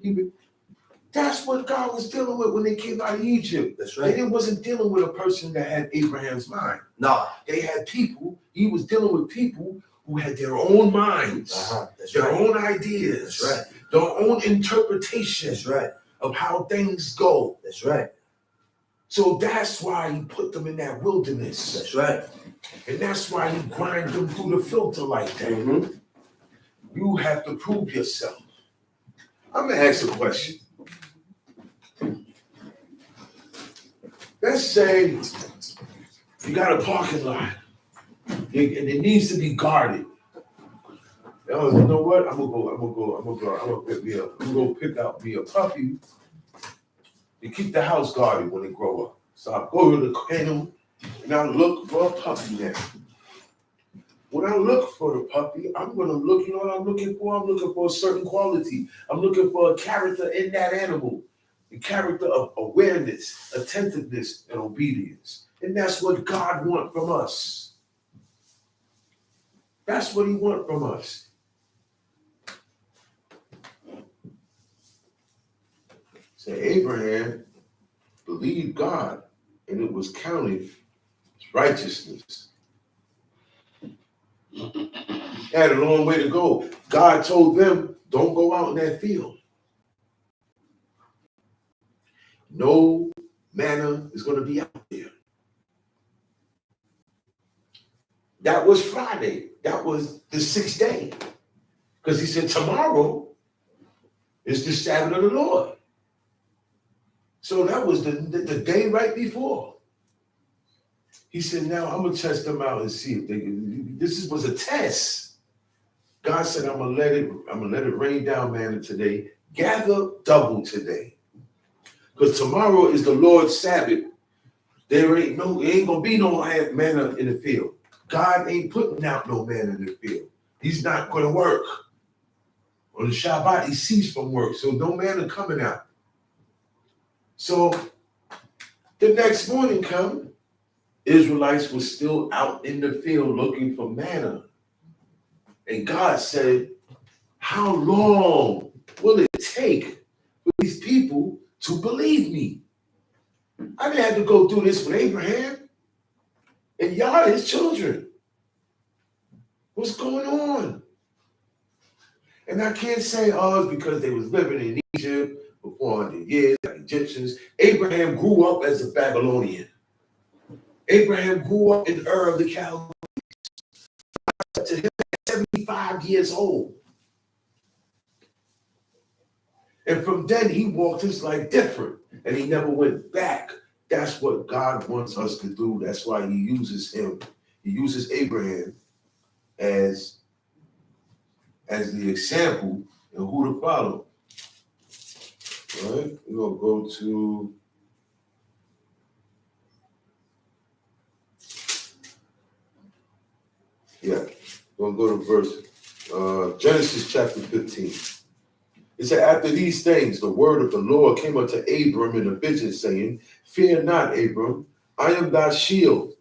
That's what God was dealing with when they came out of Egypt. That's right. They wasn't dealing with a person that had Abraham's mind. No. They had people, he was dealing with people who had their own minds, That's their right. own ideas, That's right. their own interpretation That's right. of how things go. That's right. So that's why he put them in that wilderness. That's right. And that's why he grind them through the filter like that. You have to prove yourself. I'm gonna ask a question. Let's say you got a parking lot and it needs to be guarded. Oh, you know what? I'm gonna go pick out me a puppy and keep the house guarded when they grow up. So I go to the kennel and I look for a puppy now. When I look for the puppy, I'm gonna look, you know what I'm looking for? I'm looking for a certain quality. I'm looking for a character in that animal. A character of awareness, attentiveness, and obedience. And that's what God wants from us. That's what he wants from us. So Abraham believed God, and it was counted as righteousness. Had a long way to go. God told them, don't go out in that field. No manna is going to be out there. That was Friday. That was the 6th day. Because he said tomorrow is the Sabbath of the Lord. So that was the day right before. He said, now I'm going to test them out and see if they can. This was a test. God said, I'm going to let it rain down manna today. Gather double today. Because tomorrow is the Lord's Sabbath. There ain't gonna be no manna in the field. God ain't putting out no manna in the field. He's not gonna work. On the Shabbat, he ceased from work, so no manna coming out. So the next morning come, Israelites were still out in the field looking for manna. And God said, how long will it take for these people to believe me? I didn't have to go through this with Abraham. And y'all his children. What's going on? And I can't say, oh, it's because they was living in Egypt for 400 years, like Egyptians. Abraham grew up as a Babylonian. Abraham grew up in Ur of the Chaldees. To him at 75 years old. And from then he walked his life different. And he never went back. That's what God wants us to do. That's why he uses him. He uses Abraham as the example and who to follow. All right, we're going to go to we're going to go to verse Genesis chapter 15. It said, after these things, the word of the Lord came unto Abram in a vision, saying, fear not, Abram, I am thy shield.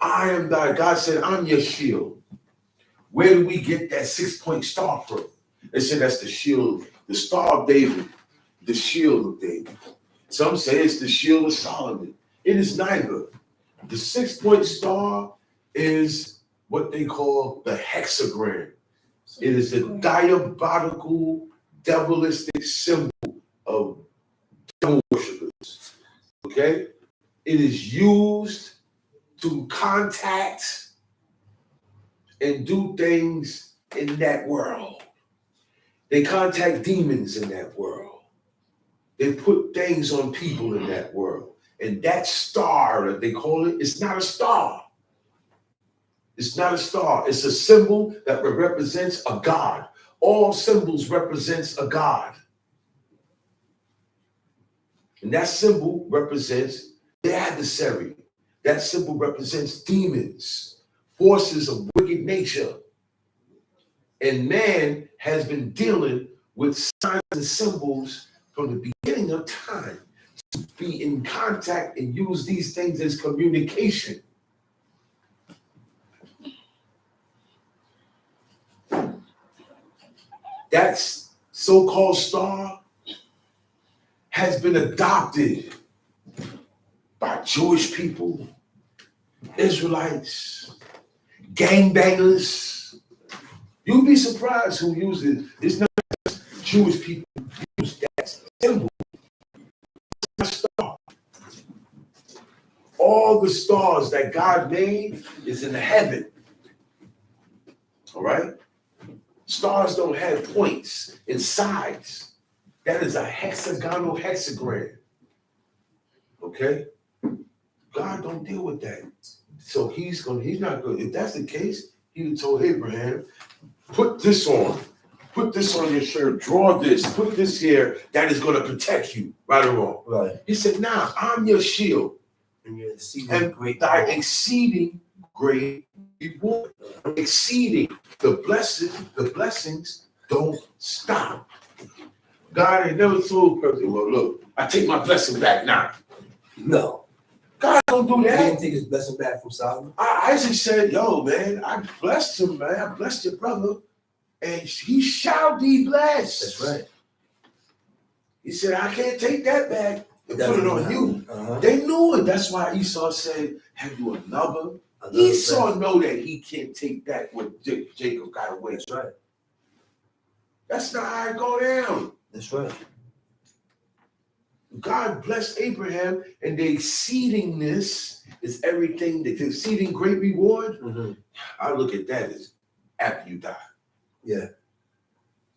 I am thy, God said, I'm your shield. Where do we get that 6-point star from? They said that's the shield, the star of David, the shield of David. Some say it's the shield of Solomon. It is neither. The 6-point star is what they call the hexagram. It is a diabolical, devilistic symbol of devil worshipers. Okay? It is used to contact and do things in that world. They contact demons in that world. They put things on people in that world. And that star that they call it, it's not a star. It's not a star. It's a symbol that represents a god. All symbols represents a god. And that symbol represents the adversary. That symbol represents demons, forces of wicked nature. And man has been dealing with signs and symbols from the beginning of time to be in contact and use these things as communication. That so-called star has been adopted by Jewish people, Israelites, gangbangers. You'll be surprised who uses it. It's not just Jewish people who use that symbol. It's not a star. All the stars that God made is in the heaven. All right? Stars don't have points and sides. That is a hexagonal hexagram. Okay? God don't deal with that. So he's not good. If that's the case, he told Abraham, put this on your shirt, draw this, put this here, that is going to protect you, right or wrong. Right. He said, nah, I'm your shield. And you're exceeding And great. thy exceeding great reward. Exceeding the blessings don't stop. God ain't never told a person, well, look, I take my blessing back now. No. God don't do He that. didn't take his blessing back from Solomon. Isaac said, yo, man, I blessed him, man. I blessed your brother. And he shall be blessed. That's right. He said, I can't take that back and put it on you. Uh-huh. They knew it. That's why Esau said, have you another? Another Esau blessing. know that he can't take that what Jacob got away. That's right. That's not how it go down. That's right. God blessed Abraham, and the exceedingness is everything. The exceeding great reward, Mm-hmm. I look at that as after you die. Yeah.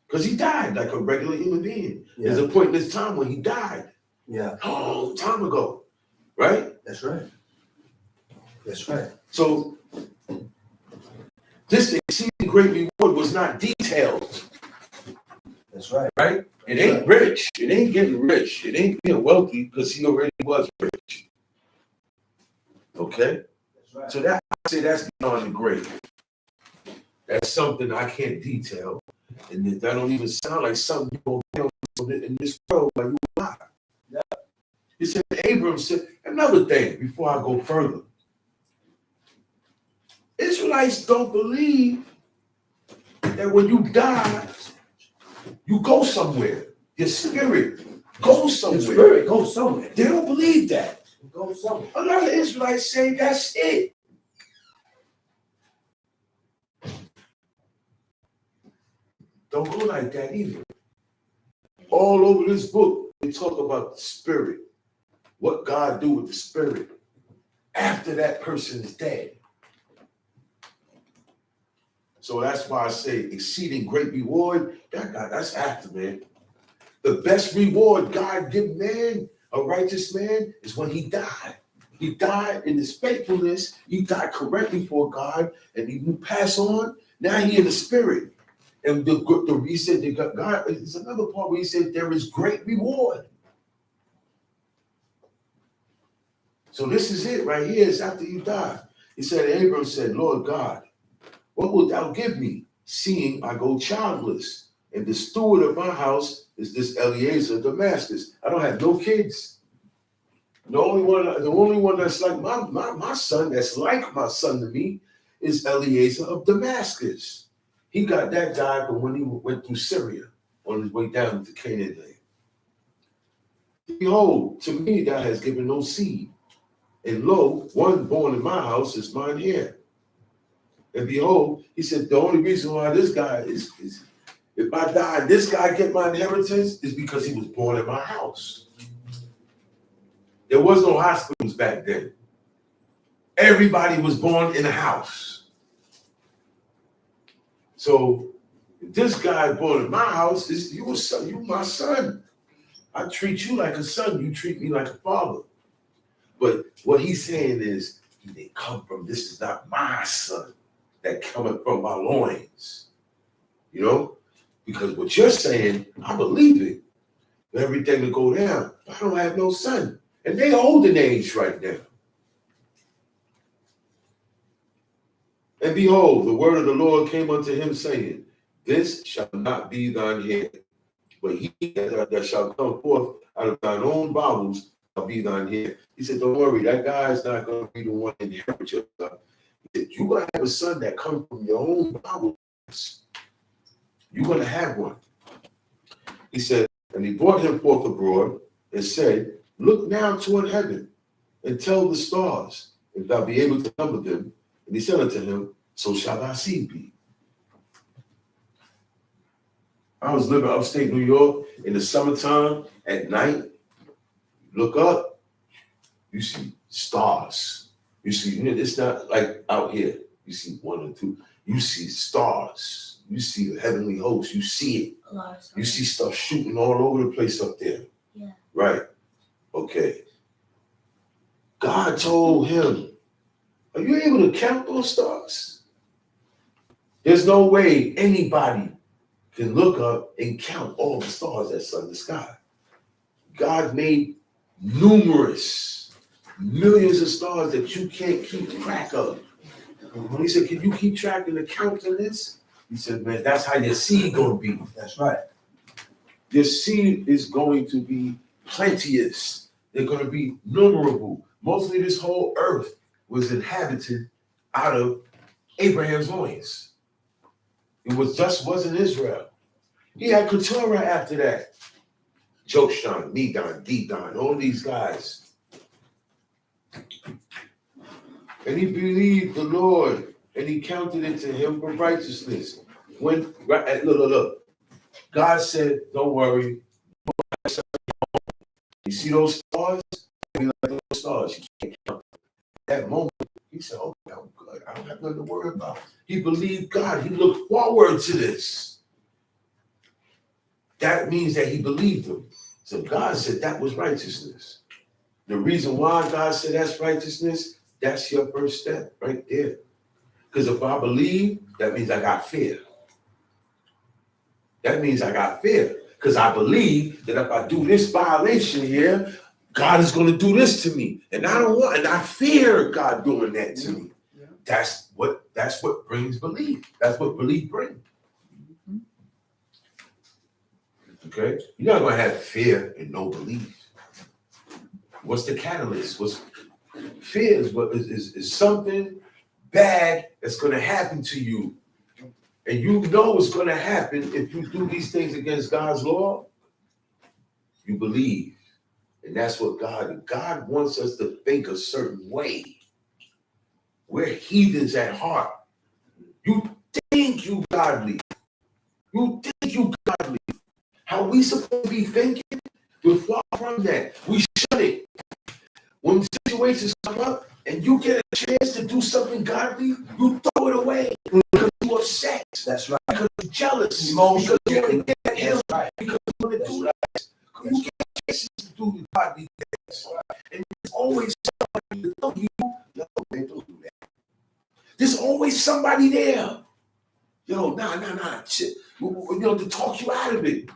Because he died like a regular human being. Yeah. There's a point in this time when he died. Yeah. A long time ago. Right? That's right. That's right. So this exceeding great reward was not detailed. That's right. Right? It ain't rich. It ain't getting rich. It ain't being wealthy because he already was rich. Okay? That's right. So that I say that's beyond the grave. That's something I can't detail. And that don't even sound like something you gonna be in this world while you alive. Yeah. He said, Abram said, another thing before I go further. Israelites don't believe that when you die, you go somewhere. Your spirit goes somewhere. Your spirit goes somewhere. They don't believe that. It goes somewhere. A lot of Israelites say that's it. Don't go like that either. All over this book, they talk about the spirit. What God do with the spirit after that person is dead. So that's why I say exceeding great reward. That's after, man. The best reward God give man, a righteous man, is when he died. He died in his faithfulness. He died correctly for God, and he pass on. Now he in the spirit. And he said, God, it's another part where he said there is great reward. So this is it right here. It's after you die. He said, Abram said, Lord God, what wilt thou give me, seeing I go childless? And the steward of my house is this Eliezer of Damascus. I don't have no kids. The only one that's like my son, that's like my son to me, is Eliezer of Damascus. He got that died when he went through Syria on his way down to Canaan land. Behold, to me thou hast given no seed. And lo, one born in my house is mine heir. And behold, he said, the only reason why this guy is if I die and this guy get my inheritance is because he was born in my house. There was no hospitals back then. Everybody was born in a house. So if this guy born in my house, you my son. I treat you like a son. You treat me like a father. But what he's saying is, they come from, this is not my son that coming from my loins. You know? Because what you're saying, I believe it. For everything to go down, I don't have no son. And they old in age right now. And behold, the word of the Lord came unto him, saying, this shall not be thine heir, but he that shall come forth out of thine own bowels shall be thine heir. He said, don't worry, that guy is not going to be the one to inherit your son. He said, you're going to have a son that comes from your own bowels. You're going to have one. He said, and he brought him forth abroad and said, look now toward heaven and tell the stars, if thou be able to number them. And he said unto him, so shall thy seed be. I was living upstate New York in the summertime at night. Look up, you see stars. You see, it's not like out here. You see one or two. You see stars. You see the heavenly host. You see it. A lot of stuff. You see stuff shooting all over the place up there. Yeah. Right. Okay. God told him, are you able to count those stars? There's no way anybody can look up and count all the stars that's in the sky. God made numerous, millions of stars that you can't keep track of. He said, can you keep track and counting this? He said, man, that's how your seed gonna be. That's right. Your seed is going to be plenteous. They're going to be numerable. Mostly this whole earth was inhabited out of Abraham's loins. It wasn't Israel. He had Keturah after that. Joshan, Medan, Dedan, all these guys. And he believed the Lord, and he counted it to him for righteousness. Look. God said, don't worry. You see those stars? Be like those stars. You can't count. At that moment, he said, oh, I'm good. I don't have nothing to worry about. He believed God. He looked forward to this. That means that he believed him. So God said that was righteousness. The reason why God said that's righteousness, that's your first step right there. Because if I believe, that means I got fear. That means I got fear. Because I believe that if I do this violation here, God is going to do this to me. And I fear God doing that to me. Yeah. That's what brings belief. That's what belief brings. Okay? You're not going to have fear and no belief. What's the catalyst? Fear is something bad that's going to happen to you. And you know it's going to happen if you do these things against God's law. You believe. And that's what God wants us to think a certain way. We're heathens at heart. You think you godly. You think you godly. How we supposed to be thinking? We're far from that. We shun it. When situations come up and you get a chance to do something godly, you throw it away because you're upset. That's right. Because you're jealous. Emotional. Because you want to get him. Right. Because you want to do that. You get chances to do godly things. And there's always somebody to tell you, no, man, don't do that. There's always somebody there. Yo, nah, shit. To talk you out of it.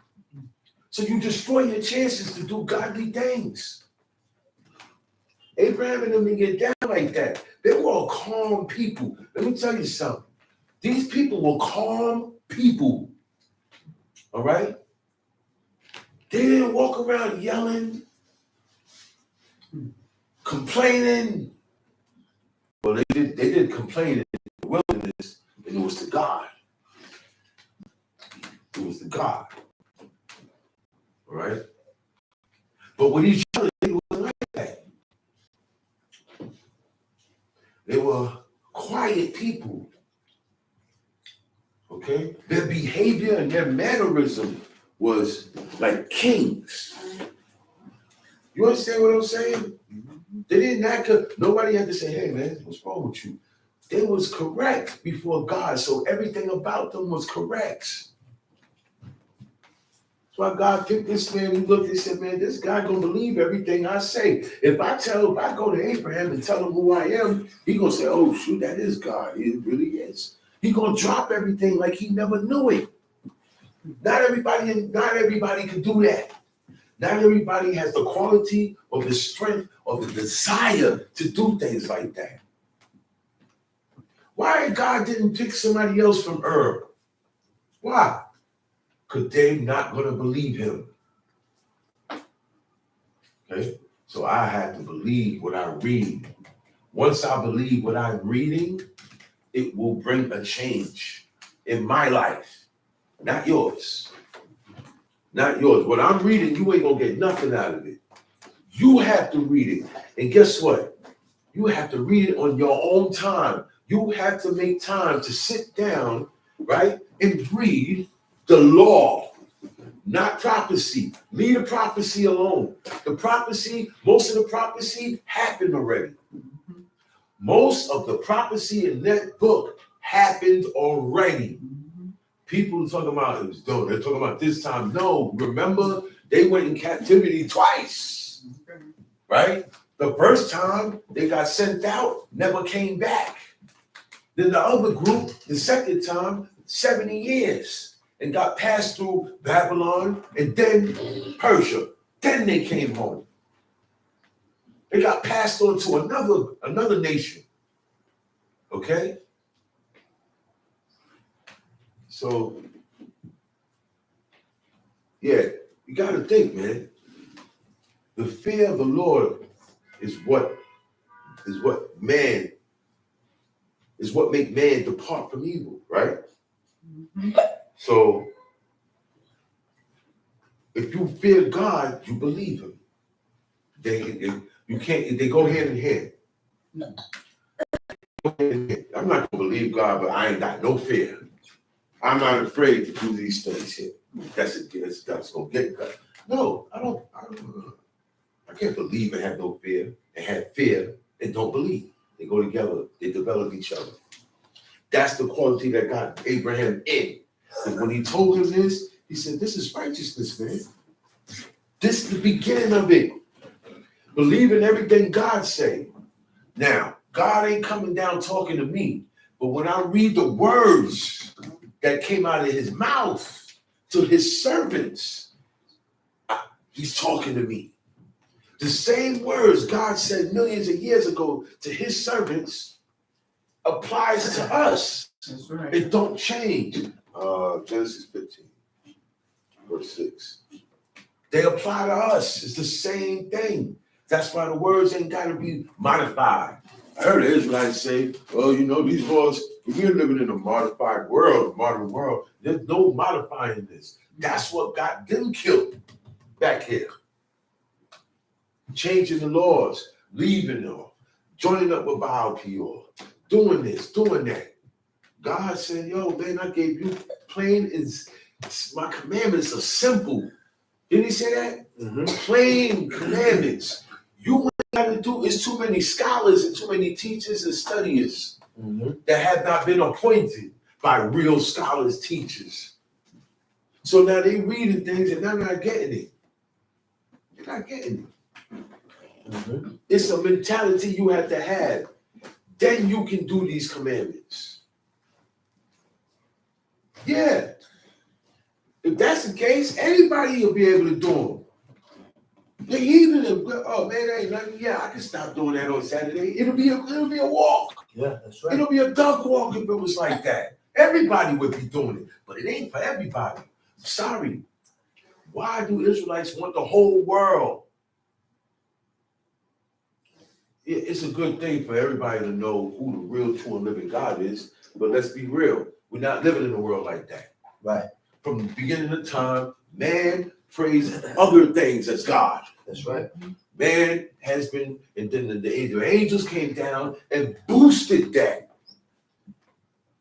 So you destroy your chances to do godly things. Abraham and them didn't get down like that. They were all calm people. Let me tell you something. These people were calm people. All right? They didn't walk around yelling, complaining. Well, they did complain in the wilderness, and it was to God. It was to God. All right? But with each other, they wasn't like that. They were quiet people. Okay? Their behavior and their mannerism was like kings. You understand what I'm saying? They didn't act up. Nobody had to say, hey, man, what's wrong with you? they was correct before God. So everything about them was correct. That's why God picked this man. He looked and said, man, this guy gonna believe everything I say. If I go to Abraham and tell him who I am, he gonna say, oh shoot, that is God. It really is. He gonna drop everything like he never knew it. Not everybody can do that. Not everybody has the quality or the strength or the desire to do things like that. Why God didn't pick somebody else from Ur? Why? Because they're not going to believe him. Okay? So I have to believe what I read. Once I believe what I'm reading, it will bring a change in my life, not yours. Not yours. What I'm reading, you ain't going to get nothing out of it. You have to read it. And guess what? You have to read it on your own time. You have to make time to sit down, right, and read the law, not prophecy. Leave the prophecy alone. The prophecy, most of the prophecy happened already. Most of the prophecy in that book happened already. People are talking about it was done. They're talking about this time. No, remember, they went in captivity twice, right? The first time they got sent out, never came back. Then the other group, the second time, 70 years, and got passed through Babylon and then Persia. Then they came home. They got passed on to another nation. Okay? So, yeah, you got to think, man. The fear of the Lord is what make man depart from evil, right? So if you fear God, you believe him. They go hand in hand. I'm not gonna believe God, but I ain't got no fear. I'm not afraid to do these things here. That's gonna get God. No, I can't believe and have no fear, and have fear and don't believe. They go together, they develop each other. That's the quality that got Abraham in. And when he told him this, he said, this is righteousness, man. This is the beginning of it. Believe in everything God say. Now, God ain't coming down talking to me, but when I read the words that came out of his mouth to his servants, he's talking to me. The same words God said millions of years ago to his servants applies to us. That's right. It don't change. Genesis 15, verse 6. They apply to us. It's the same thing. That's why the words ain't got to be modified. I heard the Israelites say, well, these laws, we're living in a modified world, modern world. There's no modifying this. That's what got them killed back here. Changing the laws, leaving them, joining up with Baal Peor, doing this, doing that. God said, yo, man, I gave you plain is my commandments are simple. Didn't he say that? Mm-hmm. Plain commandments. You what you got to do is too many scholars and too many teachers and studiers that have not been appointed by real scholars, teachers. So now they reading things and they're not getting it. They're not getting it. Mm-hmm. It's a mentality you have to have. Then you can do these commandments. Yeah. If that's the case, anybody will be able to do them. Even if, oh man, ain't nothing. Yeah, I can stop doing that on Saturday. It'll be a walk. Yeah, that's right. It'll be a dog walk if it was like that. Everybody would be doing it, but it ain't for everybody. Sorry. Why do Israelites want the whole world? It's a good thing for everybody to know who the real, true, and living God is. But let's be real. We're not living in a world like that. Right. From the beginning of time, man praised other things as God. That's right. Man has been, and then the angels came down and boosted that.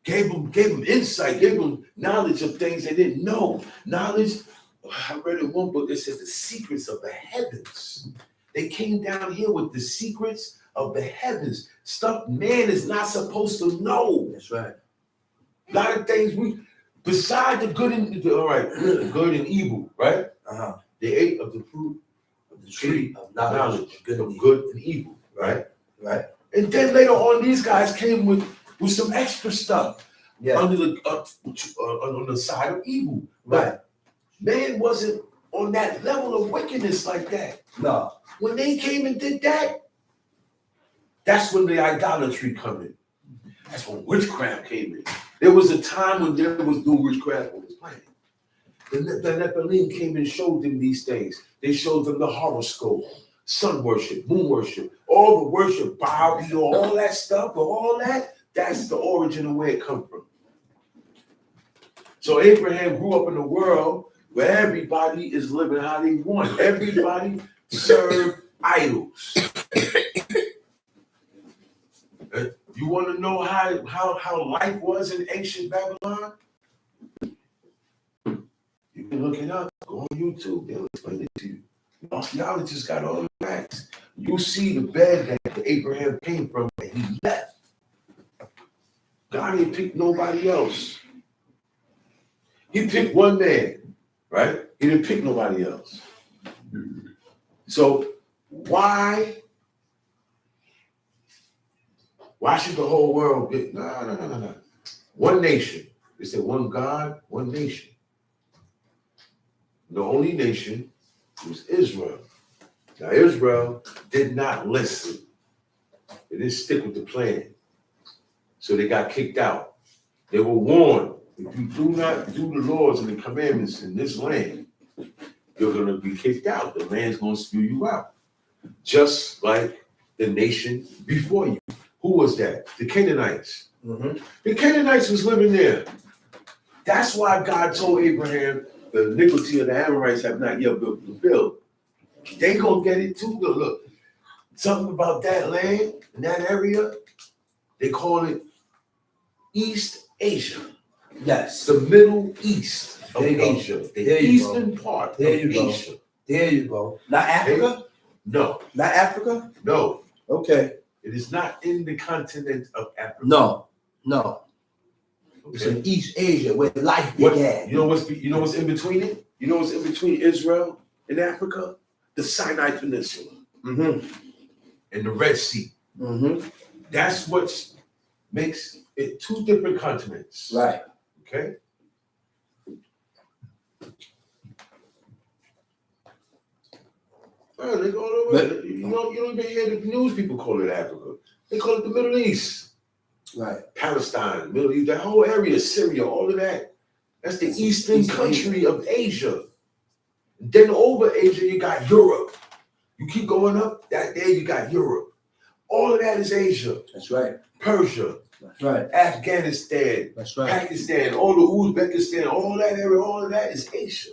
Gave them insight, gave them knowledge of things they didn't know. Knowledge, I read in one book that said the secrets of the heavens. They came down here with the secrets of the heavens, stuff man is not supposed to know. That's right. A lot of things beside the good and good and evil, right? Uh-huh. They ate of the fruit Of the tree of knowledge of good and evil. good and evil, right? Right. And then later on, these guys came with some extra stuff Yeah. under the on the side of evil. Right. Man wasn't on that level of wickedness like that. No. When they came and did that, that's when the idolatry come in. That's when witchcraft came in. There was a time when there was no witchcraft on this planet. The Nephilim came and showed them these things. They showed them the horoscope, sun worship, moon worship, all the worship, Baal, all that stuff, all that, that's the origin of where it comes from. So Abraham grew up in a world where everybody is living how they want. Everybody served idols. You want to know how life was in ancient Babylon? You can look it up. Go on YouTube. They'll explain it to you. Archaeologists got all the facts. You see the bed that Abraham came from and he left. God didn't pick nobody else. He picked one man, right? He didn't pick nobody else. So why should the whole world be? No. One nation. They said one God, one nation. The only nation was Israel. Now Israel did not listen. They didn't stick with the plan. So they got kicked out. They were warned, if you do not do the laws and the commandments in this land, you're going to be kicked out. The land's going to spew you out. Just like the nation before you. Who was that? The Canaanites. Mm-hmm. The Canaanites was living there. That's why God told Abraham, the iniquity of the Amorites have not yet built. They gonna get it too. Look, something about that land in that area, they call it East Asia. Yes. The Middle East of There you go. Asia. The There you eastern part There of you go. Asia. There you go. Not Africa? No, Not Africa? no. Okay. It is not in the continent of Africa. No. It's Okay. in East Asia where life What, began. you know what's in between it? You know what's in between Israel and Africa? The Sinai Peninsula Mm-hmm. and the Red Sea. Mm-hmm. That's what makes it two different continents. Right. Okay. Oh, they go all over. But- You don't even hear the news people call it Africa. They call it the Middle East. Right. Palestine, Middle East, that whole area, Syria, all of that. That's the eastern East country of Asia. Then over Asia, you got Europe. You keep going up, that there you got Europe. All of that is Asia. That's right. Persia, That's right. Afghanistan, That's right. Pakistan, all the Uzbekistan, all that area, all of that is Asia.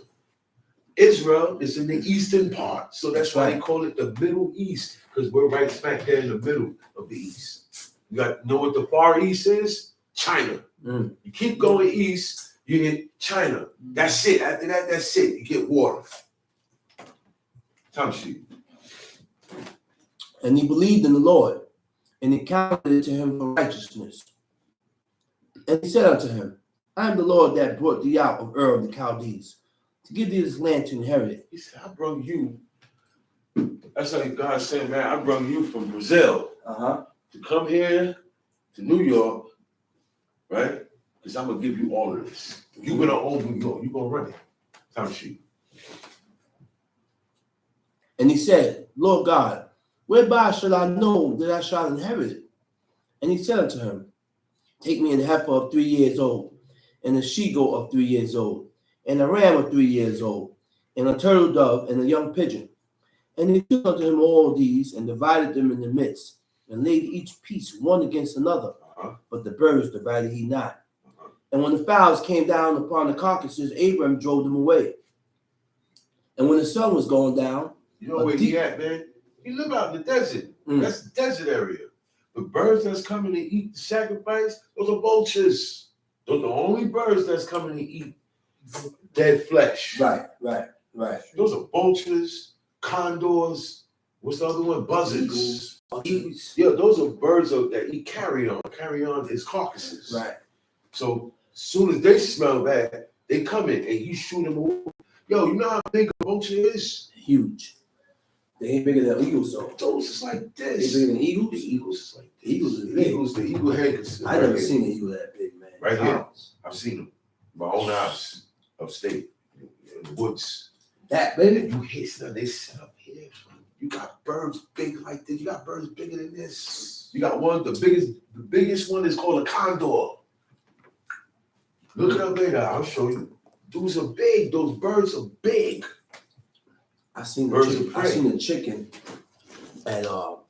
Israel is in the eastern part, so that's why they call it the Middle East, because we're right smack there in the middle of the East. You know what the Far East is? China. Mm. You keep going east, you hit China. That's it. After that, that's it. You get water. Time sheet. And he believed in the Lord, and he counted it to him for righteousness. And he said unto him, I am the Lord that brought thee out of Ur of the Chaldees, to give thee this land to inherit it. He said, I brought you. That's like God said, man, I brought you from Brazil Uh-huh. to come here to New York, right? Because I'm going to give you all of this. You're going to own New York. You're going to run it. Time sheet. And he said, Lord God, whereby shall I know that I shall inherit it? And he said unto him, take me an heifer of 3 years old, and a she-goat of 3 years old, and a ram of 3 years old, and a turtle dove, and a young pigeon. And he took unto him all these, and divided them in the midst, and laid each piece one against another. But the birds divided he not. And when the fowls came down upon the carcasses, Abraham drove them away. And when the sun was going down, You know where he at, man? He live out in the desert. That's the desert area. The birds that's coming to eat the sacrifice, those are vultures. Those are the only birds that's coming to eat dead flesh. right. Those are vultures, condors. What's the other one? Buzzards. Those are birds that eat carrion. Carrion is carcasses. Right. So as soon as they smell bad, they come in and you shoot them away. Yo, you know how big a vulture is? Huge. They ain't bigger than eagles, though. Those is like They this. bigger than eagles? The eagles is like this. Eagles is big. The eagle head is I never seen an eagle that big, man. Right here. I've seen them. My own eyes upstate in the woods. That big? And you hear stuff, they set up here. You got birds big like this. You got birds bigger than this. You got one, the biggest one is called a condor. Look it up later. I'll show you. Those are big. Those birds are big. I seen Birds the of prey. I seen a chicken at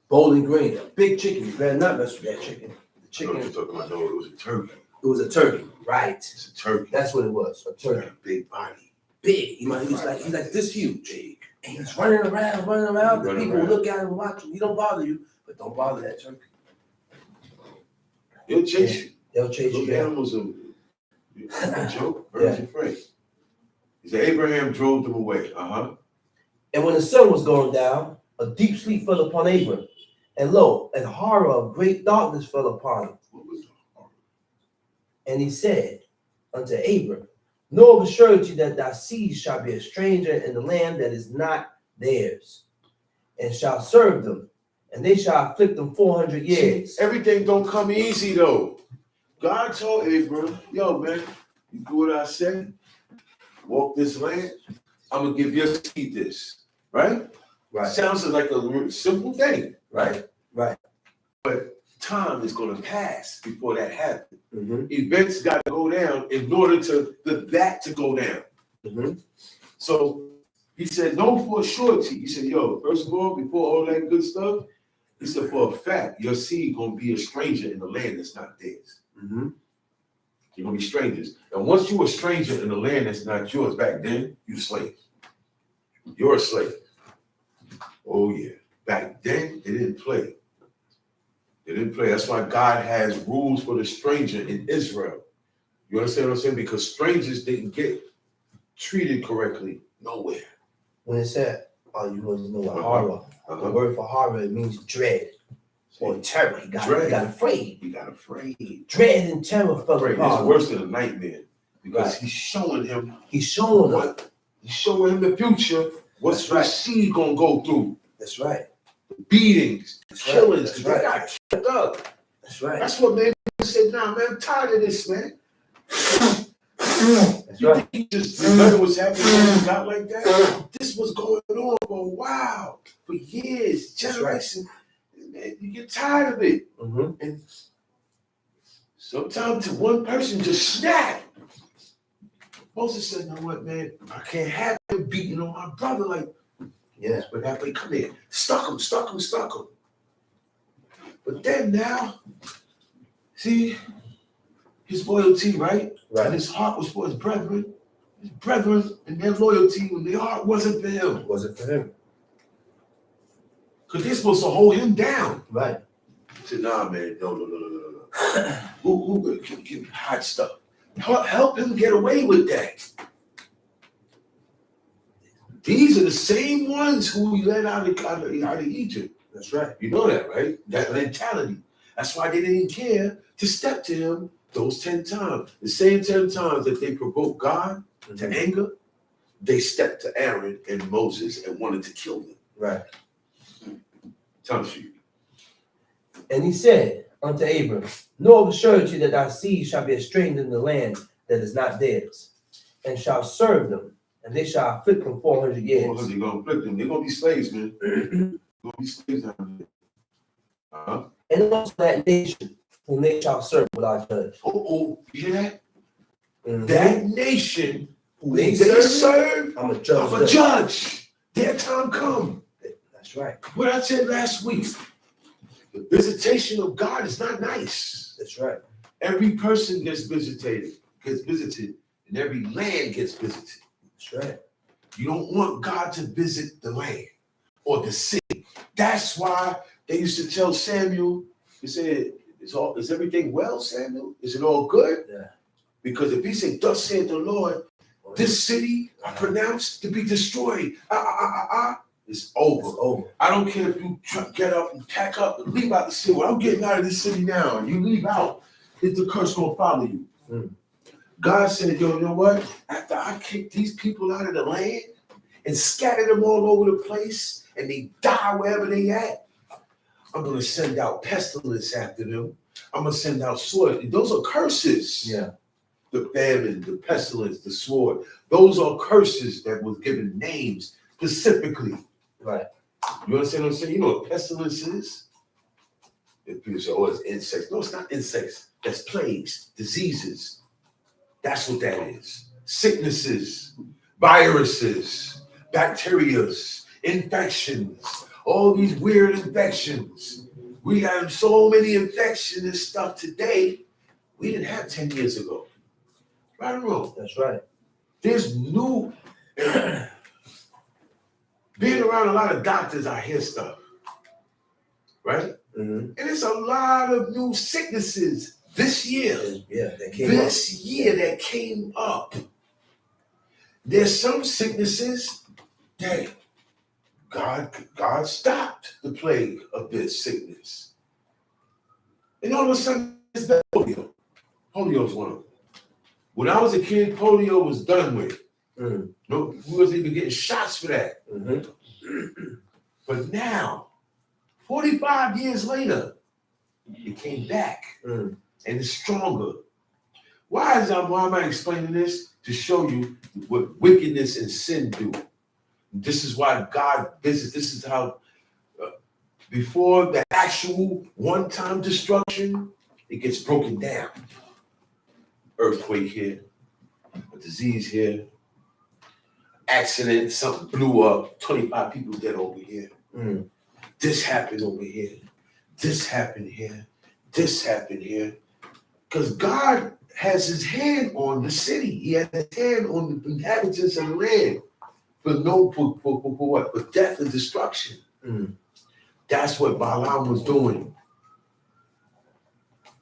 Bowling Green. A big chicken. You better not mess with that chicken. The I know what chicken. you're talking about. No, it was a turkey. It was a turkey. Right. It's a turkey. That's what it was. A It's got turkey. a big body. Big. He's like this huge. Big. And he's running around. The Running people around. look at him and watch him. He don't bother you, but don't bother that turkey. He'll chase you. They'll chase Those you down. animals are a joke. Birds are afraid. He said Abraham drove them away. And when the sun was going down, a deep sleep fell upon Abram. And lo, a horror of great darkness fell upon him. What was the And he said unto Abram, know of a surety that thy seed shall be a stranger in the land that is not theirs, and shall serve them, and they shall afflict them 400 years. See, everything don't come easy though. God told Abram, yo man, you do what I said, walk this land, I'm gonna give your seed this. Right? Right. Sounds like a simple thing, Right. Right. but time is gonna pass before that happens. Mm-hmm. Events got to go down in order to that to go down. Mm-hmm. So he said, no, for a surety. He said, yo, first of all, before all that good stuff, he said, for a fact, your seed gonna be a stranger in the land that's not theirs. Mm-hmm. You're gonna be strangers. And once you're a stranger in the land that's not yours, back then, you're a slave. You're a slave. Oh yeah. Back then, they didn't play. They didn't play. That's why God has rules for the stranger in Israel. You understand what I'm saying? Because strangers didn't get treated correctly nowhere. When it said, oh, you want to know what horror? The word for horror, it means dread or terror. He got afraid. He got afraid. Dread and terror fell Afraid. upon It's him. worse than a nightmare because Right. he's showing him He's showing them. He's showing him the future. What's That's right. seed gonna go through? That's right. Beatings, That's right. killings. That's They right. got killed up. That's right. That's what made me say, nah, man, I'm tired of this, man. That's You right. think you just remember what's happening when you got like that? This was going on for a while, for years, generations. Man, you get tired of it. Mm-hmm. And sometimes to one person just snap. Moses said, you know what, man, I can't have him beating on my brother like, Yeah. but that way, come here. Stuck him. But then now, see, his loyalty, right? Right. And his heart was for his brethren. His brethren and their loyalty when their heart wasn't for him. Was it for him? Because they're supposed to hold him down. Right. He said, nah, man, no. Who can hide stuff? Help him get away with that. These are the same ones who he led out of Egypt. That's right. You know that, right? That mentality. That's why they didn't care to step to him those 10 times. The same 10 times that they provoked God to anger, they stepped to Aaron and Moses and wanted to kill them. Right. Time for you. And he said unto Abram, know of a surety that thy seed shall be a stranger in the land that is not theirs, and shall serve them, and they shall afflict them 400 years. Because they're going to afflict them. They're going to be slaves, man. They're going to be slaves down there. And also that nation whom they shall serve without judge. You hear that? Mhm. That nation who they they serve, I'm a judge. I'm a judge. Their time come. That's right. What I said last week, the visitation of God is not nice. That's right. Every person gets visited, and every land gets visited. That's right. You don't want God to visit the land or the city. That's why they used to tell Samuel, they said, is everything well, Samuel? Is it all good? Yeah. Because if he said, thus saith the Lord, this city I pronounced to be destroyed. It's over. It's over. I don't care if you get up and pack up and leave out the city. Well, I'm getting out of this city now, and you leave out. Is the curse gonna follow you? God said, yo, you know what? After I kick these people out of the land and scatter them all over the place, and they die wherever they at, I'm gonna send out pestilence after them. I'm gonna send out sword. Those are curses. Yeah. The famine, the pestilence, the sword. Those are curses that was given names specifically. Right. You understand what I'm saying? You know what pestilence is? If people say, oh, it's insects. No, it's not insects. That's plagues, diseases. That's what that is. Sicknesses, viruses, bacterias, infections, all these weird infections. We have so many infections and stuff today we didn't have 10 years ago. Right or wrong? That's right. There's new, being around a lot of doctors, I hear stuff, right? Mm-hmm. And it's a lot of new sicknesses this year. Yeah, that came This year that came up. There's some sicknesses that God stopped the plague of this sickness. And all of a sudden, it's been polio. Polio's one of them. When I was a kid, polio was done with. No, we wasn't even getting shots for that. But now, 45 years later, it came back and it's stronger. Why am I explaining this? To show you what wickedness and sin do. This is why God, this is how, before the actual one-time destruction, it gets broken down. Earthquake here, a disease here, accident, something blew up, 25 people dead over here. This happened over here. This happened here. This happened here. Because God has his hand on the city. He has his hand on the inhabitants of the land. For what? For death and destruction. That's what Balaam was doing.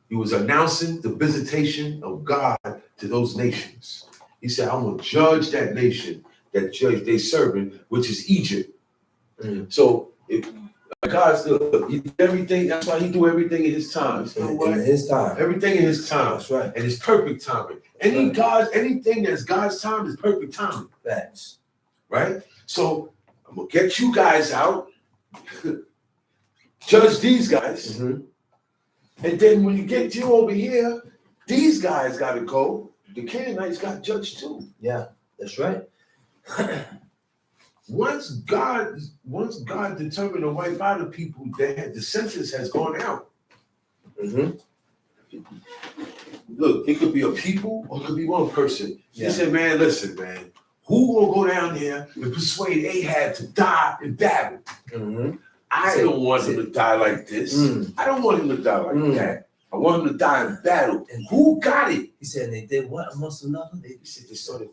He was announcing the visitation of God to those nations. He said, I'm going to judge that nation, that judge they serving, which is Egypt. So if God's he did everything, that's why he do everything in his time. You know what? In his time. Everything in his time. That's right. And it's perfect timing. Anything that's God's time is perfect timing. Facts. Right? So I'm going to get you guys out, judge these guys. And then when you get you over here, these guys got to go. The Canaanites got judged too. Yeah, that's right. Once God determined to wipe out the people, the census has gone out. Look, it could be a people or it could be one person. Yeah. He said, man, listen, man, who gonna go down there and persuade Ahab to die in battle? I don't want him to die like this. I don't want him to die like that. I want him to die in battle. And who got it? He said they did what amongst another? He said they started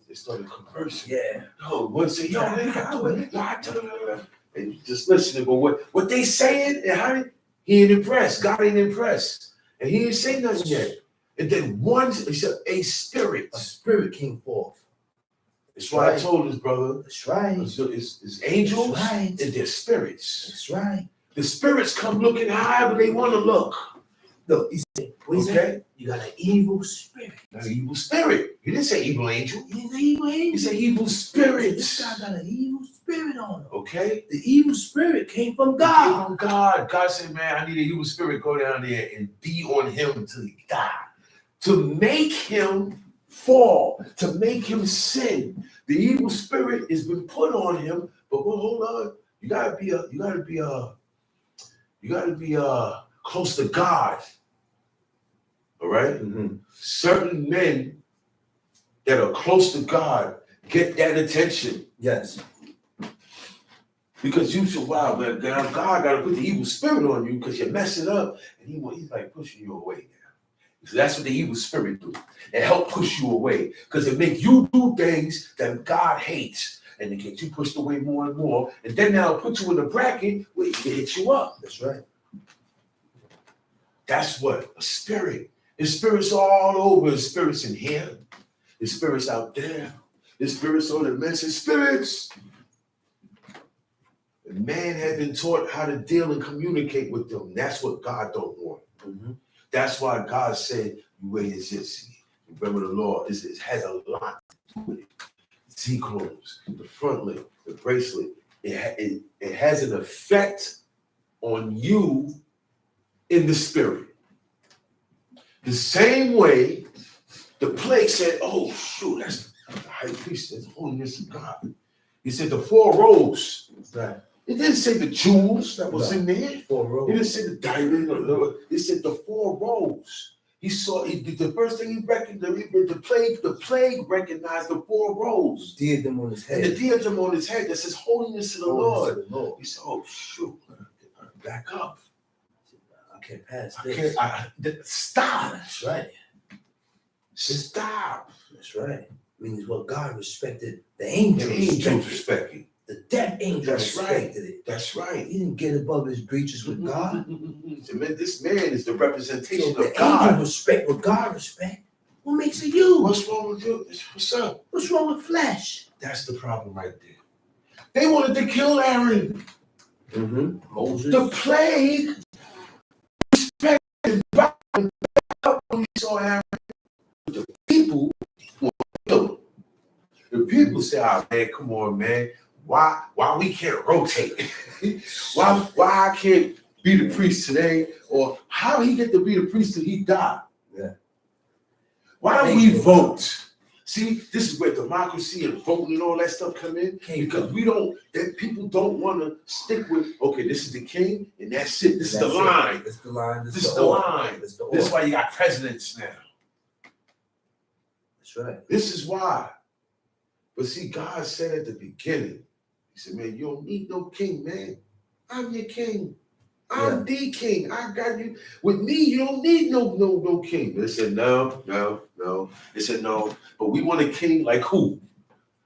conversing. Yeah. No, one said, yo, they got to it. And just listening, but what they saying and how he ain't impressed. God ain't impressed. And he ain't say nothing yet. And then he said, a spirit came forth. That's why I told his brother. That's right. So it's angels right. and their spirits. That's right. The spirits come looking however they want to look. Look, he said, Okay? You got an evil spirit. An evil spirit. He didn't say evil angel. He didn't say evil angel. He said evil spirits. This guy got an evil spirit on him. Okay? The evil spirit came from It God. came from God. God said, man, I need an evil spirit go down there and be on him until he die. To make him fall, to make him sin. The evil spirit has been put on him, but hold on. You gotta be close to God. All right? Certain men that are close to God get that attention. Yes. Because you should, wow, man, God got to put the evil spirit on you because you're messing up. And he's like pushing you away now. So that's what the evil spirit do. It help push you away because it make you do things that God hates. And it gets you pushed away more and more. And then now it'll put you in a bracket where he can hit you up. That's right. That's what a spirit. His spirit's all over. His spirit's in here. His spirit's out there. His spirit's on the message. Spirits. And man had been taught how to deal and communicate with them. That's what God don't want. Mm-hmm. That's why God said, you wear your zitzi. Remember the law, it has a lot to do with it. Z clothes, the frontlet, the bracelet, it has an effect on you in the spirit. The same way the plague said, oh shoot, that's the high priest, that's the holiness of God. He said the 4 rows. Right. It didn't say the jewels that was in there. 4 It rows. didn't say the diamond. It said the 4 rows. He saw the first thing he recognized, the plague recognized the 4 rows. Diadem on his head. And the diadem on his head that says holiness to the Lord. To the Lord. He said, oh shoot, back up. I can't pass this. Stop. That's right. Stop. That's right. Means what God respected, the The angels angels respected. respecting. The death angel That's right. respected it. That's right. He didn't get above his breeches with God. This man is the representation So the of God. angel respect what God respect. What makes it you? What's wrong with you? What's up? What's wrong with flesh? That's the problem right there. They wanted to kill Aaron. Mm-hmm. Moses. The plague respected God when he saw Aaron. The people want to kill him. The people say, oh man, come on, man. Why we can't rotate? why I can't be the priest today? Or how he get to be the priest till he die? Yeah. Why don't we vote? See, this is where democracy and voting and all that stuff come in. Because people don't want to stick with, okay, this is the king and that's it. This is the line. This is the line. This is the line. This is why you got presidents now. That's right. This is why. But see, God said at the beginning, he said, man, you don't need no king, man. I'm your king. I'm the king. I got you. With me, you don't need no king. They said, no. They said, no. But we want a king like who?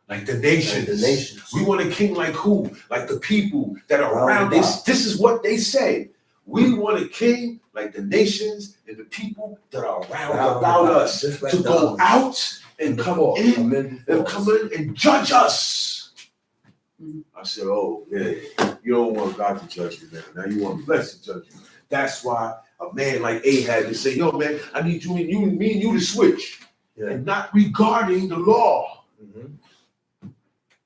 Like the nations. Like the nations. We want a king like who? Like the people that are around God. This is what they say. We want a king like the nations and the people that are around about us like to go out and come in and judge us. I said, oh, yeah, you don't want God to judge you, man. Now you want flesh to judge you. That's why a man like Ahab would say, yo, man, I need me and you to switch. Yeah. And not regarding the law. Mm-hmm.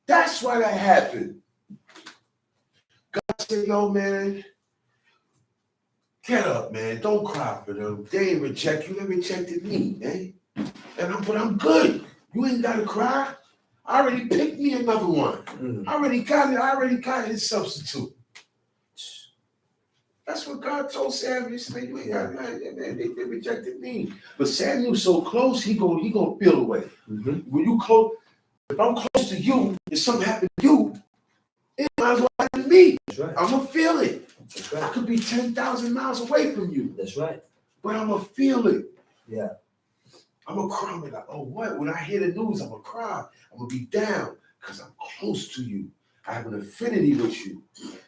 That's why that happened. God said, yo, man, get up, man. Don't cry for them. They ain't reject you. They rejected me, man. But I'm good. You ain't got to cry. I already picked me another one. I already got it. I already got his substitute. That's what God told Samuel. He said, you ain't got it, man. They rejected me. But Samuel's so close, he gonna feel away. Mm-hmm. When you close, if I'm close to you, if something happened to you, it might as well happen to me. That's right. I'm gonna feel it. That's right. I could be 10,000 miles away from you. That's right. But I'm gonna feel it. Yeah. I'm gonna cry. I'm like, oh, what? When I hear the news, I'm gonna cry. I'm gonna be down because I'm close to you. I have an affinity with you.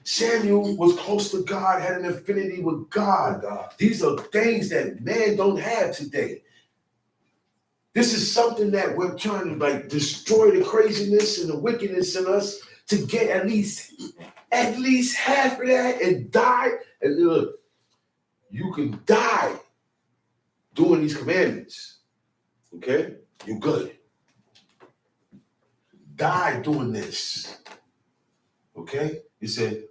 Samuel was close to God, had an affinity with God. These are things that man don't have today. This is something that we're trying to destroy the craziness and the wickedness in us to get at least half of that and die. And look, you can die doing these commandments. Okay? You're good. Die doing this. Okay? He said,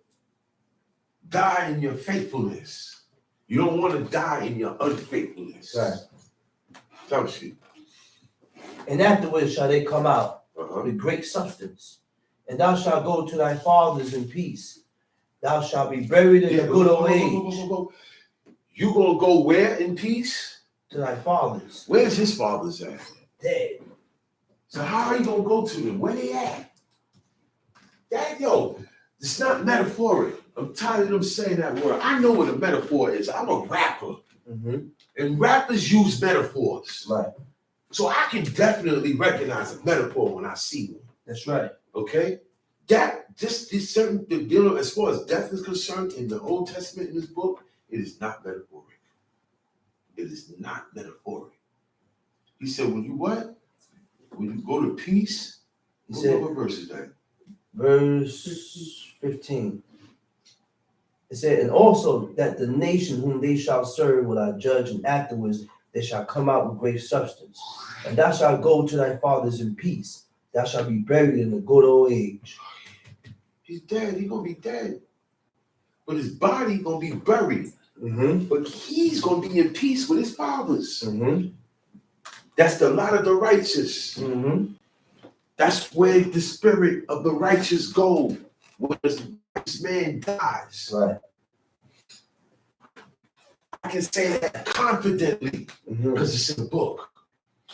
die in your faithfulness. You don't want to die in your unfaithfulness. Right. Tell me. And afterwards shall they come out with great substance. And thou shalt go to thy fathers in peace. Thou shalt be buried in a good old age. You gonna go where in peace? To thy fathers. Where's his fathers at? Dead. So how are you gonna go to them? Where they at? It's not metaphoric. I'm tired of them saying that word. I know what a metaphor is. I'm a rapper. Mm-hmm. And rappers use metaphors. Right. So I can definitely recognize a metaphor when I see one. That's right. Okay? That just this certain deal as far as death is concerned in the Old Testament in this book, it is not metaphoric. It is not metaphoric. He said, when you what? When you go to peace, what verse is that? Verse 15. It said, and also that the nation whom they shall serve will I judge, and afterwards they shall come out with great substance. And thou shalt go to thy fathers in peace. Thou shalt be buried in a good old age. He's dead. He's gonna be dead. But his body gonna be buried. But he's gonna be in peace with his fathers. That's the lot of the righteous. That's where the spirit of the righteous go when this man dies. Right. I can say that confidently because it's in the book.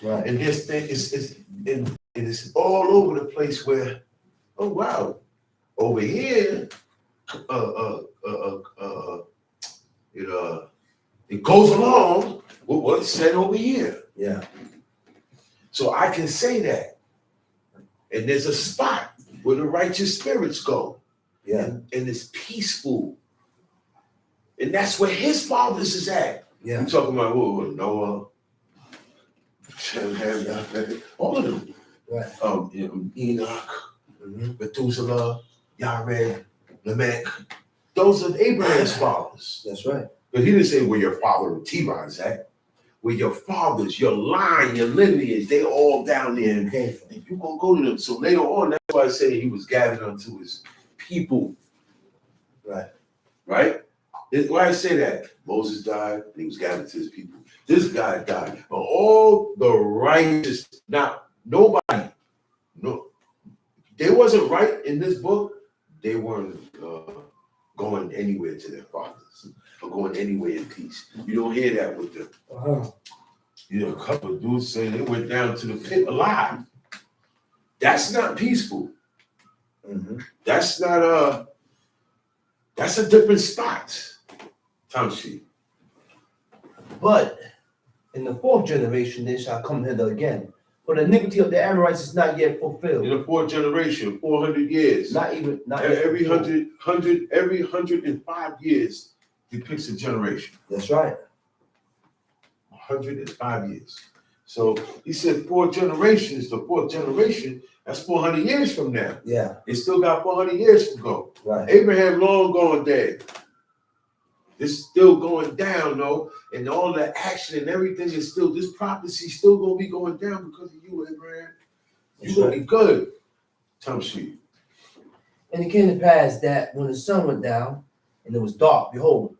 Right. And this thing is all over the place where, oh wow, over here, it goes along with what it said over here. Yeah. So I can say that. And there's a spot where the righteous spirits go. Yeah. And it's peaceful. And that's where his fathers is at. Yeah. I'm talking about Noah, Shem, all of them. Right. Enoch, Methuselah, Yared, Lamech. Those are Abraham's fathers. That's right. But he didn't say where your father Terah is at. Where your fathers, your line, your lineage, they all down there. And you're going to go to them. So later on, that's why I say he was gathered unto his people. Right. Right? Why I say that? Moses died, and he was gathered to his people. This guy died. But all the righteous, now, nobody, no, they wasn't right in this book. They weren't going anywhere to their fathers or going anywhere in peace. You don't hear that with them. A couple of dudes say they went down to the pit alive. That's not peaceful. That's not that's a different spot. Township. But in the fourth generation they shall come hither again. For the iniquity of the Amorites is not yet fulfilled. In the fourth generation, 400 years. Not Every 105 years depicts a generation. That's right. 105 years. So he said 4 generations, the fourth generation, that's 400 years from now. Yeah. It still got 400 years to go. Right. Abraham long gone dead. It's still going down, though, and all the action and everything is still, this prophecy still gonna be going down because of you, Abraham. You're gonna be good. Township. And it came to pass that when the sun went down and it was dark, behold,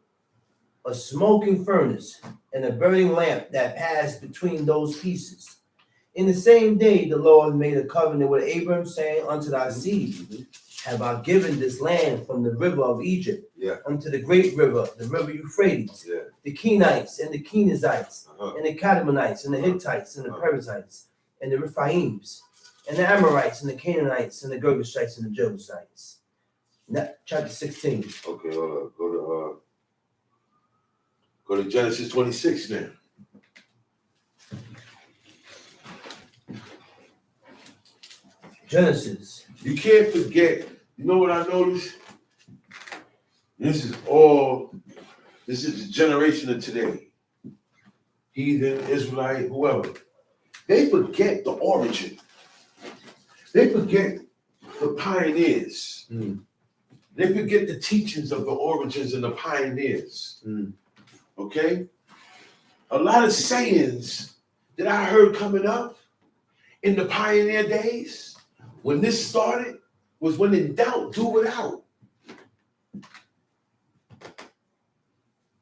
a smoking furnace and a burning lamp that passed between those pieces. In the same day, the Lord made a covenant with Abram, saying, unto thy seed have I given this land from the river of Egypt unto the great river, the river Euphrates, the Kenites and the Kenizzites, and the Kadmonites and the Hittites and the Perizzites and the Rephaims, and the Amorites and the Canaanites and the Girgashites and the Jebusites. Chapter 16. Okay, hold on. Go to Genesis 26 now. Genesis. You can't forget, you know what I noticed? This is the generation of today. Heathen, Israelite, whoever. They forget the origin. They forget the pioneers. They forget the teachings of the origins and the pioneers. Okay? A lot of sayings that I heard coming up in the pioneer days, when this started, was when in doubt, do without.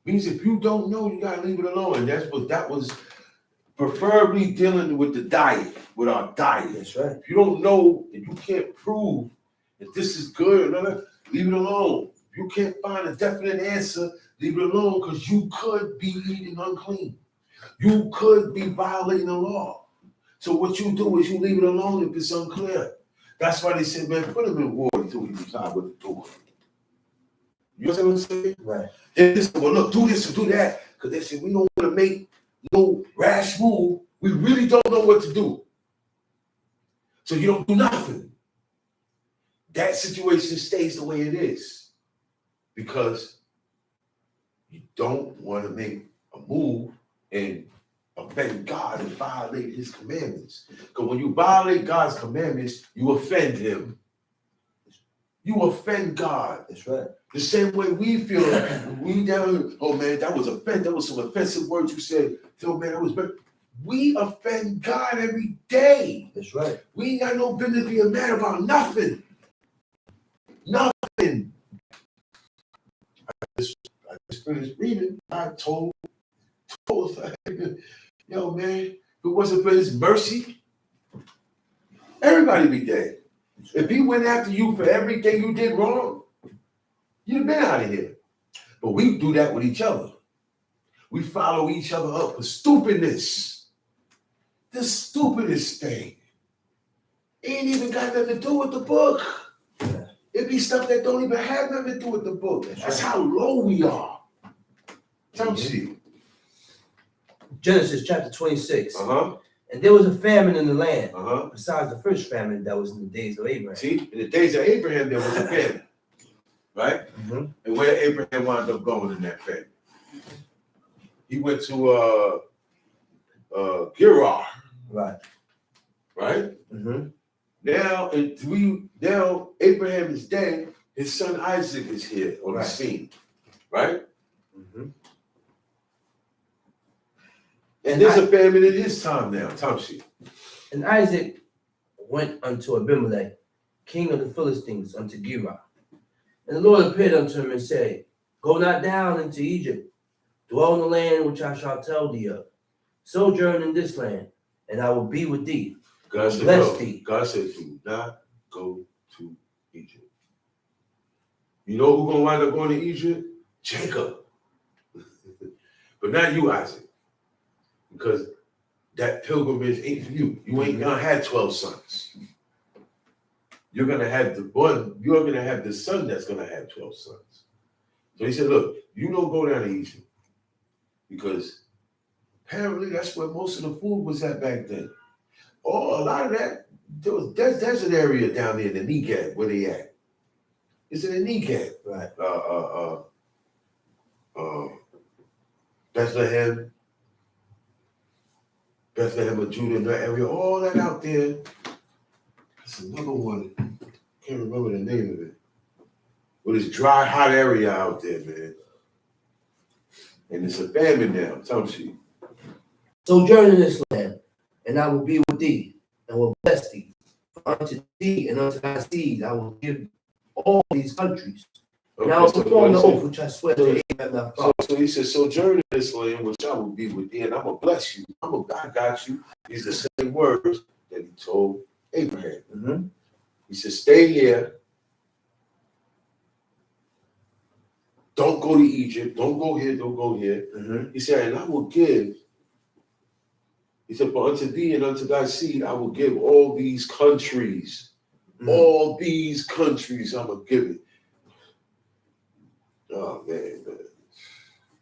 Means if you don't know, you gotta leave it alone. And that was preferably dealing with the diet, with our diet. That's right. If you don't know, if you can't prove that this is good or not, leave it alone. If you can't find a definite answer, leave it alone, because you could be eating unclean. You could be violating the law. So what you do is you leave it alone if it's unclear. That's why they said, man, put him in water until we decide what to do. You know what I'm saying? Right. They just said, well, look, do this or do that. Because they said, we don't want to make no rash move. We really don't know what to do. So you don't do nothing. That situation stays the way it is. Because you don't want to make a move and offend God and violate his commandments. Because when you violate God's commandments, you offend him. You offend God. That's right. The same way we feel. We down, oh man, that was offensive. That was some offensive words you said. Oh man, that was bad. We offend God every day. That's right. We ain't got no business being mad about nothing. Nothing. I just finished reading. I told, yo man, if it wasn't for his mercy, everybody be dead. If he went after you for everything you did wrong, you'd have been out of here. But we do that with each other. We follow each other up for stupidness. The stupidest thing. Ain't even got nothing to do with the book. Yeah. It be stuff that don't even have nothing to do with the book. That's right. how low we are. Tell me. Genesis chapter 26. Uh-huh. And there was a famine in the land, Uh-huh. besides the first famine that was in the days of Abraham. See, in the days of Abraham, there was a famine. Right? Mm-hmm. And where Abraham wound up going in that famine? He went to Gerar. Right. Right? Mm-hmm. Now Abraham is dead. His son Isaac is here on the scene. Right? Mm-hmm. And there's a famine in his time now. Tamshi. And Isaac went unto Abimelech, king of the Philistines, unto Gerar. And the Lord appeared unto him and said, Go not down into Egypt, dwell in the land which I shall tell thee of. Sojourn in this land, and I will be with thee. God said, Bless no. thee. God said, do not go to Egypt. You know who's going to wind up going to Egypt? Jacob. But not you, Isaac. Because that pilgrimage ain't for you. You ain't going to have 12 sons. You're going to have you're going to have the son that's going to have 12 sons. So he said, look, you don't go down to Egypt. Because apparently that's where most of the food was at back then. Oh, a lot of that, there was desert area down there in the Negev, where they at. It's in the Negev. Right. Bethlehem of Judah, in that area, all that out there. That's another one. Can't remember the name of it. But it's dry, hot area out there, man. And it's a famine now, Tamshi. Sojourn in this land, and I will be with thee, and will bless thee. For unto thee and unto thy seed I will give all these countries. And I will perform the oath which I swear to Abraham thy father. So he says, sojourn in this land, which I will be with thee, and I'm going to bless you. I got you. These are the same words that he told Abraham. Mm-hmm. He says, stay here. Don't go to Egypt. Don't go here. Don't go here. Mm-hmm. He said, and I will give. He said, for unto thee and unto thy seed, I will give all these countries. Mm-hmm. All these countries, I'm going to give it. Oh, man.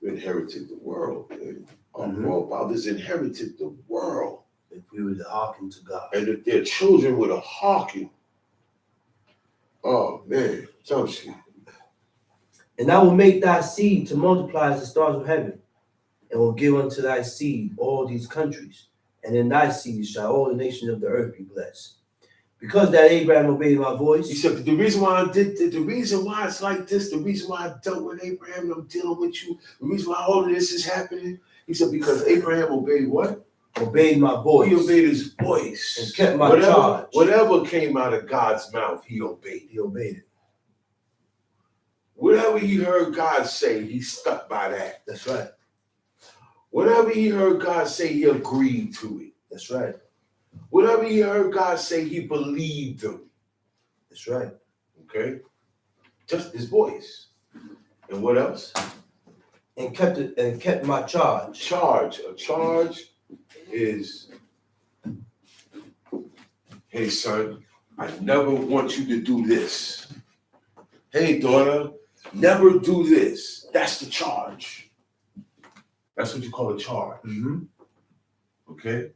We inherited the world, man. Our forefathers inherited the world. If we were to hearken to God. And if their children were to hearken. Oh, man. Tamshi. And I will make thy seed to multiply as the stars of heaven, and will give unto thy seed all these countries, and in thy seed shall all the nations of the earth be blessed. Because that Abraham obeyed my voice. He said, the reason why it's like this, the reason why I dealt with Abraham and I'm dealing with you, the reason why all of this is happening, he said, because Abraham obeyed what? Obeyed my voice. He obeyed his voice. And kept my charge. Whatever came out of God's mouth, he obeyed. He obeyed it. Whatever he heard God say, he stuck by that. That's right. Whatever he heard God say, he agreed to it. That's right. Whatever he heard God say, he believed him. That's right. Okay? Just his voice. And what else? And kept my charge. Charge. A charge is, hey son, I never want you to do this. Hey daughter, never do this. That's the charge. That's what you call a charge. Mm-hmm. Okay?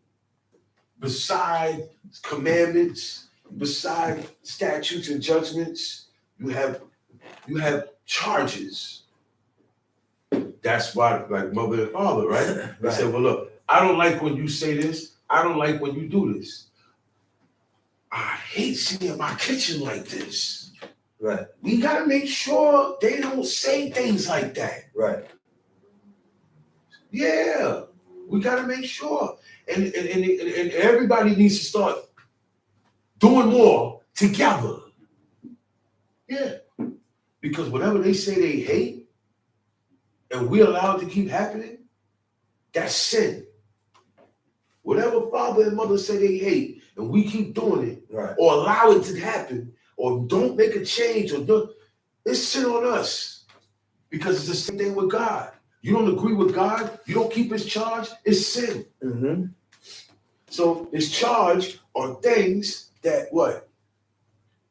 Beside commandments, beside statutes and judgments, you have charges. That's why, like mother and father, right? They said, well, look, I don't like when you say this. I don't like when you do this. I hate seeing my kitchen like this. Right. We gotta make sure they don't say things like that. Right. Yeah, we gotta make sure, and everybody needs to start doing more together. Yeah, because whatever they say they hate, and we allow it to keep happening, that's sin. Whatever father and mother say they hate, and we keep doing it, Right. or allow it to happen, or don't make a change, or don't, it's sin on us. Because it's the same thing with God. You don't agree with God, you don't keep his charge, it's sin. Mm-hmm. So his charge are things that what?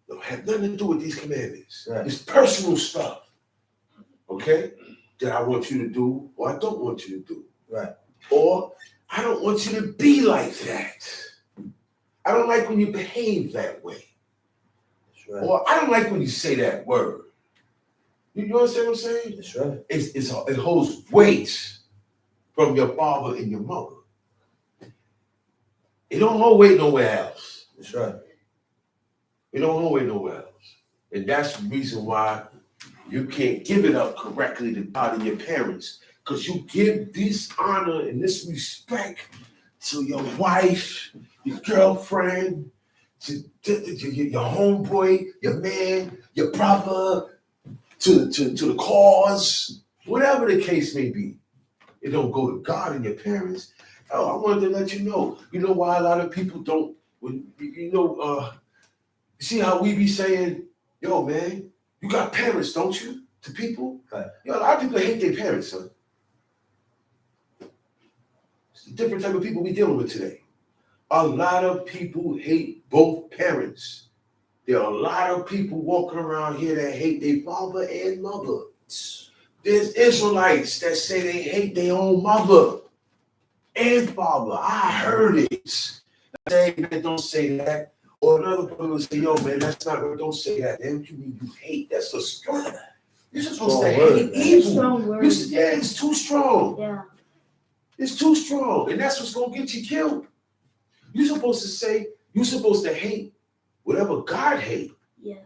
Don't have nothing to do with these commandments. Right. It's personal stuff. Okay? That I want you to do, or I don't want you to do. Right. Or I don't want you to be like that. I don't like when you behave that way. That's right. Or I don't like when you say that word. You understand what I'm saying? That's right. It holds weight from your father and your mother. It don't hold weight nowhere else. That's right. It don't hold weight nowhere else. And that's the reason why you can't give it up correctly to God and your parents. Because you give this honor and this respect to your wife, your girlfriend, to your homeboy, your man, your brother, to the cause, whatever the case may be. It don't go to God and your parents. Oh, I wanted to let you know. You know why a lot of people don't, you see how we be saying, yo, man, you got parents, don't you? To people? Right. Yo, a lot of people hate their parents, son. It's a different type of people we dealing with today. A lot of people hate both parents. There are a lot of people walking around here that hate their father and mother. There's Israelites that say they hate their own mother and father. I heard it. I say, man, don't say that. Or another person will say, yo, man, that's not right. Don't say that. Then you mean you hate? That's a strong. You're supposed to hate evil. Strong word. Yeah, it's too strong. Yeah. It's too strong. And that's what's going to get you killed. You're supposed to say, you're supposed to hate whatever God hates. Yeah.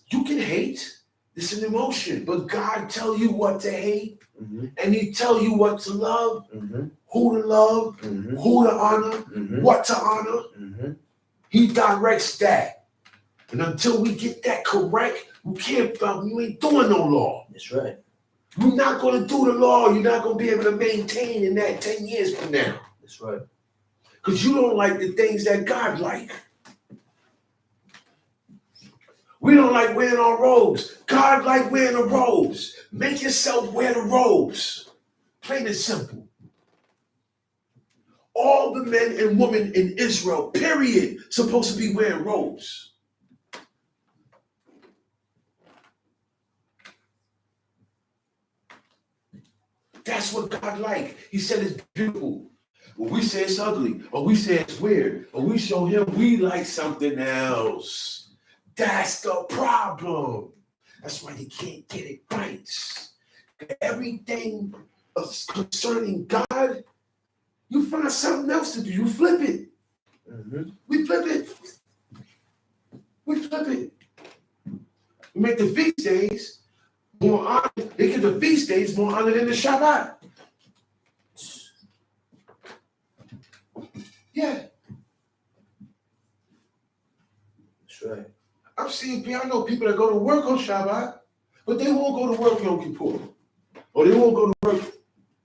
You can hate. It's an emotion. But God tell you what to hate. Mm-hmm. And he tell you what to love, Mm-hmm. who to love, Mm-hmm. who to honor, Mm-hmm. what to honor. Mm-hmm. He directs that. And until we get that correct, you ain't doing no law. That's right. You're not going to do the law. You're not going to be able to maintain in that 10 years from now. That's right. Because you don't like the things that God like. We don't like wearing our robes. God like wearing the robes. Make yourself wear the robes. Plain and simple. All the men and women in Israel, period, supposed to be wearing robes. That's what God like. He said it's beautiful. When we say it's ugly, or we say it's weird, or we show him we like something else. That's the problem. That's why you can't get it right. Everything concerning God, you find something else to do. You flip it. Mm-hmm. We flip it. We flip it. We make the feast days more honor. They give the feast days more honor than the Shabbat. Yeah. That's right. I've seen people, I know people that go to work on Shabbat, but they won't go to work Yom Kippur. Or they won't go to work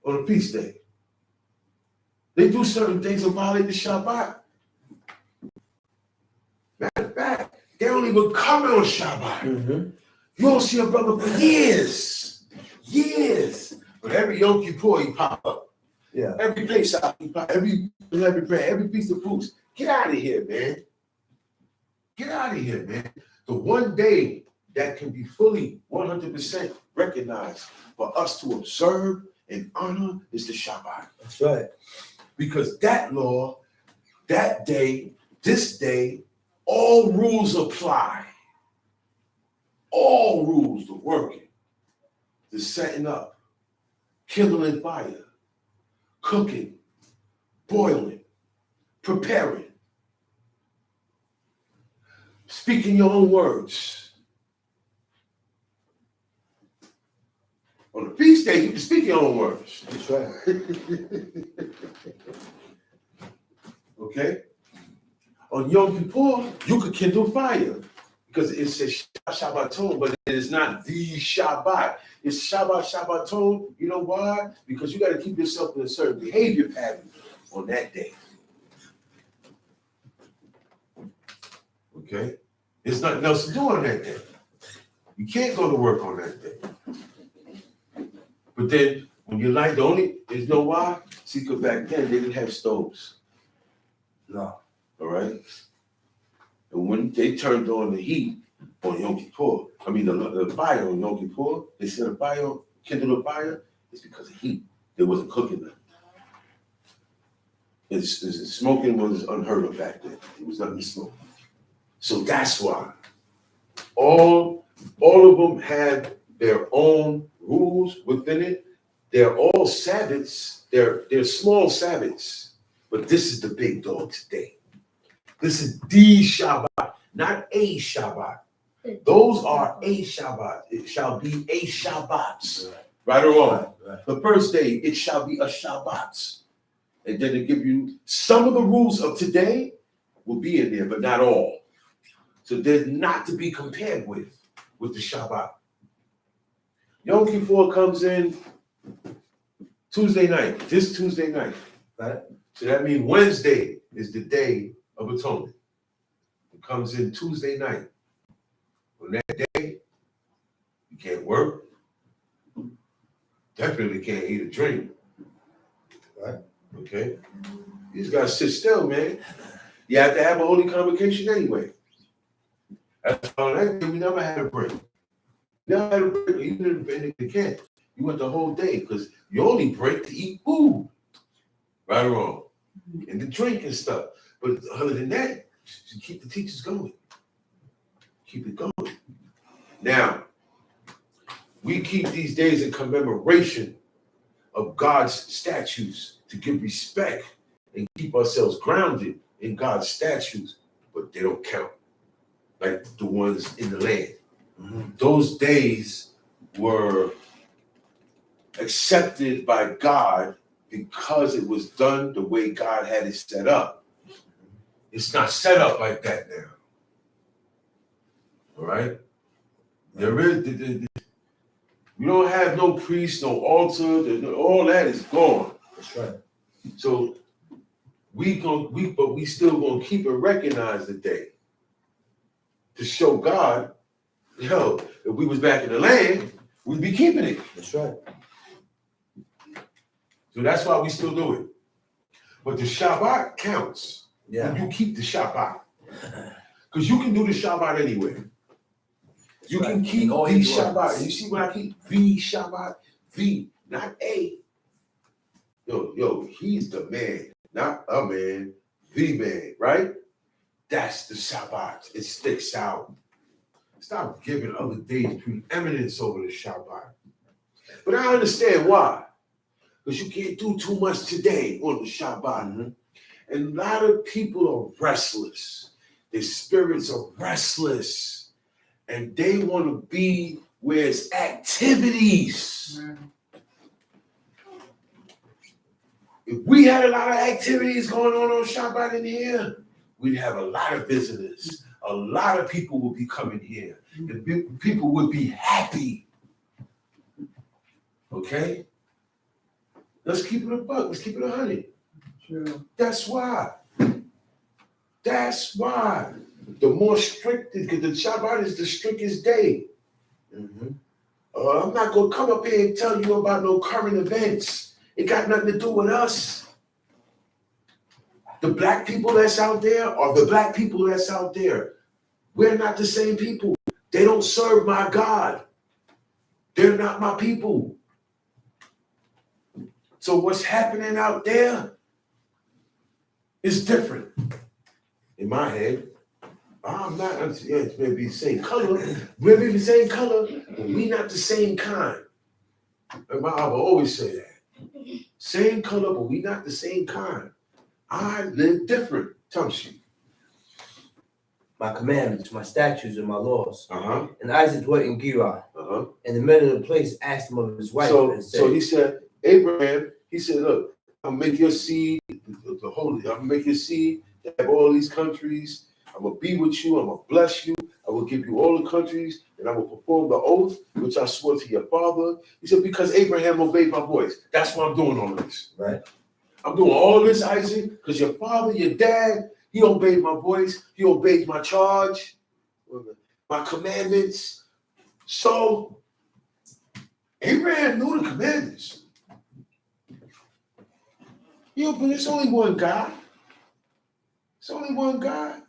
on a feast day. They do certain things that violate the Shabbat. Matter of fact, they don't even come on Shabbat. Mm-hmm. You don't see a brother for years. Years. But every Yom Kippur, he pop up. Yeah. Every place out, he pop every prayer, every piece of fruits. Get out of here, man. Get out of here, man. The one day that can be fully 100% recognized for us to observe and honor is the Shabbat. That's right. Because that law, that day, this day, all rules apply. All rules, the working, the setting up, kindling fire, cooking, boiling, preparing, speaking your own words, On the feast day, you can speak your own words. That's right. Okay? On Yom Kippur, you could kindle fire because it says Shabbaton, but it is not the Shabbat. It's Shabbaton. You know why? Because you got to keep yourself in a certain behavior pattern on that day. Okay? There's nothing else to do on that day. You can't go to work on that day. But then, when you light there's no why? See, because back then, they didn't have stoves. No. All right? And when they turned on the heat on Yom Kippur, the fire on Yom Kippur, they set a fire, kindled a fire, it's because of heat. They wasn't cooking them. Smoking was unheard of back then. It was nothing to smoke. So that's why. All of them have their own rules within it. They're all Sabbaths. They're small Sabbaths. But this is the big dog today. This is the Shabbat, not a Shabbat. Those are a Shabbat. It shall be a Shabbat. Right or wrong? Right. The first day, it shall be a Shabbat. And then they give you some of the rules of today will be in there, but not all. So they're not to be compared with the Shabbat. Yom Kippur comes in Tuesday night, this Tuesday night. Right. So that means Wednesday is the day of atonement. It comes in Tuesday night. On that day, you can't work. Definitely can't eat or drink. Right. Okay? You just gotta sit still, man. You have to have a holy convocation anyway. That's why on that day we never had a break. Never had a break, even in the camp. You went the whole day because you only break to eat food. Right or wrong? And the drink and stuff. But other than that, you keep the teachers going. Keep it going. Now, we keep these days in commemoration of God's statutes to give respect and keep ourselves grounded in God's statutes, but they don't count like the ones in the land. Mm-hmm. Those days were accepted by God because it was done the way God had it set up. It's not set up like that now. All right? There is, we don't have no priest, no altar, all that is gone. That's right. So but we still gonna keep and recognize the day to show God, if we was back in the land, we'd be keeping it. That's right. So that's why we still do it. But the Shabbat counts. Yeah. When you keep the Shabbat. Because you can do the Shabbat anywhere. You can keep the Shabbat. You see what I keep? The Shabbat. The, not a. Yo, he's the man, not a man, the man, right? That's the Shabbat. It sticks out. Stop giving other days preeminence over the Shabbat. But I understand why. Because you can't do too much today on the Shabbat. Mm-hmm. And a lot of people are restless. Their spirits are restless. And they want to be where it's activities. If we had a lot of activities going on Shabbat in here, we'd have a lot of visitors. A lot of people would be coming here. And people would be happy. Okay? Let's keep it a buck. Let's keep it 100. True. That's why. That's why. The more strict, because the Shabbat is the strictest day. Mm-hmm. I'm not going to come up here and tell you about no current events. It got nothing to do with us. The black people that's out there are the black people that's out there. We're not the same people. They don't serve my God. They're not my people. So what's happening out there is different. In my head, I'm not, it's maybe the same color, maybe the same color, but we not the same kind. And my Abba always say that. Same color, but we not the same kind. I live different, Tamshi. my commandments, my statutes, and my laws. Uh-huh. And Isaac dwelt in Gerar. Uh-huh. And the men of the place asked him of his wife and said, So he said, Abraham, he said, look, I'll make your seed, the holy, I'll make your seed to have all these countries. I'm going to be with you. I'm going to bless you. I will give you all the countries, and I will perform the oath which I swore to your father. He said, because Abraham obeyed my voice. That's why I'm doing all this. right? I'm doing all this, Isaac, because your father, your dad, he obeyed my voice. He obeyed my charge, my commandments. So Abraham knew the commandments. But it's only one God. It's only one God.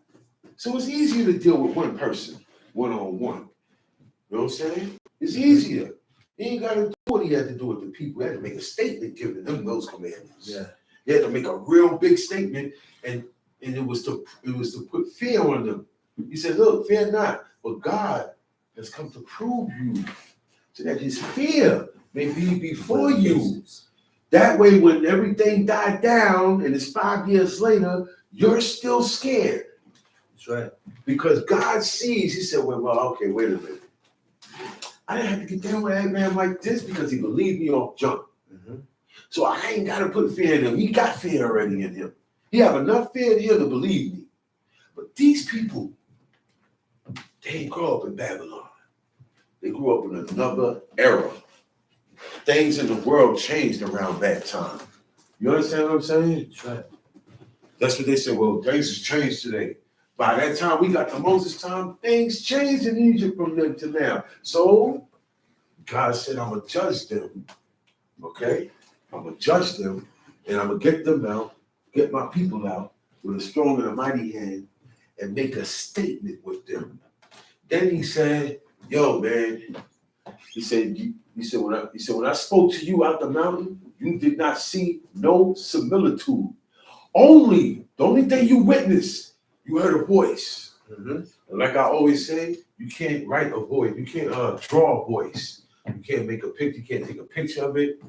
So it's easier to deal with one person, one-on-one. You know what I'm saying? It's easier. He ain't got to do what he had to do with the people. He had to make a statement giving them those commandments. Yeah. He had to make a real big statement, and it was to put fear on them. He said, look, fear not, but God has come to prove you so that his fear may be before you. That way, when everything died down and it's 5 years later, you're still scared. That's right. Because God sees, he said, well, okay, wait a minute. I didn't have to get down with Abraham like this because he believed me off jump. Mm-hmm. So I ain't got to put fear in him. He got fear already in him. He have enough fear in him to believe me. But these people, they didn't grow up in Babylon. They grew up in another era. Things in the world changed around that time. You understand what I'm saying? That's right. That's what they said. Well, things has changed today. By that time we got to Moses' time, things changed in Egypt from then to now. So God said, I'm going to judge them. Okay? I'm going to judge them, and I'm going to get them out, get my people out with a strong and a mighty hand, and make a statement with them. Then he said, yo, man, he said, when I spoke to you out the mountain, you did not see no similitude. The only thing you witnessed, you heard a voice. Mm-hmm. And like I always say, you can't write a voice. You can't draw a voice. You can't make a picture. You can't take a picture of it.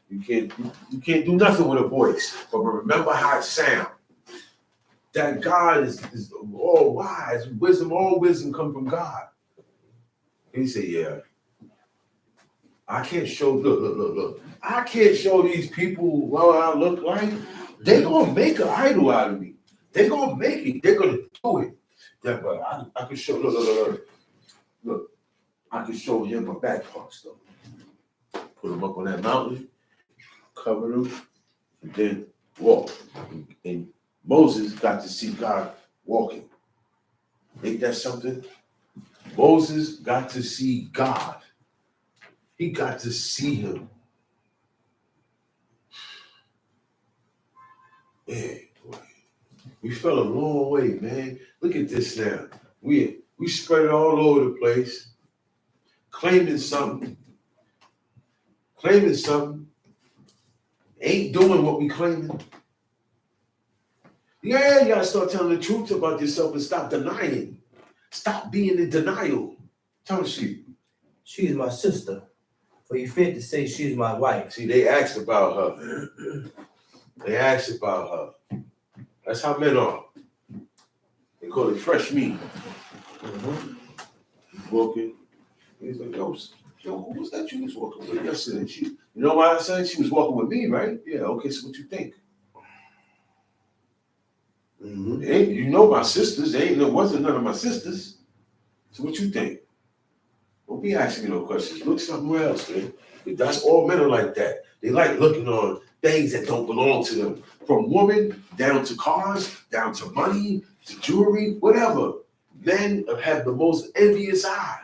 You can't do nothing with a voice. But remember how it sounds. That God is all wise. Wisdom, all wisdom comes from God. And he said, yeah. I can't show, look. I can't show these people what I look like. They're going to make an idol out of me. They're going to make it. They're going to do it. Yeah, but I can show, look. I can show him my back parts, though. Put him up on that mountain, cover him, and then walk. And Moses got to see God walking. Ain't that something? Moses got to see God. He got to see him. Man, boy, we fell a long way, man. Look at this now. We spread it all over the place, claiming something, ain't doing what we claiming. Yeah, you gotta start telling the truth about yourself and stop denying. Stop being in denial. Tell the sheep. She is my sister, for you feared to say she is my wife. See, they asked about her. That's how men are. They call it fresh meat. Mm-hmm. He's walking. He's like, yo, who was that you was walking with yesterday? You know why I said she was walking with me, right? Yeah, okay, so what you think? Mm-hmm. You know my sisters. Wasn't none of my sisters. So what you think? Don't be asking me no questions. Look somewhere else, man. That's all men are like that. They like looking on things that don't belong to them. From women down to cars, down to money, to jewelry, whatever. Men have the most envious eye.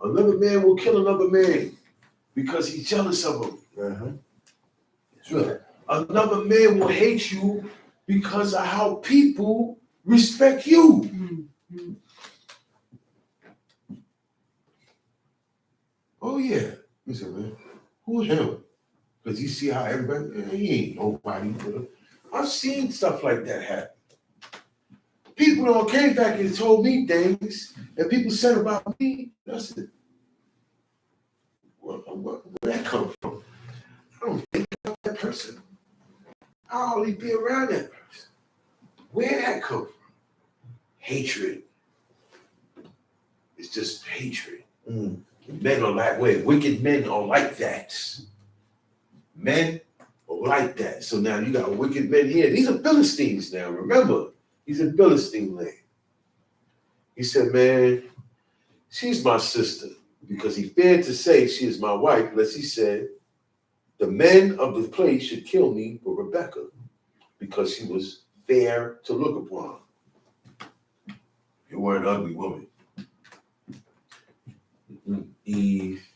Another man will kill another man because he's jealous of him. Uh-huh. Sure. Another man will hate you because of how people respect you. Mm-hmm. Oh yeah. Listen, man. Who him? Because you see how everybody, he ain't nobody. I've seen stuff like that happen. People don't came back and told me things that people said about me. That's it. Where that come from? I don't think about that person. I only be around that person. Where that come from? hatred. It's just hatred. Mm. Men are that way. Wicked men are like that. Men are like that. So now you got wicked men here. These are Philistines now. Remember, he's in Philistine land. He said, man, she's my sister. Because he feared to say she is my wife, lest he said, the men of the place should kill me for Rebekah, because she was fair to look upon. You were an ugly woman. Eve,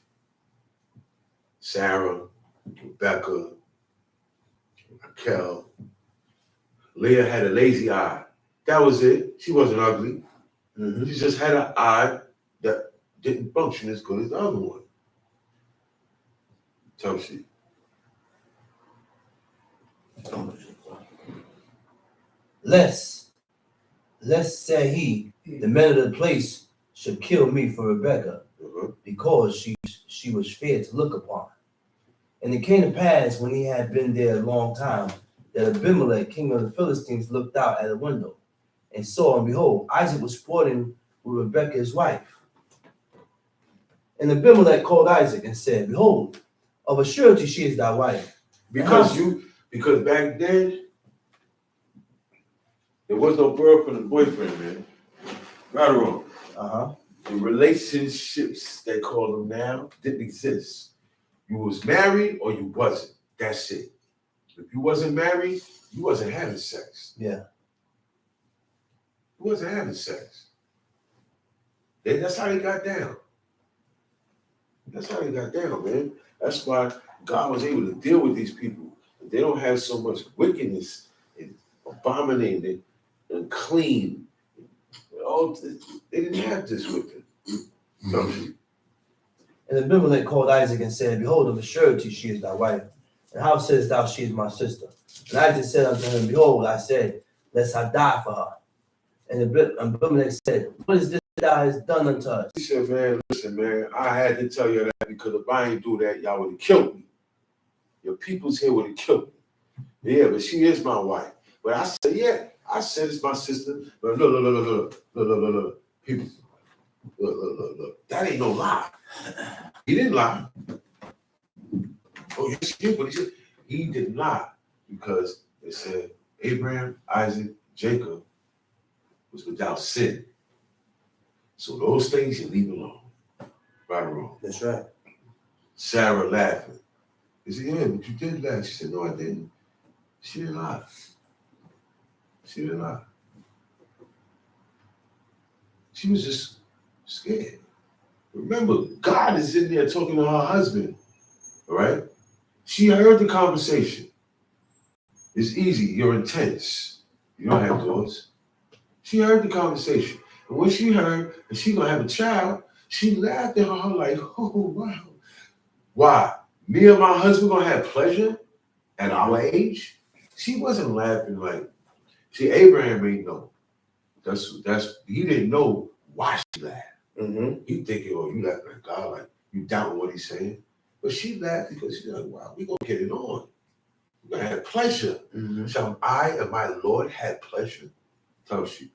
Sarah, Rebecca, Raquel. Leah had a lazy eye. That was it. She wasn't ugly. Mm-hmm. She just had an eye that didn't function as good as the other one. Tough shit. Lest say he, the men of the place should kill me for Rebekah, because she was fair to look upon. And it came to pass, when he had been there a long time, that Abimelech, king of the Philistines, looked out at a window and saw, and behold, Isaac was sporting with Rebekah his wife. And Abimelech called Isaac and said, behold, of a surety she is thy wife. Because back then there was no girlfriend and boyfriend, man. Right or wrong. Uh-huh. The relationships they call them now didn't exist. You was married or you wasn't. That's it. If you wasn't married, you wasn't having sex. Yeah. You wasn't having sex. That's how they got down. That's how they got down, man. That's why God was able to deal with these people. They don't have so much wickedness and abominating and clean. Oh, they didn't have this with them. And Abimelech called Isaac and said, behold, of a surety she is thy wife. And how sayest thou she is my sister? And Isaac said unto him, behold, I said, lest I die for her. And Abimelech said, what is this thou hast done unto us? He said, man, listen, man, I had to tell you that, because if I ain't do that, y'all would have killed me. Your people's here would have killed me. Yeah, but she is my wife. But I said, yeah, I said it's my sister. But look. People, look. That ain't no lie. He didn't lie. Oh, yes, he did. But he didn't lie, because it said Abraham, Isaac, Jacob was without sin. So those things you leave alone. Right or wrong. That's right. Sarah laughing. He said, yeah, but you did laugh. She said, no, I didn't. She didn't lie. She didn't lie. She was just scared. Remember, God is in there talking to her husband. All right? She heard the conversation. It's easy. You're intense. You don't have doors. She heard the conversation. And when she heard that she's going to have a child, she laughed at her like, oh, wow. Why? Me and my husband going to have pleasure at our age? She wasn't laughing like, see, Abraham ain't know. He didn't know why she laughed. Mm-hmm. He thinking, oh, you laughing at God, like you doubting what he's saying. But she laughed because she's like, wow, we're going to get it on. We're going to have pleasure. Mm-hmm. Shall I and my Lord have pleasure? Tells she.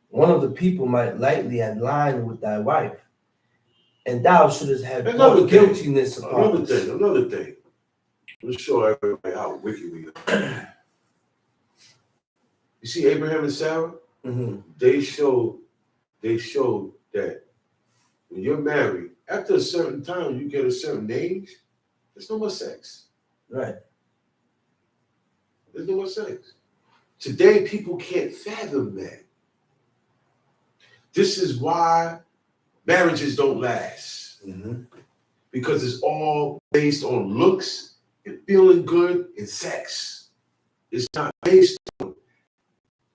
One of the people might lightly have lied with thy wife, and thou shouldest have brought guiltiness upon us. Another thing. Let's show everybody how wicked we are. You see Abraham and Sarah? Mm-hmm. They showed that when you're married, after a certain time, you get a certain age, there's no more sex. Right. There's no more sex. Today, people can't fathom that. This is why marriages don't last. Mm-hmm. Because it's all based on looks and feeling good and sex. It's not based on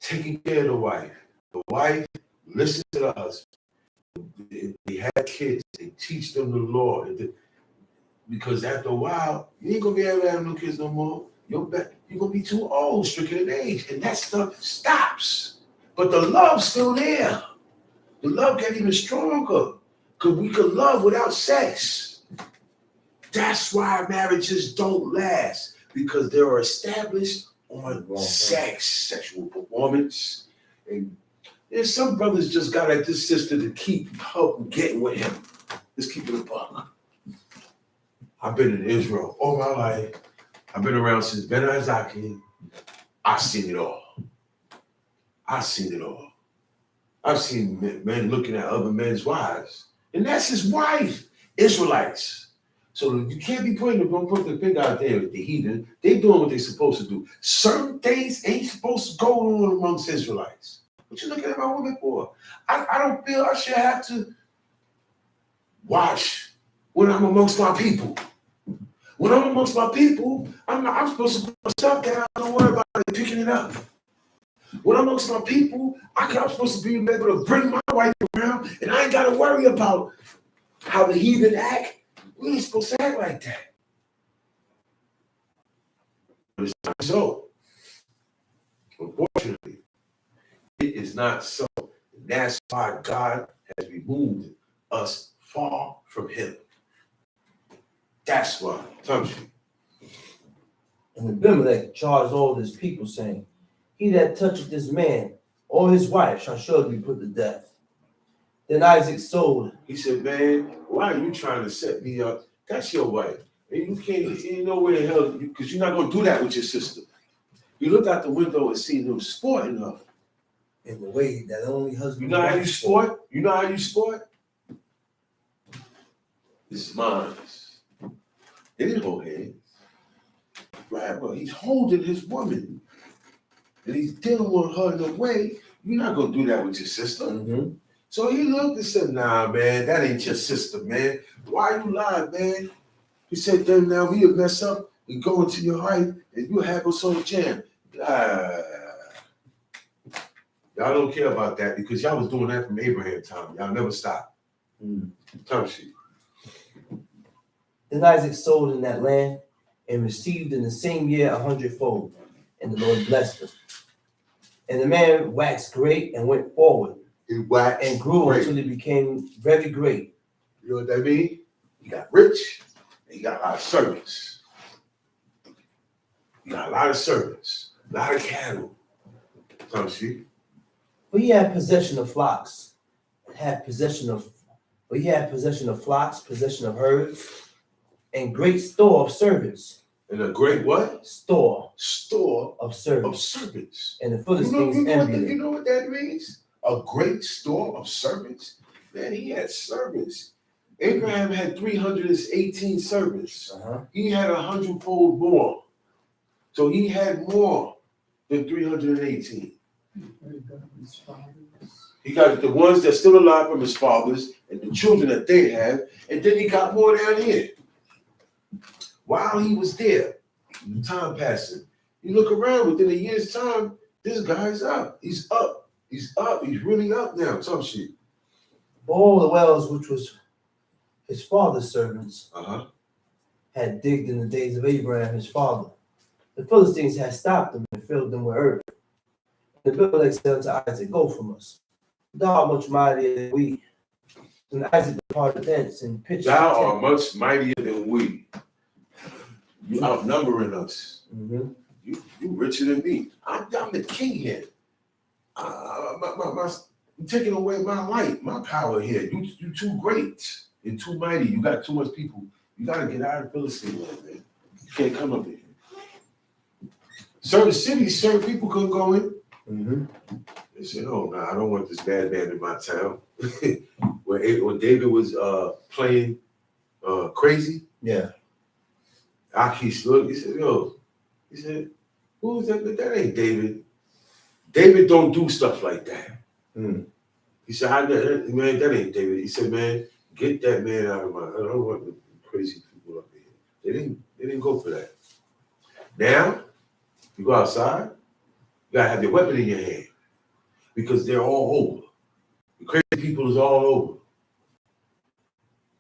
taking care of the wife. The wife listens to the husband. They have kids. They teach them the law. Because after a while, you ain't going to be able to have no kids no more. You're going to be too old, stricken in age. And that stuff stops. But the love's still there. The love got even stronger. Because we could love without sex. That's why marriages don't last. Because they are established on sex, sexual performance, And there's some brothers just got at this sister to keep help getting with him. Just keep it a buck. I've been in Israel all my life. I've been around since Ben Isaac. I've seen it all. I've seen it all. I've seen men looking at other men's wives. And that's his wife, Israelites. So you can't be putting the finger out there with the heathen. They doing what they're supposed to do. Certain things ain't supposed to go on amongst Israelites. What you looking at my woman for? I don't feel I should have to watch when I'm amongst my people. When I'm amongst my people, I'm supposed to put my stuff down. Don't worry about it, picking it up. When I'm amongst my people, I'm supposed to be able to bring my wife around, and I ain't got to worry about how the heathen act. We ain't supposed to act like that. But it's not so. Unfortunately, it is not so. And that's why God has removed us far from him. That's why. And Abimelech charged all his people, saying, He that toucheth this man or his wife shall surely be put to death. Then Isaac sold. He said, man, why are you trying to set me up? That's your wife. And you ain't know where the hell, because you're not going to do that with your sister. You looked out the window and seen him sporting her. In the way that only husband. You know how you sport? You know how you sport? This is mine. They didn't hold hands. Right, well, he's holding his woman. And he's dealing with her in a way, you're not going to do that with your sister. Mm-hmm. So he looked and said, nah, man, that ain't your sister, man. Why you lying, man? He said, then now we'll mess up and go into your wife and you have us on jam. Y'all don't care about that because y'all was doing that from Abraham's time. Y'all never stopped. Time sheet. Then Isaac sold in that land and received in the same year 100-fold, and the Lord blessed him. And the man waxed great and went forward. He waxed and grew great until he became very great. You know what that means? He got rich and he got a lot of servants. He got a lot of servants, a lot of cattle. Time sheet. But he had possession of flocks, possession of flocks, possession of herds, and great store of servants. And a great what? Store of servants. And the Philistines envied you know what that means? A great store of servants? Man, he had servants. Abraham had 318 servants. He had 100-fold more. So he had more than 318. He got the ones that's still alive from his fathers and the children that they have, and then he got more down here. While he was there, the time passing, you look around within a year's time, this guy's up. He's up. He's up. He's really up now. Some shit. All the wells which was his father's servants had digged in the days of Abraham his father. The Philistines had stopped them and filled them with earth. And Abimelech said unto Isaac, Go from us. Thou art much mightier than we. And Isaac departed thence and pitched. Thou art much mightier than we. You outnumbering us. Mm-hmm. You richer than me. I'm the king here. You're taking away my light, my power here. You too great. You're too mighty. You got too much people. You got to get out of Philistine, man. You can't come up here. Certain cities, certain people couldn't go in. Mm-hmm. They said, oh, no, I don't want this bad man in my town. when David was playing crazy, Achish looked, he said, who is that? That ain't David. David don't do stuff like that. He said, man, that ain't David. He said, man, get that man out of my, I don't want the crazy people up here. They didn't go for that. Now, you go outside, you gotta have your weapon in your hand because they're all over. The crazy people is all over.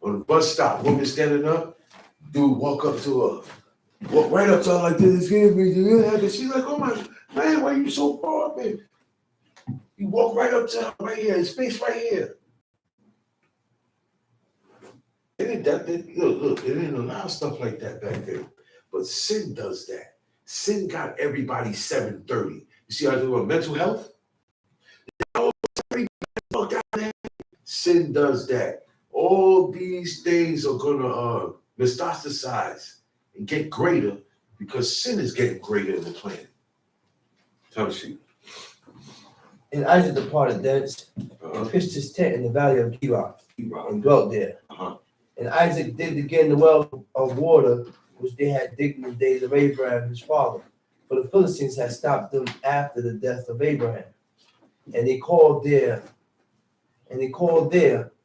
On the bus stop, woman standing up, dude walk right up to her like this, excuse me, she's like, oh my, man, why you so far, man? You walk right up to her right here, his face right here. They didn't allow stuff like that back then. But sin does that. Sin got everybody 730. You see how I do about mental health? Sin does that. All these things are gonna metastasize and get greater because sin is getting greater in the planet. Tell me. And Isaac departed thence, and pitched his tent in the valley of Gerar, and dwelt there. And Isaac digged again the well of water which they had digged in the days of Abraham his father. For the Philistines had stopped them after the death of Abraham. And he called their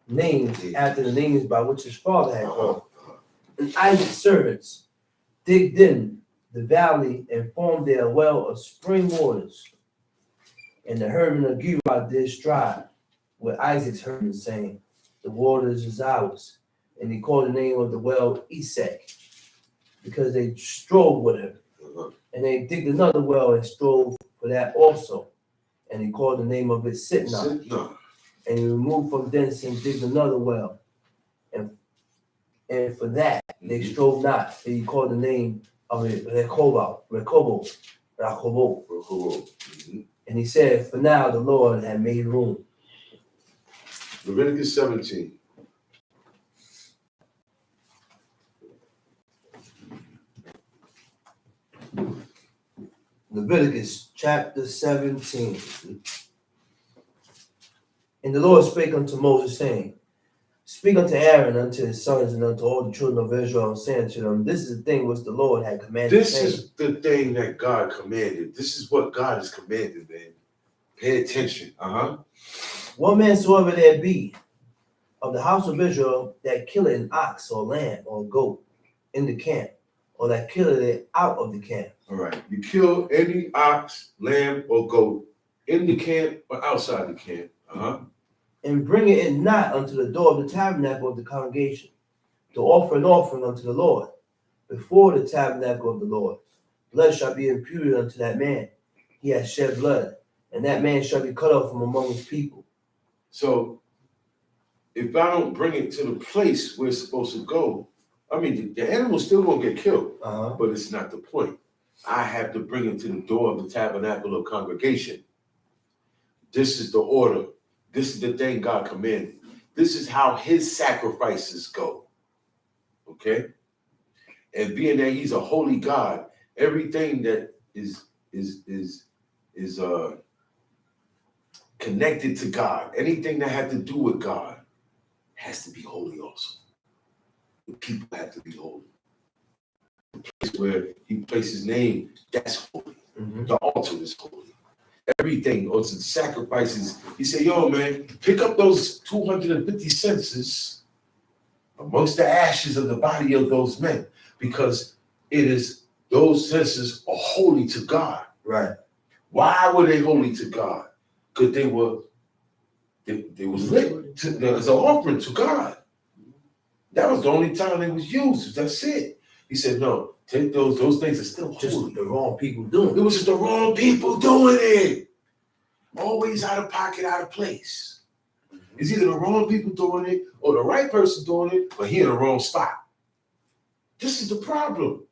names after the names by which his father had called. And Isaac's servants digged in the valley and formed there a well of spring waters. And the herdmen of Gerar did strive with Isaac's herdmen, saying, the waters is ours. And he called the name of the well Esek, because they strove with him. And they digged another well and strove for that also. And he called the name of it Sitnah. And he removed from thence and digged another well. And for that they strove not. And he called the name of it Rehoboth. And he said, for now the Lord had made room. Leviticus 17. Leviticus chapter 17. And the Lord spake unto Moses, saying, speak unto Aaron, unto his sons, and unto all the children of Israel, saying to them, this is the thing which the Lord had commanded. This is the thing that God commanded. This is what God has commanded, man. Pay attention. What man soever there be of the house of Israel that killeth an ox or lamb or goat in the camp, or that killeth it out of the camp. All right. You kill any ox, lamb, or goat in the camp or outside the camp. And bring it not unto the door of the tabernacle of the congregation, to offer an offering unto the Lord, before the tabernacle of the Lord. Blood shall be imputed unto that man. He has shed blood, and that man shall be cut off from among his people. So, if I don't bring it to the place where it's supposed to go, I mean, the animal's still going to get killed, but it's not the point. I have to bring it to the door of the tabernacle of congregation. This is the order. This is the thing God commanded. This is how his sacrifices go. Okay? And being that he's a holy God, everything that is connected to God, anything that had to do with God has to be holy also. The people have to be holy. The place where he placed his name, that's holy. The altar is holy. Everything, or the sacrifices. He said, yo, man, pick up those 250 censers amongst the ashes of the body of those men, because those censers are holy to God. Right. Why were they holy to God? Because they was lit as an offering to God. That was the only time they was used. That's it. He said, no, take those things are still Just holy. the wrong people doing It it. was just the wrong people doing it. Always out of pocket, out of place. It's either the wrong people doing it or the right person doing it, but he in the wrong spot. This is the problem.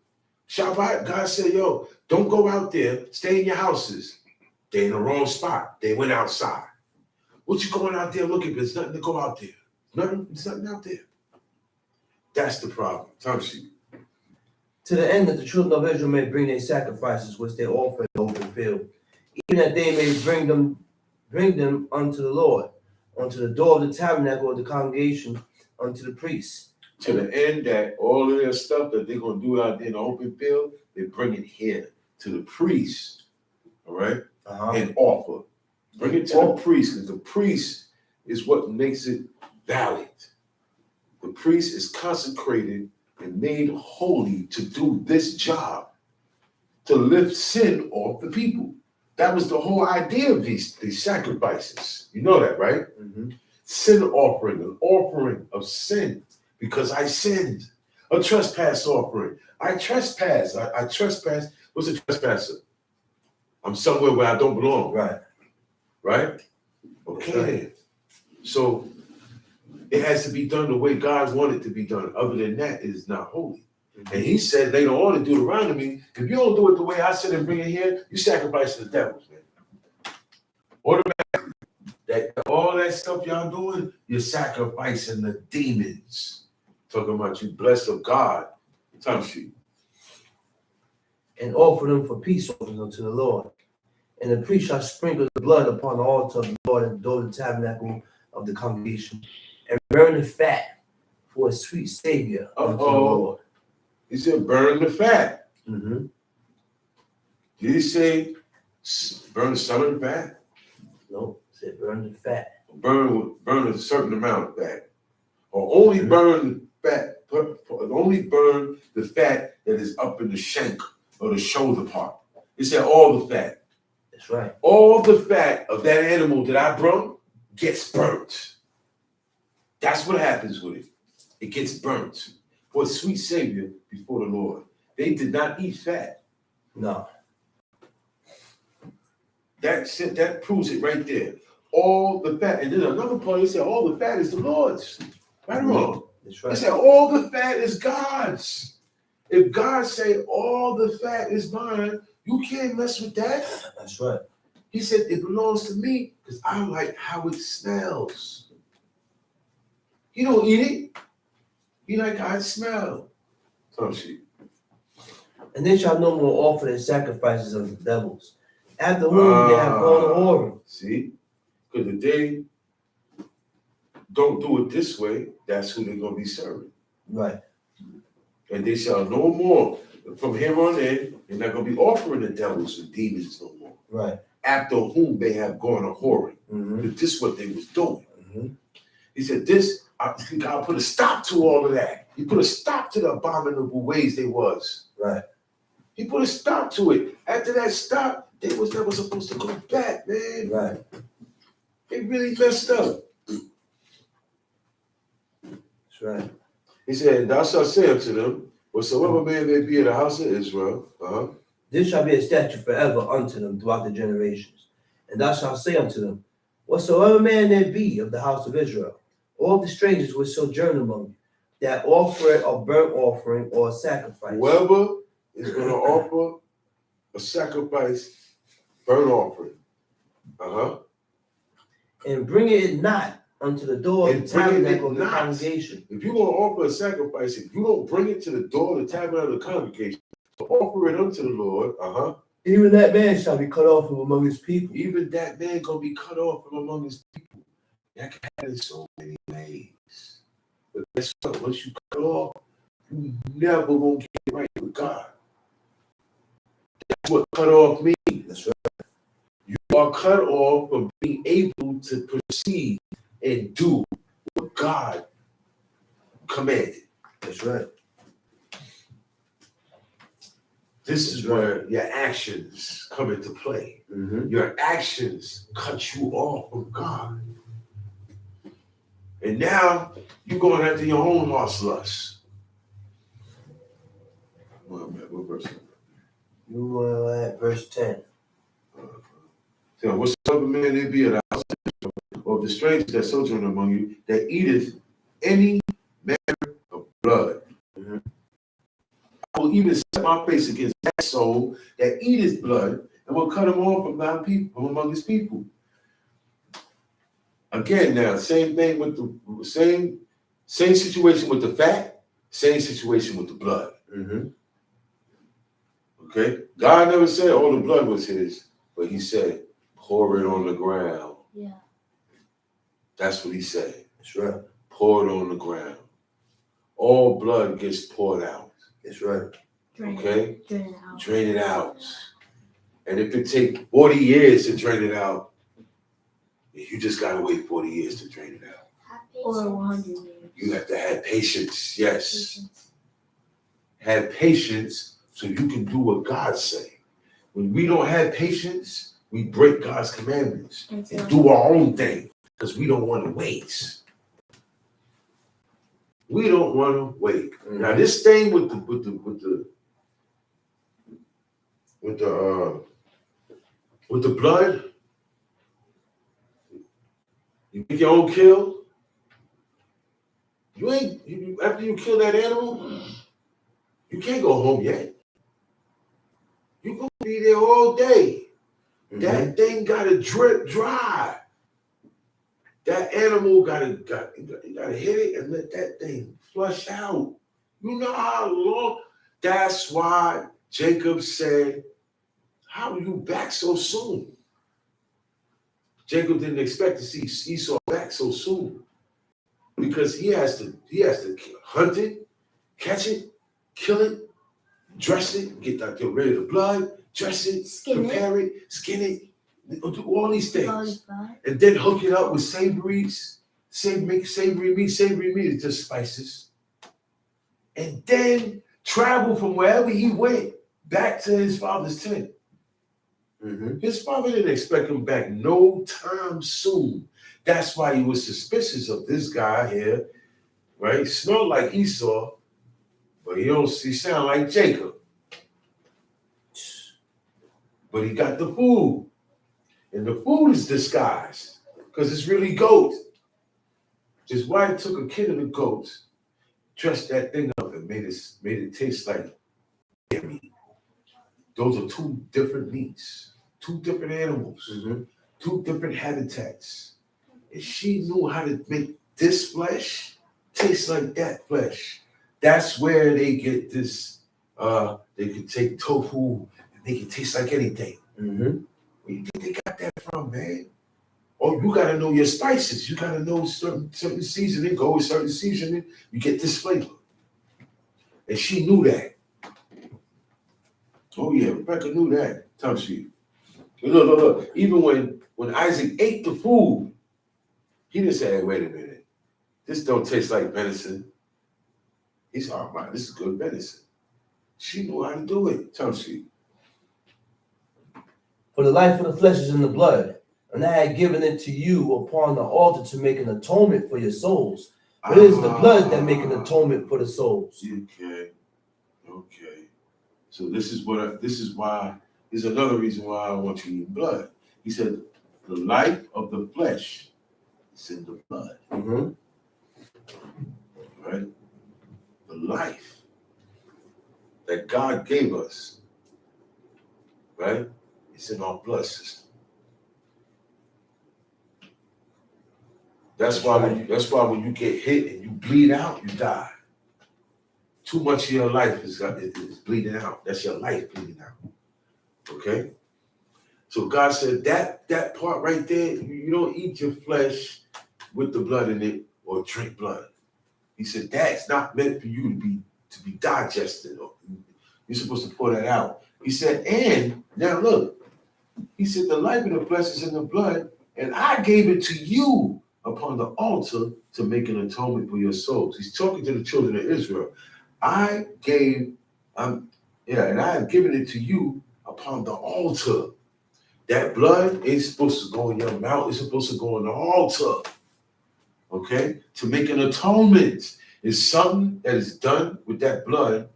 Shabbat, God said, yo, don't go out there. Stay in your houses. They in the wrong spot. They went outside. What you going out there looking for? There's nothing to go out there. There's nothing out there. That's the problem. Time sheet. To the end that the children of Israel may bring their sacrifices which they offer in the open field, even that they may bring them unto the Lord, unto the door of the tabernacle of the congregation, unto the priests. To the end that all of their stuff that they're going to do out there in the open field, they bring it here to the priest, all right, and offer. Bring it to the priest, because the priest is what makes it valid. The priest is consecrated and made holy to do this job, to lift sin off the people. That was the whole idea of these sacrifices. You know that, right? Sin offering, an offering of sin, because I sinned. A trespass offering. I trespass. I trespass. What's a trespasser? I'm somewhere where I don't belong. Right? Okay. Right. So it has to be done the way God wanted it to be done. Other than that, it is not holy. And he said later on in Deuteronomy, if you don't do it the way I said and bring it here, you sacrifice to the devils, man. Automatically. That all that stuff y'all doing, you're sacrificing the demons. Talking about you blessed of God. Time sheet. And offer them for peace offerings unto the Lord. And the priest shall sprinkle the blood upon the altar of the Lord and the door of the tabernacle of the congregation, and burn the fat for a sweet savior unto the Lord. He said, burn the fat. Mm-hmm. Did he say burn some of the fat? No, it said burn the fat. Burn a certain amount of fat. Or only burn the fat, only burn the fat that is up in the shank or the shoulder part. It said all the fat. That's right. All the fat of that animal that I brought gets burnt. That's what happens with it. It gets burnt for a sweet savior before the Lord. They did not eat fat. No. That proves it right there. All the fat. And then another part, he said all the fat is the Lord's. Right or wrong? That's I right. said all the fat is God's. If God say all the fat is mine, you can't mess with that. That's right. He said it belongs to me because I like how it smells. He don't eat it. He like how it smells. Some shit. And they shall no more offer their sacrifices unto the devils, after whom they have gone a whoring. See? Because if they don't do it this way, that's who they're going to be serving. Right. And they shall no more, from here on in, they're not going to be offering the devils and demons no more. Right. After whom they have gone a whoring. Mm-hmm. But this is what they was doing. Mm-hmm. He said, God put a stop to all of that. He put a stop to the abominable ways they was. Right. He put a stop to it. After that stop, they was never supposed to go back, man. Right. They really messed up. That's right. He said, thou shalt say unto them, whatsoever man may be in the house of Israel, This shall be a statute forever unto them throughout the generations. And thou shalt say unto them, whatsoever man there be of the house of Israel, all the strangers which sojourn among you, that offer a burnt offering or a sacrifice. whoever is going to offer a sacrifice, burnt offering, and bring it not unto the door of the tabernacle of the congregation. If you're going to offer a sacrifice, if you don't bring it to the door of the tabernacle of the congregation, to offer it unto the Lord, even that man shall be cut off from among his people. even that man going to be cut off from among his people. That can happen in so many ways. But guess what? Once you cut off, you never going to get right with God. That's what cut off means. That's right. You are cut off from being able to proceed and do what God commanded. That's right. This is where your actions come into play. Mm-hmm. Your actions cut you off from God. And now you're going after your own heart's lust. What verse? You were at verse 10. So whatsoever man there be in the house of the strangers that sojourn among you, that eateth any manner of blood. Mm-hmm. I will even set my face against that soul that eateth blood, and will cut him off from thy people, from among his people. Again, now, same thing with the same situation with the fat, same situation with the blood. Mm-hmm. Okay? God never said all the blood was his, but he said, pour it on the ground. Yeah. That's what he said. That's right. Pour it on the ground. All blood gets poured out. That's right. Okay? Drain it out. Drain it out. And if it takes 40 years to drain it out, you just gotta wait 40 years to drain it out. Or 100 years. You have to have patience. Yes. Have patience so you can do what God say. When we don't have patience, we break God's commandments and do our own thing because we don't want to wait. We don't want to wait. Mm-hmm. Now this thing with the blood, you make your own kill. After you kill that animal, you can't go home yet. You're gonna be there all day. Mm-hmm. That thing gotta drip dry. That animal gotta hit it and let that thing flush out. You know how long? That's why Jacob said, how are you back so soon? Jacob didn't expect to see Esau back so soon because he has to hunt it, catch it, kill it, dress it, get rid of the blood, dress it, prepare it, skin it, do all these things, and then hook it up with make savory meat. Savory meat is just spices, and then travel from wherever he went back to his father's tent. Mm-hmm. His father didn't expect him back no time soon. That's why he was suspicious of this guy here, right? He smelled like Esau, but he sound like Jacob. But he got the food, and the food is disguised because it's really goat. His wife took a kid of the goats, dressed that thing up, and made it taste like meat. Those are two different meats, two different animals, two different habitats. And she knew how to make this flesh taste like that flesh. That's where they get this, they can take tofu and make it taste like anything. Mm-hmm. Where you think they got that from, man? Oh, you gotta know your spices. You gotta know certain seasoning. Go with certain seasoning, you get this flavor. And she knew that. Oh yeah, Rebecca knew that. Tell she. Look. Even when Isaac ate the food, he didn't say, hey, wait a minute. This don't taste like venison. He's all right, this is good venison. She knew how to do it. Tell she. For the life of the flesh is in the blood, and I had given it to you upon the altar to make an atonement for your souls. But it is the blood that make an atonement for the souls. Okay. So this is another reason why I want you to eat blood. He said, the life of the flesh is in the blood. Mm-hmm. Right? The life that God gave us, right? It's in our blood system. That's why when you get hit and you bleed out, you die. Too much of your life is bleeding out. That's your life bleeding out. Okay? So God said that part right there, you don't eat your flesh with the blood in it or drink blood. He said that's not meant for you to be digested. You're supposed to pour that out. He said, and now look, he said the life of the flesh is in the blood, and I gave it to you upon the altar to make an atonement for your souls. He's talking to the children of Israel. And I have given it to you upon the altar. That blood is supposed to go in your mouth. It's supposed to go on the altar. Okay? To make an atonement is something that is done with that blood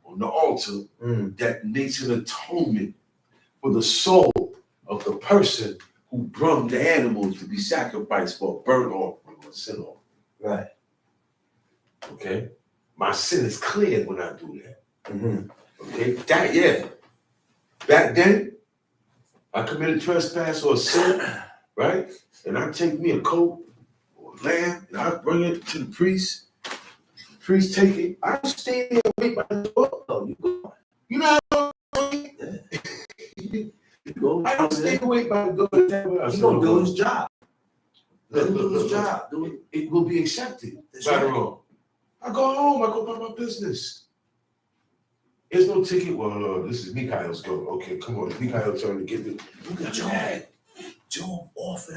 on the altar that makes an atonement for the soul of the person who brought the animals to be sacrificed for a burnt offering or sin offering. Right. Okay? My sin is cleared when I do that. Mm-hmm. Okay? Back then, I committed trespass or sin, right? And I take me a coat or a lamb and I bring it to the priest. The priest take it. I don't stay there and wait by the door. Oh, you go. You know how I don't stay and wait by the door. He's gonna do his job. Let him do his job. It will be accepted. Right or wrong. I go home. I go about my business. There's no ticket. Well, this is Mikhail's go. Okay, come on. It's Mikhail's turn to get the. Look at Job, off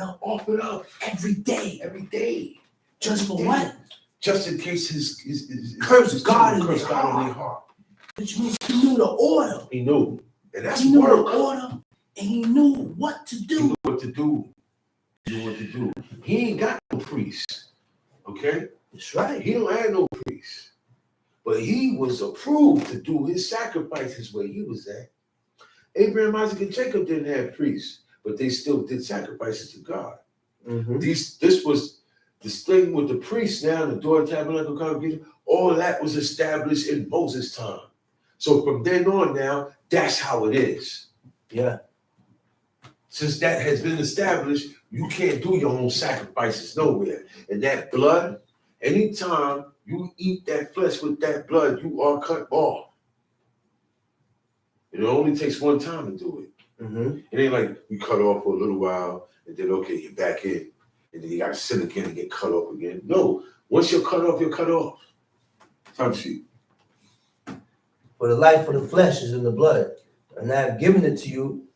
it up Every day. just for what? Just in case his Curse God in curse his God in heart. their heart. Which means he knew the order. He knew. And that's He knew the work. order, and he knew what to He do. knew what to do. He ain't got no priest. Okay? That's right. He don't have no priest. But he was approved to do his sacrifices where he was at. Abraham, Isaac, and Jacob didn't have priests, but they still did sacrifices to God. Mm-hmm. This was this thing with the priests now, the door tabernacle congregation, all that was established in Moses' time. So from then on now, that's how it is. Yeah. Since that has been established, You can't do your own sacrifices nowhere. And that blood, anytime you eat that flesh with that blood, you are cut off. And it only takes one time to do it. Mm-hmm. It ain't like you cut off for a little while and then okay, you're back in. And then you gotta sin again and get cut off again. No, once you're cut off, you're cut off. Time sheet. For the life of the flesh is in the blood, and I have given it to you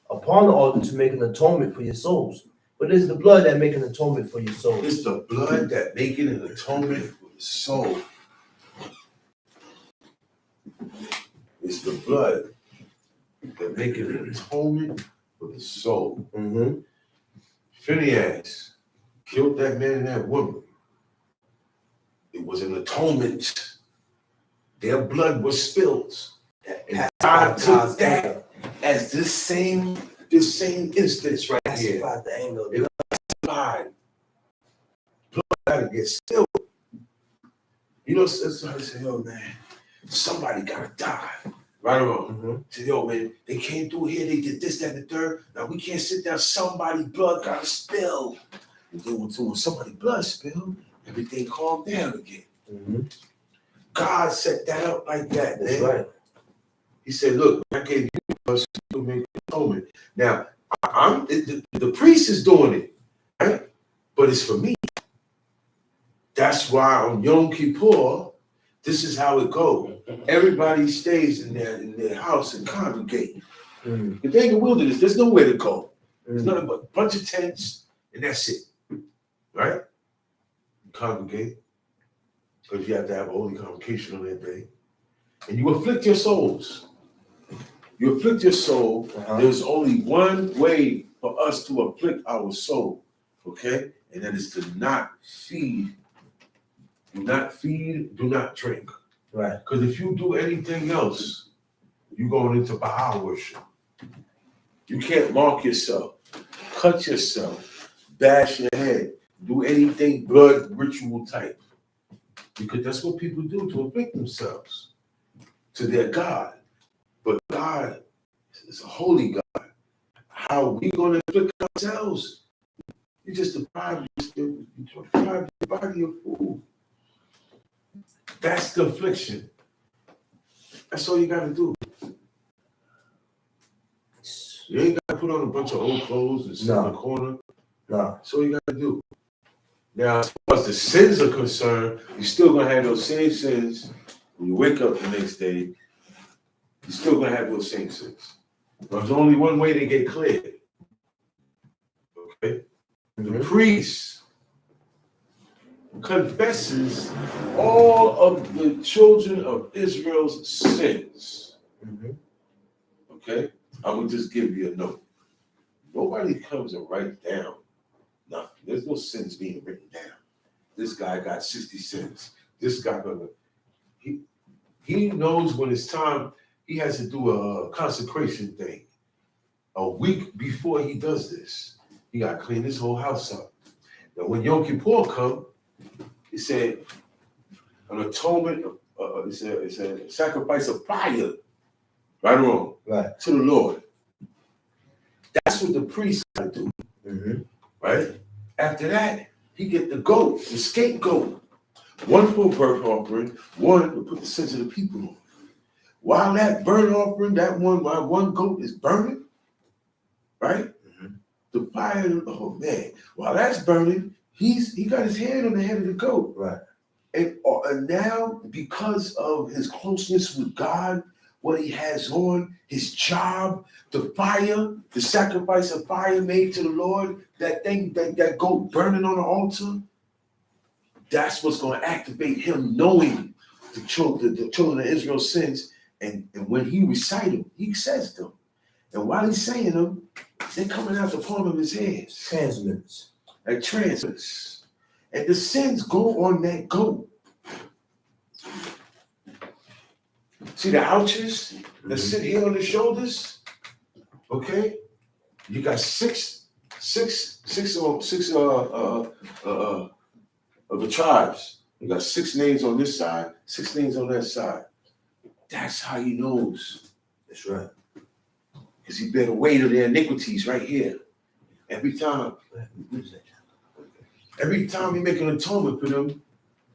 upon the altar to make an atonement for your souls. But it is the blood that make an atonement for your souls. It's the blood that making an atonement for the soul. It's the blood that making an atonement for the soul. Mm-hmm. Phinehas killed that man and that woman. It was an atonement. Their blood was spilled. And God took that as this same instance right here. Pacified the anger. It blood gotta get spilled. You know, somebody say, yo, man, somebody gotta die. Right or wrong? Mm-hmm. Say, yo, man, they came through here, they did this, that, and the third. Now we can't sit down, somebody blood gotta spill. And then when somebody blood spilled, everything calmed down again. Mm-hmm. God set that up like that, That's man. right. He said, look, I gave you blood to make atonement. Now, the priest is doing it, right? But it's for me. That's why on Yom Kippur, this is how it goes. Everybody stays in their house and congregate. Mm-hmm. If they in the wilderness, there's nowhere to go. There's Mm-hmm. nothing but a bunch of tents, and that's it. Right? You congregate, because you have to have a holy convocation on that day. And you afflict your souls. You afflict your soul. Uh-huh. There's only one way for us to afflict our soul, okay? And that is to not feed. Do not feed, do not drink. Right. Because if you do anything else, you're going into Baal worship. You can't mark yourself, cut yourself, bash your head, do anything blood ritual type. Because that's what people do to afflict themselves to their God. But God is a holy God. How are we going to afflict ourselves? You just deprive your body of food. That's the affliction. That's all you got to do. You ain't got to put on a bunch of old clothes and sit in the corner. No. That's all you got to do. Now, as far as the sins are concerned, you're still going to have those same sins. When you wake up the next day, you're still going to have those same sins. But there's only one way to get cleared. Okay? Mm-hmm. The priest confesses all of the children of Israel's sins. Mm-hmm. Okay? I will just give you a note. Nobody comes and writes down nothing. There's no sins being written down. This guy got 60 sins. This guy he knows when it's time. He has to do a consecration thing. A week before he does this, he got to clean his whole house up. Now, when Yom Kippur come, he said an atonement. It's a sacrifice of fire, right or wrong, Right. to the Lord. That's what the priest got to do, Mm-hmm. right? After that, he get the goat, the scapegoat. One for burnt offering, one to put the sins of the people on. While that burnt offering, while one goat is burning, right? Mm-hmm. The fire, oh man, while that's burning, he got his hand on the head of the goat. Right. And now, because of his closeness with God, what he has on, his job, the fire, the sacrifice of fire made to the Lord, that thing, that goat burning on the altar, that's what's going to activate him knowing the children of Israel's sins. And when he recites them, he says them. And while he's saying them, they're coming out the palm of his hands. Transmitters. Like transmitters. And the sins go on that goat. See the ouches that sit here on the shoulders? Okay? You got six of the tribes. You got 6 names on this side, 6 names on that side. That's how he knows. That's right. Because he bear the weight of their iniquities right here. Every time he make an atonement for them,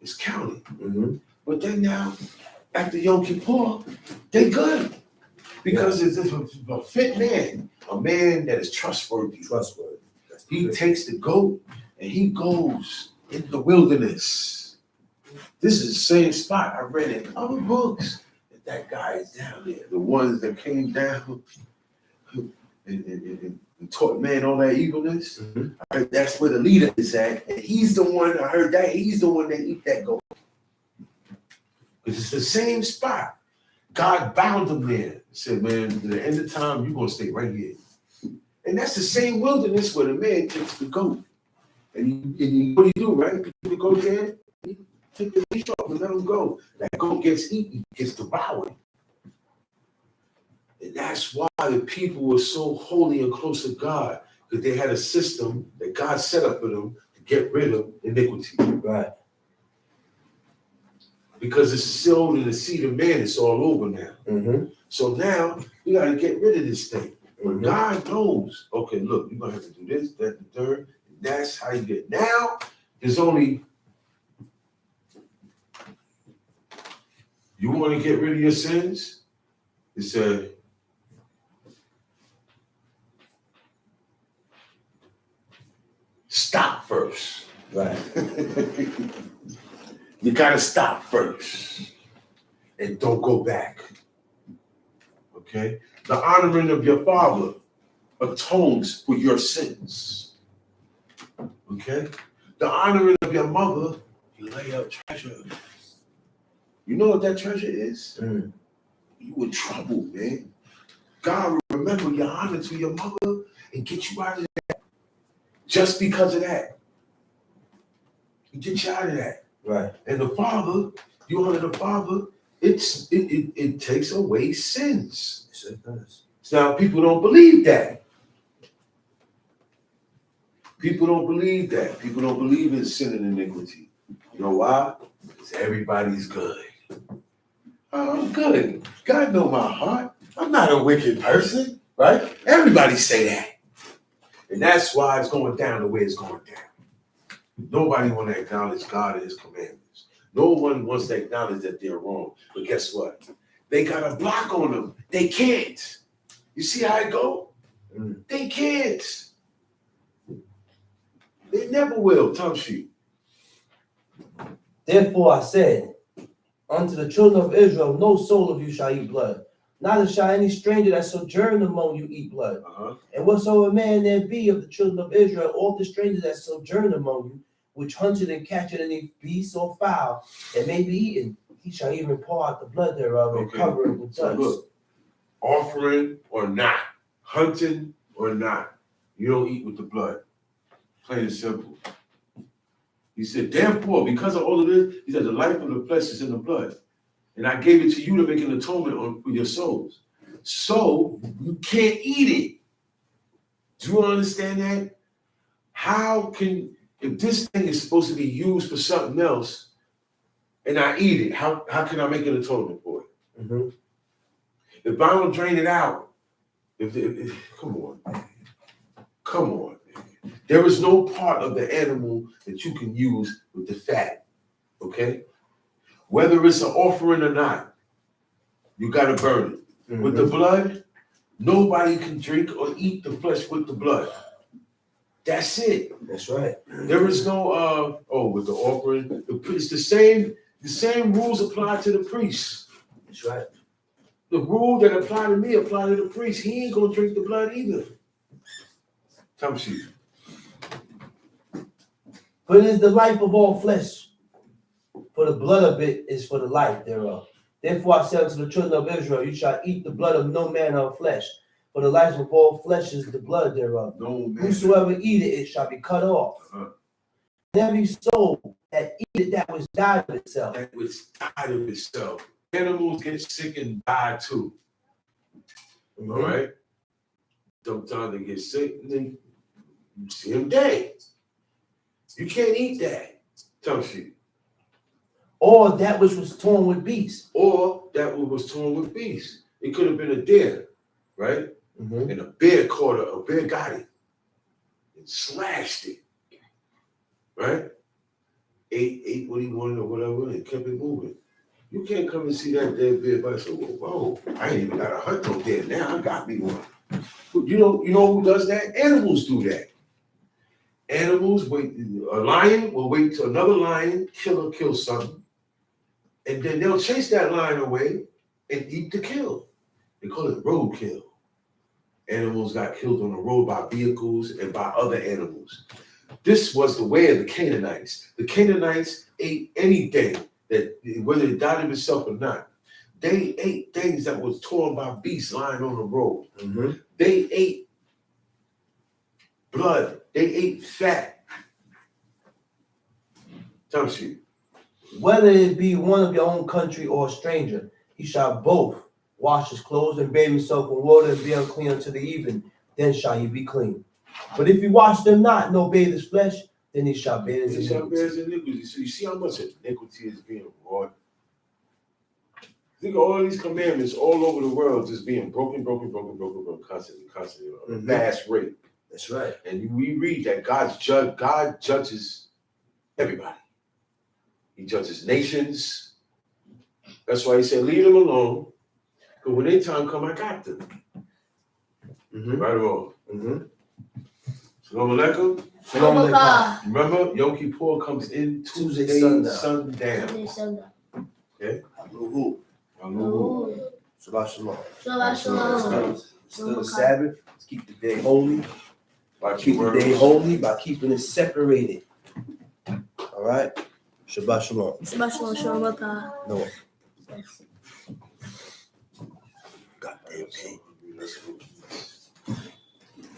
it's counted. Mm-hmm. But then now, after Yom Kippur, they good. Because it's a fit man, a man that is trustworthy. Trustworthy. He takes the goat and he goes in the wilderness. This is the same spot I read in other books. That guy is down there. The ones that came down and taught man all that evilness. Mm-hmm. I heard that's where the leader is at. And he's the one, I heard that, he's the one that eat that goat. Because it's the same spot. God bound them there. Said, man, at the end of time, you're going to stay right here. And that's the same wilderness where the man takes the goat. And what do you do, right? You go there, you take the leash off and let him go. That goat gets eaten, gets devoured. And that's why the people were so holy and close to God, because they had a system that God set up for them to get rid of iniquity. Right. Because it's sown in the seed of man, it's all over now. Mm-hmm. So now we got to get rid of this thing. But Mm-hmm. God knows, okay, look, you're going to have to do this, that, and the third. That's how you get. Now, there's only, you want to get rid of your sins? It said, stop first. Right. You got to stop first and don't go back. Okay? The honoring of your father atones for your sins. Okay? The honoring of your mother, you lay up treasure. You know what that treasure is? Mm. You in trouble, man. God will remember your honor to your mother and get you out of that. Just because of that. He get you out of that. Right. And the father, you honor the father, it takes away sins. Yes, it does. Now, people don't believe that. People don't believe that. People don't believe in sin and iniquity. You know why? Because everybody's good. Oh, I'm good. God knows my heart. I'm not a wicked person, right? Everybody say that. And that's why it's going down the way it's going down. Nobody want to acknowledge God and his commandments. No one wants to acknowledge that they're wrong. But guess what? They got a block on them. They can't. You see how it go? Mm. They can't. They never will, tongue sheet. Therefore I said, unto the children of Israel, no soul of you shall eat blood. Neither shall any stranger that sojourn among you eat blood. And whatsoever man there be of the children of Israel, all the strangers that sojourn among you, which hunted and catcheth any beast or fowl that may be eaten, he shall even pour out the blood thereof and Okay. cover it with So dust. look, offering or not, hunting or not, you don't eat with the blood. Plain and simple. He said, therefore, because of all of this, he said, the life of the flesh is in the blood. And I gave it to you to make an atonement for your souls. So you can't eat it. Do you understand that? How can, if this thing is supposed to be used for something else and I eat it, how can I make an atonement for it? Mm-hmm. If I don't drain it out, come on, man. There is no part of the animal that you can use with the fat, okay? Whether it's an offering or not, you got to burn it. Mm-hmm. With the blood, nobody can drink or eat the flesh with the blood. That's it. That's right. There is no, with the offering, it's the same rules apply to the priest. That's right. The rule that apply to me apply to the priest. He ain't gonna drink the blood either. Come see. For it is the life of all flesh, for the blood of it is for the life thereof. Therefore I said unto the children of Israel, you shall eat the blood of no manner of flesh, for the life of all flesh is the blood thereof. No man. Whosoever eat it, it shall be cut off. Uh-huh. And every soul that eat it, that which died of itself. That which died of itself. Animals get sick and die too. Mm-hmm. All right? Sometimes they get sick and then you see them dead. You can't eat that. Tell me. Or that which was torn with beasts. Or that one was torn with beasts. It could have been a deer, right? Mm-hmm. And a bear got it. and slashed it. Right? Ate what he wanted or whatever and kept it moving. You can't come and see that dead bear by say, whoa, I ain't even got a hunt no dead now. I got me one. You know who does that? Animals do that. Animals wait. A lion will wait till another lion kill something, and then they'll chase that lion away and eat the kill. They call it roadkill. Animals got killed on the road by vehicles and by other animals. This was the way of the Canaanites. The Canaanites ate anything that, whether it died of itself or not. They ate things that was torn by beasts lying on the road. Mm-hmm. They ate blood. They ate fat. Time sheet. Whether it be one of your own country or a stranger, he shall both wash his clothes and bathe himself in water and be unclean until the evening. Then shall he be clean. But if he wash them not, no bathe his flesh, then he shall bear his He shall bear his iniquity. iniquity. So you see how much iniquity is being wrought. Think of all these commandments all over the world just being broken, constantly, on a mass rate. That's right. And we read that God judges everybody. He judges nations. That's why he said, leave them alone. Because when their time come, I got them. Mm-hmm. Right or wrong? Mm-hmm. Shalom Aleichem. Shalom Aleichem. Remember, Yom Kippur comes in Tuesday sundown. Okay? Who? Shabbat shalom. Shabbat shalom. Still the Sabbath. Let's keep the day holy. Keep the day holy by keeping it separated. All right? Shabbat shalom. Shabbat shalom. Shalom. No. Goddamn pain.